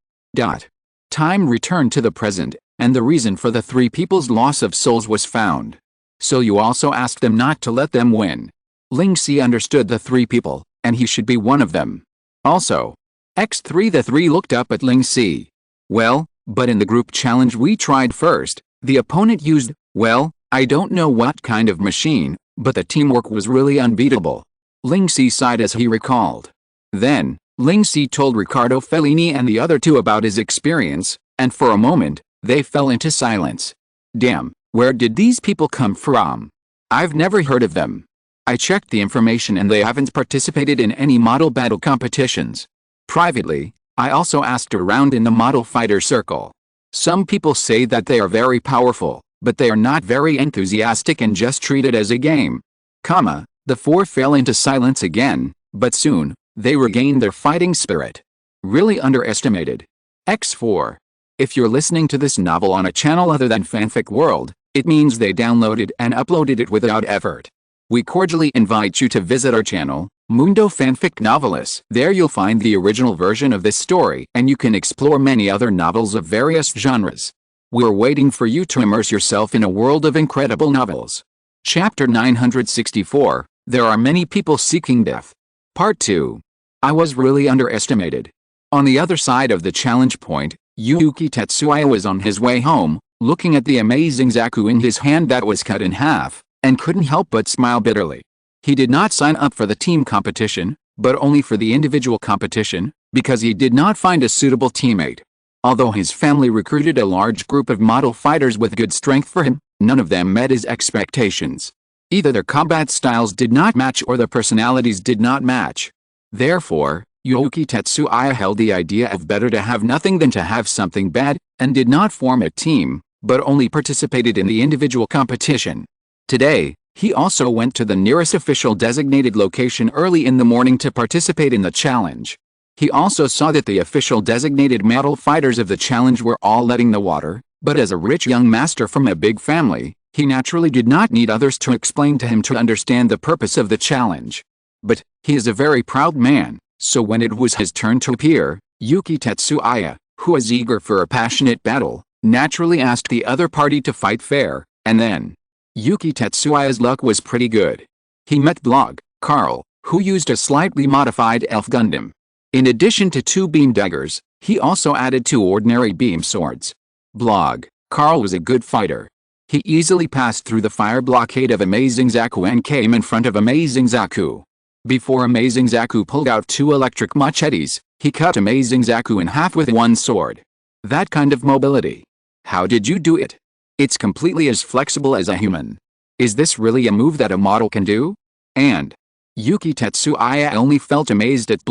Time returned to the present, and the reason for the three people's loss of souls was found. So you also asked them not to let them win. Ling Si understood the three people, and he should be one of them. Also, X3 the three looked up at Ling Si. Well, but in the group challenge we tried first, the opponent used, well, I don't know what kind of machine, but the teamwork was really unbeatable. Ling Si sighed as he recalled. Then, Ling Si told Riccardo Fellini and the other two about his experience, and for a moment, they fell into silence. Damn, where did these people come from? I've never heard of them. I checked the information and they haven't participated in any model battle competitions. Privately, I also asked around in the model fighter circle. Some people say that they are very powerful, but they are not very enthusiastic and just treat it as a game. The four fell into silence again, but soon, they regained their fighting spirit. Really underestimated. X4. If you're listening to this novel on a channel other than Fanfic World, it means they downloaded and uploaded it without effort. We cordially invite you to visit our channel, Mundo Fanfic Novelis. There you'll find the original version of this story, and you can explore many other novels of various genres. We're waiting for you to immerse yourself in a world of incredible novels. Chapter 964, There Are Many People Seeking Death. Part 2. I was really underestimated. On the other side of the challenge point, Yuki Tetsuya was on his way home, looking at the amazing Zaku in his hand that was cut in half, and couldn't help but smile bitterly. He did not sign up for the team competition, but only for the individual competition, because he did not find a suitable teammate. Although his family recruited a large group of model fighters with good strength for him, none of them met his expectations. Either their combat styles did not match or their personalities did not match. Therefore, Yuki Tetsuya held the idea of better to have nothing than to have something bad, and did not form a team, but only participated in the individual competition. Today, he also went to the nearest official designated location early in the morning to participate in the challenge. He also saw that the official designated model fighters of the challenge were all letting the water, but as a rich young master from a big family, he naturally did not need others to explain to him to understand the purpose of the challenge. But, he is a very proud man, so when it was his turn to appear, Yuki Tetsuya, who was eager for a passionate battle, naturally asked the other party to fight fair, and then, Yuki Tetsuya's luck was pretty good. He met Blog, Carl, who used a slightly modified elf Gundam. In addition to 2 beam daggers, he also added 2 ordinary beam swords. Blog, Carl was a good fighter. He easily passed through the fire blockade of Amazing Zaku and came in front of Amazing Zaku. Before Amazing Zaku pulled out 2 electric machetes, he cut Amazing Zaku in half with 1 sword. That kind of mobility. How did you do it? It's completely as flexible as a human. Is this really a move that a model can do? And Yuki Tetsuya only felt amazed at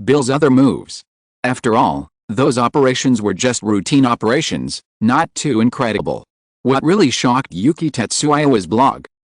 Bill's other moves. After all, those operations were just routine operations, not too incredible. What really shocked Yuki Tetsuya was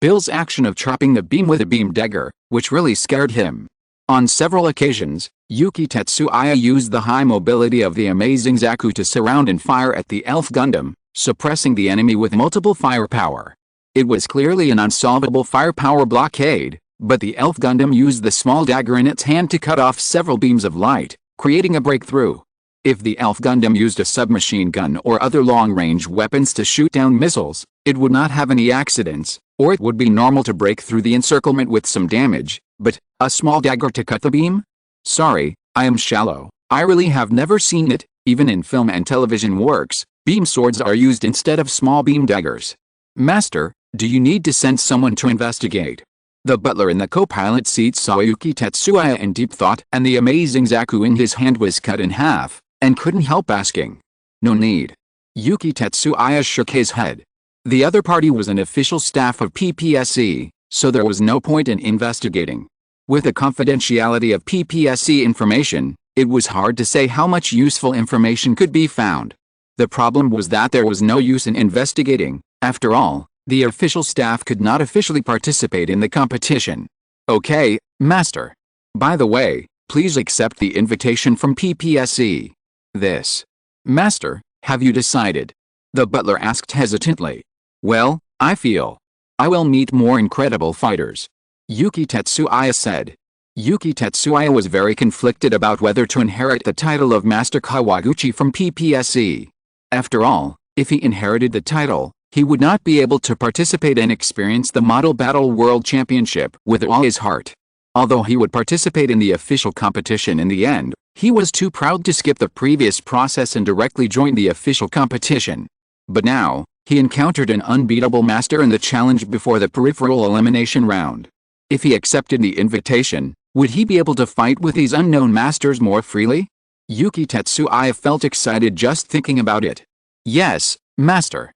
Bill's action of chopping the beam with a beam dagger, which really scared him. On several occasions, Yuki Tetsuya used the high mobility of the Amazing Zaku to surround and fire at the Elf Gundam, suppressing the enemy with multiple firepower. It was clearly an unsolvable firepower blockade, but the Elf Gundam used the small dagger in its hand to cut off several beams of light, creating a breakthrough. If the Elf Gundam used a submachine gun or other long-range weapons to shoot down missiles, it would not have any accidents, or it would be normal to break through the encirclement with some damage, but a small dagger to cut the beam? Sorry, I am shallow. I really have never seen it. Even in film and television works, beam swords are used instead of small beam daggers. Master, do you need to send someone to investigate? The butler in the co-pilot seat saw Yuki Tetsuya in deep thought, and the Amazing Zaku in his hand was cut in half, and couldn't help asking. No need. Yuki Tetsuya shook his head. The other party was an official staff of PPSE, so there was no point in investigating. With the confidentiality of PPSE information, it was hard to say how much useful information could be found. The problem was that there was no use in investigating. After all, the official staff could not officially participate in the competition. Okay, Master. By the way, please accept the invitation from PPSE. This. Master, have you decided? The butler asked hesitantly. Well, I feel I will meet more incredible fighters. Yuki Tetsuya said. Yuki Tetsuya was very conflicted about whether to inherit the title of Master Kawaguchi from PPSE. After all, if he inherited the title, he would not be able to participate and experience the Model Battle World Championship with all his heart. Although he would participate in the official competition in the end, he was too proud to skip the previous process and directly join the official competition. But now, he encountered an unbeatable master in the challenge before the peripheral elimination round. If he accepted the invitation, would he be able to fight with these unknown masters more freely? Yuki Tetsuya felt excited just thinking about it. Yes, Master.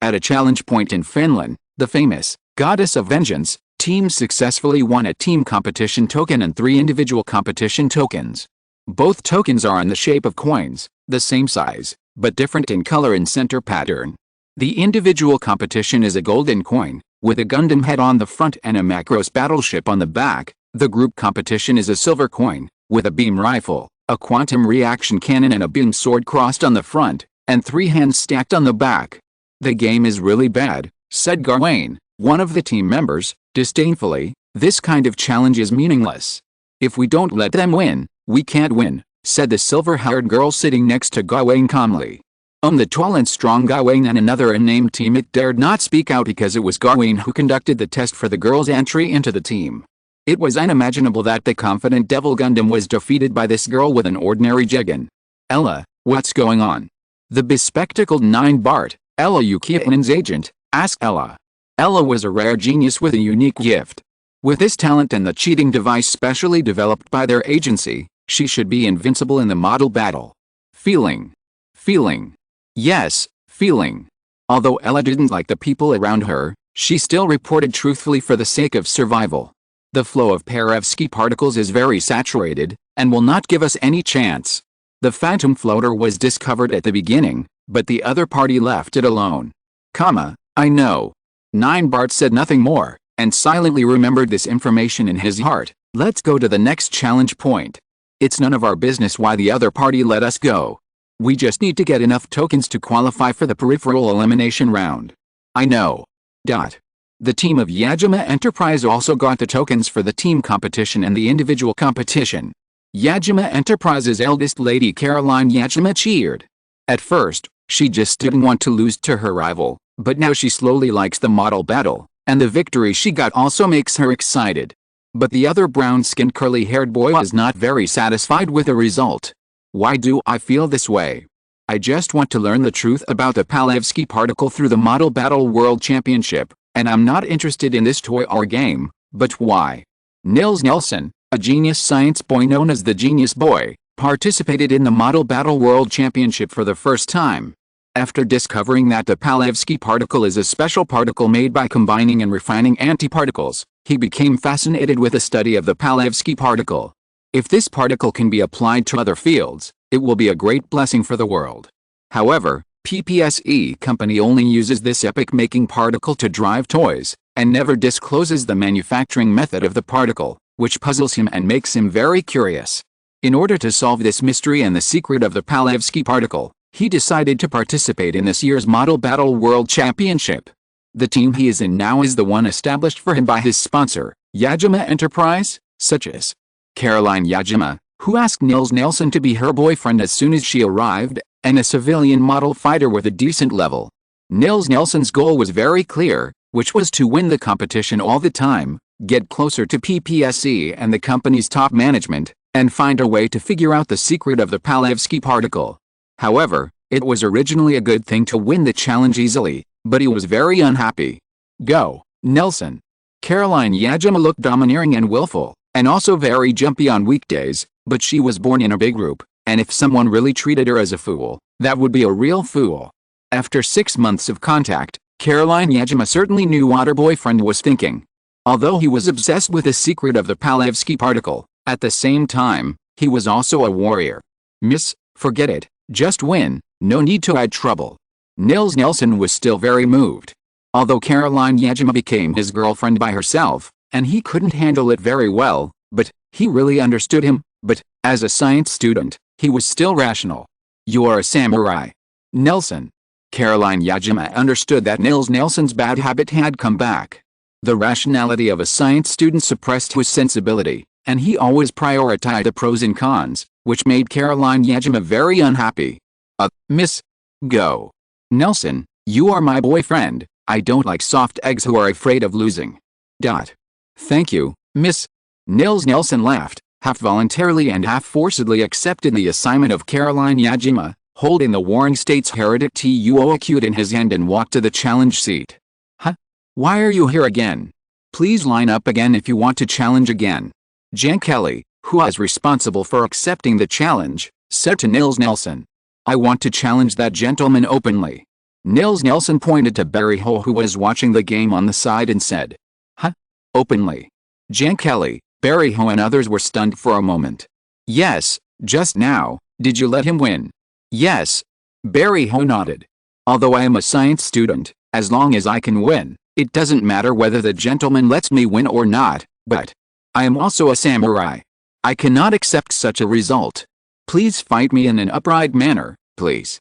At a challenge point in Finland, the famous Goddess of Vengeance team successfully won a team competition token and 3 individual competition tokens. Both tokens are in the shape of coins, the same size, but different in color and center pattern. The individual competition is a golden coin, with a Gundam head on the front and a Macross battleship on the back. The group competition is a silver coin, with a beam rifle, a quantum reaction cannon and a beam sword crossed on the front, and 3 hands stacked on the back. The game is really bad, said Gawain, one of the team members, disdainfully. This kind of challenge is meaningless. If we don't let them win, we can't win, said the silver-haired girl sitting next to Gawain calmly. The tall and strong Gawain and another unnamed teammate dared not speak out because it was Gawain who conducted the test for the girl's entry into the team. It was unimaginable that the confident Devil Gundam was defeated by this girl with an ordinary Jigen. Ella, what's going on? The bespectacled 9-Bart, Ella Yukiinen's agent, asked Ella. Ella was a rare genius with a unique gift. With this talent and the cheating device specially developed by their agency, she should be invincible in the model battle. Feeling. Yes, feeling. Although Ella didn't like the people around her, she still reported truthfully for the sake of survival. The flow of Perovsky particles is very saturated, and will not give us any chance. The phantom floater was discovered at the beginning, but the other party left it alone. I know. 9-Bart said nothing more, and silently remembered this information in his heart. Let's go to the next challenge point. It's none of our business why the other party let us go. We just need to get enough tokens to qualify for the peripheral elimination round. I know. The team of Yajima Enterprise also got the tokens for the team competition and the individual competition. Yajima Enterprise's eldest lady Caroline Yajima cheered. At first, she just didn't want to lose to her rival, but now she slowly likes the model battle, and the victory she got also makes her excited. But the other brown-skinned curly-haired boy is not very satisfied with the result. Why do I feel this way? I just want to learn the truth about the Perovsky particle through the Model Battle World Championship, and I'm not interested in this toy or game, but why? Nils Nelson, a genius science boy known as the Genius Boy, participated in the Model Battle World Championship for the first time. After discovering that the Perovsky particle is a special particle made by combining and refining antiparticles, he became fascinated with the study of the Perovsky particle. If this particle can be applied to other fields, it will be a great blessing for the world. However, PPSE company only uses this epoch-making particle to drive toys, and never discloses the manufacturing method of the particle, which puzzles him and makes him very curious. In order to solve this mystery and the secret of the Perovsky particle, he decided to participate in this year's Model Battle World Championship. The team he is in now is the one established for him by his sponsor, Yajima Enterprise, such as Caroline Yajima, who asked Nils Nelson to be her boyfriend as soon as she arrived, and a civilian model fighter with a decent level. Nils Nelson's goal was very clear, which was to win the competition all the time, get closer to PPSE and the company's top management, and find a way to figure out the secret of the Perovsky particle. However, it was originally a good thing to win the challenge easily, but he was very unhappy. Go, Nelson. Caroline Yajima looked domineering and willful, and also very jumpy on weekdays, but she was born in a big group, and if someone really treated her as a fool, that would be a real fool. After 6 months of contact, Caroline Yajima certainly knew what her boyfriend was thinking. Although he was obsessed with the secret of the Perovsky particle, at the same time, he was also a warrior. Miss, forget it, just win, no need to add trouble. Nils Nelson was still very moved. Although Caroline Yajima became his girlfriend by herself, and he couldn't handle it very well, but he really understood him. But as a science student, he was still rational. You are a samurai. Nelson. Caroline Yajima understood that Nils Nelson's bad habit had come back. The rationality of a science student suppressed his sensibility, and he always prioritized the pros and cons, which made Caroline Yajima very unhappy. Miss. Go. Nelson, you are my boyfriend. I don't like soft eggs who are afraid of losing. Thank you, Miss. Nils Nelson laughed, half voluntarily and half forcibly accepted the assignment of Caroline Yajima, holding the Warring States Heretic Tuo in his hand and walked to the challenge seat. Why are you here again? Please line up again if you want to challenge again. Jan Kelly, who was responsible for accepting the challenge, said to Nils Nelson. I want to challenge that gentleman openly. Nils Nelson pointed to Barry Ho, who was watching the game on the side, and said, Openly? Jan Kelly, Barry Ho and others were stunned for a moment. Yes, just now. Did you let him win? Yes. Barry Ho nodded. Although I am a science student, as long as I can win, it doesn't matter whether the gentleman lets me win or not, but I am also a samurai. I cannot accept such a result. Please fight me in an upright manner, please.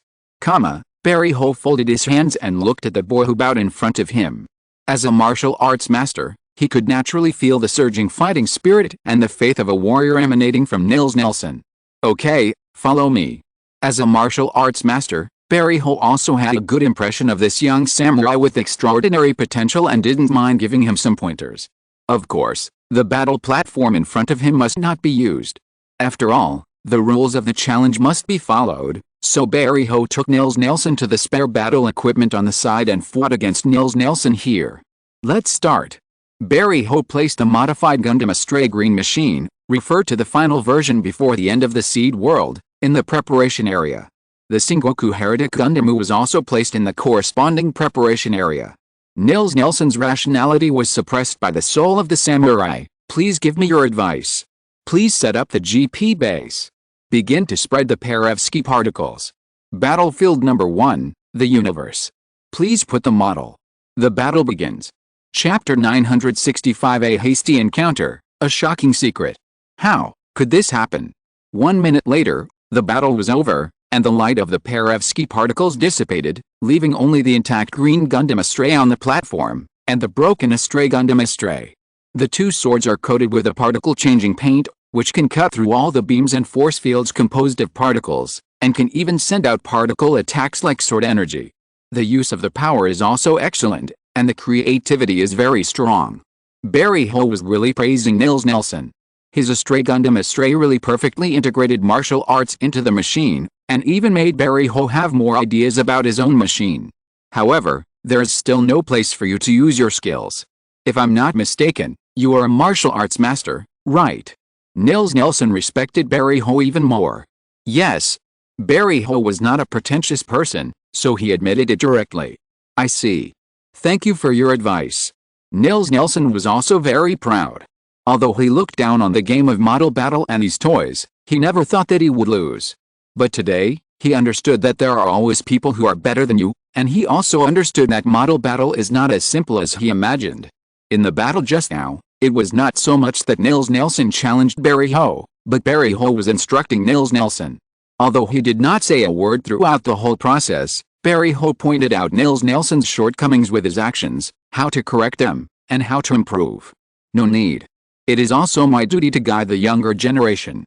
Barry Ho folded his hands and looked at the boy who bowed in front of him. As a martial arts master, he could naturally feel the surging fighting spirit and the faith of a warrior emanating from Nils Nelson. Okay, follow me. As a martial arts master, Barry Ho also had a good impression of this young samurai with extraordinary potential and didn't mind giving him some pointers. Of course, the battle platform in front of him must not be used. After all, the rules of the challenge must be followed, so Barry Ho took Nils Nelson to the spare battle equipment on the side and fought against Nils Nelson here. Let's start. Barry Ho placed the modified Gundam Astray Green machine, referred to the final version before the end of the Seed World, in the preparation area. The Sengoku Heretic Gundam was also placed in the corresponding preparation area. Nils Nelson's rationality was suppressed by the soul of the samurai. Please give me your advice. Please set up the GP base. Begin to spread the Perovsky particles. Battlefield number 1, the universe. Please put the model. The battle begins. Chapter 965, A hasty encounter, a shocking secret. How could this happen? 1 minute later, the battle was over, and the light of the Perovsky particles dissipated, leaving only the intact green Gundam Astray on the platform, and the broken Astray Gundam Astray. The two swords are coated with a particle-changing paint, which can cut through all the beams and force fields composed of particles, and can even send out particle attacks like sword energy. The use of the power is also excellent, and the creativity is very strong. Barry Ho was really praising Nils Nelson. His Astray Gundam Astray really perfectly integrated martial arts into the machine, and even made Barry Ho have more ideas about his own machine. However, there is still no place for you to use your skills. If I'm not mistaken, you are a martial arts master, right? Nils Nelson respected Barry Ho even more. Yes. Barry Ho was not a pretentious person, so he admitted it directly. I see. Thank you for your advice. Nils Nelson was also very proud. Although he looked down on the game of model battle and his toys, he never thought that he would lose. But today, he understood that there are always people who are better than you, and he also understood that model battle is not as simple as he imagined. In the battle just now, it was not so much that Nils Nelson challenged Barry Ho, but Barry Ho was instructing Nils Nelson. Although he did not say a word throughout the whole process, Barry Ho pointed out Nils Nelson's shortcomings with his actions, how to correct them, and how to improve. No need. It is also my duty to guide the younger generation.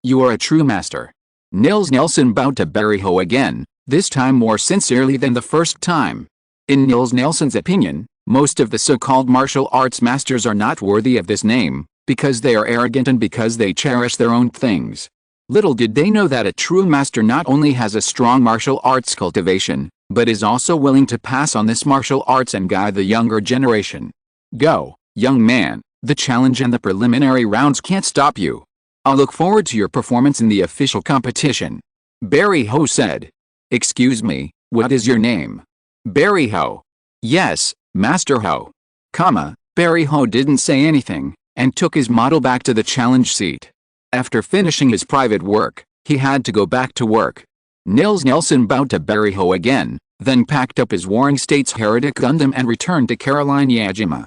You are a true master. Nils Nelson bowed to Barry Ho again, this time more sincerely than the first time. In Nils Nelson's opinion, most of the so-called martial arts masters are not worthy of this name, because they are arrogant and because they cherish their own things. Little did they know that a true master not only has a strong martial arts cultivation, but is also willing to pass on this martial arts and guide the younger generation. Go, young man, the challenge and the preliminary rounds can't stop you. I'll look forward to your performance in the official competition. Barry Ho said. Excuse me, what is your name? Barry Ho. Yes, Master Ho. Barry Ho didn't say anything, and took his model back to the challenge seat. After finishing his private work, he had to go back to work. Nils Nelson bowed to Barry Ho again, then packed up his Warring States Heretic Gundam and returned to Caroline Yajima.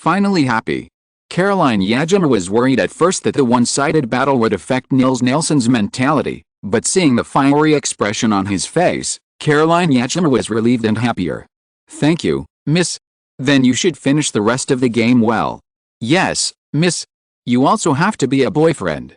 Finally happy. Caroline Yajima was worried at first that the one-sided battle would affect Nils Nelson's mentality, but seeing the fiery expression on his face, Caroline Yajima was relieved and happier. Thank you, miss. Then you should finish the rest of the game well. Yes, miss. You also have to be a boyfriend.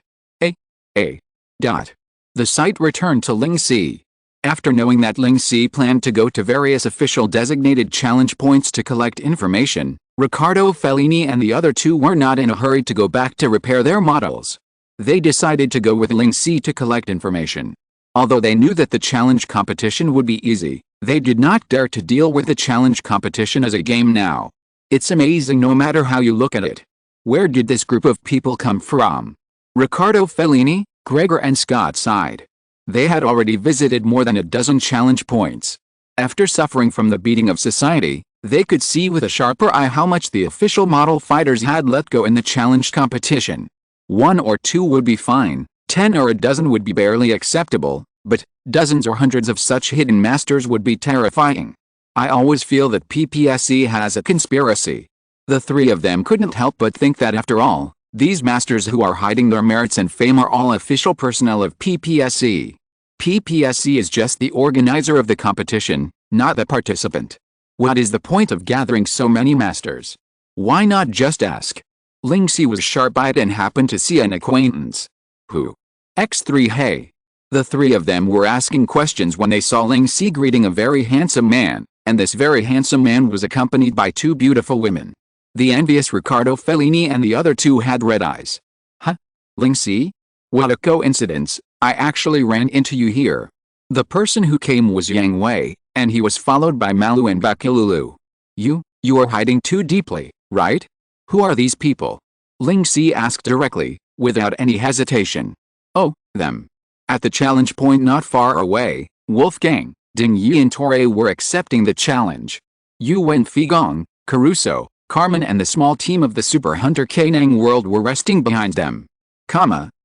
Dot. The site returned to Ling Si. After knowing that Ling Si planned to go to various official designated challenge points to collect information, Riccardo Fellini and the other two were not in a hurry to go back to repair their models. They decided to go with Ling Si to collect information. Although they knew that the challenge competition would be easy, they did not dare to deal with the challenge competition as a game now. It's amazing no matter how you look at it. Where did this group of people come from? Riccardo Fellini, Gregor and Scott sighed. They had already visited more than a dozen challenge points. After suffering from the beating of society, they could see with a sharper eye how much the official model fighters had let go in the challenge competition. 1 or 2 would be fine, 10 or a dozen would be barely acceptable, but dozens or hundreds of such hidden masters would be terrifying. I always feel that PPSC has a conspiracy. The three of them couldn't help but think that after all, these masters who are hiding their merits and fame are all official personnel of PPSC. PPSC is just the organizer of the competition, not the participant. What is the point of gathering so many masters? Why not just ask? Ling Si was sharp-eyed and happened to see an acquaintance. Who? X3 Hey. The three of them were asking questions when they saw Ling Si greeting a very handsome man, and this very handsome man was accompanied by 2 beautiful women. The envious Riccardo Fellini and the other 2 had red eyes. Huh? Ling Si? What a coincidence, I actually ran into you here. The person who came was Yang Hui, and he was followed by Malu and Bakilulu. You are hiding too deeply, right? Who are these people? Ling Si asked directly, without any hesitation. Oh, them. At the challenge point not far away, Wolfgang, Ding Yi and Torre were accepting the challenge. Yu Wen Figong, Caruso, Carmen and the small team of the Super Hunter Kanang world were resting behind them.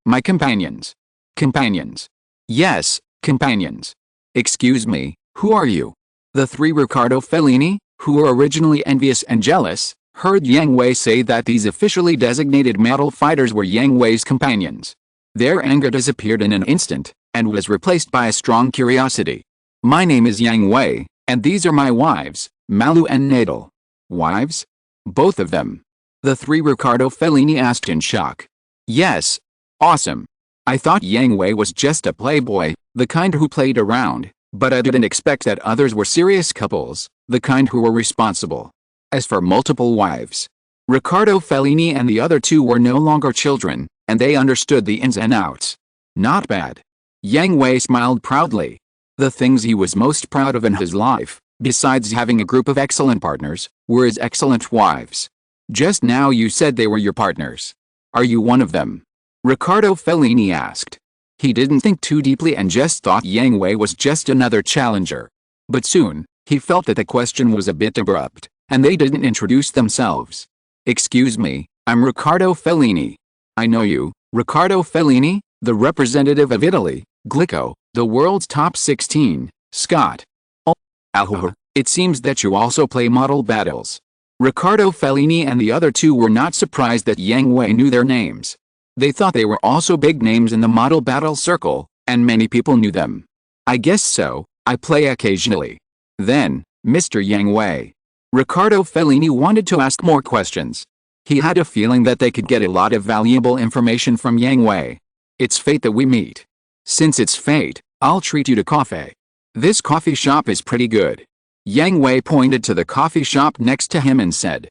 My companions. Companions. Yes, companions. Excuse me, who are you? The 3 Riccardo Fellini, who were originally envious and jealous, heard Yang Hui say that these officially designated model fighters were Yang Hui's companions. Their anger disappeared in an instant, and was replaced by a strong curiosity. My name is Yang Hui, and these are my wives, Malu and Nadal. Wives? Both of them? The 3 Riccardo Fellini asked in shock. Yes. Awesome. I thought Yang Hui was just a playboy, the kind who played around, but I didn't expect that others were serious couples, the kind who were responsible. As for multiple wives, Riccardo Fellini and the other 2 were no longer children, and they understood the ins and outs. Not bad. Yang Hui smiled proudly. The things he was most proud of in his life, besides having a group of excellent partners, were his excellent wives. Just now you said they were your partners. Are you one of them? Riccardo Fellini asked. He didn't think too deeply and just thought Yang Hui was just another challenger. But soon, he felt that the question was a bit abrupt, and they didn't introduce themselves. Excuse me, I'm Riccardo Fellini. I know you, Riccardo Fellini, the representative of Italy, Glico, the world's top 16, Scott. Oh, it seems that you also play model battles. Riccardo Fellini and the other 2 were not surprised that Yang Hui knew their names. They thought they were also big names in the model battle circle, and many people knew them. I guess so, I play occasionally. Then, Mr. Yang Hui. Riccardo Fellini wanted to ask more questions. He had a feeling that they could get a lot of valuable information from Yang Hui. It's fate that we meet. Since it's fate, I'll treat you to coffee. This coffee shop is pretty good. Yang Hui pointed to the coffee shop next to him and said.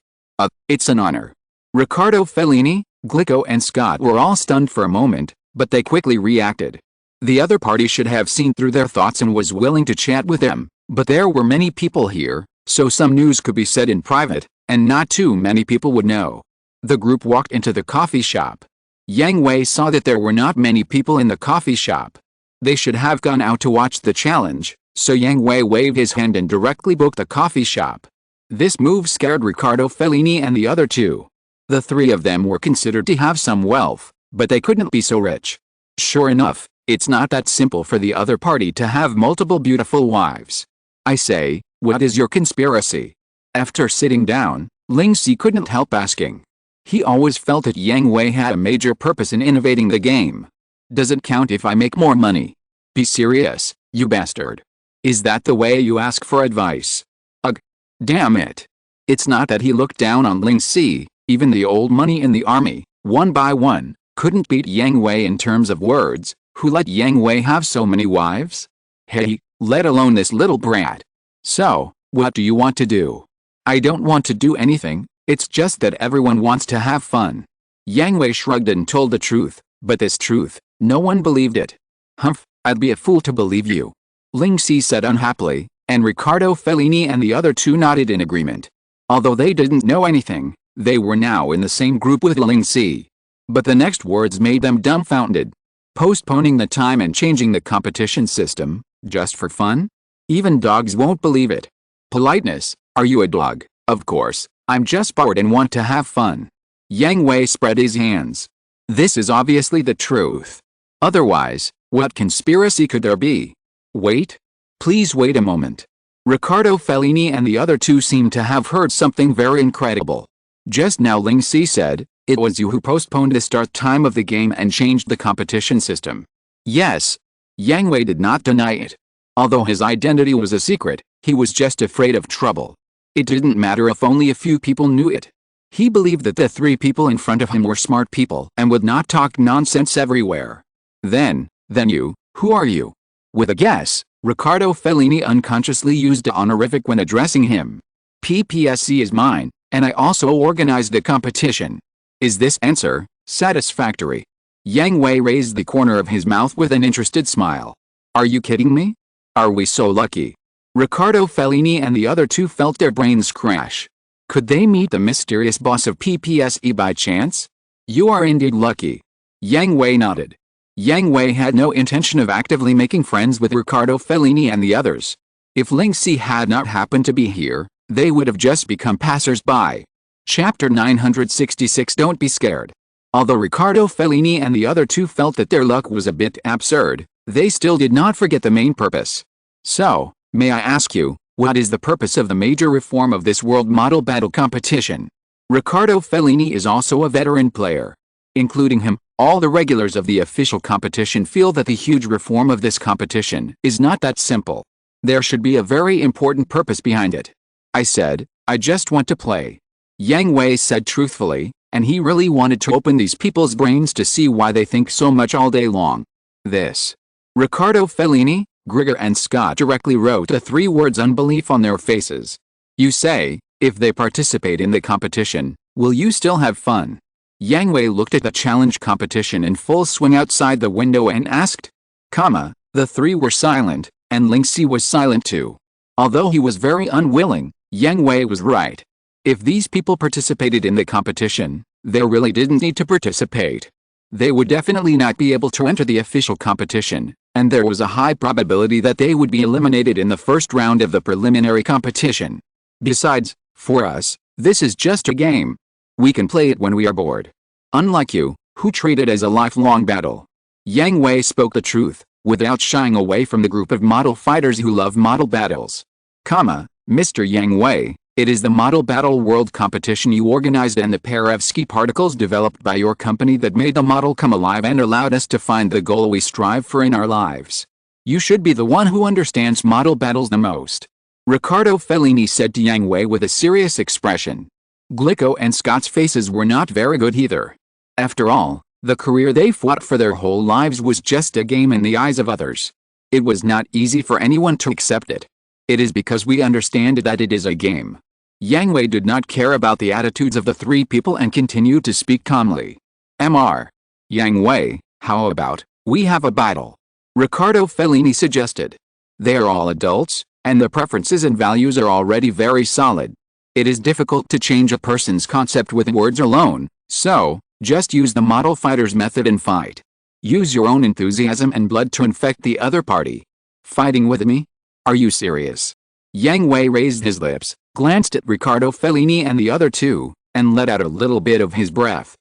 It's an honor. Riccardo Fellini, Glico and Scott were all stunned for a moment, but they quickly reacted. The other party should have seen through their thoughts and was willing to chat with them, but there were many people here, so some news could be said in private, and not too many people would know. The group walked into the coffee shop. Yang Hui saw that there were not many people in the coffee shop. They should have gone out to watch the challenge, so Yang Hui waved his hand and directly booked the coffee shop. This move scared Riccardo Fellini and the other 2. The 3 of them were considered to have some wealth, but they couldn't be so rich. Sure enough, it's not that simple for the other party to have multiple beautiful wives. I say, what is your conspiracy? After sitting down, Ling Si couldn't help asking. He always felt that Yang Hui had a major purpose in innovating the game. Does it count if I make more money? Be serious, you bastard. Is that the way you ask for advice? Ugh. Damn it. It's not that he looked down on Ling Si, even the old money in the army, one by one, couldn't beat Yang Hui in terms of words. Who let Yang Hui have so many wives? Hey, let alone this little brat. So, what do you want to do? I don't want to do anything, it's just that everyone wants to have fun. Yang Hui shrugged and told the truth, but this truth, no one believed it. Humph, I'd be a fool to believe you. Ling Si said unhappily, and Riccardo Fellini and the other two nodded in agreement. Although they didn't know anything, they were now in the same group with Ling Si. But the next words made them dumbfounded. Postponing the time and changing the competition system, just for fun? Even dogs won't believe it. Politeness, are you a dog? Of course, I'm just bored and want to have fun. Yang Hui spread his hands. This is obviously the truth. Otherwise, what conspiracy could there be? Wait. Please wait a moment. Riccardo Fellini and the other two seemed to have heard something very incredible. Just now Ling Si said, it was you who postponed the start time of the game and changed the competition system. Yes. Yang Hui did not deny it. Although his identity was a secret, he was just afraid of trouble. It didn't matter if only a few people knew it. He believed that the three people in front of him were smart people and would not talk nonsense everywhere. Then you, who are you? With a guess, Riccardo Fellini unconsciously used a honorific when addressing him. PPSC is mine, and I also organized the competition. Is this answer satisfactory? Yang Hui raised the corner of his mouth with an interested smile. Are you kidding me? Are we so lucky? Riccardo Fellini and the other two felt their brains crash. Could they meet the mysterious boss of PPSE by chance? You are indeed lucky. Yang Hui nodded. Yang Hui had no intention of actively making friends with Riccardo Fellini and the others. If Ling Si had not happened to be here, they would have just become passers-by. Chapter 966. Don't be scared. Although Riccardo Fellini and the other two felt that their luck was a bit absurd, they still did not forget the main purpose. So, may I ask you, what is the purpose of the major reform of this world model battle competition? Riccardo Fellini is also a veteran player. Including him, all the regulars of the official competition feel that the huge reform of this competition is not that simple. There should be a very important purpose behind it. I said, I just want to play. Yang Hui said truthfully, and he really wanted to open these people's brains to see why they think so much all day long. This. Riccardo Fellini, Grigor and Scott directly wrote the three words unbelief on their faces. You say, if they participate in the competition, will you still have fun? Yang Hui looked at the challenge competition in full swing outside the window and asked. The three were silent, and Ling Si was silent too. Although he was very unwilling, Yang Hui was right. If these people participated in the competition, they really didn't need to participate. They would definitely not be able to enter the official competition, and there was a high probability that they would be eliminated in the first round of the preliminary competition. Besides, for us, this is just a game. We can play it when we are bored. Unlike you, who treat it as a lifelong battle. Yang Hui spoke the truth, without shying away from the group of model fighters who love model battles. Mr. Yang Hui, it is the Model Battle World Competition you organized and the Perovsky particles developed by your company that made the model come alive and allowed us to find the goal we strive for in our lives. You should be the one who understands model battles the most. Riccardo Fellini said to Yang Hui with a serious expression. Glico and Scott's faces were not very good either. After all, the career they fought for their whole lives was just a game in the eyes of others. It was not easy for anyone to accept it. It is because we understand that it is a game. Yang Hui did not care about the attitudes of the three people and continued to speak calmly. Yang Hui, how about, we have a battle? Riccardo Fellini suggested. They are all adults, and their preferences and values are already very solid. It is difficult to change a person's concept with words alone, so, just use the model fighter's method and fight. Use your own enthusiasm and blood to infect the other party. Fighting with me? Are you serious? Yang Hui raised his lips, glanced at Riccardo Fellini and the other two, and let out a little bit of his breath.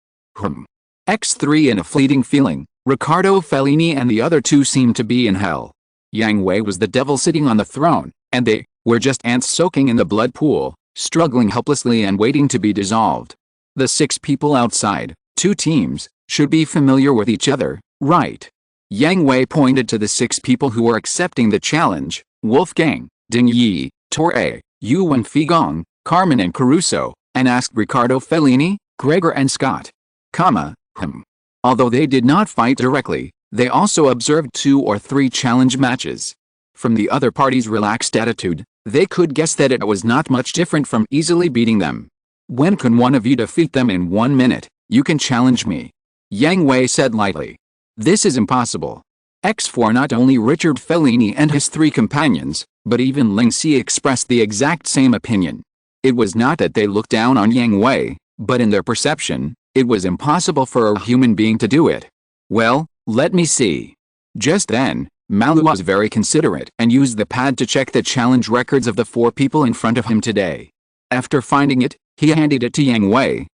X3 in a fleeting feeling, Riccardo Fellini and the other two seemed to be in hell. Yang Hui was the devil sitting on the throne, and they were just ants soaking in the blood pool, struggling helplessly and waiting to be dissolved. The 6 people outside, 2 teams, should be familiar with each other, right? Yang Hui pointed to the 6 people who were accepting the challenge: Wolfgang, Ding Yi, Torre, Yuan Figong, Carmen and Caruso, and asked Riccardo Fellini, Gregor and Scott. Although they did not fight directly, they also observed 2 or 3 challenge matches. From the other party's relaxed attitude, they could guess that it was not much different from easily beating them. When can one of you defeat them in 1 minute? You can challenge me, Yang Hui said lightly. This is impossible. For not only Richard Fellini and his 3 companions, but even Ling Si expressed the exact same opinion. It was not that they looked down on Yang Hui, but in their perception, it was impossible for a human being to do it. Well, let me see. Just then, Malu was very considerate and used the pad to check the challenge records of the 4 people in front of him today. After finding it, he handed it to Yang Hui.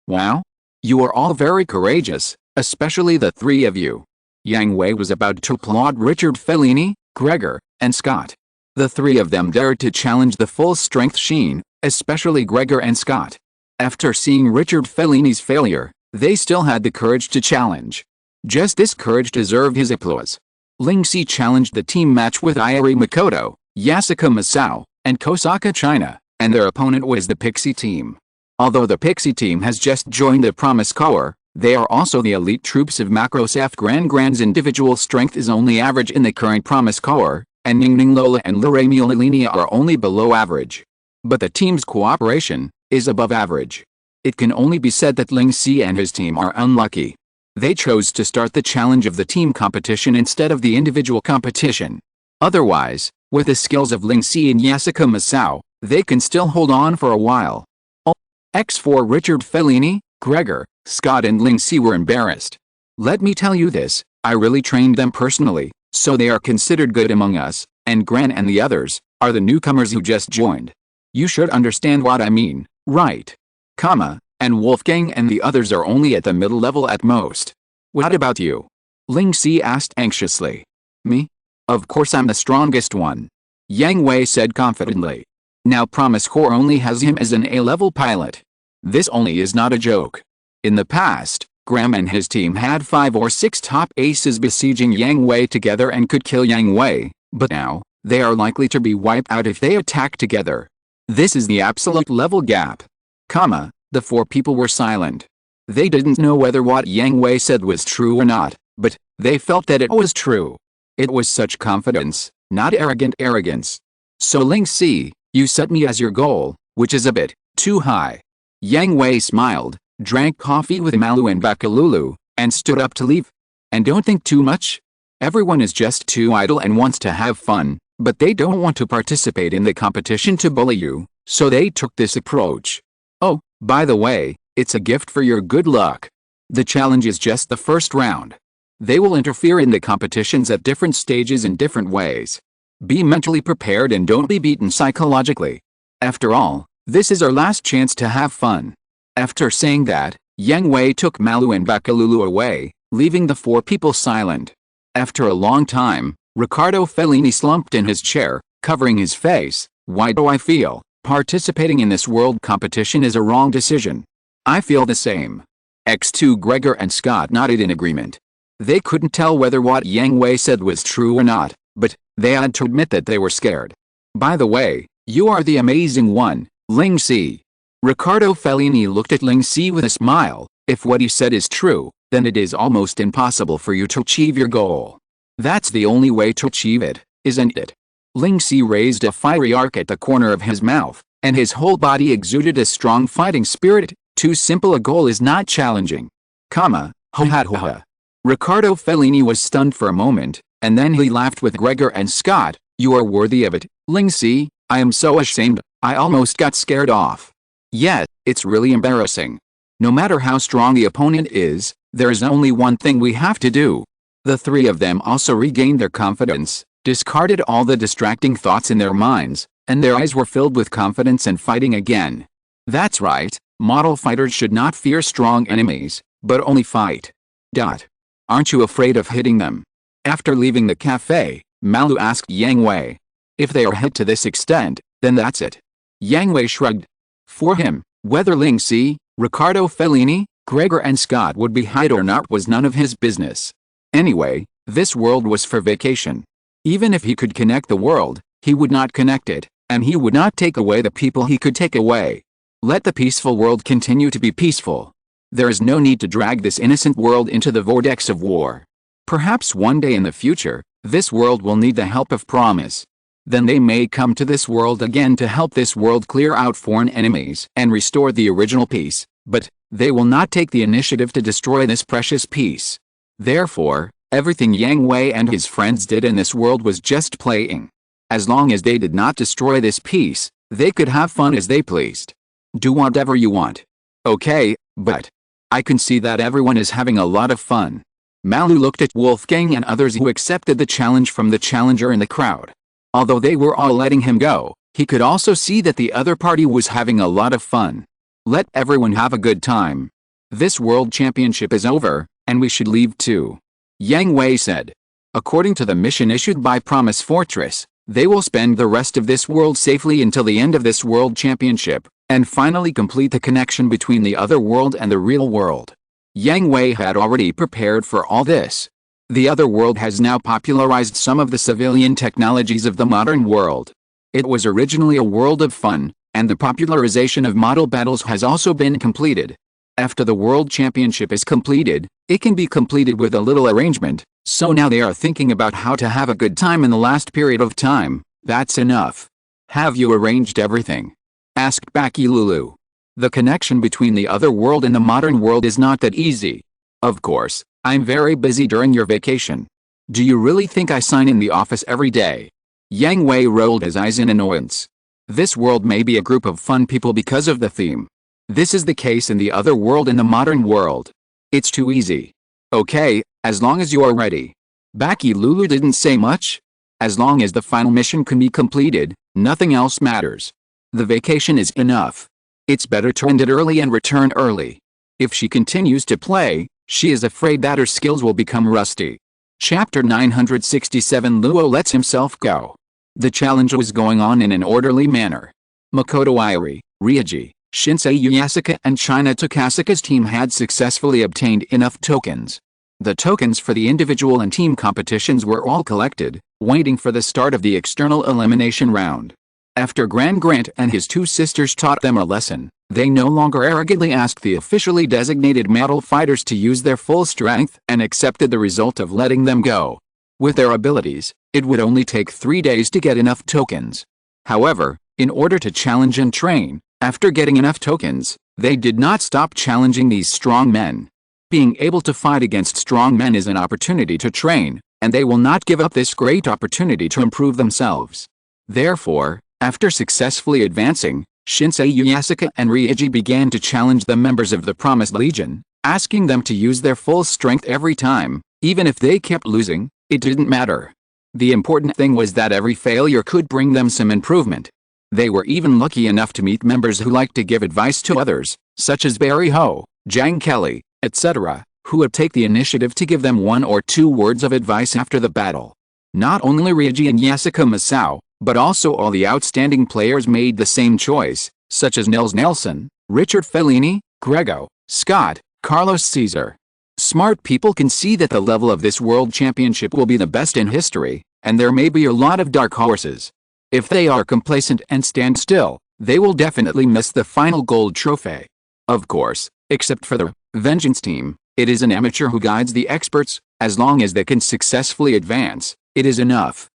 Wow. You are all very courageous, especially the 3 of you. Yang Hui was about to applaud Richard Fellini, Gregor, and Scott. The 3 of them dared to challenge the full-strength Sheen, especially Gregor and Scott. After seeing Richard Fellini's failure, they still had the courage to challenge. Just this courage deserved his applause. Ling Si challenged the team match with Iori Makoto, Yasuka Masao, and Kosaka China, and their opponent was the Pixie team. Although the Pixie team has just joined the Promise Corps, they are also the elite troops of Macrosoft Grand's individual strength is only average in the current Promise Corps, and Ningning Lola and Loremi Lilia are only below average. But the team's cooperation is above average. It can only be said that Ling Si and his team are unlucky. They chose to start the challenge of the team competition instead of the individual competition. Otherwise, with the skills of Ling Si and Yasuka Masao, they can still hold on for a while. For Richard Fellini, Gregor, Scott and Ling Si were embarrassed. Let me tell you this, I really trained them personally, so they are considered good among us, and Gran and the others are the newcomers who just joined. You should understand what I mean, right? And Wolfgang and the others are only at the middle level at most. What about you? Ling Si asked anxiously. Me? Of course I'm the strongest one, Yang Hui said confidently. Now Promise Corps only has him as an A-level pilot. This only is not a joke. In the past, Graham and his team had 5 or 6 top aces besieging Yang Hui together and could kill Yang Hui, but now, they are likely to be wiped out if they attack together. This is the absolute level gap. The 4 people were silent. They didn't know whether what Yang Hui said was true or not, but they felt that it was true. It was such confidence, not arrogant arrogance. So Ling Si, you set me as your goal, which is a bit too high. Yang Hui smiled, drank coffee with Malu and Bakalulu, and stood up to leave. And don't think too much. Everyone is just too idle and wants to have fun, but they don't want to participate in the competition to bully you, so they took this approach. Oh, by the way, it's a gift for your good luck. The challenge is just the first round. They will interfere in the competitions at different stages in different ways. Be mentally prepared and don't be beaten psychologically. After all, this is our last chance to have fun. After saying that, Yang Hui took Malu and Bakalulu away, leaving the 4 people silent. After a long time, Riccardo Fellini slumped in his chair, covering his face. Why do I feel participating in this world competition is a wrong decision? I feel the same. X2 Gregor and Scott nodded in agreement. They couldn't tell whether what Yang Hui said was true or not, but they had to admit that they were scared. By the way, you are the amazing one, Ling Si. Riccardo Fellini looked at Ling Si with a smile. If what he said is true, then it is almost impossible for you to achieve your goal. That's the only way to achieve it, isn't it? Ling Si raised a fiery arc at the corner of his mouth, and his whole body exuded a strong fighting spirit. Too simple a goal is not challenging. Riccardo Fellini was stunned for a moment, and then he laughed with Gregor and Scott. You are worthy of it, Ling Si. I am so ashamed, I almost got scared off. Yet, it's really embarrassing. No matter how strong the opponent is, there is only one thing we have to do. The 3 of them also regained their confidence, discarded all the distracting thoughts in their minds, and their eyes were filled with confidence and fighting again. That's right, model fighters should not fear strong enemies, but only fight. Aren't you afraid of hitting them? After leaving the cafe, Malu asked Yang Hui. If they are hit to this extent, then that's it. Yang Hui shrugged. For him, whether Ling Si, Riccardo Fellini, Gregor and Scott would be hide or not was none of his business. Anyway, this world was for vacation. Even if he could connect the world, he would not connect it, and he would not take away the people he could take away. Let the peaceful world continue to be peaceful. There is no need to drag this innocent world into the vortex of war. Perhaps one day in the future, this world will need the help of Promise. Then they may come to this world again to help this world clear out foreign enemies and restore the original peace, but they will not take the initiative to destroy this precious peace. Therefore, everything Yang Hui and his friends did in this world was just playing. As long as they did not destroy this peace, they could have fun as they pleased. Do whatever you want. Okay, but I can see that everyone is having a lot of fun. Malu looked at Wolfgang and others who accepted the challenge from the challenger in the crowd. Although they were all letting him go, he could also see that the other party was having a lot of fun. Let everyone have a good time. This world championship is over, and we should leave too. Yang Hui said. According to the mission issued by Promise Fortress, they will spend the rest of this world safely until the end of this world championship, and finally complete the connection between the other world and the real world. Yang Hui had already prepared for all this. The other world has now popularized some of the civilian technologies of the modern world. It was originally a world of fun, and the popularization of model battles has also been completed. After the World Championship is completed, it can be completed with a little arrangement, so now they are thinking about how to have a good time in the last period of time. That's enough. Have you arranged everything? Asked Baki Lulu. The connection between the other world and the modern world is not that easy. Of course, I'm very busy during your vacation. Do you really think I sign in the office every day? Yang Hui rolled his eyes in annoyance. This world may be a group of fun people because of the theme. This is the case in the other world and the modern world. It's too easy. Okay, as long as you are ready. Baki Lulu didn't say much. As long as the final mission can be completed, nothing else matters. The vacation is enough. It's better to end it early and return early. If she continues to play, she is afraid that her skills will become rusty. Chapter 967 Luo lets himself go. The challenge was going on in an orderly manner. Makoto Irie, Ryuji, Shinsei Yasuka and China Takasuka's team had successfully obtained enough tokens. The tokens for the individual and team competitions were all collected, waiting for the start of the external elimination round. After Grand Grant and his two sisters taught them a lesson, they no longer arrogantly asked the officially designated model fighters to use their full strength and accepted the result of letting them go. With their abilities, it would only take 3 days to get enough tokens. However, in order to challenge and train, after getting enough tokens, they did not stop challenging these strong men. Being able to fight against strong men is an opportunity to train, and they will not give up this great opportunity to improve themselves. Therefore, after successfully advancing, Shinsei Yasuka and Ryuji began to challenge the members of the Promised Legion, asking them to use their full strength every time. Even if they kept losing, it didn't matter. The important thing was that every failure could bring them some improvement. They were even lucky enough to meet members who liked to give advice to others, such as Barry Ho, Jang Kelly, etc., who would take the initiative to give them 1 or 2 words of advice after the battle. Not only Ryuji and Yasuka Masao, but also all the outstanding players made the same choice, such as Nils Nelson, Richard Fellini, Grego, Scott, Carlos Caesar. Smart people can see that the level of this world championship will be the best in history, and there may be a lot of dark horses. If they are complacent and stand still, they will definitely miss the final gold trophy. Of course, except for the Vengeance team, it is an amateur who guides the experts. As long as they can successfully advance, it is enough.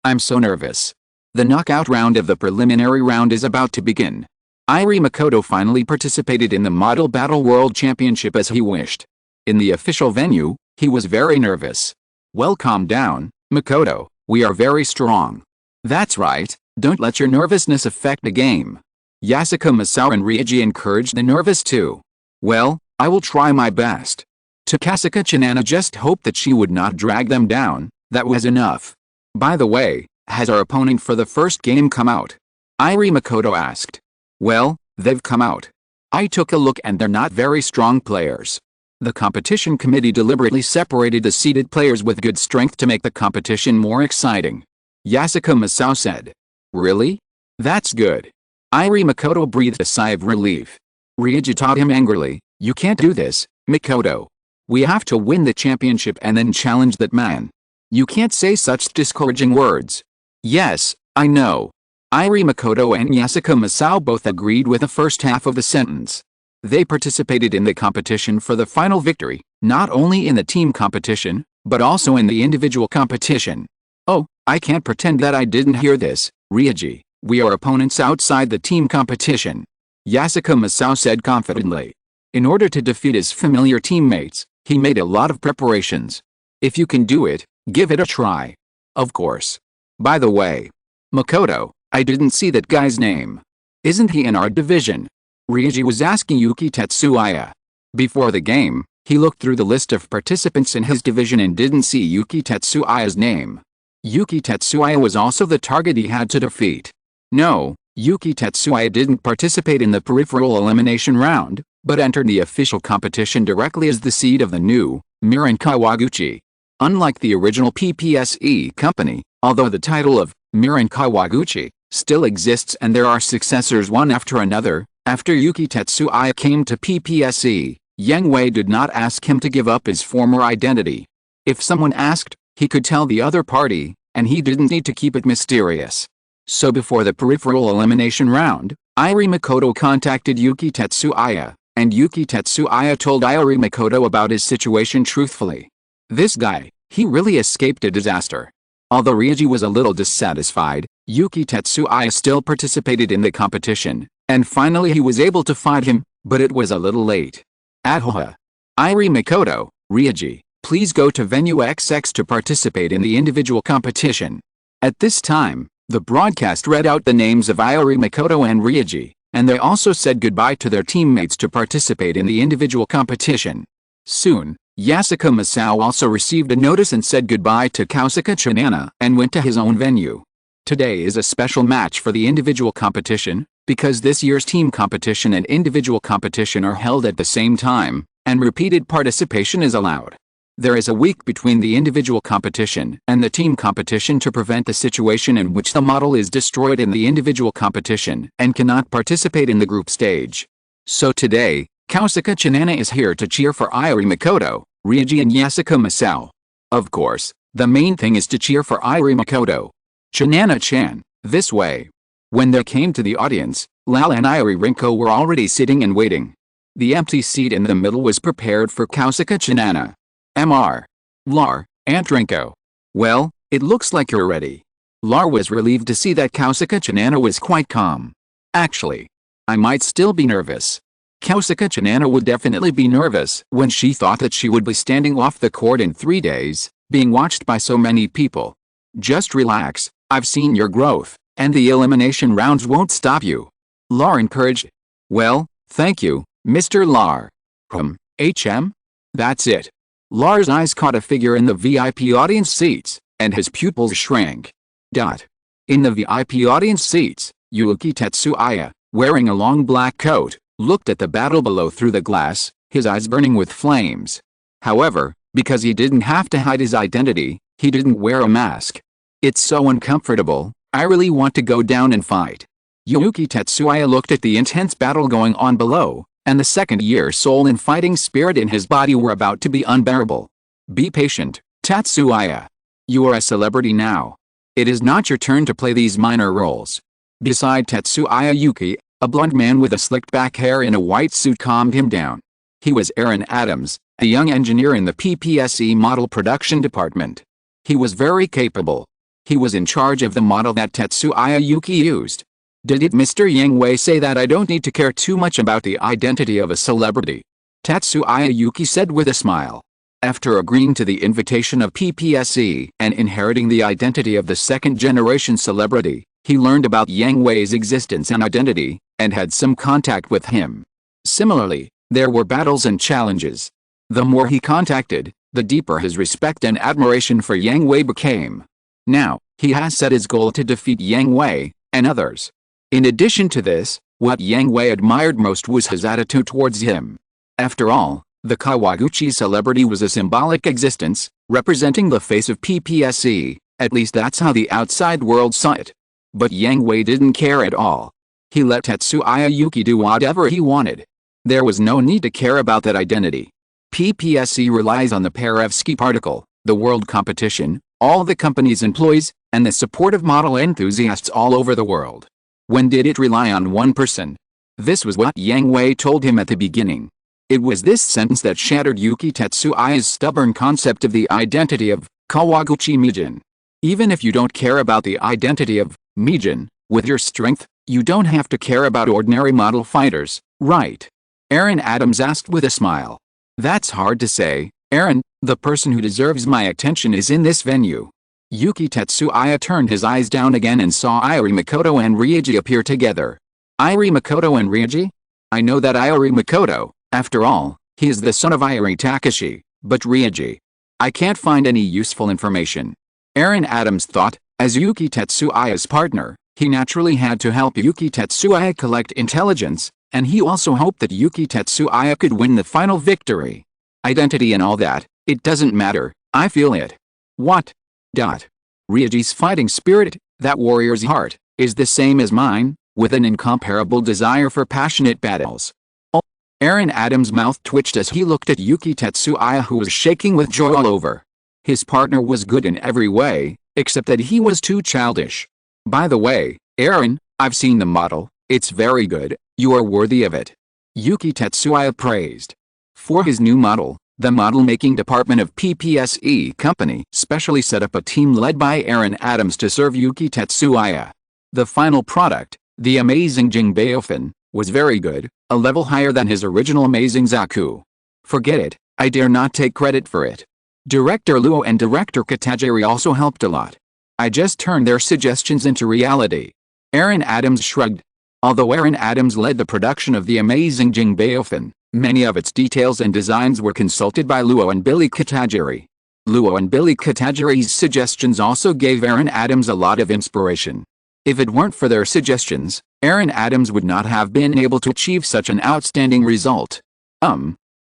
I'm so nervous. The knockout round of the preliminary round is about to begin. Irie Makoto finally participated in the Model Battle World Championship as he wished. In the official venue, he was very nervous. Well, calm down, Makoto, we are very strong. That's right, don't let your nervousness affect the game. Yasuka Masao and Ryuji encouraged the nervous too. Well, I will try my best. Takasuka Chinana just hoped that she would not drag them down. That was enough. By the way, has our opponent for the first game come out? Irie Makoto asked. Well, they've come out. I took a look and they're not very strong players. The competition committee deliberately separated the seeded players with good strength to make the competition more exciting. Yasuka Masao said. Really? That's good. Irie Makoto breathed a sigh of relief. Ryuji taught him angrily, "You can't do this, Makoto. We have to win the championship and then challenge that man. You can't say such discouraging words." "Yes, I know." Irie Makoto and Yasuko Masao both agreed with the first half of the sentence. They participated in the competition for the final victory, not only in the team competition, but also in the individual competition. "Oh, I can't pretend that I didn't hear this, Ryuji. We are opponents outside the team competition," Yasuko Masao said confidently. In order to defeat his familiar teammates, he made a lot of preparations. "If you can do it, give it a try." "Of course. By the way, Makoto, I didn't see that guy's name. Isn't he in our division?" Ryuji was asking Yuki Tetsuya. Before the game, he looked through the list of participants in his division and didn't see Yuki Tetsuya's name. Yuki Tetsuya was also the target he had to defeat. No, Yuki Tetsuya didn't participate in the peripheral elimination round, but entered the official competition directly as the seed of the new Miran Kawaguchi. Unlike the original PPSE company, although the title of Miran Kawaguchi still exists and there are successors one after another, after Yuki Tetsuya came to PPSE, Yang Hui did not ask him to give up his former identity. If someone asked, he could tell the other party, and he didn't need to keep it mysterious. So before the peripheral elimination round, Irie Makoto contacted Yuki Tetsuya, and Yuki Tetsuya told Irie Makoto about his situation truthfully. This guy, he really escaped a disaster. Although Ryuji was a little dissatisfied, Yuki Tetsuya still participated in the competition, and finally he was able to fight him, but it was a little late. Ahoha. Irie Makoto, Ryuji, please go to venue XX to participate in the individual competition. At this time, the broadcast read out the names of Irie Makoto and Ryuji, and they also said goodbye to their teammates to participate in the individual competition. Soon, Yasuko Masao also received a notice and said goodbye to Kosuke Chinana and went to his own venue. Today is a special match for the individual competition, because this year's team competition and individual competition are held at the same time, and repeated participation is allowed. There is a week between the individual competition and the team competition to prevent the situation in which the model is destroyed in the individual competition and cannot participate in the group stage. So today, Kosuke Chinana is here to cheer for Irie Makoto, Ryuji and Yasuko Masao. Of course, the main thing is to cheer for Irie Makoto. Chinana-chan, this way. When they came to the audience, Lal and Irie Rinko were already sitting and waiting. The empty seat in the middle was prepared for Kosuke Chinana. Mr. Lar, and Rinko. Well, it looks like you're ready. Lar was relieved to see that Kosuke Chinana was quite calm. Actually, I might still be nervous. Kosuke Chinana would definitely be nervous when she thought that she would be standing off the court in 3 days, being watched by so many people. Just relax, I've seen your growth, and the elimination rounds won't stop you. Lar encouraged. Well, thank you, Mr. Lar. HM? That's it. Lar's eyes caught a figure in the VIP audience seats, and his pupils shrank. In the VIP audience seats, Yuki Tetsuya, wearing a long black coat, looked at the battle below through the glass, his eyes burning with flames. However, because he didn't have to hide his identity, he didn't wear a mask. It's so uncomfortable, I really want to go down and fight. Yuki Tetsuya looked at the intense battle going on below, and the second-year soul and fighting spirit in his body were about to be unbearable. Be patient, Tetsuya. You are a celebrity now. It is not your turn to play these minor roles. Beside Tetsuya, Yuki, a blond man with a slicked back hair in a white suit, calmed him down. He was Aaron Adams, a young engineer in the PPSE model production department. He was very capable. He was in charge of the model that Tetsuya Yuki used. Did it Mr. Yang Hui say that I don't need to care too much about the identity of a celebrity? Tetsuya Yuki said with a smile. After agreeing to the invitation of PPSE and inheriting the identity of the second-generation celebrity, he learned about Yang Hui's existence and identity, and had some contact with him. Similarly, there were battles and challenges. The more he contacted, the deeper his respect and admiration for Yang Hui became. Now, he has set his goal to defeat Yang Hui, and others. In addition to this, what Yang Hui admired most was his attitude towards him. After all, the Kawaguchi celebrity was a symbolic existence, representing the face of PPSE, at least that's how the outside world saw it. But Yang Hui didn't care at all. He let Tetsuya Yuki do whatever he wanted. There was no need to care about that identity. PPSE relies on the Perovsky particle, the world competition, all the company's employees, and the support of model enthusiasts all over the world. When did it rely on one person? This was what Yang Hui told him at the beginning. It was this sentence that shattered Yuki Tetsuya's stubborn concept of the identity of Kawaguchi Mijin. Even if you don't care about the identity of Mijin, with your strength, you don't have to care about ordinary model fighters, right? Aaron Adams asked with a smile. That's hard to say, Aaron. The person who deserves my attention is in this venue. Yuki Tetsuya turned his eyes down again and saw Irie Makoto and Ryuji appear together. Irie Makoto and Ryuji? I know that Irie Makoto. After all, he is the son of Irie Takashi, but Ryuji. I can't find any useful information. Aaron Adams thought, as Yuki Tetsuya's partner, he naturally had to help Yuki Tetsuya collect intelligence, and he also hoped that Yuki Tetsuya could win the final victory. Identity and all that, it doesn't matter, I feel it. What? Ryuji's fighting spirit, that warrior's heart, is the same as mine, with an incomparable desire for passionate battles. Aaron Adams' mouth twitched as he looked at Yuki Tetsuya, who was shaking with joy all over. His partner was good in every way, except that he was too childish. By the way, Aaron, I've seen the model, it's very good, you are worthy of it. Yuki Tetsuya praised. For his new model, the model-making department of PPSE Company specially set up a team led by Aaron Adams to serve Yuki Tetsuya. The final product, the amazing Jingbeofan, was very good, a level higher than his original amazing Zaku. Forget it, I dare not take credit for it. Director Luo and Director Katajiri also helped a lot. I just turned their suggestions into reality. Aaron Adams shrugged. Although Aaron Adams led the production of the amazing Jingbeofan, many of its details and designs were consulted by Luo and Billy Katajiri. Luo and Billy Katajiri's suggestions also gave Aaron Adams a lot of inspiration. If it weren't for their suggestions, Aaron Adams would not have been able to achieve such an outstanding result.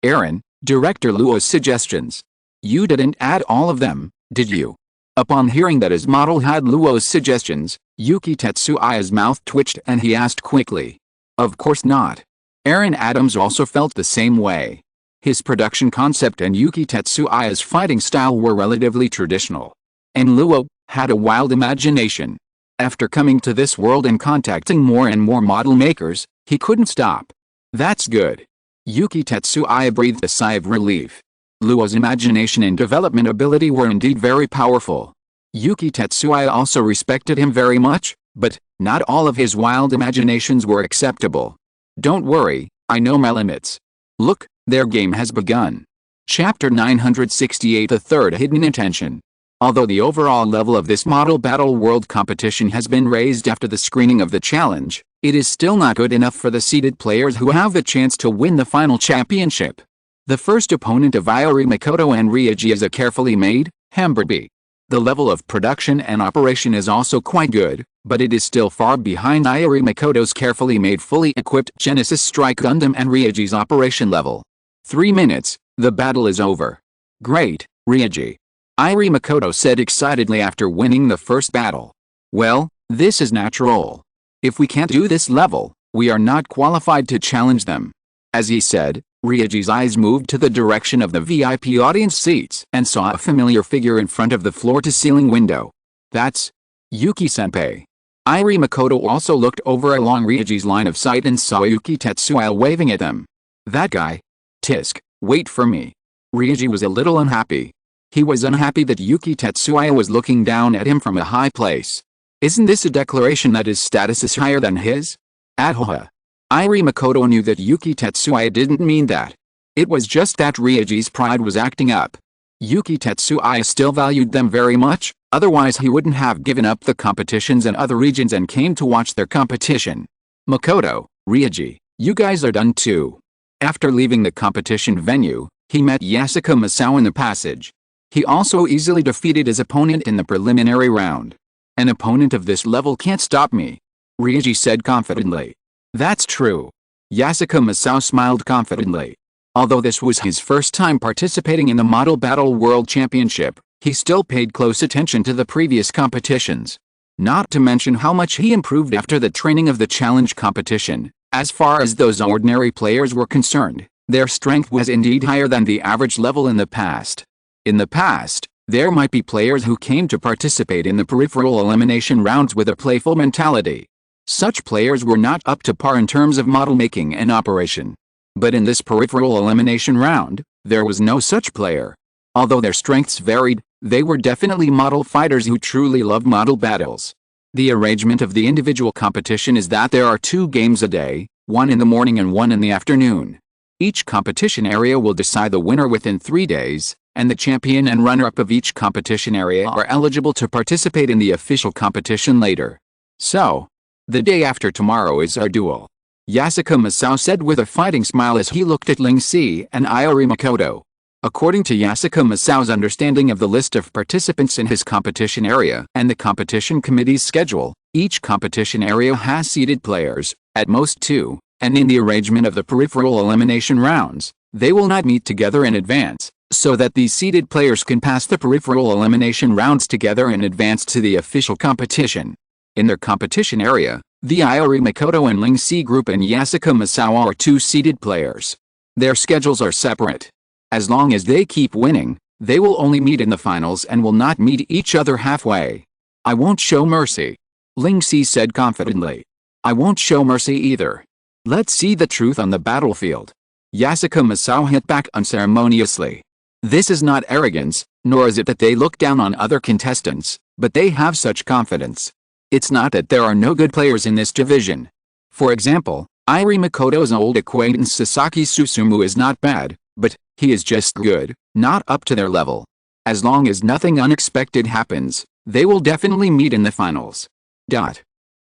Aaron, Director Luo's suggestions. You didn't add all of them, did you? Upon hearing that his model had Luo's suggestions, Yuki Tetsuya's mouth twitched and he asked quickly. Of course not. Aaron Adams also felt the same way. His production concept and Yuki Tetsuya's fighting style were relatively traditional. And Luo had a wild imagination. After coming to this world and contacting more and more model makers, he couldn't stop. That's good. Yuki Tetsuya breathed a sigh of relief. Luo's imagination and development ability were indeed very powerful. Yuki Tetsuya also respected him very much, but not all of his wild imaginations were acceptable. Don't worry, I know my limits. Look, their game has begun. Chapter 968, The Third Hidden Intention. Although the overall level of this model battle world competition has been raised after the screening of the challenge, it is still not good enough for the seeded players who have the chance to win the final championship. The first opponent of Irie Makoto and Ryuji is a carefully made Hamburby. The level of production and operation is also quite good, but it is still far behind Irie Makoto's carefully made fully equipped Genesis Strike Gundam and Ryuji's operation level. 3 minutes, the battle is over. Great, Ryuji. Irie Makoto said excitedly after winning the first battle. Well, this is natural. If we can't do this level, we are not qualified to challenge them. As he said, Ryuji's eyes moved to the direction of the VIP audience seats and saw a familiar figure in front of the floor-to-ceiling window. That's Yuki-senpai. Irie Makoto also looked over along Ryuji's line of sight and saw Yuki Tetsuya waving at them. That guy. Tisk, wait for me. Ryuji was a little unhappy. He was unhappy that Yuki Tetsuya was looking down at him from a high place. Isn't this a declaration that his status is higher than his? Ahoha. Irie Makoto knew that Yuki Tetsuya didn't mean that. It was just that Ryuji's pride was acting up. Yuki Tetsuya still valued them very much, otherwise he wouldn't have given up the competitions in other regions and came to watch their competition. Makoto, Ryuji, you guys are done too. After leaving the competition venue, he met Yasuko Masao in the passage. He also easily defeated his opponent in the preliminary round. An opponent of this level can't stop me, Ryuji said confidently. That's true. Yasuko Masao smiled confidently. Although this was his first time participating in the Model Battle World Championship, he still paid close attention to the previous competitions. Not to mention how much he improved after the training of the challenge competition. As far as those ordinary players were concerned, their strength was indeed higher than the average level in the past. In the past, there might be players who came to participate in the peripheral elimination rounds with a playful mentality. Such players were not up to par in terms of model making and operation. But in this peripheral elimination round, there was no such player. Although their strengths varied, they were definitely model fighters who truly loved model battles. The arrangement of the individual competition is that there are 2 games a day, one in the morning and one in the afternoon. Each competition area will decide the winner within 3 days, and the champion and runner-up of each competition area are eligible to participate in the official competition later. So, the day after tomorrow is our duel. Yasuko Masao said with a fighting smile as he looked at Ling Si and Iori Makoto. According to Yasuko Masao's understanding of the list of participants in his competition area and the competition committee's schedule, each competition area has seeded players, at most 2, and in the arrangement of the peripheral elimination rounds, they will not meet together in advance, so that these seeded players can pass the peripheral elimination rounds together and advance to the official competition. In their competition area, the Iori Makoto and Ling Si group and Yasuko Masao are 2 seeded players. Their schedules are separate. As long as they keep winning, they will only meet in the finals and will not meet each other halfway. I won't show mercy. Ling Si said confidently. I won't show mercy either. Let's see the truth on the battlefield. Yasuko Masao hit back unceremoniously. This is not arrogance, nor is it that they look down on other contestants, but they have such confidence. It's not that there are no good players in this division. For example, Iori Makoto's old acquaintance Sasaki Susumu is not bad, but he is just good, not up to their level. As long as nothing unexpected happens, they will definitely meet in the finals.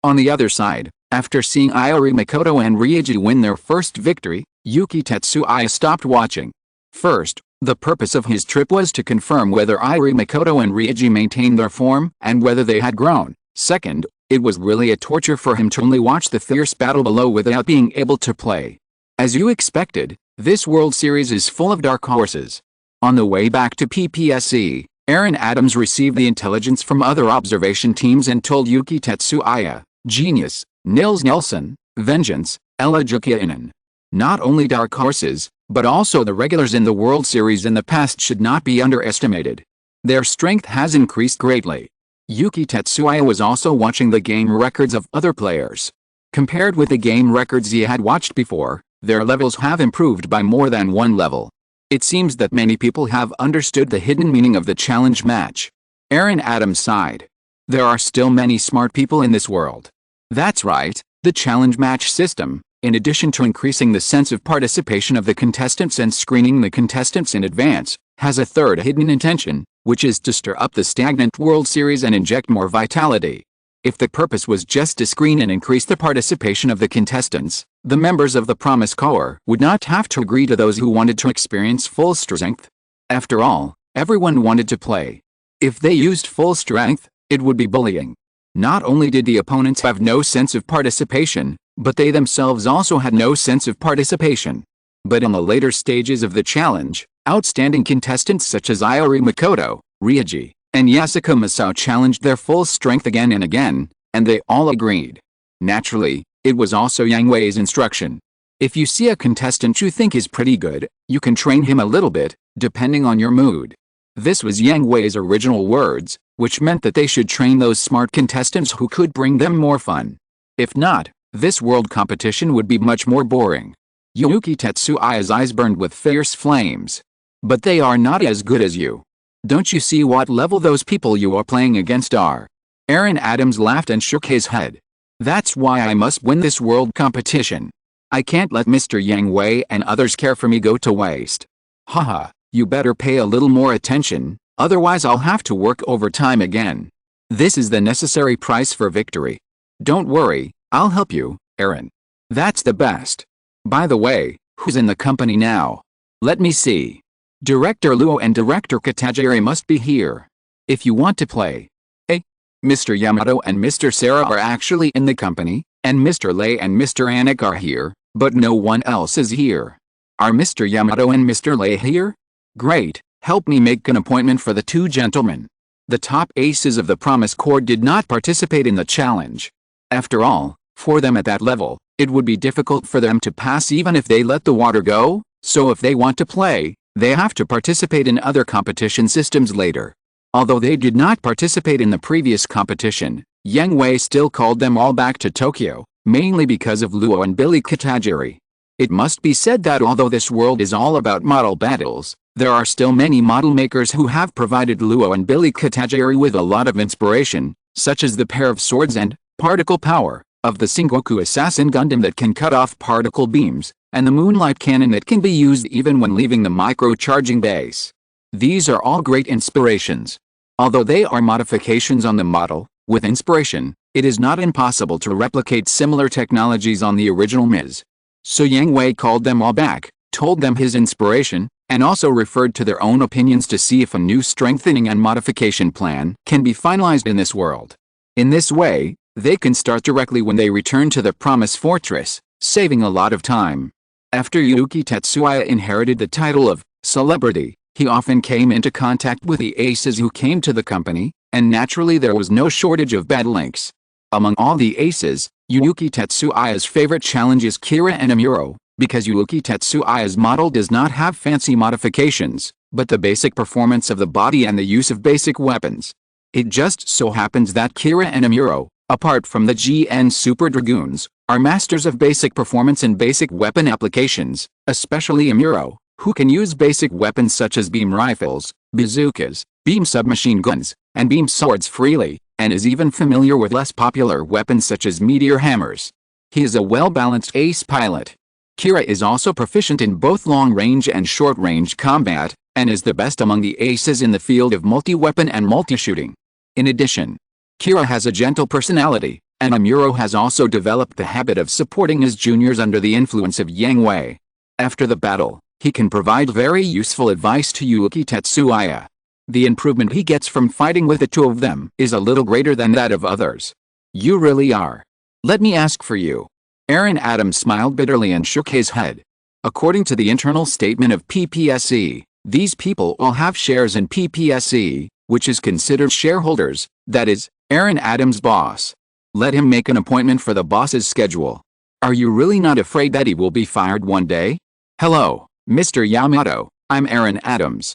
On the other side, after seeing Iori Makoto and Ryuji win their first victory, Yuki Tetsuya stopped watching. First, the purpose of his trip was to confirm whether Iori Makoto and Ryuji maintained their form and whether they had grown. Second, it was really a torture for him to only watch the fierce battle below without being able to play. As you expected, this World Series is full of dark horses. On the way back to PPSE, Aaron Adams received the intelligence from other observation teams and told Yuki Tetsuya, Genius, Nils Nelson, Vengeance, Ella Jukiainen. Not only dark horses, but also the regulars in the World Series in the past should not be underestimated. Their strength has increased greatly. Yuki Tetsuya was also watching the game records of other players. Compared with the game records he had watched before, their levels have improved by more than 1 level. It seems that many people have understood the hidden meaning of the challenge match. Aaron Adams sighed. There are still many smart people in this world. That's right, the challenge match system, in addition to increasing the sense of participation of the contestants and screening the contestants in advance, has a third hidden intention, which is to stir up the stagnant World Series and inject more vitality. If the purpose was just to screen and increase the participation of the contestants, the members of the Promise Corps would not have to agree to those who wanted to experience full strength. After all, everyone wanted to play. If they used full strength, it would be bullying. Not only did the opponents have no sense of participation, but they themselves also had no sense of participation. But in the later stages of the challenge, outstanding contestants such as Iori Makoto, Ryuji, and Yasuko Masao challenged their full strength again and again, and they all agreed. Naturally, it was also Yang Hui's instruction. If you see a contestant you think is pretty good, you can train him a little bit, depending on your mood. This was Yang Hui's original words, which meant that they should train those smart contestants who could bring them more fun. If not, this world competition would be much more boring. Yuki Tetsuya's eyes burned with fierce flames. But they are not as good as you. Don't you see what level those people you are playing against are? Aaron Adams laughed and shook his head. That's why I must win this world competition. I can't let Mr. Yang Hui and others care for me go to waste. Haha, you better pay a little more attention, otherwise I'll have to work overtime again. This is the necessary price for victory. Don't worry, I'll help you, Aaron. That's the best. By the way, who's in the company now? Let me see. Director Luo and Director Katajiri must be here. If you want to play. Hey, Mr. Yamato and Mr. Sarah are actually in the company, and Mr. Lei and Mr. Anik are here, but no one else is here. Are Mr. Yamato and Mr. Lei here? Great, help me make an appointment for the 2 gentlemen. The top aces of the Promise Corps did not participate in the challenge. After all, for them at that level, it would be difficult for them to pass even if they let the water go, so if they want to play, they have to participate in other competition systems later. Although they did not participate in the previous competition, Yang Hui still called them all back to Tokyo, mainly because of Luo and Billy Katajiri. It must be said that although this world is all about model battles, there are still many model makers who have provided Luo and Billy Katajiri with a lot of inspiration, such as the pair of swords and particle power of the Sengoku Assassin Gundam that can cut off particle beams, and the Moonlight Cannon that can be used even when leaving the micro-charging base. These are all great inspirations. Although they are modifications on the model, with inspiration, it is not impossible to replicate similar technologies on the original MIS. So Yang Hui called them all back, told them his inspiration, and also referred to their own opinions to see if a new strengthening and modification plan can be finalized in this world. In this way, they can start directly when they return to the Promise Fortress, saving a lot of time. After Yuki Tetsuya inherited the title of celebrity, he often came into contact with the aces who came to the company, and naturally there was no shortage of bad links. Among all the aces, Yuki Tetsuya's favorite challenge is Kira and Amuro, because Yuki Tetsuya's model does not have fancy modifications, but the basic performance of the body and the use of basic weapons. It just so happens that Kira and Amuro, apart from the GN Super Dragoons, are masters of basic performance and basic weapon applications, especially Amuro, who can use basic weapons such as beam rifles, bazookas, beam submachine guns, and beam swords freely, and is even familiar with less popular weapons such as meteor hammers. He is a well-balanced ace pilot. Kira is also proficient in both long-range and short-range combat, and is the best among the aces in the field of multi-weapon and multi-shooting. In addition, Kira has a gentle personality, and Amuro has also developed the habit of supporting his juniors under the influence of Yang Hui. After the battle, he can provide very useful advice to Yuki Tetsuya. The improvement he gets from fighting with the two of them is a little greater than that of others. You really are. Let me ask for you. Aaron Adams smiled bitterly and shook his head. According to the internal statement of PPSE, these people all have shares in PPSE, which is considered shareholders, that is, Aaron Adams' boss. Let him make an appointment for the boss's schedule. Are you really not afraid that he will be fired one day? Hello, Mr. Yamato, I'm Aaron Adams.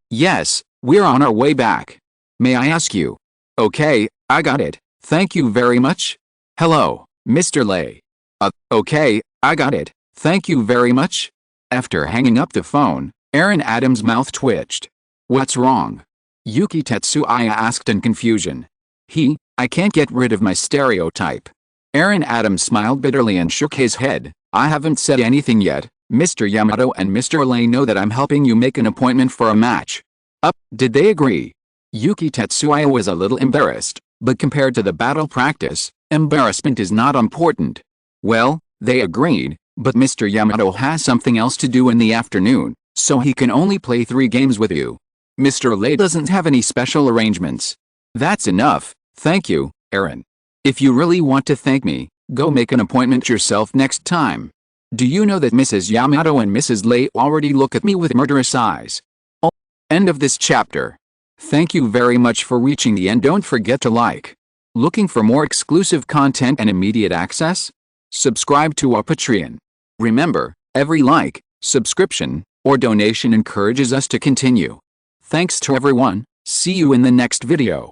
Yes, we're on our way back. May I ask you? Okay, I got it, thank you very much. Hello, Mr. Lei. Okay, I got it, thank you very much. After hanging up the phone, Aaron Adams' mouth twitched. What's wrong? Yuki Tetsuya asked in confusion. I can't get rid of my stereotype. Aaron Adams smiled bitterly and shook his head. I haven't said anything yet. Mr. Yamato and Mr. Lei know that I'm helping you make an appointment for a match. Did they agree? Yuki Tetsuya was a little embarrassed, but compared to the battle practice, embarrassment is not important. Well, they agreed, but Mr. Yamato has something else to do in the afternoon, so he can only play 3 games with you. Mr. Lei doesn't have any special arrangements. That's enough, thank you, Aaron. If you really want to thank me, go make an appointment yourself next time. Do you know that Mrs. Yamato and Mrs. Lei already look at me with murderous eyes? End of this chapter. Thank you very much for reaching the end. Don't forget to like. Looking for more exclusive content and immediate access? Subscribe to our Patreon. Remember, every like, subscription, or donation encourages us to continue. Thanks to everyone. See you in the next video.